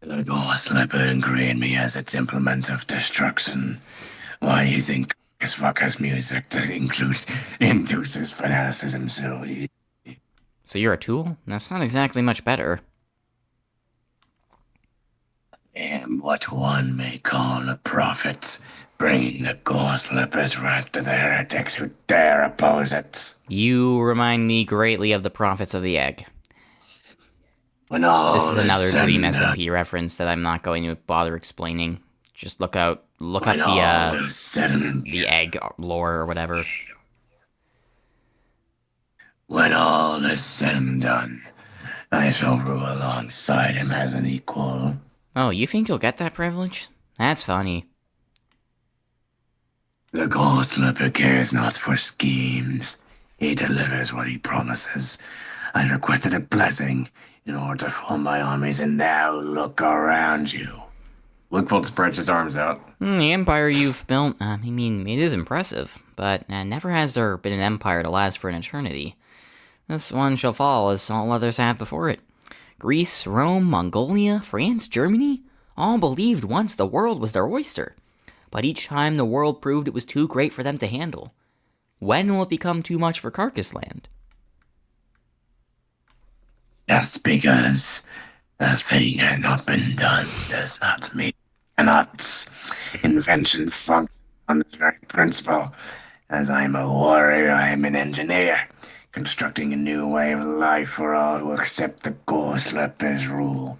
The Ghost Slipper ingrained me as its implement of destruction. Why do you think this fucker's music induces fanaticism so easy? So you're a tool? That's not exactly much better. I am what one may call a prophet, bringing the Ghost Slipper's wrath to the heretics who dare oppose it. You remind me greatly of the Prophets of the Egg. This is another Dream SMP reference that I'm not going to bother explaining. Just look up the egg lore or whatever. When all is said and done, I shall rule alongside him as an equal. Oh, you think you'll get that privilege? That's funny. The Ghost Slipper cares not for schemes. He delivers what he promises. I requested a blessing in order to form my armies, and now look around you. Lickfold spreads his arms out. The empire you've built, I mean, it is impressive, but never has there been an empire to last for an eternity. This one shall fall as all others have before it. Greece, Rome, Mongolia, France, Germany, all believed once the world was their oyster. But each time the world proved it was too great for them to handle. When will it become too much for Carcass Land? That's because a thing has not been done does not mean cannot. Invention function on this very principle. As I am a warrior, I am an engineer, constructing a new way of life for all who accept the Ghost Slipper's rule.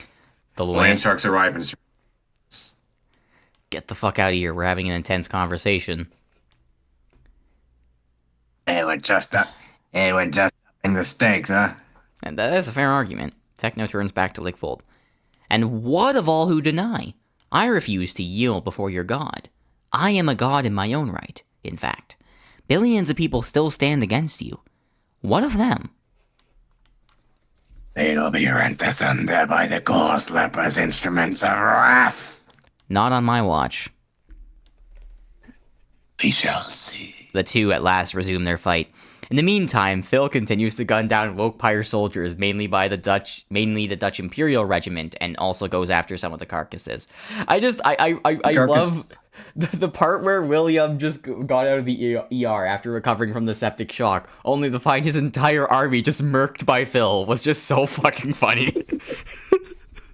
The Land sharks arrive and... Get the fuck out of here, we're having an intense conversation. Hey, we're just upping the stakes, huh? And that's a fair argument. Techno turns back to Lickfold. And what of all who deny? I refuse to yield before your god. I am a god in my own right, in fact. Billions of people still stand against you. What of them? They will be rent asunder by the Ghost Leper's instruments of wrath. Not on my watch. We shall see. The two at last resume their fight. In the meantime, Phil continues to gun down Wokepire soldiers, mainly the Dutch Imperial Regiment, and also goes after some of the carcasses. I love the part where William just got out of the ER after recovering from the septic shock, only to find his entire army just murked by Phil was just so fucking funny.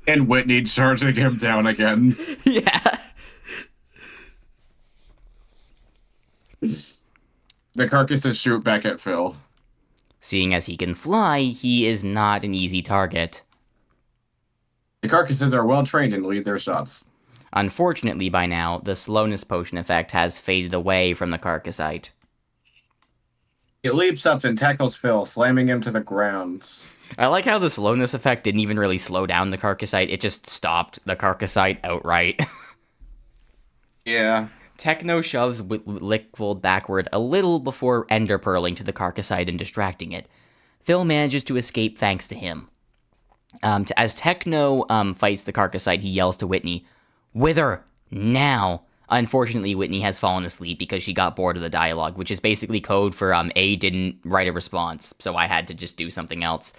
And Whitney charging him down again. Yeah. The carcasses shoot back at Phil. Seeing as he can fly, he is not an easy target. The carcasses are well trained and lead their shots. Unfortunately, by now, the slowness potion effect has faded away from the carcassite. It leaps up and tackles Phil, slamming him to the ground. I like how the slowness effect didn't even really slow down the carcassite, it just stopped the carcassite outright. Yeah. Techno shoves Lickfold backward a little before ender pearling to the carcassite and distracting it. Phil manages to escape thanks to him. As Techno fights the carcassite, he yells to Whitney, "Wither, now!" Unfortunately, Whitney has fallen asleep because she got bored of the dialogue, which is basically code for A didn't write a response, so I had to just do something else.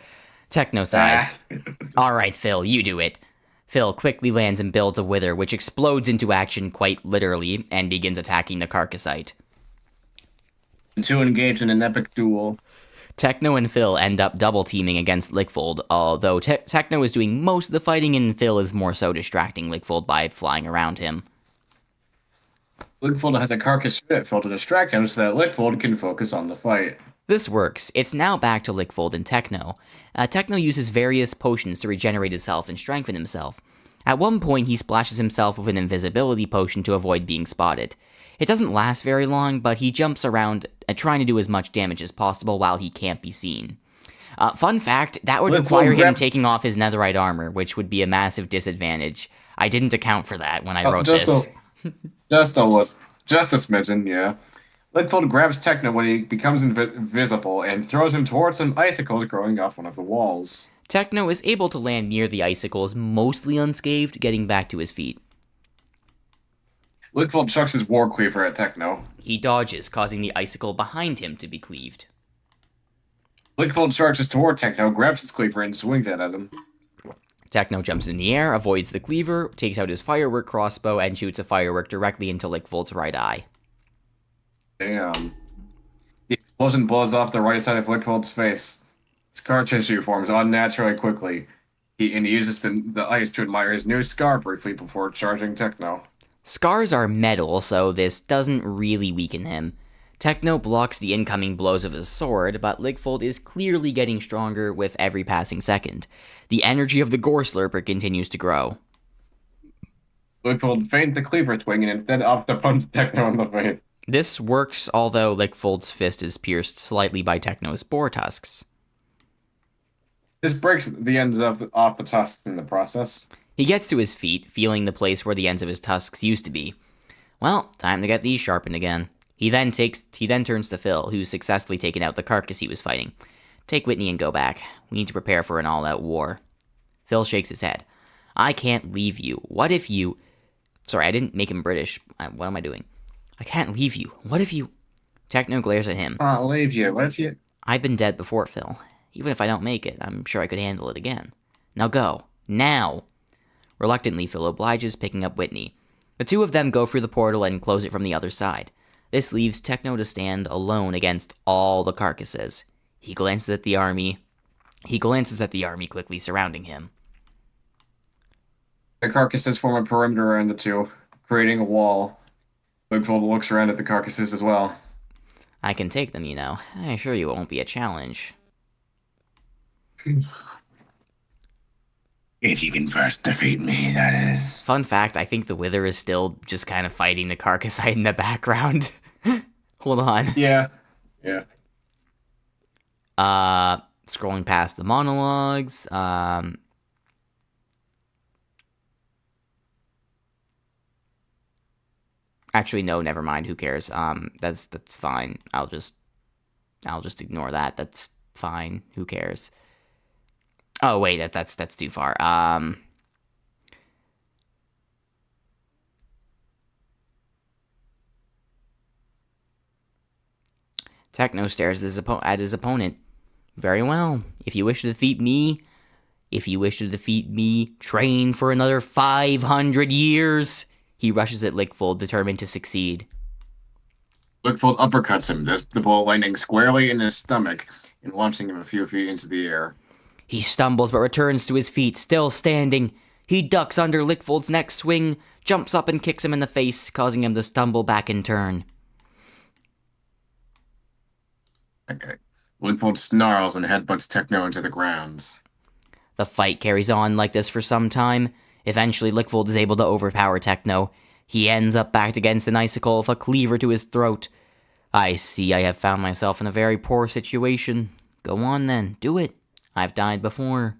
Techno sighs. Alright, Phil, you do it. Phil quickly lands and builds a wither, which explodes into action quite literally, and begins attacking the carcassite. The two engage in an epic duel. Techno and Phil end up double-teaming against Lickfold, although Techno is doing most of the fighting and Phil is more so distracting Lickfold by flying around him. Lickfold has a carcass shoot at Phil to distract him so that Lickfold can focus on the fight. This works. It's now back to Lickfold and Techno. Techno uses various potions to regenerate his health and strengthen himself. At one point, he splashes himself with an invisibility potion to avoid being spotted. It doesn't last very long, but he jumps around trying to do as much damage as possible while he can't be seen. Fun fact, that would require him taking off his netherite armor, which would be a massive disadvantage. I didn't account for that when I wrote this. Just a smidgen, yeah. Lickfold grabs Techno when he becomes invisible and throws him towards some icicles growing off one of the walls. Techno is able to land near the icicles, mostly unscathed, getting back to his feet. Lickfold chucks his war cleaver at Techno. He dodges, causing the icicle behind him to be cleaved. Lickfold charges toward Techno, grabs his cleaver, and swings it at him. Techno jumps in the air, avoids the cleaver, takes out his firework crossbow, and shoots a firework directly into Lickfold's right eye. Damn. The explosion blows off the right side of Lickfold's face. Scar tissue forms unnaturally quickly. He uses the ice to admire his new scar briefly before charging Techno. Scars are metal, so this doesn't really weaken him. Techno blocks the incoming blows of his sword, but Lickfold is clearly getting stronger with every passing second. The energy of the Gore Slurper continues to grow. Lickfold feints the cleaver swing and instead opts to punch Techno in the face. This works, although Lickfold's fist is pierced slightly by Techno's boar tusks. This breaks the ends off the tusks in the process. He gets to his feet, feeling the place where the ends of his tusks used to be. Well, time to get these sharpened again. He then turns to Phil, who's successfully taken out the carcass he was fighting. Take Whitney and go back. We need to prepare for an all-out war. Phil shakes his head. I can't leave you. What if you... Sorry, I didn't make him British. What am I doing? I can't leave you. What if you... Techno glares at him. I'll leave you. What if you... I've been dead before, Phil. Even if I don't make it, I'm sure I could handle it again. Now go. Now! Reluctantly, Phil obliges, picking up Whitney. The two of them go through the portal and close it from the other side. This leaves Techno to stand alone against all the carcasses. He glances at the army quickly surrounding him. The carcasses form a perimeter around the two, creating a wall. Lickfold looks around at the carcasses as well. I can take them, you know. I assure you it won't be a challenge. If you can first defeat me, that is. Fun fact, I think the Wither is still just kind of fighting the Carcassite in the background. Hold on. Yeah. Scrolling past the monologues. Actually, no, never mind. Who cares? That's fine. I'll just ignore that. That's fine. Who cares? Oh wait, that's too far. Techno stares at his opponent. Very well. If you wish to defeat me, train for another 500 years. He rushes at Lickfold, determined to succeed. Lickfold uppercuts him, the ball landing squarely in his stomach and launching him a few feet into the air. He stumbles but returns to his feet, still standing. He ducks under Lickfold's next swing, jumps up and kicks him in the face, causing him to stumble back in turn. Okay. Lickfold snarls and headbutts Techno into the ground. The fight carries on like this for some time. Eventually, Lickfold is able to overpower Techno. He ends up backed against an icicle with a cleaver to his throat. I see I have found myself in a very poor situation. Go on then, do it. I've died before.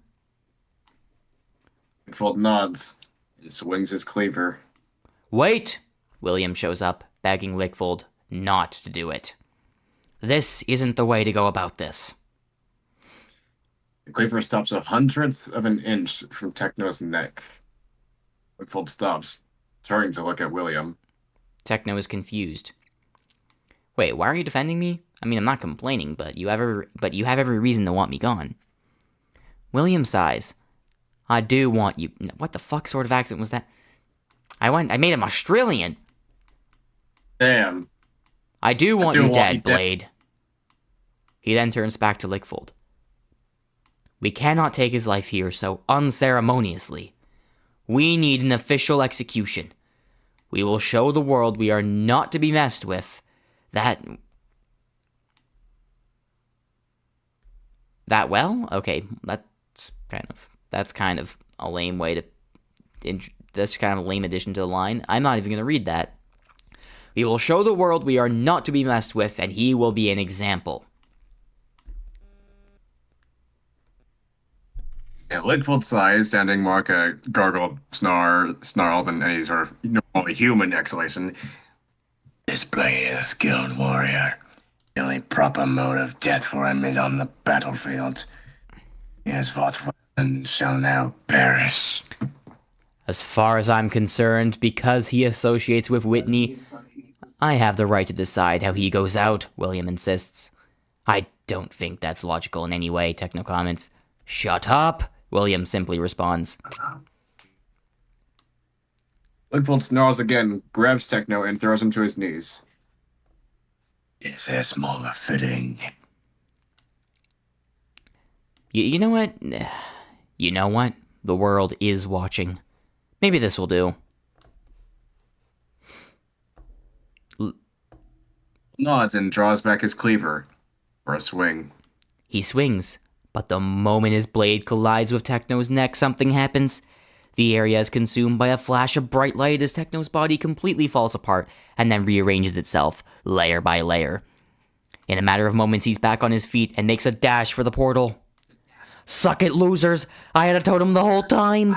Lickfold nods and swings his cleaver. Wait! William shows up, begging Lickfold not to do it. This isn't the way to go about this. The cleaver stops 1/100 of an inch from Techno's neck. Lickfold stops, turning to look at William. Techno is confused. Wait, why are you defending me? I mean, I'm not complaining, but you have every reason to want me gone. William sighs. I do want you. What the fuck sort of accent was that? I made him Australian. Damn. I do want you dead, Blade. He then turns back to Lickfold. We cannot take his life here so unceremoniously. We need an official execution. We will show the world we are not to be messed with. That well? Okay, that's kind of a lame way to... That's kind of a lame addition to the line. I'm not even going to read that. We will show the world we are not to be messed with, and he will be an example. Yeah, Lickfold sighs, sounding more like a gargled snarl than any sort of normal human exhalation. This Blade is a skilled warrior. The only proper mode of death for him is on the battlefield. He has fought well and shall now perish. As far as I'm concerned, because he associates with Whitney, I have the right to decide how he goes out, William insists. I don't think that's logical in any way, Techno comments. Shut up, William simply responds. Lickfold snarls again, grabs Techno, and throws him to his knees. Is this more fitting? You know what? You know what? The world is watching. Maybe this will do. Nods and draws back his cleaver for a swing. He swings, but the moment his blade collides with Techno's neck, something happens. The area is consumed by a flash of bright light as Techno's body completely falls apart and then rearranges itself, layer by layer. In a matter of moments, he's back on his feet and makes a dash for the portal. Suck it, losers! I had a totem the whole time!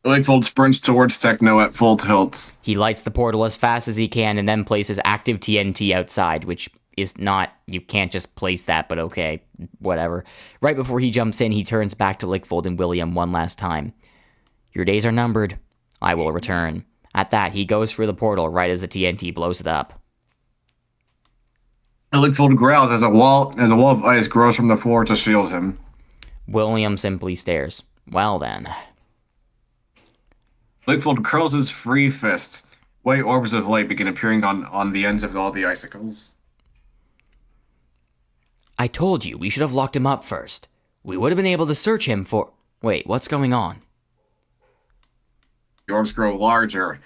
Lickfold sprints towards Techno at full tilt. He lights the portal as fast as he can and then places active TNT outside, which is not... You can't just place that, but okay, whatever. Right before he jumps in, he turns back to Lickfold and William one last time. Your days are numbered. I will return. At that, he goes through the portal right as the TNT blows it up. Lickfold growls as a wall of ice grows from the floor to shield him. William simply stares. Well then. Lickfold curls his free fist. White orbs of light begin appearing on the ends of all the icicles. I told you we should have locked him up first. We would have been able to search him for... Wait, what's going on? The orbs grow larger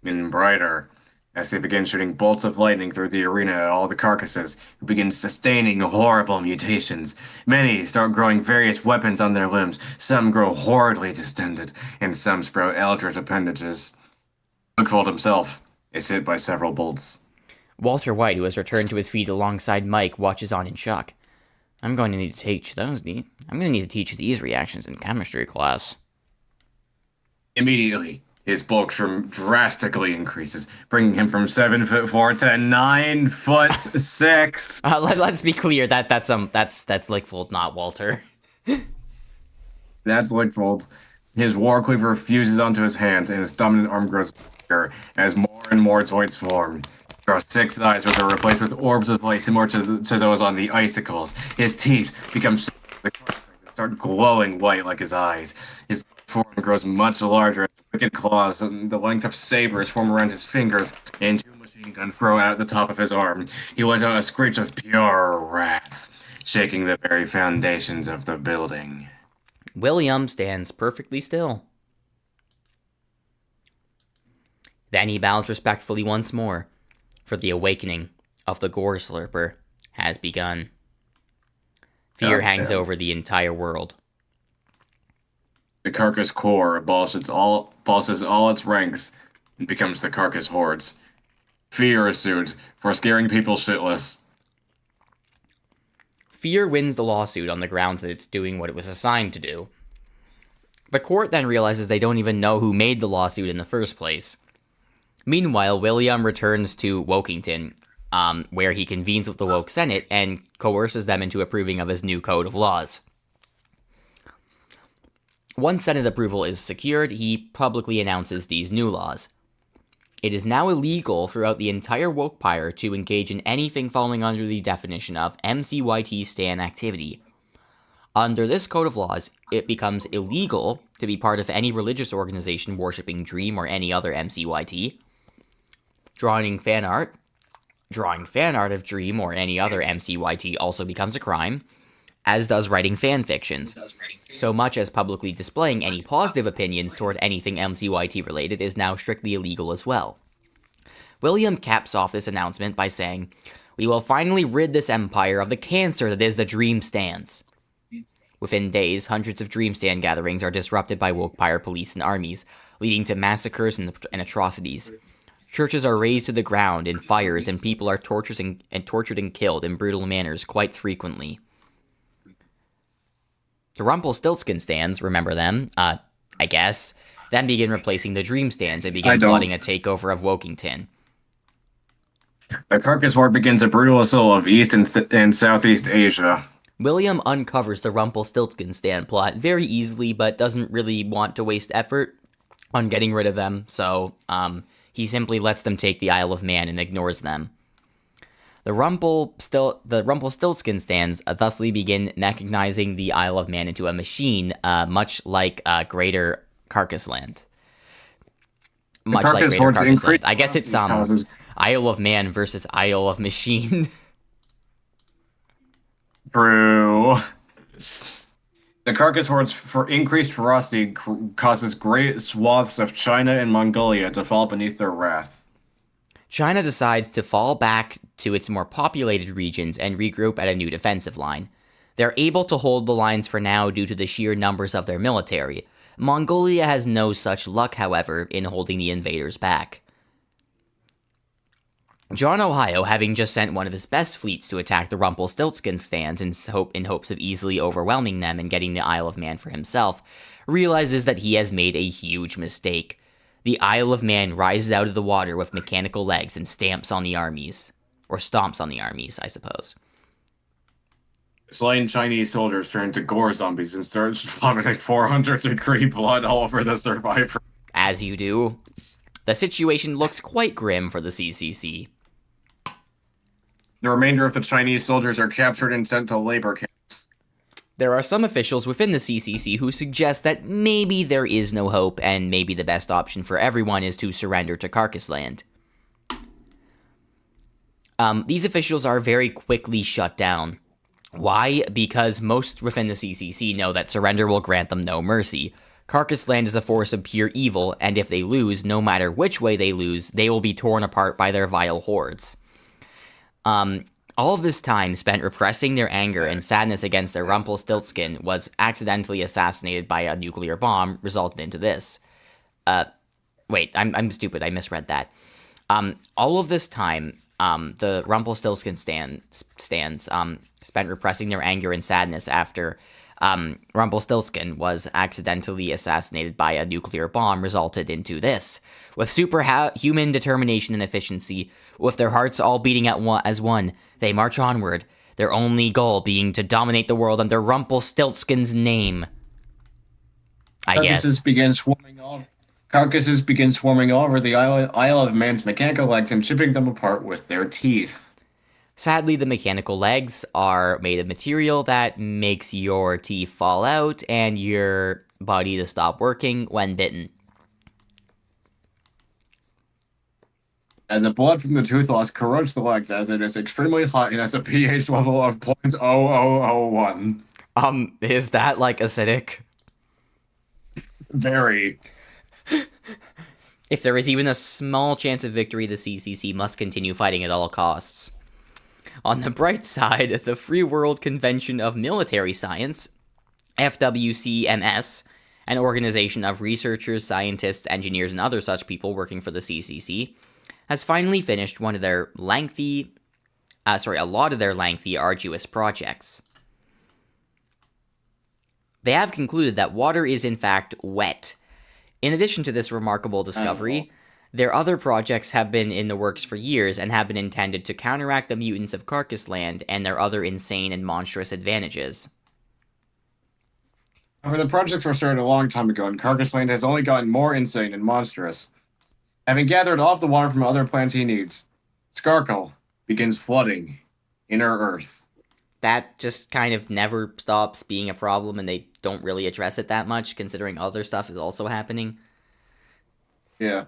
and brighter as they begin shooting bolts of lightning through the arena at all the carcasses, who begin sustaining horrible mutations. Many start growing various weapons on their limbs. Some grow horridly distended, and some sprout eldritch appendages. Lickfold himself is hit by several bolts. Walter White, who has returned to his feet alongside Mike, watches on in shock. I'm going to need to teach those. I'm going to need to teach these reactions in chemistry class. Immediately, his bulk drastically increases, bringing him from 7'4" to 9'6". Let's be clear that's Lickfold, not Walter. That's Lickfold. His war cleaver fuses onto his hand, and his dominant arm grows bigger as more and more Zoids form. There are 6 eyes, which are replaced with orbs of light similar to those on the icicles. His teeth become start glowing white like his eyes. His form grows much larger as wicked claws and the length of sabers form around his fingers, and 2 machine guns grow out at the top of his arm. He lets out a screech of pure wrath, shaking the very foundations of the building. William stands perfectly still. Then he bows respectfully once more, for the awakening of the Gore Slurper has begun. Fear hangs over the entire world. The Carcass Corps abolishes all its ranks and becomes the Carcass Hordes. Fear is sued for scaring people shitless. Fear wins the lawsuit on the grounds that it's doing what it was assigned to do. The court then realizes they don't even know who made the lawsuit in the first place. Meanwhile, William returns to Wokington, where he convenes with the Woke Senate and coerces them into approving of his new code of laws. Once Senate approval is secured, he publicly announces these new laws. It is now illegal throughout the entire Wokepire to engage in anything falling under the definition of MCYT stan activity. Under this code of laws, it becomes illegal to be part of any religious organization worshipping Dream or any other MCYT. Drawing fan art of Dream or any other MCYT also becomes a crime, as does writing fan fictions. So much as publicly displaying any positive opinions toward anything MCYT related is now strictly illegal as well. William caps off this announcement by saying, "We will finally rid this empire of the cancer that is the Dream Stans." Within days, hundreds of Dream Stan gatherings are disrupted by Wokepire police and armies, leading to massacres and atrocities. Churches are razed to the ground in fires, and people are tortured and killed in brutal manners quite frequently. The Rumpelstiltskin stands, remember them, I guess, then begin replacing the Dream Stands and begin plotting a takeover of Wokington. The Carcass War begins a brutal assault of East and Southeast Asia. William uncovers the Rumpelstiltskin stand plot very easily, but doesn't really want to waste effort on getting rid of them, so he simply lets them take the Isle of Man and ignores them. The Rumpelstiltskin stands thusly begin mechanizing the Isle of Man into a machine, much like Greater Carcass Land. Much like Greater Carcass Land. I guess it's Isle of Man versus Isle of Machine. True. The Carcass Hordes for increased ferocity causes great swaths of China and Mongolia to fall beneath their wrath. China decides to fall back to its more populated regions and regroup at a new defensive line. They're able to hold the lines for now due to the sheer numbers of their military. Mongolia has no such luck, however, in holding the invaders back. John Ohio, having just sent one of his best fleets to attack the Rumpelstiltskin stands in hopes of easily overwhelming them and getting the Isle of Man for himself, realizes that he has made a huge mistake. The Isle of Man rises out of the water with mechanical legs and stamps on the armies. Or stomps on the armies, I suppose. Slain Chinese soldiers turn to gore zombies and start vomiting 400-degree blood all over the survivor. As you do. The situation looks quite grim for the CCC. The remainder of the Chinese soldiers are captured and sent to labor camps. There are some officials within the CCC who suggest that maybe there is no hope and maybe the best option for everyone is to surrender to Carcass Land. These officials are very quickly shut down. Why? Because most within the CCC know that surrender will grant them no mercy. Carcass Land is a force of pure evil, and if they lose, no matter which way they lose, they will be torn apart by their vile hordes. All of this time spent repressing their anger and sadness against their Rumpelstiltskin was accidentally assassinated by a nuclear bomb, resulted into this. Wait, I'm stupid, I misread that. All of this time, The Rumpelstiltskin stands spent repressing their anger and sadness after Rumpelstiltskin was accidentally assassinated by a nuclear bomb resulted into this. With superhuman determination and efficiency, with their hearts all beating as one, they march onward, their only goal being to dominate the world under Rumpelstiltskin's name. Carcasses begin swarming all over the Isle of Man's mechanical legs and chipping them apart with their teeth. Sadly, the mechanical legs are made of material that makes your teeth fall out and your body to stop working when bitten. And the blood from the tooth loss corrodes the legs as it is extremely hot and has a pH level of 0.0001. Is that like acidic? Very. If there is even a small chance of victory, the CCC must continue fighting at all costs. On the bright side, the Free World Convention of Military Science, FWCMS, an organization of researchers, scientists, engineers, and other such people working for the CCC, has finally finished a lot of their lengthy, arduous projects. They have concluded that water is in fact wet. In addition to this remarkable discovery, their other projects have been in the works for years and have been intended to counteract the mutants of Carcass Land and their other insane and monstrous advantages. However, the projects were started a long time ago, and Carcass Land has only gotten more insane and monstrous. Having gathered all of the water from other plants he needs, Skarkle begins flooding inner Earth. That just kind of never stops being a problem, and they don't really address it that much, considering other stuff is also happening. Yeah.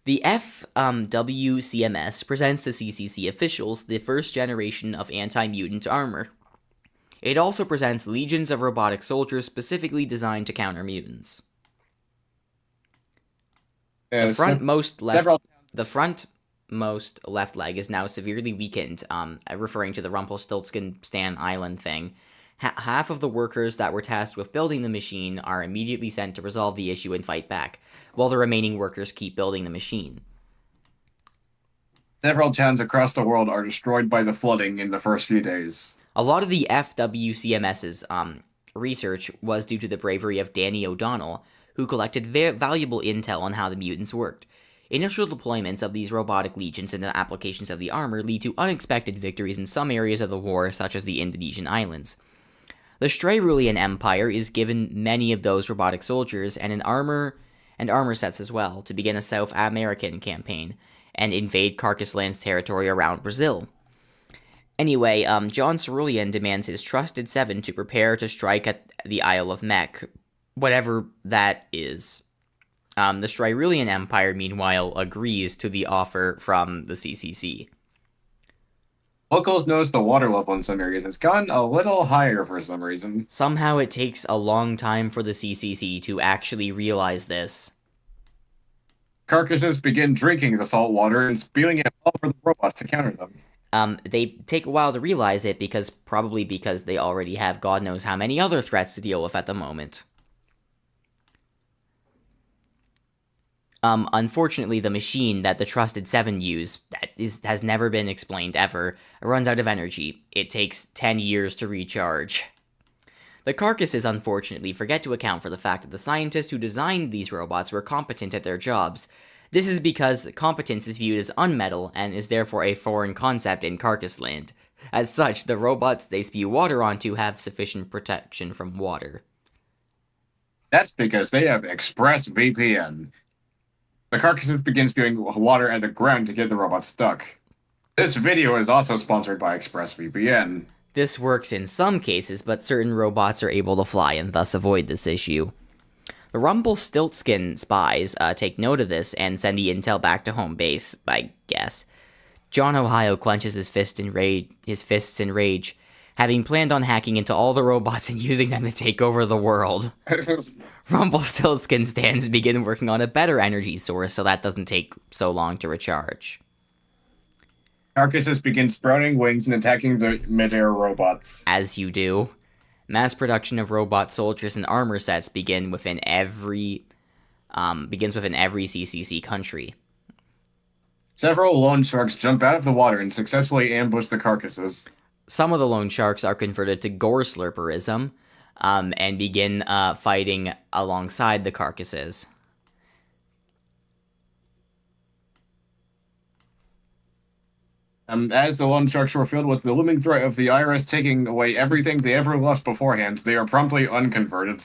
The FWCMS presents to CCC officials the first generation of anti-mutant armor. It also presents legions of robotic soldiers specifically designed to counter mutants. The frontmost left leg is now severely weakened, referring to the Rumpelstiltskin Stan Island thing. Half of the workers that were tasked with building the machine are immediately sent to resolve the issue and fight back, while the remaining workers keep building the machine. Several towns across the world are destroyed by the flooding in the first few days. A lot of the FWCMS's research was due to the bravery of Danny O'Donnell, who collected valuable intel on how the mutants worked. Initial deployments of these robotic legions into applications of the armor lead to unexpected victories in some areas of the war, such as the Indonesian islands. The Strayrulian Empire is given many of those robotic soldiers and armor sets as well to begin a South American campaign and invade Carcass Land's territory around Brazil. Anyway, John Cerulean demands his trusted seven to prepare to strike at the Isle of Mech, whatever that is. The Strayrulian Empire, meanwhile, agrees to the offer from the CCC. Locals notice the water level in some areas has gone a little higher for some reason. Somehow it takes a long time for the CCC to actually realize this. Carcasses begin drinking the salt water and spewing it all over the robots to counter them. They take a while to realize it because they already have God knows how many other threats to deal with at the moment. Unfortunately, the machine that the Trusted Seven use has never been explained ever. It runs out of energy. It takes 10 years to recharge. The Carcasses, unfortunately, forget to account for the fact that the scientists who designed these robots were competent at their jobs. This is because competence is viewed as unmetal and is therefore a foreign concept in Carcass Land. As such, the robots they spew water onto have sufficient protection from water. That's because they have ExpressVPN. The Carcasses begin spewing water at the ground to get the robots stuck. This video is also sponsored by ExpressVPN. This works in some cases, but certain robots are able to fly and thus avoid this issue. The Rumpelstiltskin spies take note of this and send the intel back to home base, I guess. John Ohio clenches his fists in rage, having planned on hacking into all the robots and using them to take over the world. Rumpelstiltskin stands begin working on a better energy source so that doesn't take so long to recharge. Carcasses begin sprouting wings and attacking the mid-air robots. As you do. Mass production of robot soldiers and armor sets begins within every CCC country. Several loan sharks jump out of the water and successfully ambush the carcasses. Some of the loan sharks are converted to gore slurperism, and begin fighting alongside the carcasses. As the loan sharks were filled with the looming threat of the IRS taking away everything they ever lost beforehand, they are promptly unconverted.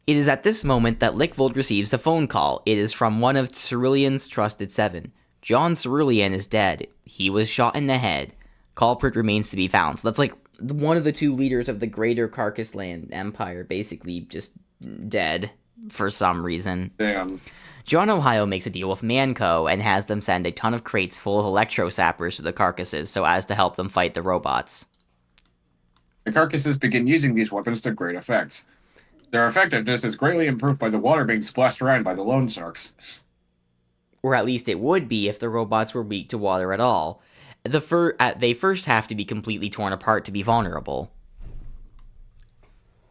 It is at this moment that Lickvold receives a phone call. It is from one of Cerulean's trusted seven. John Cerulean is dead. He was shot in the head. Culprit remains to be found. So that's like one of the two leaders of the greater Carcassland Empire basically just dead for some reason. Damn. John Ohio makes a deal with Manco and has them send a ton of crates full of electro sappers to the carcasses so as to help them fight the robots. The carcasses begin using these weapons to great effect. Their effectiveness is greatly improved by the water being splashed around by the loan sharks. Or at least it would be if the robots were weak to water at all. They first have to be completely torn apart to be vulnerable.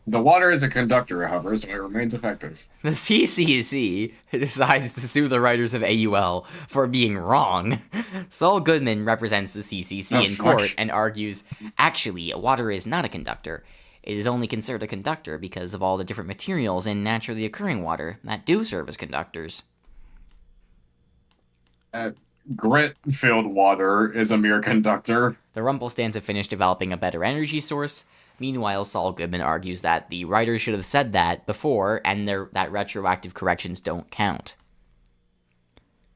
The water is a conductor, however, so it remains effective. The CCC decides to sue the writers of AUL for being wrong. Saul Goodman represents the CCC in court and argues, actually, water is not a conductor. It is only considered a conductor because of all the different materials in naturally occurring water that do serve as conductors. Grit-filled water is a mere conductor. The Rumplestans have finished developing a better energy source. Meanwhile, Saul Goodman argues that the writers should have said that before, and that retroactive corrections don't count.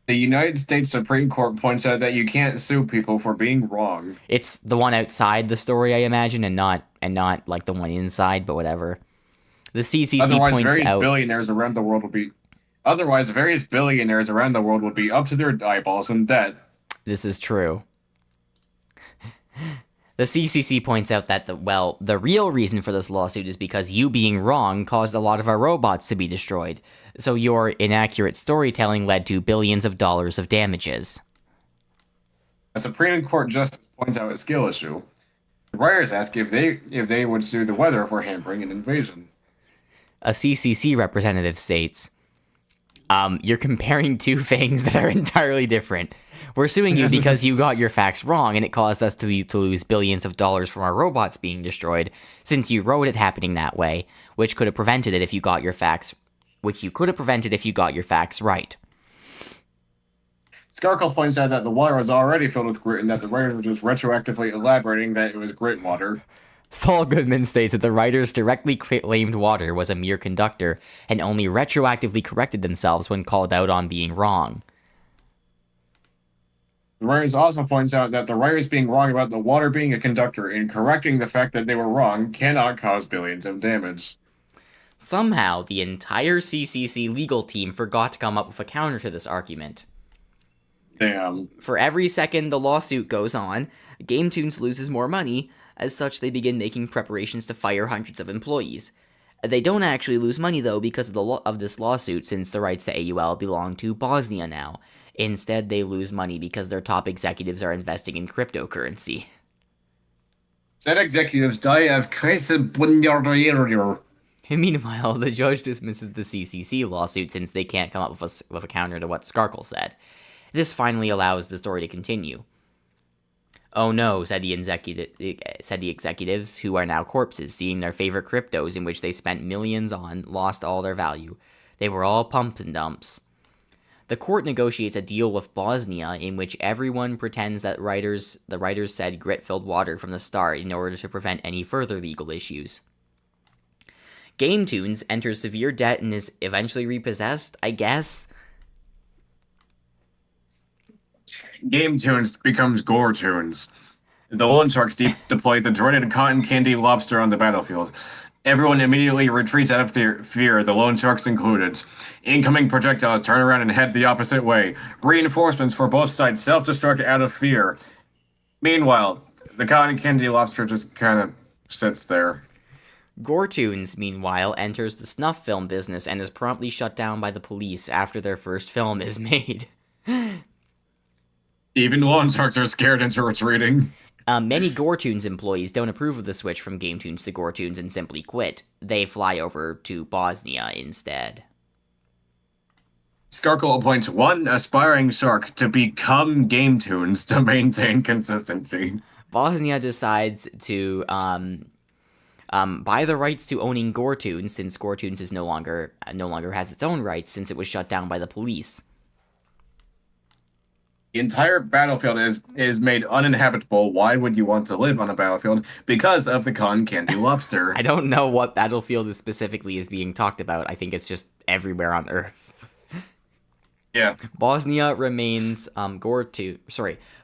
The United States Supreme Court points out that you can't sue people for being wrong. It's the one outside the story, I imagine, and not like the one inside, but whatever. The CCC points out... Otherwise, various billionaires around the world would be up to their eyeballs in debt. This is true. The CCC points out that the real reason for this lawsuit is because you being wrong caused a lot of our robots to be destroyed. So your inaccurate storytelling led to billions of dollars of damages. A Supreme Court justice points out a skill issue. The writers ask if they would sue the weather for hampering an invasion. A CCC representative states, you're comparing two things that are entirely different. We're suing you because you got your facts wrong, and it caused us to lose billions of dollars from our robots being destroyed, since you wrote it happening that way, which could have prevented it if you got your facts, right. Skarkle points out that the water was already filled with grit, and that the writers were just retroactively elaborating that it was grit water. Saul Goodman states that the writers directly claimed water was a mere conductor, and only retroactively corrected themselves when called out on being wrong. The writers also points out that the writers being wrong about the water being a conductor and correcting the fact that they were wrong cannot cause billions of damage. Somehow, the entire CCC legal team forgot to come up with a counter to this argument. Damn. For every second the lawsuit goes on, GameToons loses more money. As such, they begin making preparations to fire hundreds of employees. They don't actually lose money, though, because of this lawsuit, since the rights to AUL belong to Bosnia now. Instead, they lose money because their top executives are investing in cryptocurrency. Said executives die of Meanwhile, the judge dismisses the CCC lawsuit since they can't come up with a counter to what Skarkle said. This finally allows the story to continue. Oh no, said the executives, who are now corpses, seeing their favorite cryptos in which they spent millions on, lost all their value. They were all pump and dumps. The court negotiates a deal with Bosnia in which everyone pretends that the writers said grit-filled water from the start in order to prevent any further legal issues. GameToons enters severe debt and is eventually repossessed, I guess? GameToons becomes GoreToons. The loan sharks deploy the dreaded cotton candy lobster on the battlefield. Everyone immediately retreats out of fear, the loan sharks included. Incoming projectiles turn around and head the opposite way. Reinforcements for both sides self-destruct out of fear. Meanwhile, the cotton candy lobster just kind of sits there. GoreToons, meanwhile, enters the snuff film business and is promptly shut down by the police after their first film is made. Even loan sharks are scared into retreating. Many GoreToons employees don't approve of the switch from GameToons to GoreToons and simply quit. They fly over to Bosnia instead. Skarkle appoints one aspiring shark to become Game Tunes to maintain consistency. Bosnia decides to buy the rights to owning Goretoons, since Goretoons is no longer has its own rights since it was shut down by the police. The entire battlefield is made uninhabitable. Why would you want to live on a battlefield? Because of the cotton candy lobster. I don't know what battlefield is specifically is being talked about. I think it's just everywhere on Earth. Yeah. Bosnia renames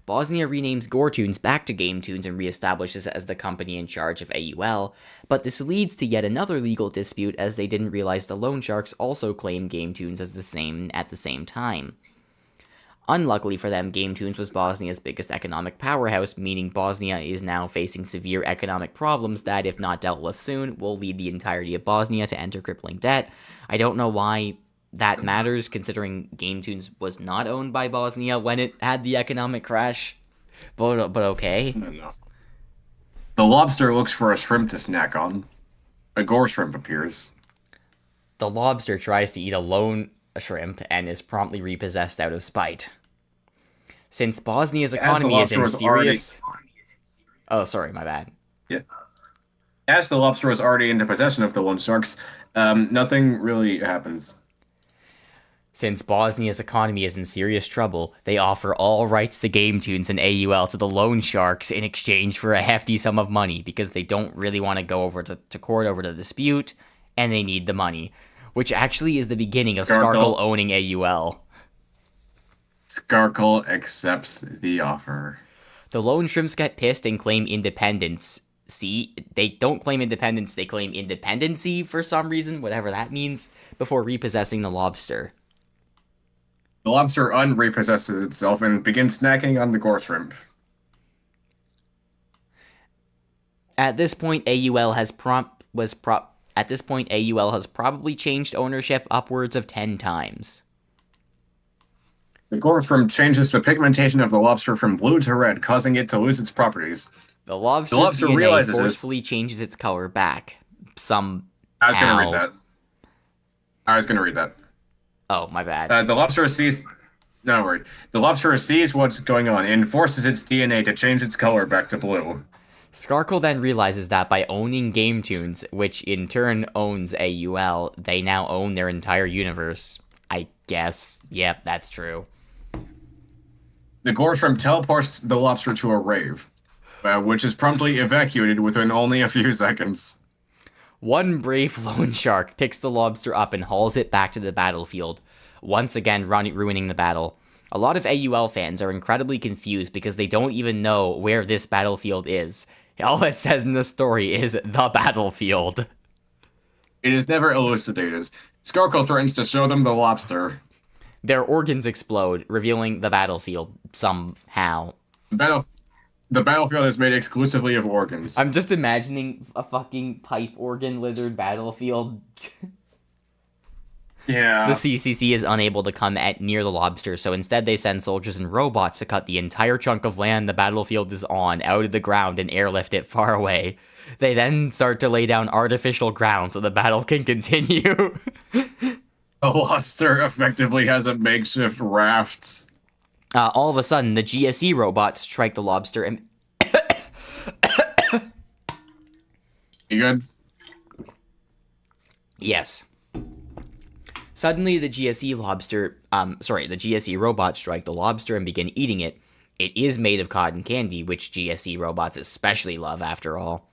Goretoons back to Game Tunes and reestablishes it as the company in charge of AUL, but this leads to yet another legal dispute as they didn't realize the loan sharks also claim Game Tunes at the same time. Unluckily for them, Game Tunes was Bosnia's biggest economic powerhouse, meaning Bosnia is now facing severe economic problems that, if not dealt with soon, will lead the entirety of Bosnia to enter crippling debt. I don't know why that matters, considering Game Tunes was not owned by Bosnia when it had the economic crash, but okay. No. The lobster looks for a shrimp to snack on. A gore shrimp appears. The lobster tries to eat a lone shrimp and is promptly repossessed out of spite. Since Bosnia's economy is in serious... Oh, sorry, my bad. Yeah. As the lobster was already into possession of the loan sharks, nothing really happens. Since Bosnia's economy is in serious trouble, they offer all rights to Game Tunes and AUL to the loan sharks in exchange for a hefty sum of money because they don't really want to go over to court over the dispute, and they need the money, which actually is the beginning of Skarkle owning AUL. Skarkle accepts the offer. The loan shrimps get pissed and claim independence. See, they don't claim independence, they claim independency for some reason, whatever that means, before repossessing the lobster. The lobster unrepossesses itself and begins snacking on the gore shrimp. At this point, AUL has probably changed ownership upwards of 10 times. The gore shrimp changes the pigmentation of the lobster from blue to red, causing it to lose its properties. The lobster's DNA realizes forcefully changes its color back. I was going to read that. Oh, my bad. The lobster sees... No, worry. The lobster sees what's going on and forces its DNA to change its color back to blue. Skarkle then realizes that by owning Game Tunes, which in turn owns AUL, they now own their entire universe. I guess. Yep, that's true. The gore shrimp teleports the lobster to a rave, which is promptly evacuated within only a few seconds. One brave loan shark picks the lobster up and hauls it back to the battlefield, once again ruining the battle. A lot of AUL fans are incredibly confused because they don't even know where this battlefield is. All it says in the story is the battlefield. It is never elucidated. Skarkle threatens to show them the lobster. Their organs explode, revealing the battlefield somehow. The battlefield is made exclusively of organs. I'm just imagining a fucking pipe organ littered battlefield. Yeah. The CCC is unable to come near the lobster, so instead they send soldiers and robots to cut the entire chunk of land the battlefield is on out of the ground and airlift it far away. They then start to lay down artificial ground so the battle can continue. The lobster effectively has a makeshift raft. All of a sudden, the GSE robots strike the lobster and... You good? Yes. Suddenly, the GSE robots strike the lobster and begin eating it. It is made of cotton candy, which GSE robots especially love, after all.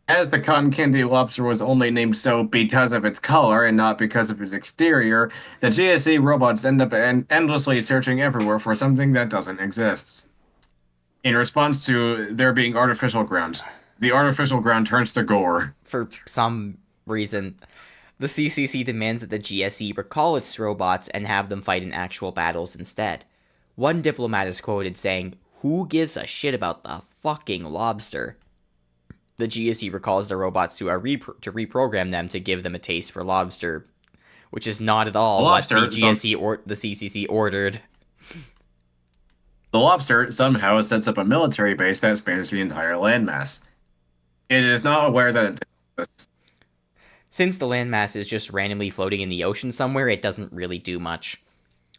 As the cotton candy lobster was only named so because of its color and not because of its exterior, the GSE robots end up endlessly searching everywhere for something that doesn't exist. In response to there being artificial ground, the artificial ground turns to gore. For some reason, the CCC demands that the GSE recall its robots and have them fight in actual battles instead. One diplomat is quoted saying, "Who gives a shit about the fucking lobster?" The GSE recalls the robots to reprogram them to give them a taste for lobster, which is not at all what the GSE or the CCC ordered. The lobster somehow sets up a military base that spans the entire landmass. It is not aware that it exists. Since the landmass is just randomly floating in the ocean somewhere, it doesn't really do much.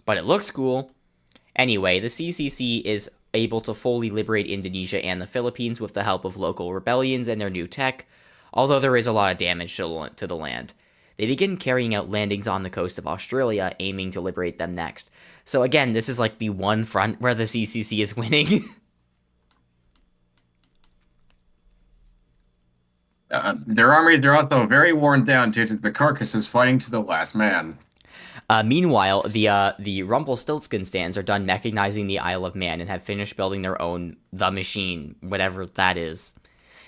But it looks cool. Anyway, the CCC is able to fully liberate Indonesia and the Philippines with the help of local rebellions and their new tech, although there is a lot of damage to the land. They begin carrying out landings on the coast of Australia, aiming to liberate them next. So again, this is like the one front where the CCC is winning. Their armies are also very worn down due to the carcasses fighting to the last man. Meanwhile, the Rumpelstiltskin stands are done mechanizing the Isle of Man and have finished building their own The Machine, whatever that is.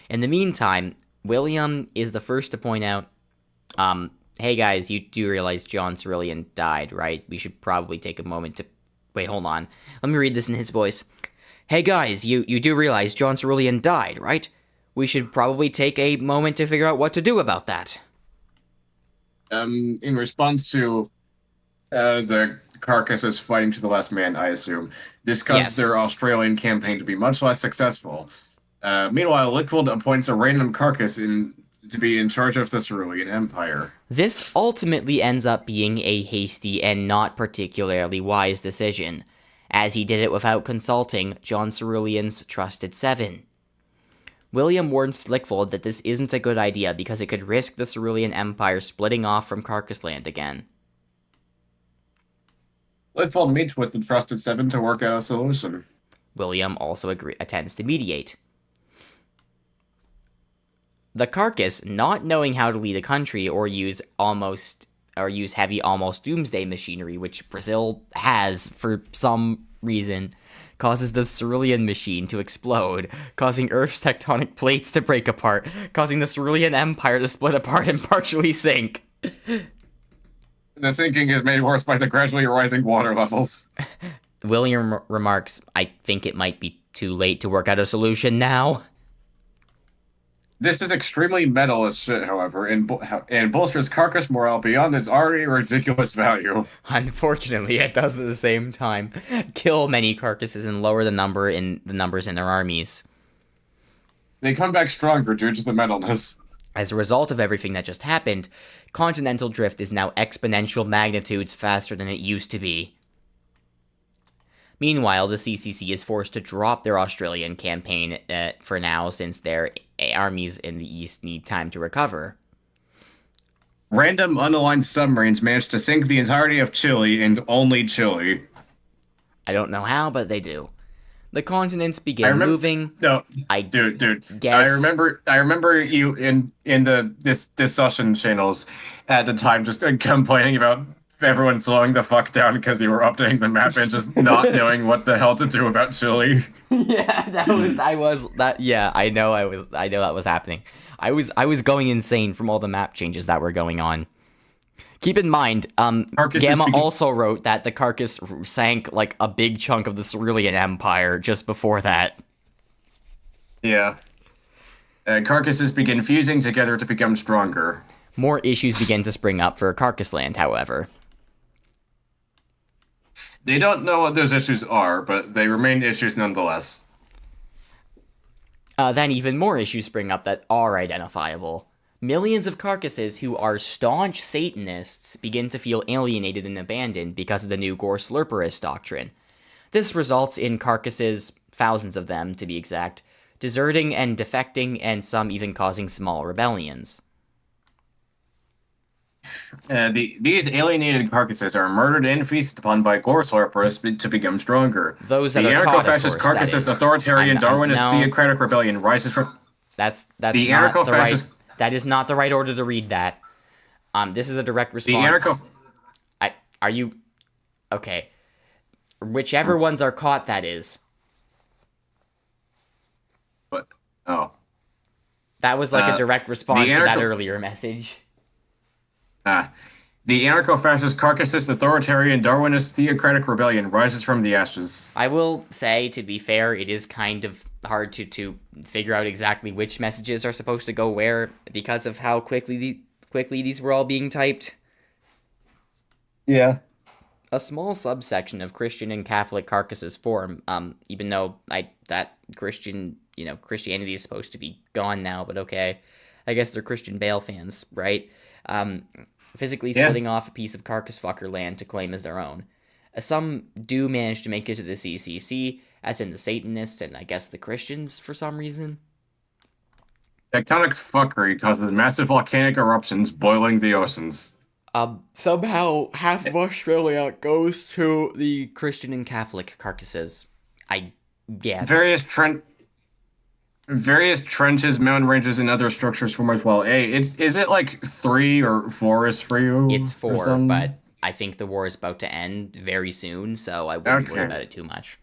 In the meantime, William is the first to point out, hey guys, you do realize John Cerulean died, right? We should probably take a moment to... Wait, hold on. Let me read this in his voice. Hey guys, you do realize John Cerulean died, right? We should probably take a moment to figure out what to do about that. In response to the carcasses fighting to the last man, I assume, this causes their Australian campaign to be much less successful. Meanwhile, Lickfold appoints a random carcass to be in charge of the Cerulean Empire. This ultimately ends up being a hasty and not particularly wise decision, as he did it without consulting John Cerulean's trusted seven. William warns Lickfold that this isn't a good idea because it could risk the Cerulean Empire splitting off from Carcass Land again. Lickfold meets with the trusted seven to work out a solution. William also attempts to mediate. The Carcass, not knowing how to lead a country or use heavy almost doomsday machinery, which Brazil has for some reason, causes the Cerulean machine to explode, causing Earth's tectonic plates to break apart, causing the Cerulean Empire to split apart and partially sink. The sinking is made worse by the gradually rising water levels. William remarks, I think it might be too late to work out a solution now. This is extremely metal as shit, however, and bolsters Carcass morale beyond its already ridiculous value. Unfortunately, it does at the same time kill many carcasses and lower the numbers in their armies. They come back stronger due to the metalness. As a result of everything that just happened, continental drift is now exponential magnitudes faster than it used to be. Meanwhile, the CCC is forced to drop their Australian campaign for now, since their armies in the east need time to recover. Random unaligned submarines managed to sink the entirety of Chile and only Chile. I don't know how, but they do. The continents begin moving. No, dude. I remember you in the discussion channels at the time just complaining about everyone slowing the fuck down because you were updating the map and just not knowing what the hell to do about Chile. Yeah, I know that was happening. I was going insane from all the map changes that were going on. Keep in mind, Gamma also wrote that the Carcass sank like a big chunk of the Cerulean Empire just before that. Yeah. Carcasses begin fusing together to become stronger. More issues begin to spring up for Carcass Land, however. They don't know what those issues are, but they remain issues nonetheless. Then even more issues spring up that are identifiable. Millions of carcasses who are staunch Satanists begin to feel alienated and abandoned because of the new Gore Slurperus doctrine. This results in carcasses, thousands of them to be exact, deserting and defecting, and some even causing small rebellions. These alienated carcasses are murdered and feasted upon by Gore Slurperus to become stronger. Those that the are caught, anarcho-fascist Carcassist authoritarian Darwinist theocratic rebellion rises from... That's the not anarcho-fascist... the right... That is not the right order to read that. This is a direct response. Are you... Okay. Whichever ones are caught, that is. What? Oh. That was like a direct response to that earlier message. The anarcho-fascist Carcassist authoritarian Darwinist theocratic rebellion rises from the ashes. I will say, to be fair, it is kind of hard to figure out exactly which messages are supposed to go where because of how quickly these were all being typed. Yeah. A small subsection of Christian and Catholic carcasses form, even though Christianity is supposed to be gone now, but okay. I guess they're Christian Bale fans, right? physically Yeah. splitting off a piece of Carcass Fucker land to claim as their own. Some do manage to make it to the CCC, as in the Satanists and I guess the Christians for some reason. Tectonic fuckery causes massive volcanic eruptions boiling the oceans. Somehow half of Australia goes to the Christian and Catholic carcasses. I guess. Various trenches, mountain ranges, and other structures form as well. Hey, is it like 3 or 4 is for you? It's or 4, something? but I think the war is about to end very soon, so I wouldn't worry Okay. about it too much.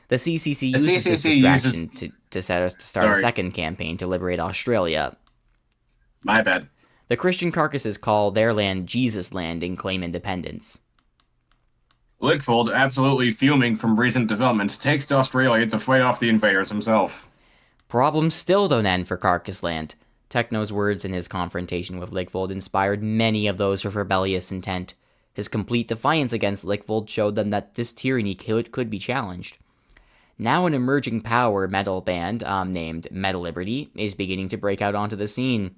The CCC The uses this CCC distraction uses- to start a Sorry. second campaign to liberate Australia. My bad. The Christian carcasses call their land Jesus Land and claim independence. Lickfold, absolutely fuming from recent developments, takes to Australia to fight off the invaders himself. Problems still don't end for Carcass Land. Techno's words in his confrontation with Lickfold inspired many of those with rebellious intent. His complete defiance against Lickfold showed them that this tyranny could be challenged. Now an emerging power metal band named Metal Liberty is beginning to break out onto the scene.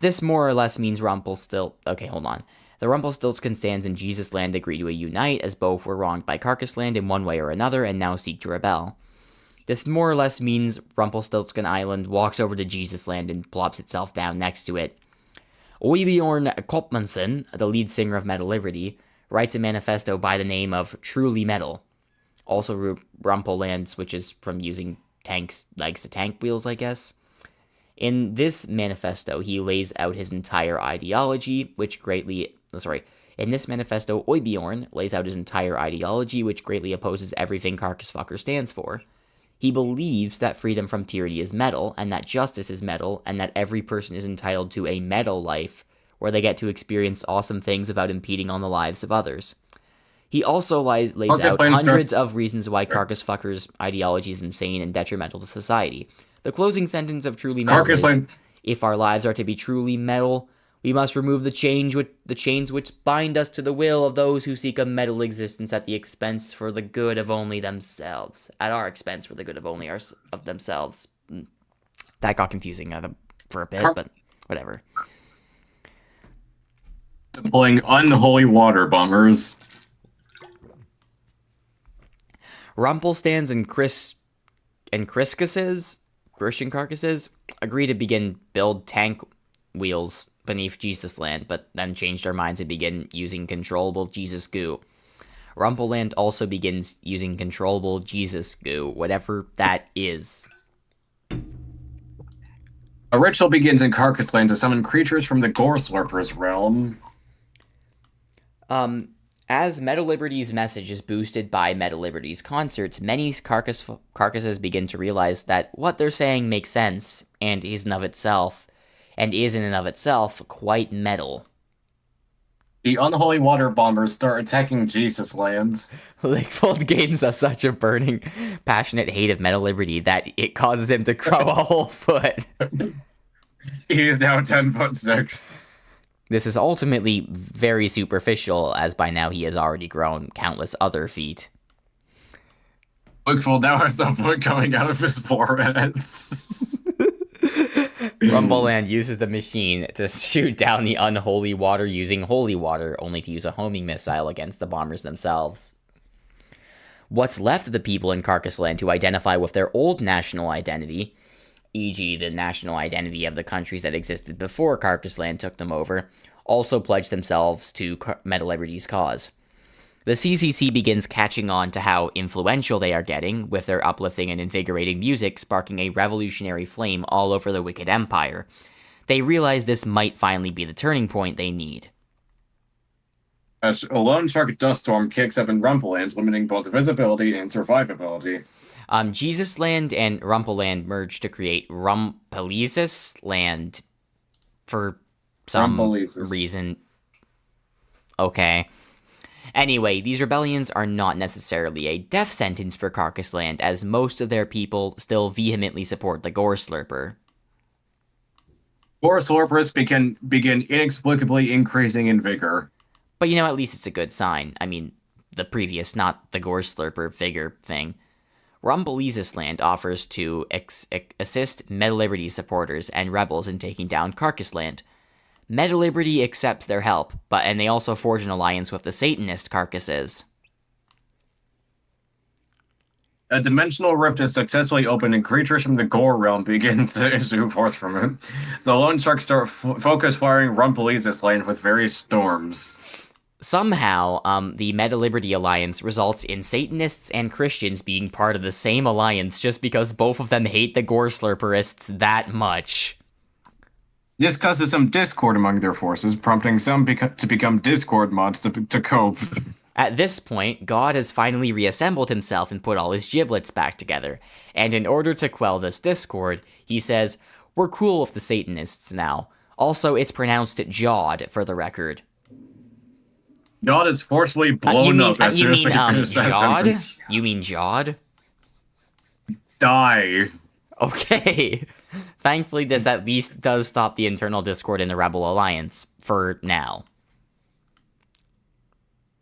This more or less means Okay, hold on. The Rumpelstiltskin and Jesus Land agree to unite as both were wronged by Carcass Land in one way or another and now seek to rebel. This more or less means Rumpelstiltskin Island walks over to Jesus Land and plops itself down next to it. Oybjorn Kopmanson, the lead singer of Metal Liberty, writes a manifesto by the name of Truly Metal. Also, Rumpelland switches from using tanks legs to tank wheels, I guess. In this manifesto, he lays out his entire ideology, In this manifesto, Oybjorn lays out his entire ideology, which greatly opposes everything Carcass Fucker stands for. He believes that freedom from tyranny is metal, and that justice is metal, and that every person is entitled to a metal life, where they get to experience awesome things without impeding on the lives of others. He also lays out hundreds of reasons why Carcass Fucker's ideology is insane and detrimental to society. The closing sentence of Truly Metal is, if our lives are to be truly metal, we must remove the chains which bind us to the will of those who seek a metal existence at the expense for the good of only themselves. At our expense for the good of only of themselves. That got confusing for a bit, but whatever. Deploying unholy water bombers. Rumpelstans and Christian carcasses agree to begin build tank wheels beneath Jesus Land, but then change their minds and begin using controllable Jesus goo. Rumpelland also begins using controllable Jesus goo, whatever that is. A ritual begins in Carcass Land to summon creatures from the Gore Slurper's realm. As Metal Liberty's message is boosted by Metal Liberty's concerts, many carcasses begin to realize that what they're saying makes sense and is in and of itself quite metal. The unholy water bombers start attacking Jesus Land. Lickfold gains such a burning, passionate hate of Metal Liberty that it causes him to grow a whole foot. He is now 10'6". This is ultimately very superficial, as by now he has already grown countless other feet. Lickfold now has a foot coming out of his forehead. Rumpelland uses the machine to shoot down the unholy water using holy water, only to use a homing missile against the bombers themselves. What's left of the people in Carcass Land who identify with their old national identity, e.g. the national identity of the countries that existed before Carcass Land took them over, also pledge themselves to Metal Liberty's cause. The CCC begins catching on to how influential they are getting, with their uplifting and invigorating music sparking a revolutionary flame all over the Wicked Empire. They realize this might finally be the turning point they need. As a lone shark dust storm kicks up in Rumpellands, limiting both visibility and survivability. Jesus Land and Rumpelland merge to create Rumpelisis Land for some reason. Okay. Anyway, these rebellions are not necessarily a death sentence for Carcass Land, as most of their people still vehemently support the Gore Slurper. Gore Slurpers begin inexplicably increasing in vigor. But at least it's a good sign. I mean, the previous, not the Gore Slurper figure thing. Rumpelisis Land offers to assist Metal Liberty supporters and rebels in taking down Carcass Land. Meta Liberty accepts their help, and they also forge an alliance with the Satanist carcasses. A dimensional rift is successfully opened and creatures from the Gore realm begin to issue forth from it. The Lone Sharks start focus firing Rumpelisis land with various storms. Somehow, the Meta Liberty Alliance results in Satanists and Christians being part of the same alliance just because both of them hate the Gore Slurperists that much. This causes some discord among their forces, prompting some to become Discord mods to cope. At this point, God has finally reassembled himself and put all his giblets back together, and in order to quell this discord, he says, "We're cool with the Satanists now. Also, it's pronounced Jawed, for the record." God is forcefully blown up as soon as they finish that sentence. You mean Jawed? Die. Okay. Thankfully, this at least does stop the internal discord in the Rebel Alliance, for now.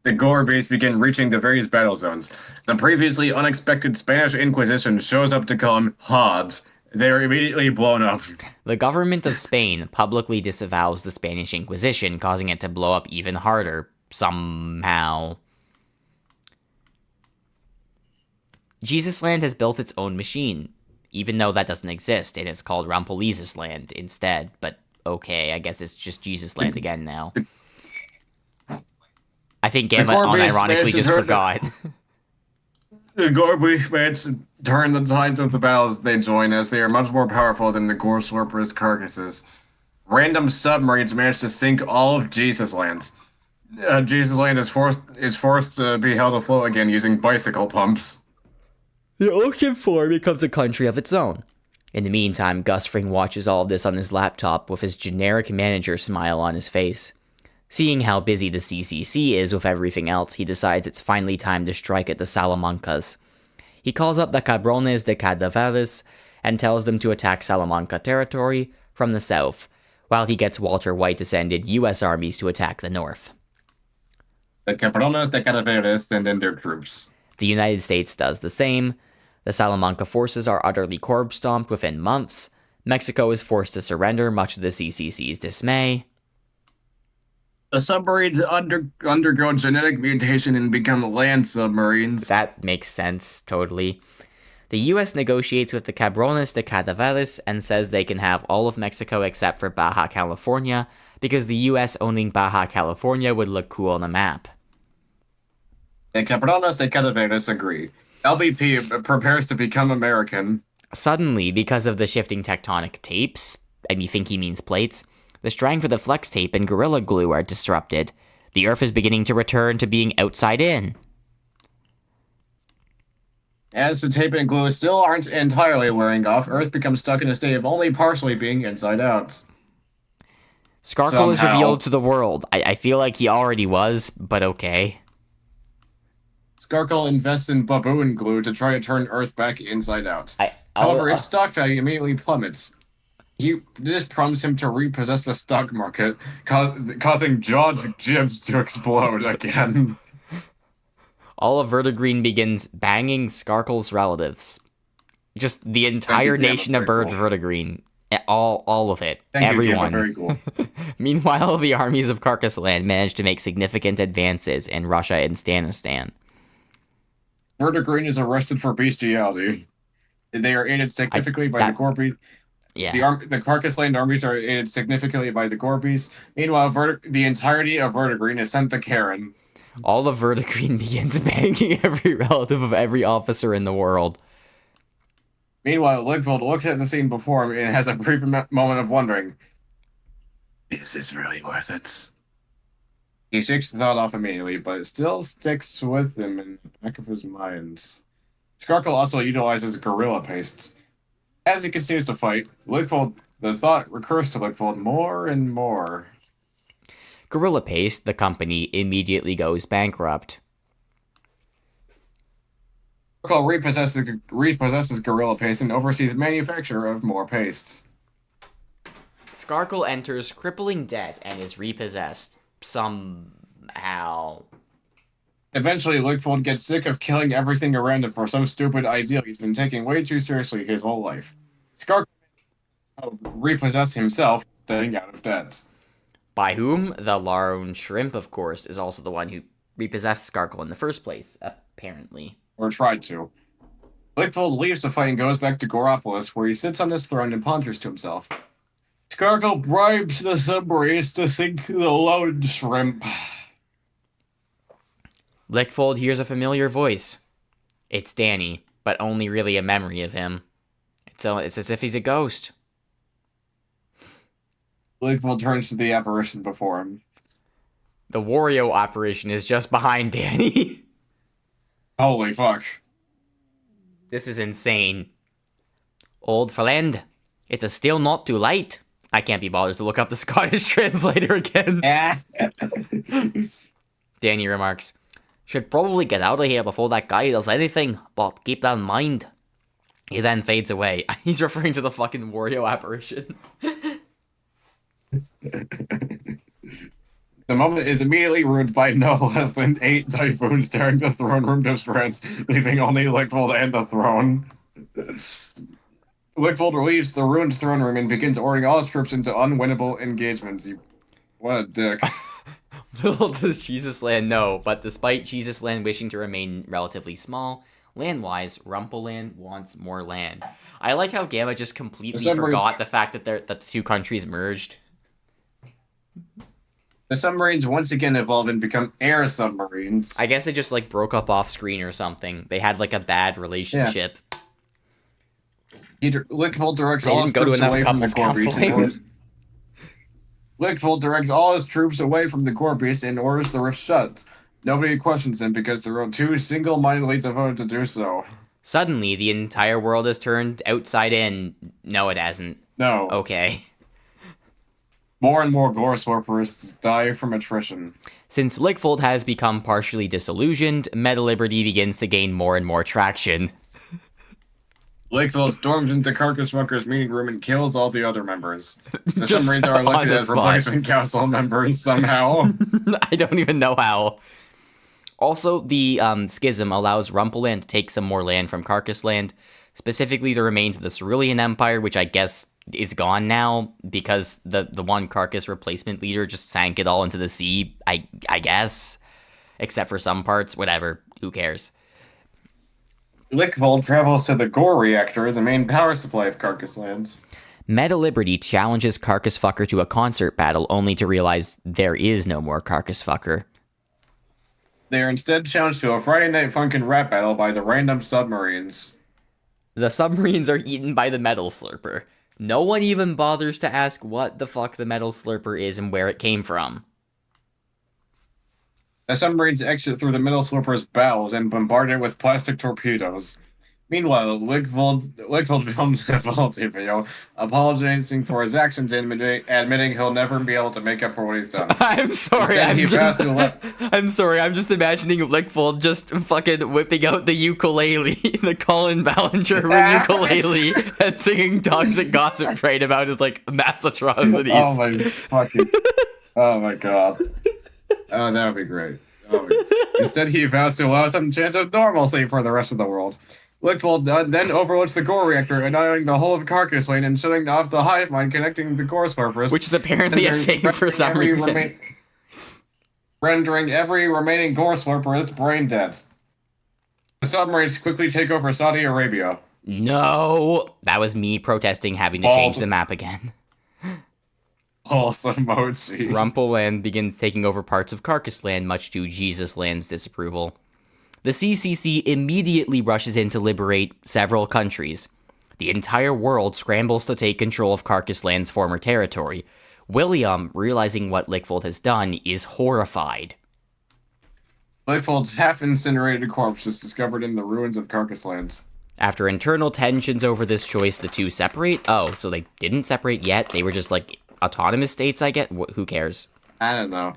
The Gore base begin reaching the various battle zones. The previously unexpected Spanish Inquisition shows up to call them Hods. They are immediately blown up. The government of Spain publicly disavows the Spanish Inquisition, causing it to blow up even harder, somehow. Jesusland has built its own machine, even though that doesn't exist, and it's called Rumpelisis Land instead, but okay, I guess it's just Jesusland again now. I think Gamma unironically just forgot. The Gore base mates turn the tides of the battles they join, as they are much more powerful than the Gore Slurperous carcasses. Random submarines manage to sink all of Jesusland. Jesusland is forced to be held afloat again using bicycle pumps. The ocean floor becomes a country of its own. In the meantime, Gus Fring watches all of this on his laptop with his generic manager smile on his face. Seeing how busy the CCC is with everything else, he decides it's finally time to strike at the Salamancas. He calls up the Cabrones de Cadaveras and tells them to attack Salamanca territory from the south, while he gets Walter White to send in U.S. armies to attack the north. The Cabrones de Cadaveras send in their troops. The United States does the same. The Salamanca forces are utterly corpse-stomped within months. Mexico is forced to surrender, much to the CCC's dismay. The submarines undergo genetic mutation and become land submarines. That makes sense, totally. The U.S. negotiates with the Cabrones de Cadaveras and says they can have all of Mexico except for Baja California, because the U.S. owning Baja California would look cool on a map. The Cabrones de Cadaveras agree. LBP prepares to become American. Suddenly, because of the shifting tectonic tapes, and you think he means plates, the strength of the flex tape and Gorilla Glue are disrupted. The Earth is beginning to return to being outside in. As the tape and glue still aren't entirely wearing off, Earth becomes stuck in a state of only partially being inside out. Skarkle is revealed to the world. I feel like he already was, but okay. Skarkle invests in baboon glue to try to turn Earth back inside out. However, its stock value immediately plummets. This prompts him to repossess the stock market, causing Jaws' jibs to explode again. All of Vertigreen begins banging Skarkle's relatives. Just the entire nation of Vertigreen. All of it. Everyone. Very cool. Meanwhile, the armies of Carcass Land manage to make significant advances in Russia and Stanistan. Vertigreen is arrested for bestiality. They are aided significantly by the Corby. Yeah. The Carcass Land armies are aided significantly by the Gorbies. Meanwhile, the entirety of Vertigreen is sent to Karen. All of Vertigreen begins banging every relative of every officer in the world. Meanwhile, Ligvold looks at the scene before him and has a brief moment of wondering, is this really worth it? He shakes the thought off immediately, but it still sticks with him in the back of his mind. Skarkle also utilizes gorilla pastes. As he continues to fight, the thought recurs to Ligvold more and more. Gorilla Paste, the company, immediately goes bankrupt. Skarkle repossesses Gorilla Paste and oversees manufacture of more pastes. Skarkle enters crippling debt and is repossessed. Somehow. Eventually, Ligvold gets sick of killing everything around him for some stupid ideal he's been taking way too seriously his whole life. Skarkle repossess himself, staying out of debt. By whom? The Laron Shrimp, of course, is also the one who repossessed Skarkle in the first place, apparently. Or tried to. Lickfold leaves the fight and goes back to Goropolis, where he sits on his throne and ponders to himself. Skarkle bribes the submarines to sink the Laron Shrimp. Lickfold hears a familiar voice. It's Danny, but only really a memory of him. It's as if he's a ghost. Lickfold turns to the apparition before him. The Wario operation is just behind Danny. Holy fuck. This is insane. Old friend, it is still not too late. I can't be bothered to look up the Scottish translator again. Danny remarks, should probably get out of here before that guy does anything, but keep that in mind. He then fades away. He's referring to the fucking Wario apparition. The moment is immediately ruined by no less than 8 typhoons tearing the throne room to shreds, leaving only Lickfold and the throne. Lickfold leaves the ruined throne room and begins ordering all his troops into unwinnable engagements. What a dick. Little does Jesus Land know, but despite Jesus Land wishing to remain relatively small, land-wise, Rumpleland wants more land. I like how Gamma just completely forgot the fact that the two countries merged. The submarines once again evolve and become air submarines. I guess they just, like, broke up off-screen or something. They had, like, a bad relationship. Lickfold directs all his troops away from the core beast. Lickfold directs all his troops away from the core beast and orders the rift shut. Nobody questions him because they're too single-mindedly devoted to do so. Suddenly, the entire world has turned outside in. No, it hasn't. No. Okay. More and more gore slurpers die from attrition. Since Lickfold has become partially disillusioned, Meta Liberty begins to gain more and more traction. Lickfold storms into Carcass Fucker's meeting room and kills all the other members. The Just submarines are elected as replacement council members somehow. I don't even know how. Also, the schism allows Rumpleland to take some more land from Carcass Land, specifically the remains of the Cerulean Empire, which I guess is gone now because the one Carcass replacement leader just sank it all into the sea, I guess. Except for some parts, whatever, who cares. Lickfold travels to the Gore reactor, the main power supply of Carcass Lands. Meta Liberty challenges Carcass Fucker to a concert battle, only to realize there is no more Carcass Fucker. They are instead challenged to a Friday Night Funkin' rap battle by the random submarines. The submarines are eaten by the Metal Slurper. No one even bothers to ask what the fuck the Metal Slurper is and where it came from. The submarines exit through the Metal Slurper's bowels and bombard it with plastic torpedoes. Meanwhile, Lickfold films a apology video, apologizing for his actions and admitting he'll never be able to make up for what he's done. I'm sorry, I'm sorry, I'm just imagining Lickfold just fucking whipping out the ukulele, the Colin Ballinger ukulele, and singing Toxic Gossip Train about his, like, mass atrocities. Oh my god. Oh, that would be great. Instead, he vows to allow some chance of normalcy for the rest of the world. Lickfold then overlooks the Gore reactor, annihilating the whole of Carcass Lane and shutting off the hive mind connecting the Gore slurpers. Which is apparently a thing for some reason. Rendering every remaining Gore slurperist brain dead. The submarines quickly take over Saudi Arabia. No! That was me protesting having to change the map again. Awesome emoji. Rumpleland begins taking over parts of Carcass Land, much to Jesus Land's disapproval. The CCC immediately rushes in to liberate several countries. The entire world scrambles to take control of Carcass Land's former territory. William, realizing what Lickfold has done, is horrified. Lickfold's half-incinerated corpse is discovered in the ruins of Carcass Lands. After internal tensions over this choice, the two separate? Oh, so they didn't separate yet? They were just, like, autonomous states, I get? Who cares? I don't know.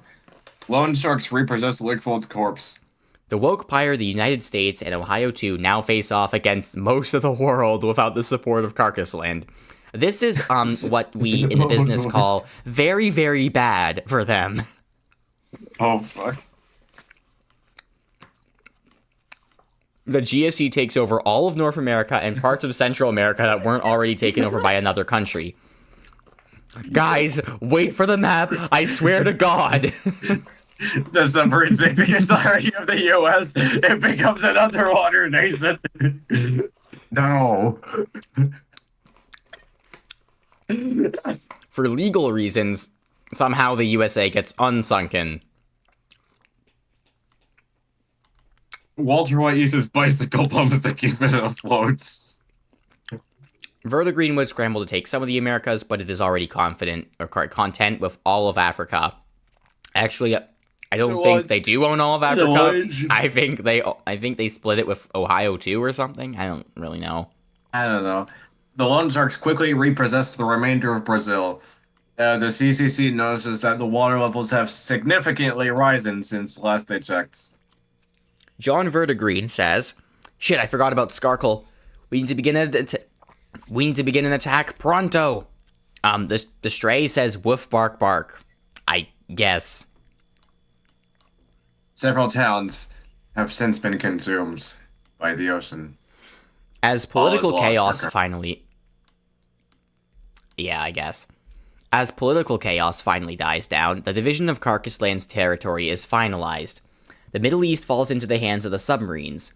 Loan sharks repossess Lickfold's corpse. The Woke Pyre, the United States, and Ohio 2 now face off against most of the world without the support of Carcass Land. This is what we in the business call very, very bad for them. Oh, fuck. The GSC takes over all of North America and parts of Central America that weren't already taken over by another country. Guys, wait for the map. I swear to God. The submarine sinks the entirety of the U.S. It becomes an underwater nation. No. For legal reasons, somehow the USA gets unsunken. Walter White uses bicycle pumps to keep it afloat. Vertigreen would scramble to take some of the Americas, but it is already content with all of Africa. Actually, I don't think they do own all of Africa. I think they split it with Ohio too or something. I don't really know. I don't know. The loan sharks quickly repossess the remainder of Brazil. The CCC notices that the water levels have significantly risen since last they checked. John Vertigreen says, "Shit, I forgot about Skarkle. We need to begin an attack pronto." The stray says, "Woof bark bark." I guess. Several towns have since been consumed by the ocean. As political chaos lost, finally... Yeah, I guess. As political chaos finally dies down, the division of Carcass Land's territory is finalized. The Middle East falls into the hands of the submarines.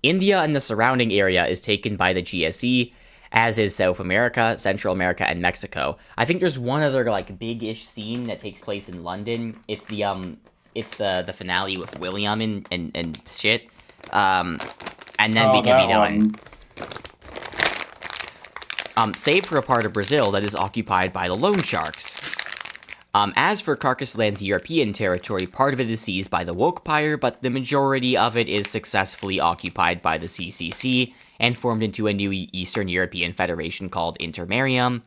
India and the surrounding area is taken by the GSE, as is South America, Central America, and Mexico. I think there's one other, like, big-ish scene that takes place in London. It's the finale with William and shit. And then we can be done. Save for a part of Brazil that is occupied by the loan sharks. As for Carcass Land's European territory, part of it is seized by the Wokepire, but the majority of it is successfully occupied by the CCC and formed into a new Eastern European Federation called Intermarium.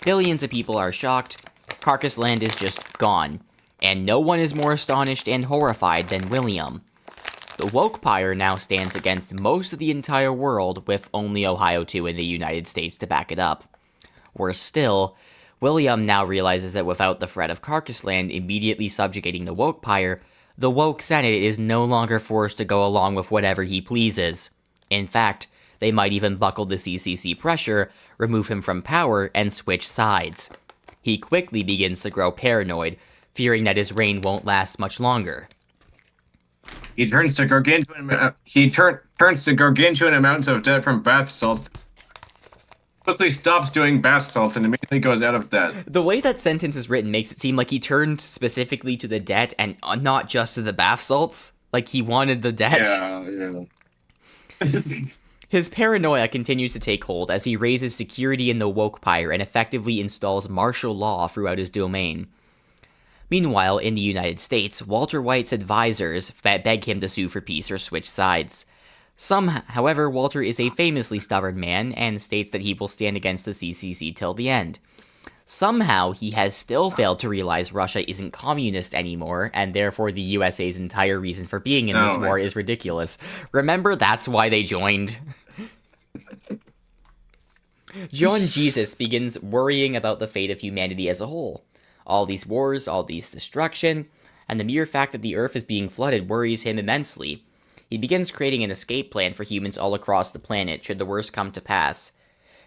Billions of people are shocked. Carcass Land is just gone, and no one is more astonished and horrified than William. The Wokepire now stands against most of the entire world, with only Ohio 2 in the United States to back it up. Worse still, William now realizes that without the threat of Carcass Land immediately subjugating the Wokepire, the Woke Senate is no longer forced to go along with whatever he pleases. In fact, they might even buckle the CCC pressure, remove him from power, and switch sides. He quickly begins to grow paranoid, fearing that his reign won't last much longer. He turns to gargantuan amounts of debt from bath salts. Quickly stops doing bath salts and immediately goes out of debt. The way that sentence is written makes it seem like he turned specifically to the debt and not just to the bath salts. Like he wanted the debt. Yeah. His paranoia continues to take hold as he raises security in the Wokepire and effectively installs martial law throughout his domain. Meanwhile, in the United States, Walter White's advisors beg him to sue for peace or switch sides. However, Walter is a famously stubborn man and states that he will stand against the CCC till the end. Somehow, he has still failed to realize Russia isn't communist anymore, and therefore the USA's entire reason for being in this war is ridiculous. Remember, that's why they joined. John Jesus begins worrying about the fate of humanity as a whole. All these wars, all these destruction, and the mere fact that the Earth is being flooded worries him immensely. He begins creating an escape plan for humans all across the planet should the worst come to pass.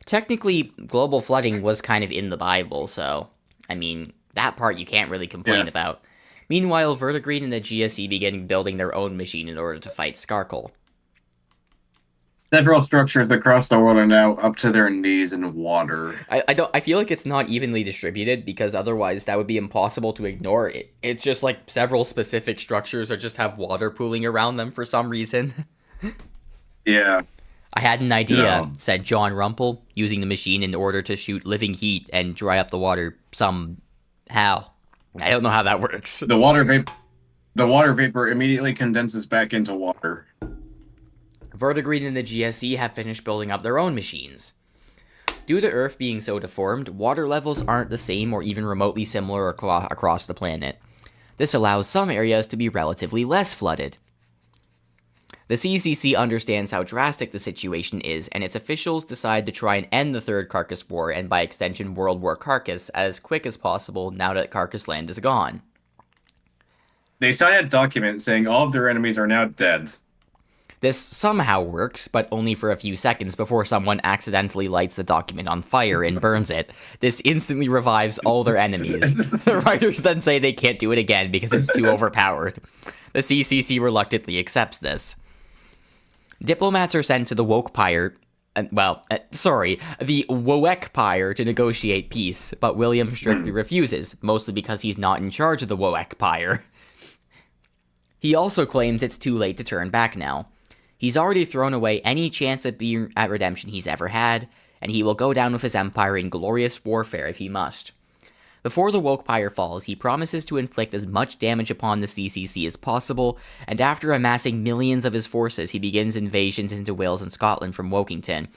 Technically, global flooding was kind of in the Bible, so, I mean, that part you can't really complain about. Meanwhile, Vertigreen and the GSE begin building their own machine in order to fight Skarkle. Several structures across the world are now up to their knees in water. I feel like it's not evenly distributed, because otherwise that would be impossible to ignore. It's just like several specific structures that just have water pooling around them for some reason. Yeah. I had an idea, said John Rumpel, using the machine in order to shoot living heat and dry up the water somehow. I don't know how that works. The water vapor immediately condenses back into water. Vertigreen and the GSE have finished building up their own machines. Due to Earth being so deformed, water levels aren't the same or even remotely similar across the planet. This allows some areas to be relatively less flooded. The CCC understands how drastic the situation is, and its officials decide to try and end the Third Carcass War, and by extension World War Carcass, as quick as possible now that Carcass Land is gone. They sign a document saying all of their enemies are now dead. This somehow works, but only for a few seconds before someone accidentally lights the document on fire and burns it. This instantly revives all their enemies. The writers then say they can't do it again because it's too overpowered. The CCC reluctantly accepts this. Diplomats are sent to the the Woekpire to negotiate peace, but William strictly refuses, mostly because he's not in charge of the Woekpire. He also claims it's too late to turn back now. He's already thrown away any chance at redemption he's ever had, and he will go down with his empire in glorious warfare if he must. Before the Woekpire falls, he promises to inflict as much damage upon the CCC as possible, and after amassing millions of his forces, he begins invasions into Wales and Scotland from Wokington.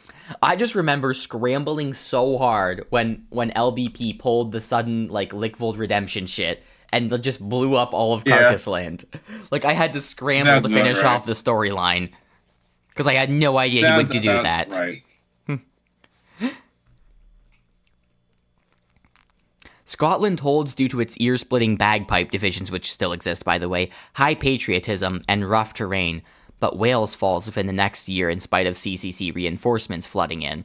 I just remember scrambling so hard when LBP pulled the sudden, Lickvold redemption shit, and just blew up all of Carcass Land. I had to scramble to finish off the storyline. Because I had no idea he would do that. Right. Scotland holds, due to its ear-splitting bagpipe divisions, which still exist, by the way, high patriotism and rough terrain, but Wales falls within the next year in spite of CCC reinforcements flooding in.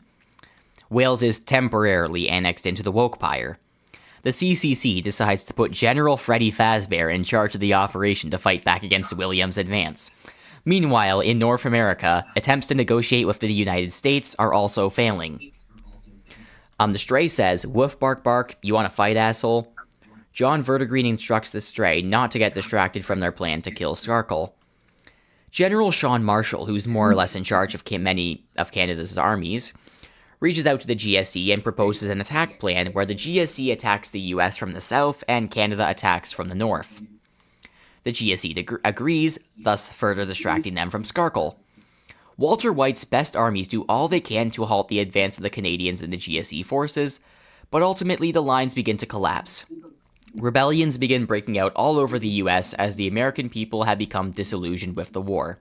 Wales is temporarily annexed into the Woekpire. The CCC decides to put General Freddy Fazbear in charge of the operation to fight back against William's advance. Meanwhile, in North America, attempts to negotiate with the United States are also failing. The Stray says, "Woof bark bark, you wanna fight, asshole?" John Vertigreen instructs the Stray not to get distracted from their plan to kill Skarkle. General Sean Marshall, who's more or less in charge of many of Canada's armies, reaches out to the GSE and proposes an attack plan where the GSE attacks the US from the south and Canada attacks from the north. The GSE agrees, thus further distracting them from Skarkle. Walter White's best armies do all they can to halt the advance of the Canadians and the GSE forces, but ultimately the lines begin to collapse. Rebellions begin breaking out all over the US as the American people have become disillusioned with the war.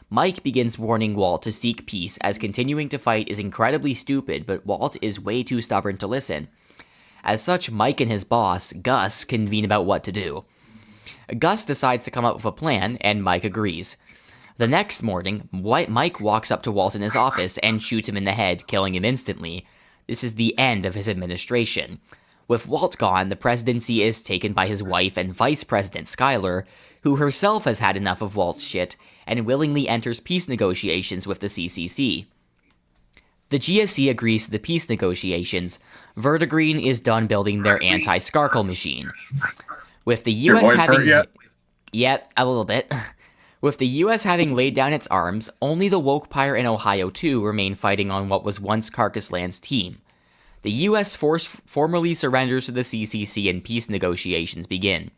Mike begins warning Walt to seek peace as continuing to fight is incredibly stupid, but Walt is way too stubborn to listen. As such, Mike and his boss, Gus, convene about what to do. Gus decides to come up with a plan, and Mike agrees. The next morning, Mike walks up to Walt in his office and shoots him in the head, killing him instantly. This is the end of his administration. With Walt gone, the presidency is taken by his wife and Vice President Schuyler, who herself has had enough of Walt's shit and willingly enters peace negotiations with the CCC. The GSE agrees to the peace negotiations. Vertigreen is done building their anti-Skarkle machine. With the US Your voice having... hurt yet? Yep, a little bit. With the US having laid down its arms, only the Woekpire and Ohio II remain fighting on what was once Carcass Land's team. The US force formally surrenders to the CCC and peace negotiations begin.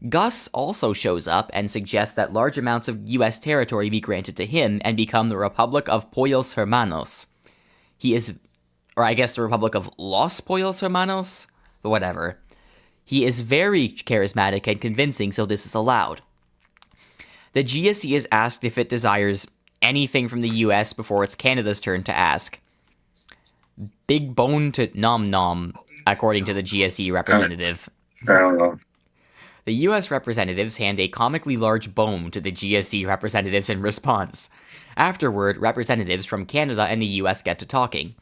Gus also shows up and suggests that large amounts of US territory be granted to him and become the Republic of Pollos Hermanos. Or I guess the Republic of Los Pollos Hermanos? But whatever. He is very charismatic and convincing, so this is allowed. The GSE is asked if it desires anything from the US before it's Canada's turn to ask. Big bone to nom nom, according to the GSE representative. I don't know. The US representatives hand a comically large bone to the GSE representatives in response. Afterward, representatives from Canada and the US get to talking.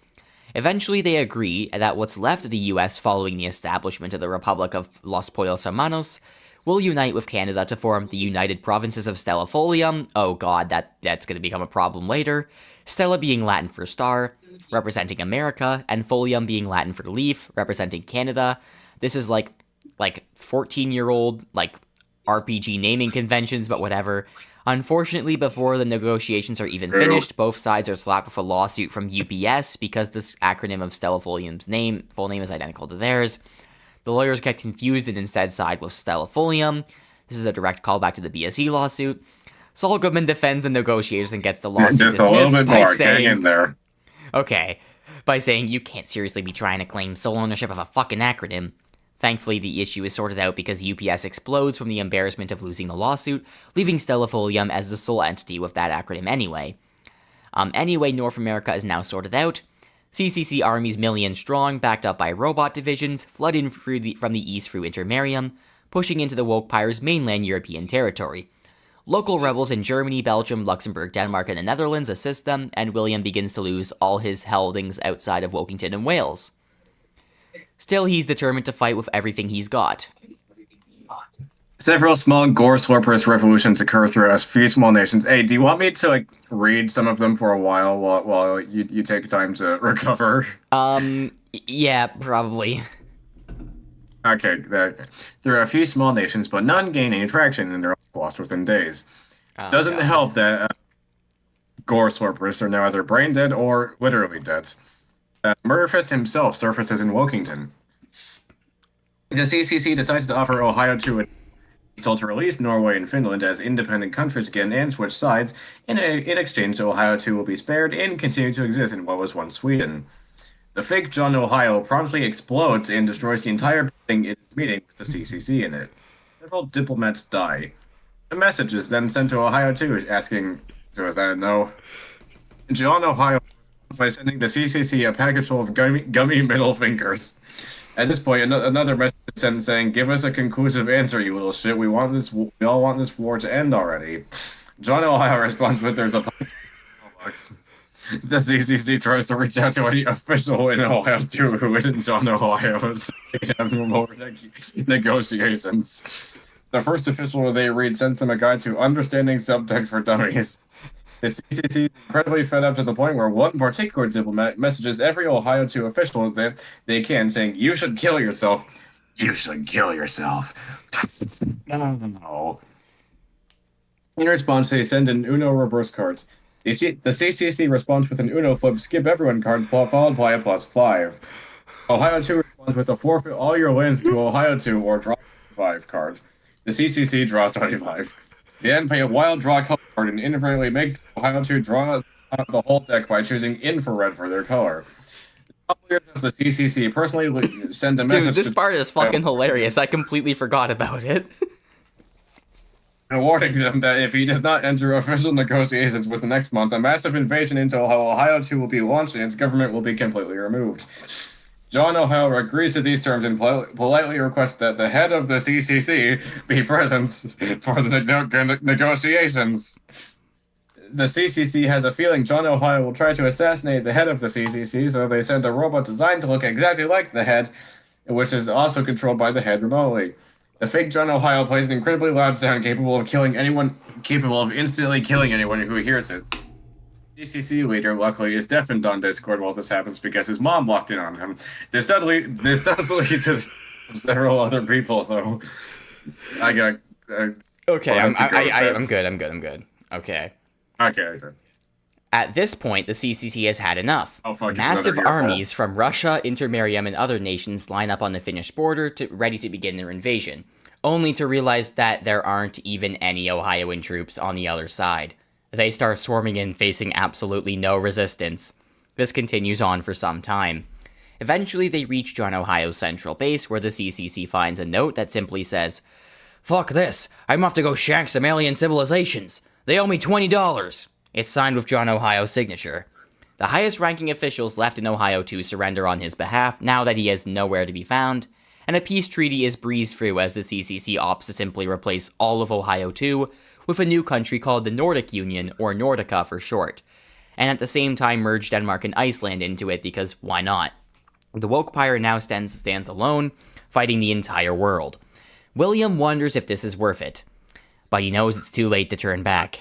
Eventually, they agree that what's left of the US following the establishment of the Republic of Los Pollos Hermanos will unite with Canada to form the United Provinces of Stellafolium. Oh god, that's going to become a problem later. Stella being Latin for star, representing America, and Folium being Latin for leaf, representing Canada. This is like 14-year-old, RPG naming conventions, but whatever. Unfortunately, before the negotiations are even finished, both sides are slapped with a lawsuit from UPS because this acronym of Stellafolium's full name is identical to theirs. The lawyers get confused and instead side with Stellafolium. This is a direct callback to the BSE lawsuit. Saul Goodman defends the negotiators and gets the lawsuit Just a little dismissed bit by more. saying, Getting in there. okay, by saying you can't seriously be trying to claim sole ownership of a fucking acronym. Thankfully, the issue is sorted out because UPS explodes from the embarrassment of losing the lawsuit, leaving Stellafolium as the sole entity with that acronym anyway. Anyway, North America is now sorted out. CCC armies million strong, backed up by robot divisions, flood in from the east through Intermarium, pushing into the Wokepire's mainland European territory. Local rebels in Germany, Belgium, Luxembourg, Denmark, and the Netherlands assist them, and William begins to lose all his holdings outside of Wokington and Wales. Still, he's determined to fight with everything he's got. Several small gore slurpers revolutions occur through a few small nations. Hey, do you want me to like read some of them for a while you take time to recover? Yeah, probably. Okay, there are a few small nations, but none gain any traction, and they're all lost within days. Doesn't help that gore slurpers are now either brain dead or literally dead. Murderfist himself surfaces in Wokington. The CCC decides to offer Ohio to to release Norway and Finland as independent countries again and switch sides. In exchange, Ohio 2 will be spared and continue to exist in what was once Sweden. The fake John Ohio promptly explodes and destroys the entire building in its meeting with the CCC in it. Several diplomats die. A message is then sent to Ohio 2 asking, so is that a no? John Ohio by sending the CCC a package full of gummy middle fingers. At this point, another message is sent saying, "Give us a conclusive answer, you little shit. We all want this war to end already." John Ohio responds with, "There's a." The CCC tries to reach out to any official in Ohio too, who isn't John Ohio, to have more negotiations. The first official they read sends them a guide to understanding subtext for dummies. The CCC is incredibly fed up to the point where one particular diplomat messages every Ohio 2 official that they can, saying, "You should kill yourself. You should kill yourself." No. In response, they send an Uno reverse cards. The CCC responds with an Uno flip, skip everyone card, followed by a +5. Ohio 2 responds with a forfeit all your lands to Ohio 2 or draw 5 cards. The CCC draws 25. They then pay a wild draw color card and inadvertently make Ohio 2 draw out the whole deck by choosing infrared for their color. The players of the CCC personally send a message. Dude, this part is fucking hilarious. I completely forgot about it. Warning them that if he does not enter official negotiations within next month, a massive invasion into Ohio 2 will be launched and its government will be completely removed. John Ohio agrees to these terms and politely requests that the head of the CCC be present for the negotiations. The CCC has a feeling John Ohio will try to assassinate the head of the CCC, so they send a robot designed to look exactly like the head, which is also controlled by the head remotely. The fake John Ohio plays an incredibly loud sound capable of instantly killing anyone who hears it. CCC leader, luckily, is deafened on Discord while this happens because his mom walked in on him. This does lead to several other people, though. Okay, I'm good. Okay. Okay. At this point, the CCC has had enough. Massive armies from Russia, Intermarium, and other nations line up on the Finnish border ready to begin their invasion, only to realize that there aren't even any Ohioan troops on the other side. They start swarming in, facing absolutely no resistance. This continues on for some time. Eventually, they reach John Ohio's central base, where the CCC finds a note that simply says, "Fuck this, I'm off to go shank some alien civilizations. They owe me $20. It's signed with John Ohio's signature. The highest-ranking officials left in Ohio to surrender on his behalf now that he is nowhere to be found, and a peace treaty is breezed through as the CCC opts to simply replace all of Ohio 2 with a new country called the Nordic Union, or Nordica for short, and at the same time merge Denmark and Iceland into it because why not? The Wokepire now stands alone, fighting the entire world. William wonders if this is worth it, but he knows it's too late to turn back.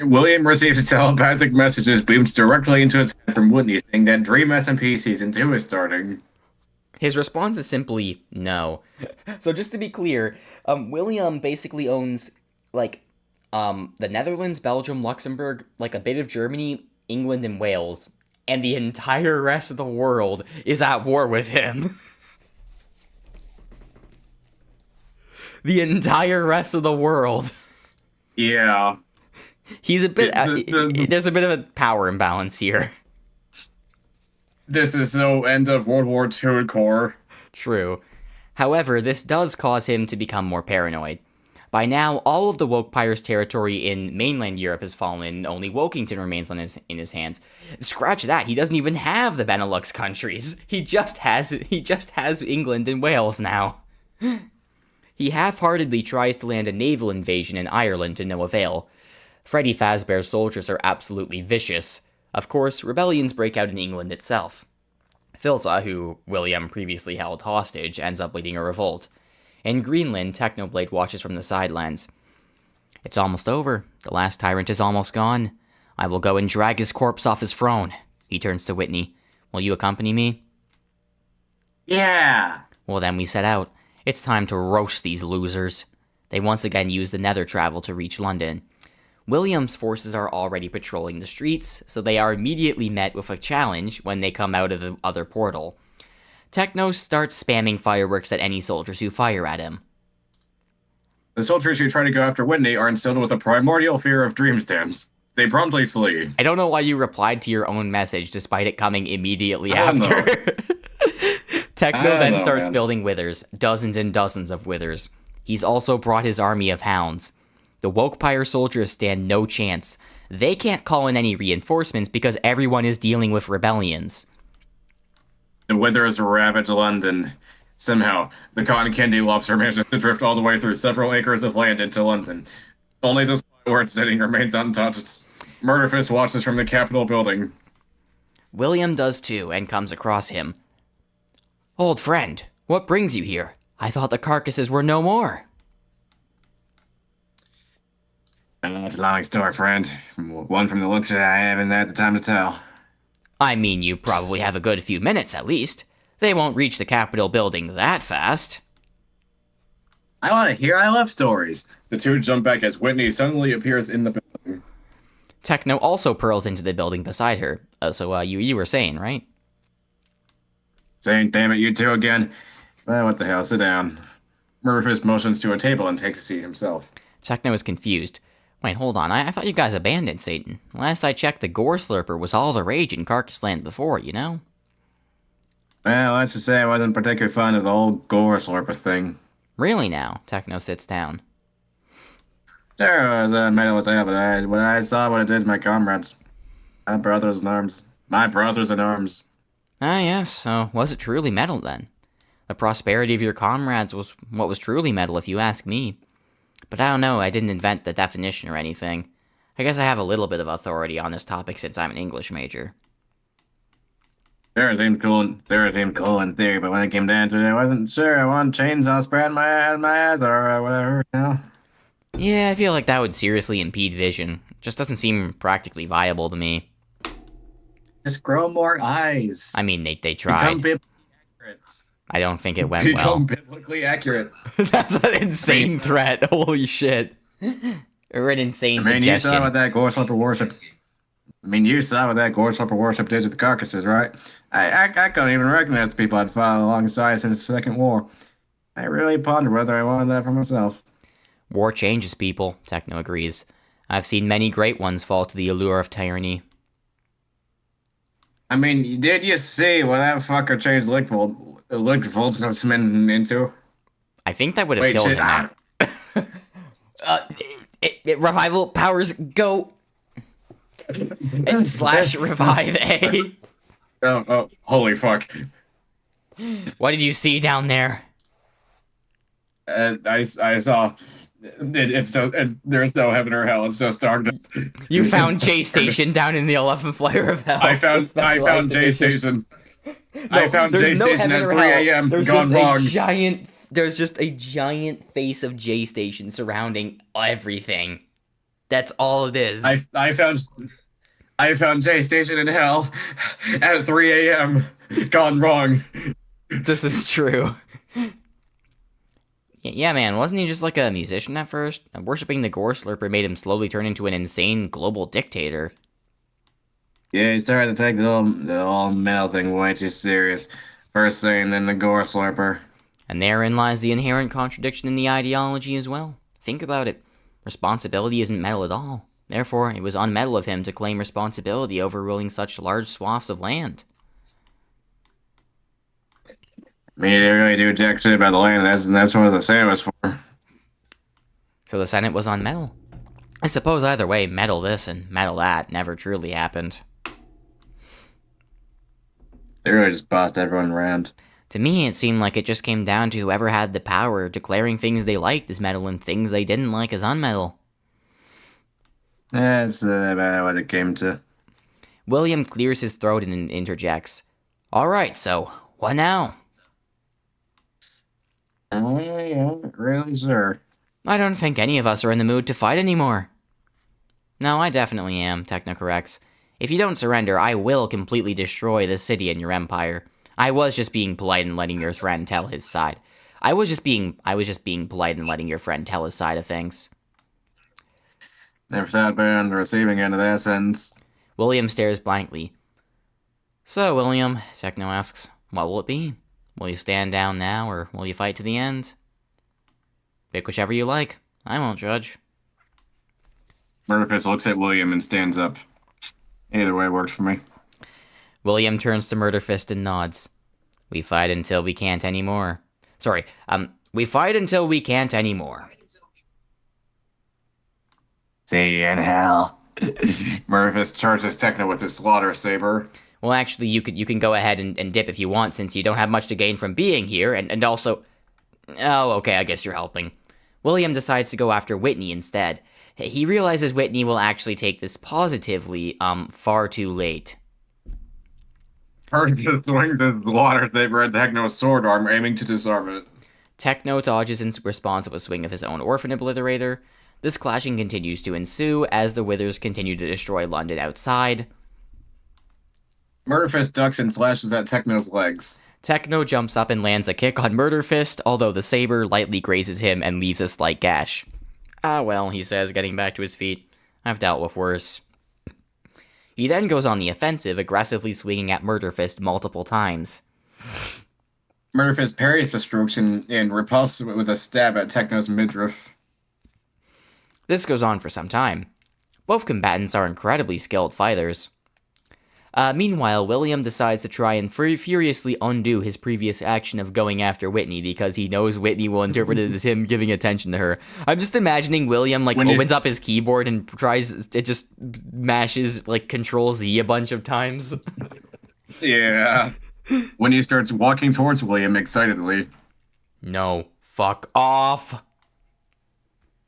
William receives telepathic messages beamed directly into his head from Whitney saying that Dream SMP Season 2 is starting. His response is simply no. So just to be clear, William basically owns, the Netherlands, Belgium, Luxembourg, a bit of Germany, England, and Wales, and the entire rest of the world is at war with him. The entire rest of the world. Yeah. He's a bit... there's a bit of a power imbalance here. This is so end of World War II core. True. However, this does cause him to become more paranoid. By now, all of the Wokepire's territory in mainland Europe has fallen, and only Wokington remains in his hands. Scratch that, he doesn't even have the Benelux countries. He just has England and Wales now. He half-heartedly tries to land a naval invasion in Ireland to no avail. Freddy Fazbear's soldiers are absolutely vicious. Of course, rebellions break out in England itself. Filza, who William previously held hostage, ends up leading a revolt. In Greenland, Technoblade watches from the sidelines. It's almost over. The last tyrant is almost gone. I will go and drag his corpse off his throne. He turns to Whitney. Will you accompany me? Yeah. Well, then we set out. It's time to roast these losers. They once again use the nether travel to reach London. William's forces are already patrolling the streets, so they are immediately met with a challenge when they come out of the other portal. Techno starts spamming fireworks at any soldiers who fire at him. The soldiers who try to go after Whitney are instilled with a primordial fear of dream stands. They promptly flee. I don't know why you replied to your own message despite it coming immediately after. Techno then starts building withers, dozens and dozens of withers. He's also brought his army of hounds. The Wokepire soldiers stand no chance. They can't call in any reinforcements because everyone is dealing with rebellions. The withers ravage London. Somehow, the cotton candy lobster manages to drift all the way through several acres of land into London. Only the spot where it's sitting remains untouched. Murderfist watches from the Capitol building. William does too, and comes across him. Old friend, what brings you here? I thought the carcasses were no more. It's a long story, friend. One from the looks of it, I haven't had the time to tell. I mean, you probably have a good few minutes at least. They won't reach the Capitol building that fast. I want to hear. I love stories. The two jump back as Whitney suddenly appears in the building. Techno also pearls into the building beside her. You were saying, right? Saying, damn it, you two again. Well, what the hell, sit down. Murderfist motions to a table and takes a seat himself. Techno is confused. Wait, hold on, I thought you guys abandoned Satan. Last I checked, the Gore Slurper was all the rage in Carcassland before, you know? Well, let's just say I wasn't particularly fond of the whole Gore Slurper thing. Really now? Techno sits down. Sure, I was medal with that, but when I saw what it did to my comrades, my brothers in arms. My brothers in arms. Ah, yes, so was it truly metal then? The prosperity of your comrades was what was truly metal, if you ask me. But I don't know, I didn't invent the definition or anything. I guess I have a little bit of authority on this topic since I'm an English major. There seemed cool in theory, but when it came down to it, I wasn't sure. I wanted chainsaw spreading my ass or whatever, you know? Yeah, I feel like that would seriously impede vision. Just doesn't seem practically viable to me. Just grow more eyes. I mean, they tried. Become biblically accurate. I don't think it went well. Become biblically accurate. That's an insane threat. Holy shit. Or an insane suggestion. You saw what that Gore Slurper worship... you saw what that Gore Slurper worship did to the carcasses, right? I couldn't even recognize the people I'd fought alongside since the Second War. I really pondered whether I wanted that for myself. War changes people, Techno agrees. I've seen many great ones fall to the allure of tyranny. I mean, did you see what that fucker changed Voltzman into? I think that would have killed him. Revival powers go. / revive A. Oh, holy fuck. What did you see down there? I saw... there's no heaven or hell. It's just darkness. You found J Station down in the 11th layer of hell. I found J Station. I found J Station at 3 a.m. Gone wrong. There's just a giant face of J Station surrounding everything. That's all it is. I found J Station in hell at 3 a.m. Gone wrong. This is true. Yeah, man, wasn't he just like a musician at first? And worshipping the Gore Slurper made him slowly turn into an insane global dictator. Yeah, he started to take the whole metal thing way too serious. First saying, then the Gore Slurper. And therein lies the inherent contradiction in the ideology as well. Think about it. Responsibility isn't metal at all. Therefore, it was unmetal of him to claim responsibility over ruling such large swaths of land. I mean, they really do jack shit about the land, and that's what the Senate was for. So the Senate was on metal. I suppose either way, metal this and metal that never truly happened. They really just bossed everyone around. To me, it seemed like it just came down to whoever had the power declaring things they liked as metal and things they didn't like as unmetal. That's about what it came to. William clears his throat and interjects. Alright, so, what now? Yeah, really, sir. I don't think any of us are in the mood to fight anymore. No, I definitely am, Techno corrects. If you don't surrender, I will completely destroy the city and your empire. I was just being polite and letting your friend tell his side. I was just being polite and letting your friend tell his side of things. Never sat been on the receiving end of that sentence. William stares blankly. So, William, Techno asks, what will it be? Will you stand down now, or will you fight to the end? Pick whichever you like. I won't judge. Murderfist looks at William and stands up. Either way works for me. William turns to Murderfist and nods. We fight until we can't anymore. We fight until we can't anymore. See you in hell. Murderfist charges Techno with his slaughter saber. Well, actually, you can go ahead and dip if you want, since you don't have much to gain from being here, and also... Oh, okay, I guess you're helping. William decides to go after Whitney instead. He realizes Whitney will actually take this positively, far too late. Murderfist swings his slaughter saber at Techno's sword arm, aiming to disarm it. Techno dodges in response with a swing of his own Orphan Obliterator. This clashing continues to ensue as the Withers continue to destroy London outside. Murderfist ducks and slashes at Techno's legs. Techno jumps up and lands a kick on Murderfist, although the saber lightly grazes him and leaves a slight gash. Ah well, he says, getting back to his feet. I've dealt with worse. He then goes on the offensive, aggressively swinging at Murderfist multiple times. Murderfist parries the strokes and repulses it with a stab at Techno's midriff. This goes on for some time. Both combatants are incredibly skilled fighters. Meanwhile, William decides to try and furiously undo his previous action of going after Whitney because he knows Whitney will interpret it as him giving attention to her. I'm just imagining William, opens up his keyboard and just mashes, Control Z a bunch of times. Yeah. When he starts walking towards William excitedly. No. Fuck off.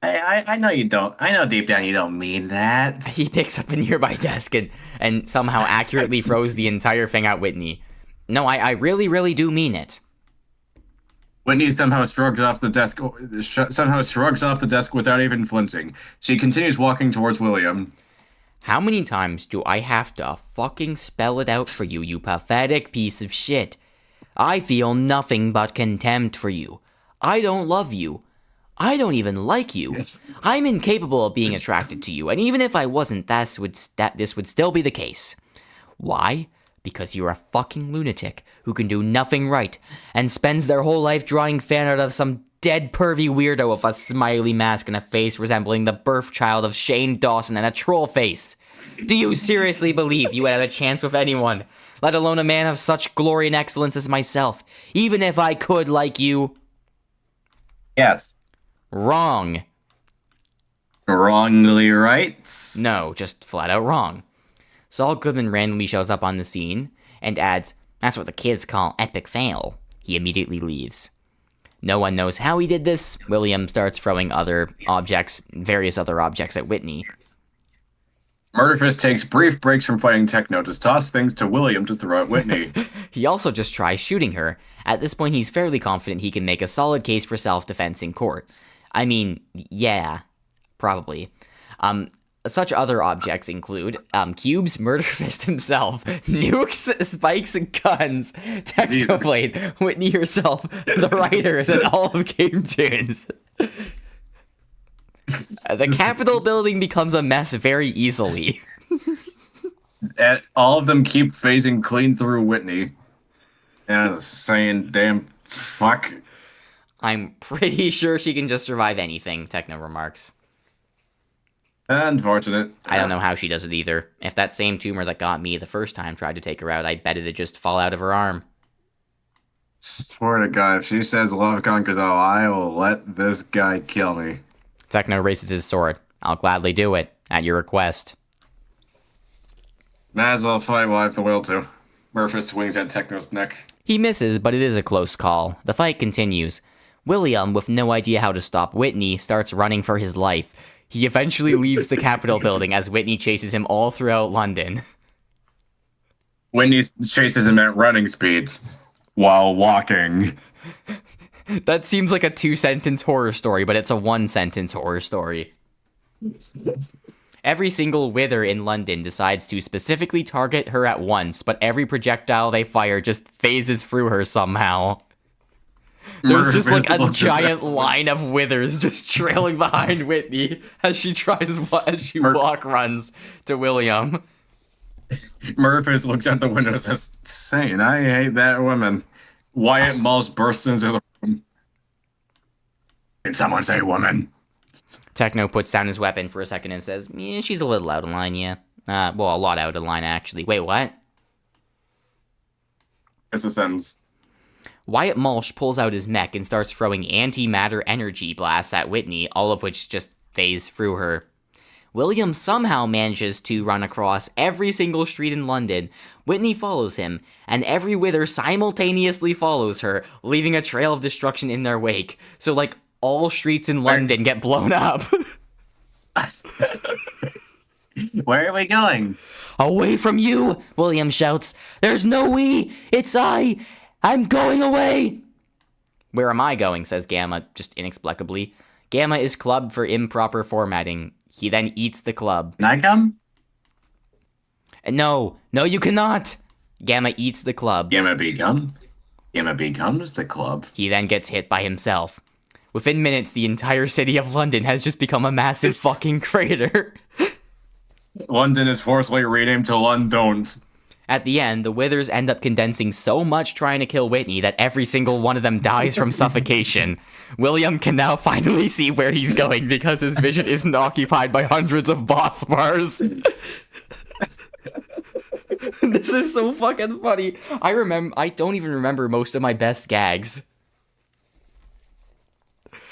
I know you don't. I know deep down you don't mean that. He picks up a nearby desk and somehow accurately throws the entire thing at Whitney. No, I really, really do mean it. Whitney somehow shrugs off the desk without even flinching. She continues walking towards William. How many times do I have to fucking spell it out for you, you pathetic piece of shit? I feel nothing but contempt for you. I don't love you. I don't even like you. I'm incapable of being attracted to you, and even if I wasn't, this would still be the case. Why? Because you're a fucking lunatic who can do nothing right, and spends their whole life drawing fan art of some dead pervy weirdo with a smiley mask and a face resembling the birth child of Shane Dawson and a troll face. Do you seriously believe you would have a chance with anyone, let alone a man of such glory and excellence as myself, even if I could like you? Yes. Wrong. Wrongly right? No, just flat out wrong. Saul Goodman randomly shows up on the scene and adds, "That's what the kids call epic fail." He immediately leaves. No one knows how he did this. William starts throwing various other objects at Whitney. Murderfist takes brief breaks from fighting Techno to toss things to William to throw at Whitney. He also just tries shooting her. At this point, he's fairly confident he can make a solid case for self-defense in court. I mean, yeah, probably. Such other objects include cubes, Murderfist himself, nukes, spikes, and guns, Technoblade, Whitney herself, the writers, and all of Game Tunes. The Capitol building becomes a mess very easily. And all of them keep phasing clean through Whitney. And saying, damn, fuck. I'm pretty sure she can just survive anything, Techno remarks. Unfortunate. I don't know how she does it either. If that same tumor that got me the first time tried to take her out, I bet it'd just fall out of her arm. Swear to God, if she says love conquers all, I will let this guy kill me. Techno raises his sword. I'll gladly do it, at your request. Might as well fight while I have the will to. Murphys swings at Techno's neck. He misses, but it is a close call. The fight continues. William, with no idea how to stop Whitney, starts running for his life. He eventually leaves the Capitol building as Whitney chases him all throughout London. Whitney chases him at running speeds while walking. That seems like a 2-sentence horror story, but it's a 1-sentence horror story. Every single wither in London decides to specifically target her at once, but every projectile they fire just phases through her somehow. There's just like a giant line of withers just trailing behind Whitney as she runs to William. Murphys looks out the window and says, "Saying I hate that woman." Wyatt Mulls bursts into the room. Did someone say woman? Techno puts down his weapon for a second and says, "Yeah, she's a little out of line, yeah. Well, a lot out of line, actually. Wait, what?" It's a sentence. Wyatt Mulsh pulls out his mech and starts throwing antimatter energy blasts at Whitney, all of which just phase through her. William somehow manages to run across every single street in London. Whitney follows him, and every wither simultaneously follows her, leaving a trail of destruction in their wake. So, like, all streets in London get blown up. Where are we going? "Away from you!" William shouts. "There's no we! It's I! I'm going away!" "Where am I going?" says Gamma, just inexplicably. Gamma is clubbed for improper formatting. He then eats the club. Can I come? No, you cannot! Gamma eats the club. Gamma becomes the club. He then gets hit by himself. Within minutes, the entire city of London has just become a massive fucking crater. London is forcibly renamed to London. At the end, the withers end up condensing so much trying to kill Whitney that every single one of them dies from suffocation. William can now finally see where he's going because his vision isn't occupied by hundreds of boss bars. This is so fucking funny. I don't even remember most of my best gags.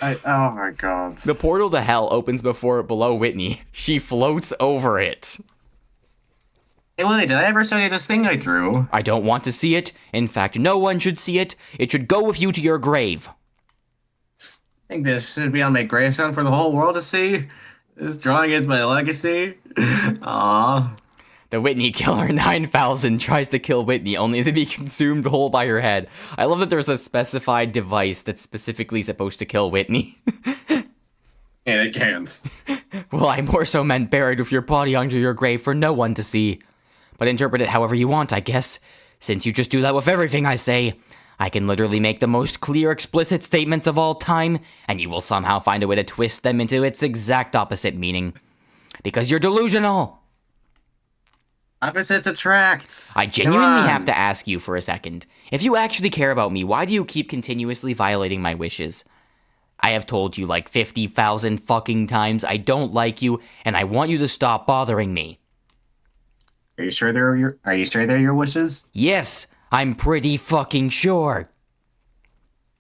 Oh my god. The portal to hell opens below Whitney. She floats over it. Hey, Willie, did I ever show you this thing I drew? I don't want to see it. In fact, no one should see it. It should go with you to your grave. I think this should be on my gravestone for the whole world to see. This drawing is my legacy. Aww. The Whitney Killer 9000 tries to kill Whitney, only to be consumed whole by her head. I love that there's a specified device that's specifically supposed to kill Whitney. And it can't. Well, I more so meant buried with your body under your grave for no one to see. But interpret it however you want, I guess. Since you just do that with everything I say, I can literally make the most clear, explicit statements of all time, and you will somehow find a way to twist them into its exact opposite meaning. Because you're delusional! Opposites attract. I genuinely have to ask you for a second. If you actually care about me, why do you keep continuously violating my wishes? I have told you like 50,000 fucking times I don't like you, and I want you to stop bothering me. Are you sure they're your wishes? Yes, I'm pretty fucking sure.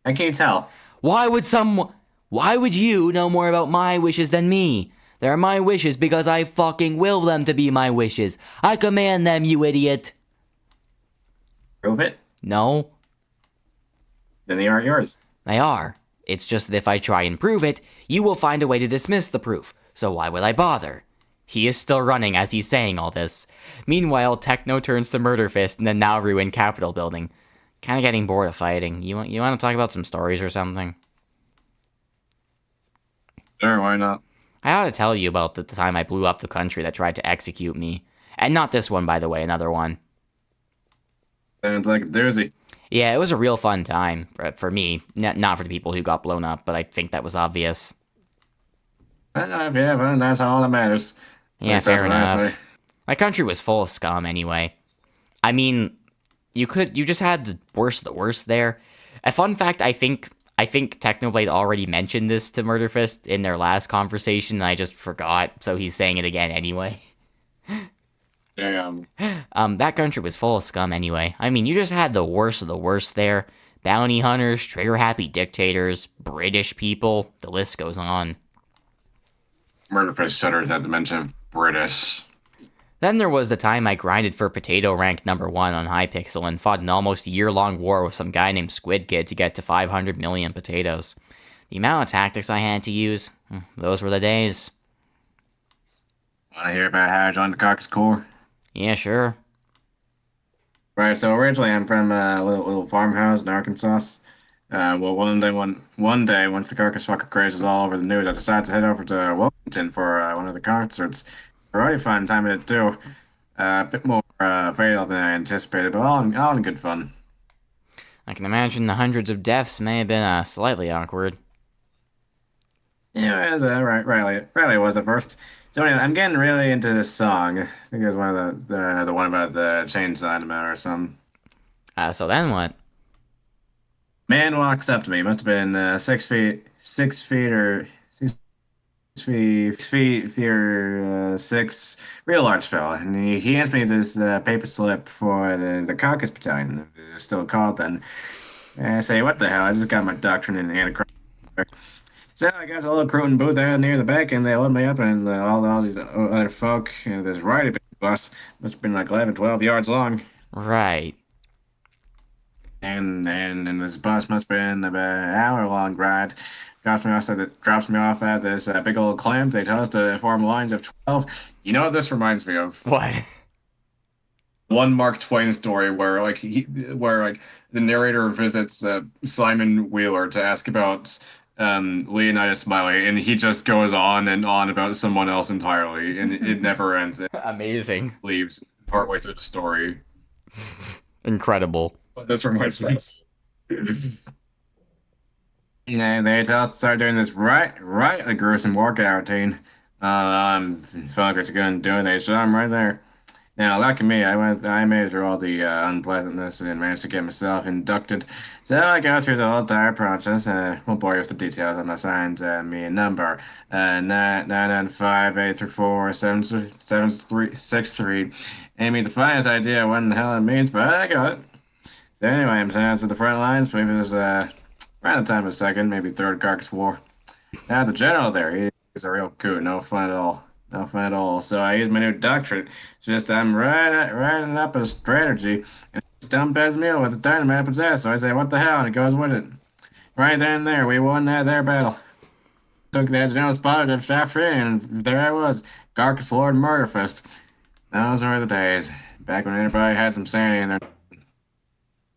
I can't tell. Why would you know more about my wishes than me? They're my wishes because I fucking will them to be my wishes. I command them, you idiot. Prove it? No, Then they aren't yours. they are. It's just that if I try and prove it, you will find a way to dismiss the proof. So why would I bother? He is still running as he's saying all this. Meanwhile, Techno turns to Murderfist in the now ruined Capitol building. Kinda getting bored of fighting. You want to talk about some stories or something? Sure, why not? I ought to tell you about the time I blew up the country that tried to execute me. And not this one, by the way, another one. Sounds like a doozy. Yeah, it was a real fun time for me. Not for the people who got blown up, but I think that was obvious. Yeah, but that's all that matters. At Yeah, least that's fair what I enough. say. My country was full of scum anyway. I mean, you just had the worst of the worst there. A fun fact, I think Technoblade already mentioned this to Murderfist in their last conversation, and I just forgot, so he's saying it again anyway. Damn. That country was full of scum anyway. I mean, you just had the worst of the worst there. Bounty hunters, trigger-happy dictators, British people, the list goes on. Murderfist shudders at the mention of British. Then there was the time I grinded for potato rank number 1 on Hypixel and fought an almost year-long war with some guy named Squid Kid to get to 500 million potatoes. The amount of tactics I had to use, those were the days. Want to hear about how I joined the Carcass Corps? Yeah, sure. Right, so originally I'm from a little farmhouse in Arkansas. Well, one day, once the Carcass fucking craze was all over the news, I decided to head over to Wilmington for one of the concerts. A really fun time at it too. A bit more fatal than I anticipated, but all in good fun. I can imagine the hundreds of deaths may have been slightly awkward. Yeah, it was Riley was at first. So anyway, I'm getting really into this song. I think it was one of the one about the chainsaw animal or something. So then what? Man walks up to me. Must have been 6 feet or 6 feet or 6, real large fella. And he hands me this paper slip for the Carcass Battalion. It was still called then. And I say, what the hell? I just got my doctrine in Antichrist. So I got a little recruiting booth there near the back, and they loaded me up, and all these other folk, this righty big bus, must have been like 11, 12 yards long. Right. And this bus must have been about an hour-long ride. Drops me off at this big old clamp. They tell us to form lines of 12. You know what this reminds me of? What? One Mark Twain story where the narrator visits Simon Wheeler to ask about Leonidas Smiley, and he just goes on and on about someone else entirely, and it never ends. It Amazing. leaves partway through the story. Incredible. But this reminds me. And they tell us to start doing this rightly gruesome workout routine. Fuckers are gonna do it. They shot him right there. Now, lucky me, I made it through all the unpleasantness and managed to get myself inducted. So I go through the whole entire process. Won't bore you with the details. I'm assigned me a number. 995-834-763. Ain't me the finest idea what in the hell it means, but I got it. So anyway, I'm sent to the front lines. Maybe it was around the time of second, maybe third Carcass War. Now the general there, he's a real coot. No fun at all. No fun at all. So I use my new doctrine. It's just I'm writing up a strategy, and it's dumb as meal with a dynamite up its ass. So I say, what the hell? And it goes with it. Right then and there, we won that there battle. Took that general spot of shaft training, and there I was, Carcass Lord Murderfist. Those were the days. Back when everybody had some sanity in their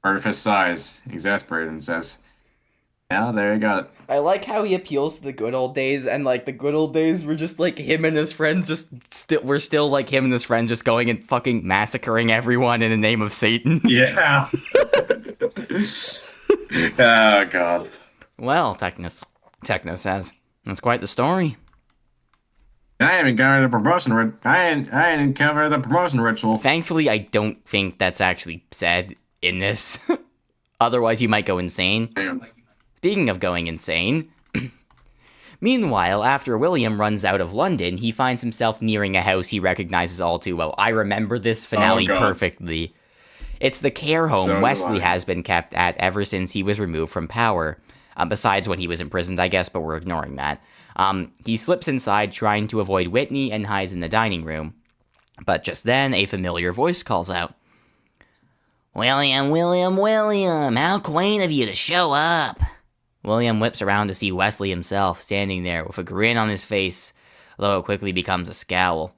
Murderfist sighs, exasperated, and says, yeah, there you got it. I like how he appeals to the good old days, and like the good old days were just like him and his friends we're still like him and his friends just going and fucking massacring everyone in the name of Satan. Yeah. Oh, God. Well, Techno says, that's quite the story. I ain't covered the promotion. I ain't covered the promotion ritual. Thankfully, I don't think that's actually said in this. Otherwise, you might go insane. Damn. Speaking of going insane, meanwhile, after William runs out of London, he finds himself nearing a house he recognizes all too well. I remember this finale perfectly. It's the care home So Wesley do I. has been kept at ever since he was removed from power. Besides when he was imprisoned, I guess, but we're ignoring that. He slips inside, trying to avoid Whitney, and hides in the dining room. But just then, a familiar voice calls out. William, how quaint of you to show up. William whips around to see Wesley himself standing there with a grin on his face, though it quickly becomes a scowl.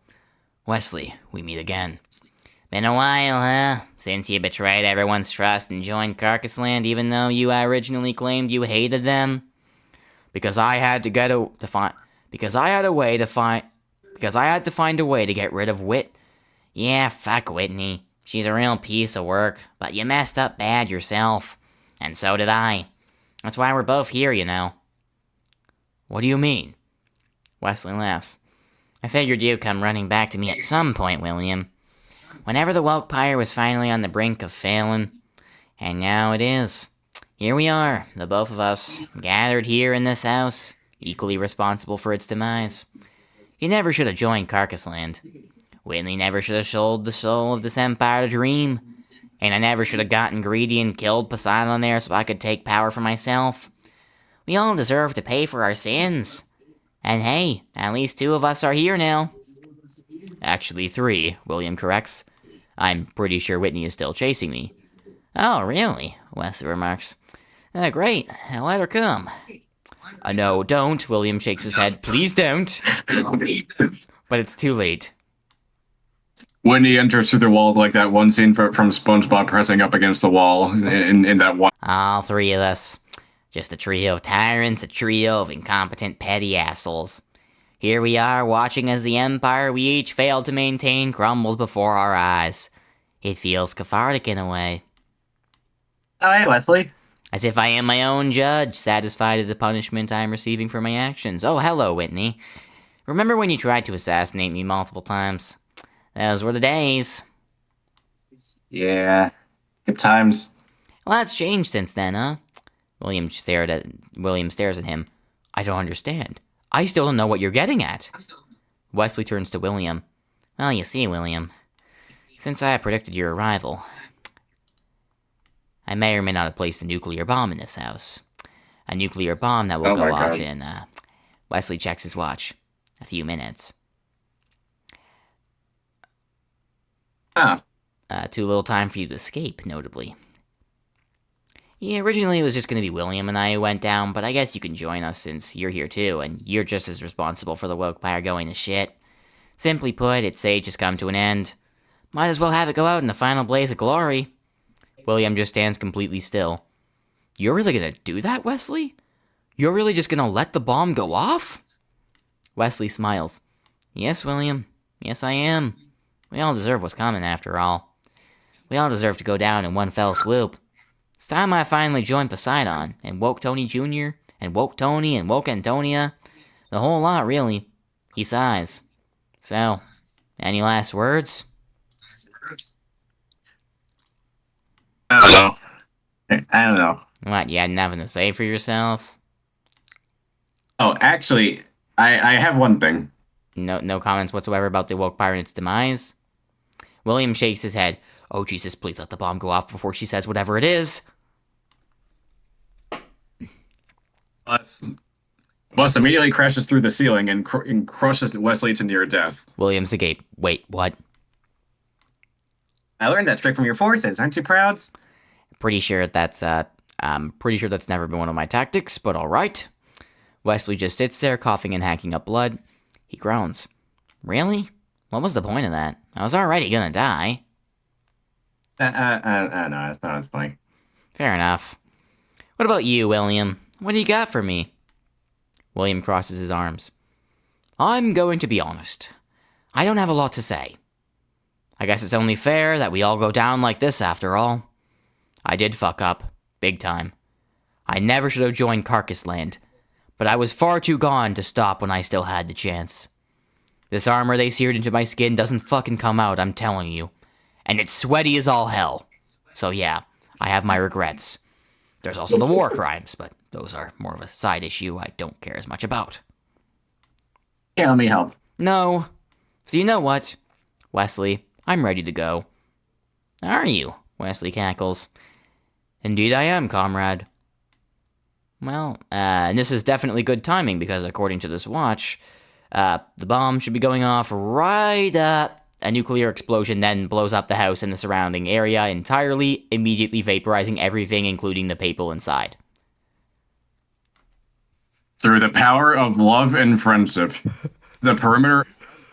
Wesley, we meet again. Been a while, huh? Since you betrayed everyone's trust and joined Carcassland, even though you originally claimed you hated them? Because I had to find a way to get rid of Whit. Yeah, fuck Whitney. She's a real piece of work, but you messed up bad yourself. And so did I. That's why we're both here, you know. What do you mean? Wesley laughs. I figured you'd come running back to me at some point, William. Whenever the woke pyre was finally on the brink of failing. And now it is. Here we are, the both of us, gathered here in this house, equally responsible for its demise. You never should have joined Carcassland. Whitney never should have sold the soul of this empire to dream. And I never should have gotten greedy and killed Poseidon there so I could take power for myself. We all deserve to pay for our sins. And hey, at least 2 of us are here now. Actually 3, William corrects. I'm pretty sure Whitney is still chasing me. Oh, really? Wesley remarks. Great. Let her come. No, don't. William shakes his head. Please don't. But it's too late. Whitney enters through the wall like that one scene from SpongeBob pressing up against the wall in that one. All 3 of us. Just a trio of tyrants, a trio of incompetent petty assholes. Here we are, watching as the empire we each failed to maintain crumbles before our eyes. It feels cathartic in a way. Oh, hey, Wesley. As if I am my own judge, satisfied at the punishment I am receiving for my actions. Oh, hello, Whitney. Remember when you tried to assassinate me multiple times? Those were the days. Yeah, good times. Well, that's changed since then, huh? William stares at him. I don't understand. I still don't know what you're getting at. Wesley turns to William. Well, you see, William, since I predicted your arrival, I may or may not have placed a nuclear bomb in this house. A nuclear bomb that will go off in, Wesley checks his watch. A few minutes. Huh. Too little time for you to escape, notably. Yeah, originally it was just going to be William and I who went down, but I guess you can join us since you're here too, and you're just as responsible for the woke pyre going to shit. Simply put, its age has come to an end. Might as well have it go out in the final blaze of glory. William just stands completely still. You're really gonna do that, Wesley? You're really just gonna let the bomb go off? Wesley smiles. Yes, William. Yes, I am. We all deserve what's coming, after all. We all deserve to go down in one fell swoop. It's time I finally joined Poseidon, and woke Tony Jr., and woke Tony, and woke Antonia. The whole lot, really. He sighs. So, any last words? I don't know. I don't know. What, you had nothing to say for yourself? Oh, actually, I have one thing. No comments whatsoever about the woke pyre and its demise? William shakes his head. Oh, Jesus, please let the bomb go off before she says whatever it is. Bus immediately crashes through the ceiling and crushes Wesley to near death. William's agape. Wait, what? I learned that trick from your forces. Aren't you proud? Pretty sure that's never been one of my tactics, but alright. Wesley just sits there, coughing and hacking up blood. He groans. Really? What was the point of that? I was already gonna die. No, that's not funny. Fair enough. What about you, William? What do you got for me? William crosses his arms. I'm going to be honest. I don't have a lot to say. I guess it's only fair that we all go down like this after all. I did fuck up. Big time. I never should have joined Carcass Land, but I was far too gone to stop when I still had the chance. This armor they seared into my skin doesn't fucking come out, I'm telling you. And it's sweaty as all hell. So yeah, I have my regrets. There's also the war crimes, but those are more of a side issue I don't care as much about. Yeah, let me help. No. So you know what? Wesley, I'm ready to go. Are you? Wesley cackles. Indeed I am, comrade. Well, and this is definitely good timing because according to this watch, the bomb should be going off right a nuclear explosion then blows up the house and the surrounding area entirely, immediately vaporizing everything, including the people inside. Through the power of love and friendship, the perimeter of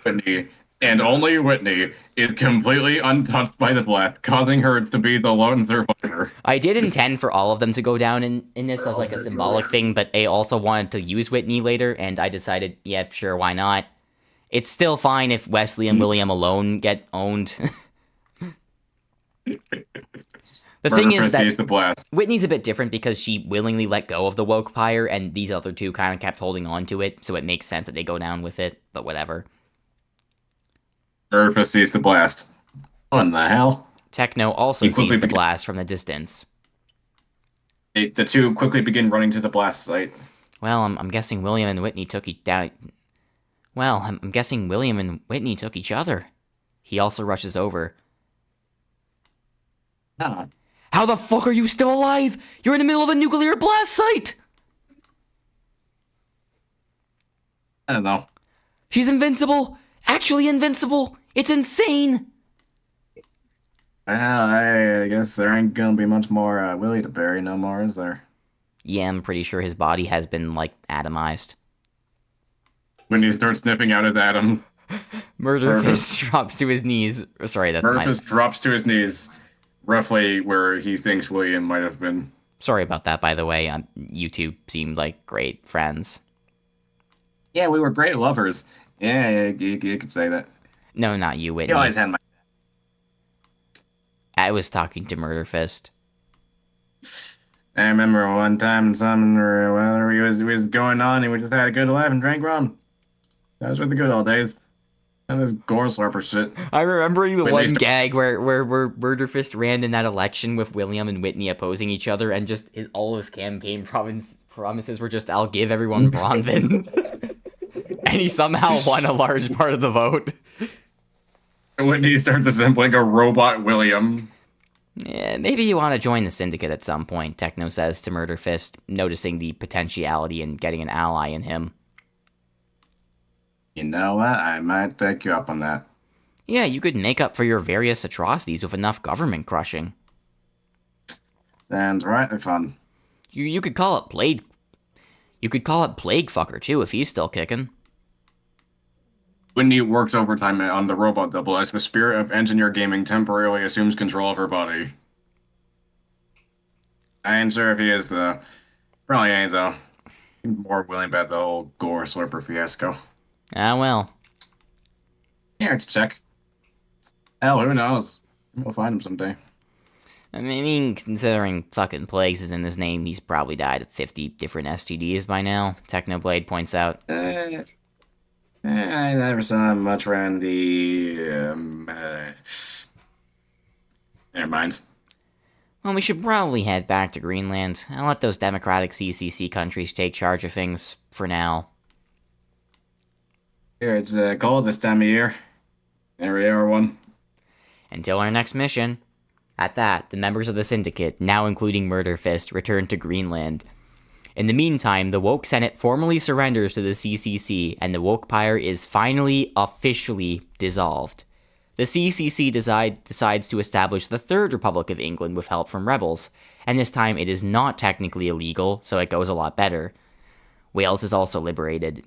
Whitney, and only Whitney, is completely untouched by the blast, causing her to be the lone survivor. I did intend for all of them to go down in this as like a symbolic thing, but they also wanted to use Whitney later, and I decided, yeah, sure, why not? It's still fine if Wesley and William alone get owned. The thing is that Whitney's a bit different because she willingly let go of the woke pyre, and these other two kind of kept holding on to it, so it makes sense that they go down with it, but whatever. Urfa sees the blast. What in the hell? Techno also sees the blast from the distance. The two quickly begin running to the blast site. Well, I'm guessing William and Whitney took each down. Well, I'm guessing William and Whitney took each other. He also rushes over. Huh. How the fuck are you still alive? You're in the middle of a nuclear blast site! I don't know. She's invincible, actually invincible. It's insane. Well, I guess there ain't gonna be much more Willie to bury no more, is there? Yeah, I'm pretty sure his body has been, like, atomized. When he starts sniffing out his atom, Murderfist drops to his knees. Sorry, that's Murphys drops to his knees, roughly where he thinks William might have been. Sorry about that, by the way. You two seemed like great friends. Yeah, we were great lovers. Yeah, you could say that. No, not you, He Whitney. always had my... I was talking to Murderfist. I remember one time in summer, well, he was going on, and we just had a good laugh and drank rum. That was really good old days. And this gore slurper shit. I'm remembering the When one they gag where Murderfist ran in that election with William and Whitney opposing each other, and just all his campaign promises were just, I'll give everyone Bronvin. And he somehow won a large part of the vote. When he starts assembling a robot William. Yeah, maybe you want to join the Syndicate at some point, Techno says to Murderfist, noticing the potentiality in getting an ally in him. You know what? I might take you up on that. Yeah, you could make up for your various atrocities with enough government crushing. Sounds right fun. You could call it Blade. You could call it Plague Fucker too if he's still kicking. Whitney works overtime on the robot double as the spirit of engineer gaming temporarily assumes control of her body. I ain't sure if he is though. Probably ain't though. More willing about the whole gore slurper fiasco. Ah well. Here to check. Hell, who knows? We'll find him someday. I mean, considering fucking Plagues is in his name, he's probably died of 50 different STDs by now, Technoblade points out. I never saw him much around the... Never mind. Well, we should probably head back to Greenland and let those democratic CCC countries take charge of things for now. Here, it's cold this time of year. Every hour one. Until our next mission. At that, the members of the Syndicate, now including Murderfist, return to Greenland. In the meantime, the Woke Senate formally surrenders to the CCC, and the Woke Pyre is finally, officially dissolved. The CCC decides to establish the Third Republic of England with help from rebels, and this time it is not technically illegal, so it goes a lot better. Wales is also liberated.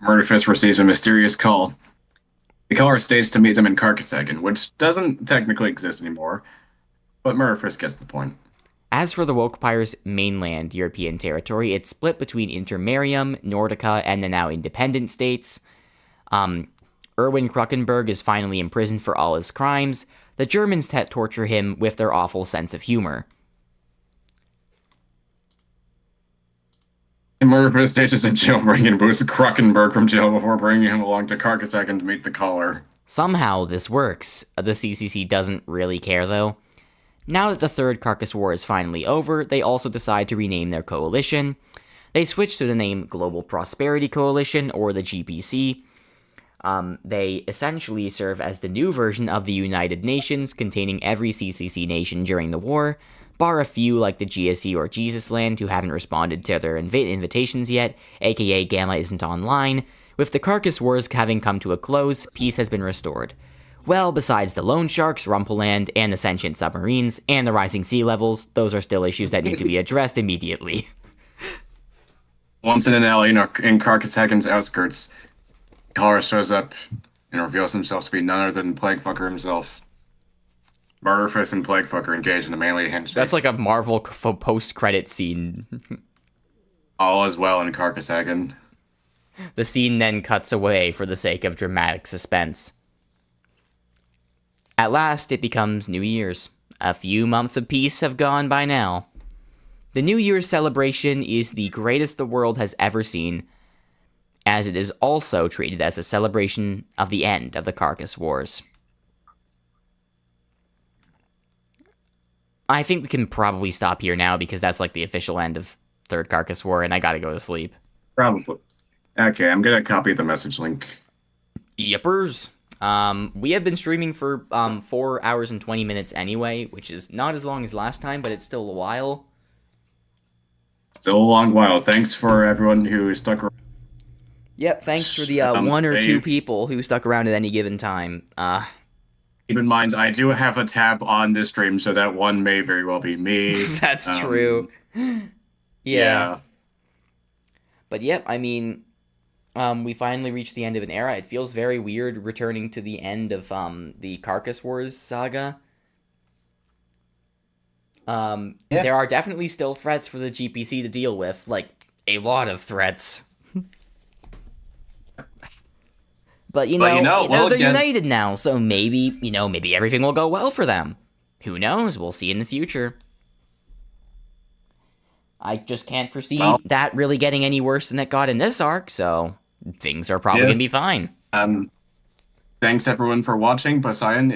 Murderfist receives a mysterious call. The caller states to meet them in Carcassonne, which doesn't technically exist anymore, but Murderfist gets the point. As for the Woke Pyre's mainland European territory, it's split between Intermarium, Nordica, and the now independent states. Erwin Kruckenberg is finally imprisoned for all his crimes. The Germans torture him with their awful sense of humor. Murderfist stages in jailbreak and boosts Kruckenberg from jail before bringing him along to Carcassonne to meet the caller. Somehow this works. The CCC doesn't really care though. Now that the Third Carcass War is finally over, they also decide to rename their coalition. They switch to the name Global Prosperity Coalition, or the GPC. They essentially serve as the new version of the United Nations, containing every CCC nation during the war, bar a few like the GSE or Jesusland who haven't responded to their invitations yet, aka Gamma isn't online. With the Carcass Wars having come to a close, peace has been restored. Well, besides the loan sharks, Rumpelland, and the sentient submarines, and the rising sea levels, those are still issues that need to be addressed immediately. Once in an alley in Carcassone's outskirts, caller shows up and reveals himself to be none other than Plaguefucker himself. Murderfist and Plaguefucker engage in a manly handshake. That's like a Marvel post-credit scene. All is well in Carcassonne. The scene then cuts away for the sake of dramatic suspense. At last, it becomes New Year's. A few months of peace have gone by now. The New Year's celebration is the greatest the world has ever seen, as it is also treated as a celebration of the end of the Carcass Wars. I think we can probably stop here now because that's like the official end of Third Carcass War, and I gotta go to sleep. Probably. Okay, I'm gonna copy the message link. Yippers. We have been streaming for 4 hours and 20 minutes anyway, which is not as long as last time, but it's still a while. Still a long while. Thanks for everyone who stuck around. Yep, thanks for the one or Hey, two people who stuck around at any given time. keep in mind, I do have a tab on this stream, so that one may very well be me. That's true. Yeah. Yeah. But yep, I mean, we finally reached the end of an era. It feels very weird returning to the end of the Carcass Wars saga. There are definitely still threats for the GPC to deal with, like a lot of threats. But well, they're again- united now, so maybe everything will go well for them. Who knows? We'll see in the future. I just can't foresee that really getting any worse than it got in this arc, so things are probably gonna be fine. Thanks everyone for watching. Poseidon,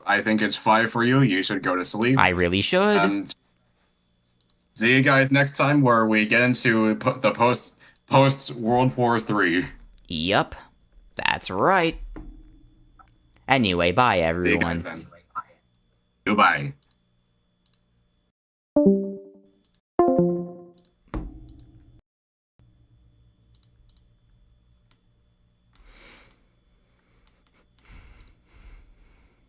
I think it's 5 for you. You should go to sleep. I really should. See you guys next time where we get into the post World War III. Yep, that's right. Anyway, bye See you guys everyone. then. Goodbye.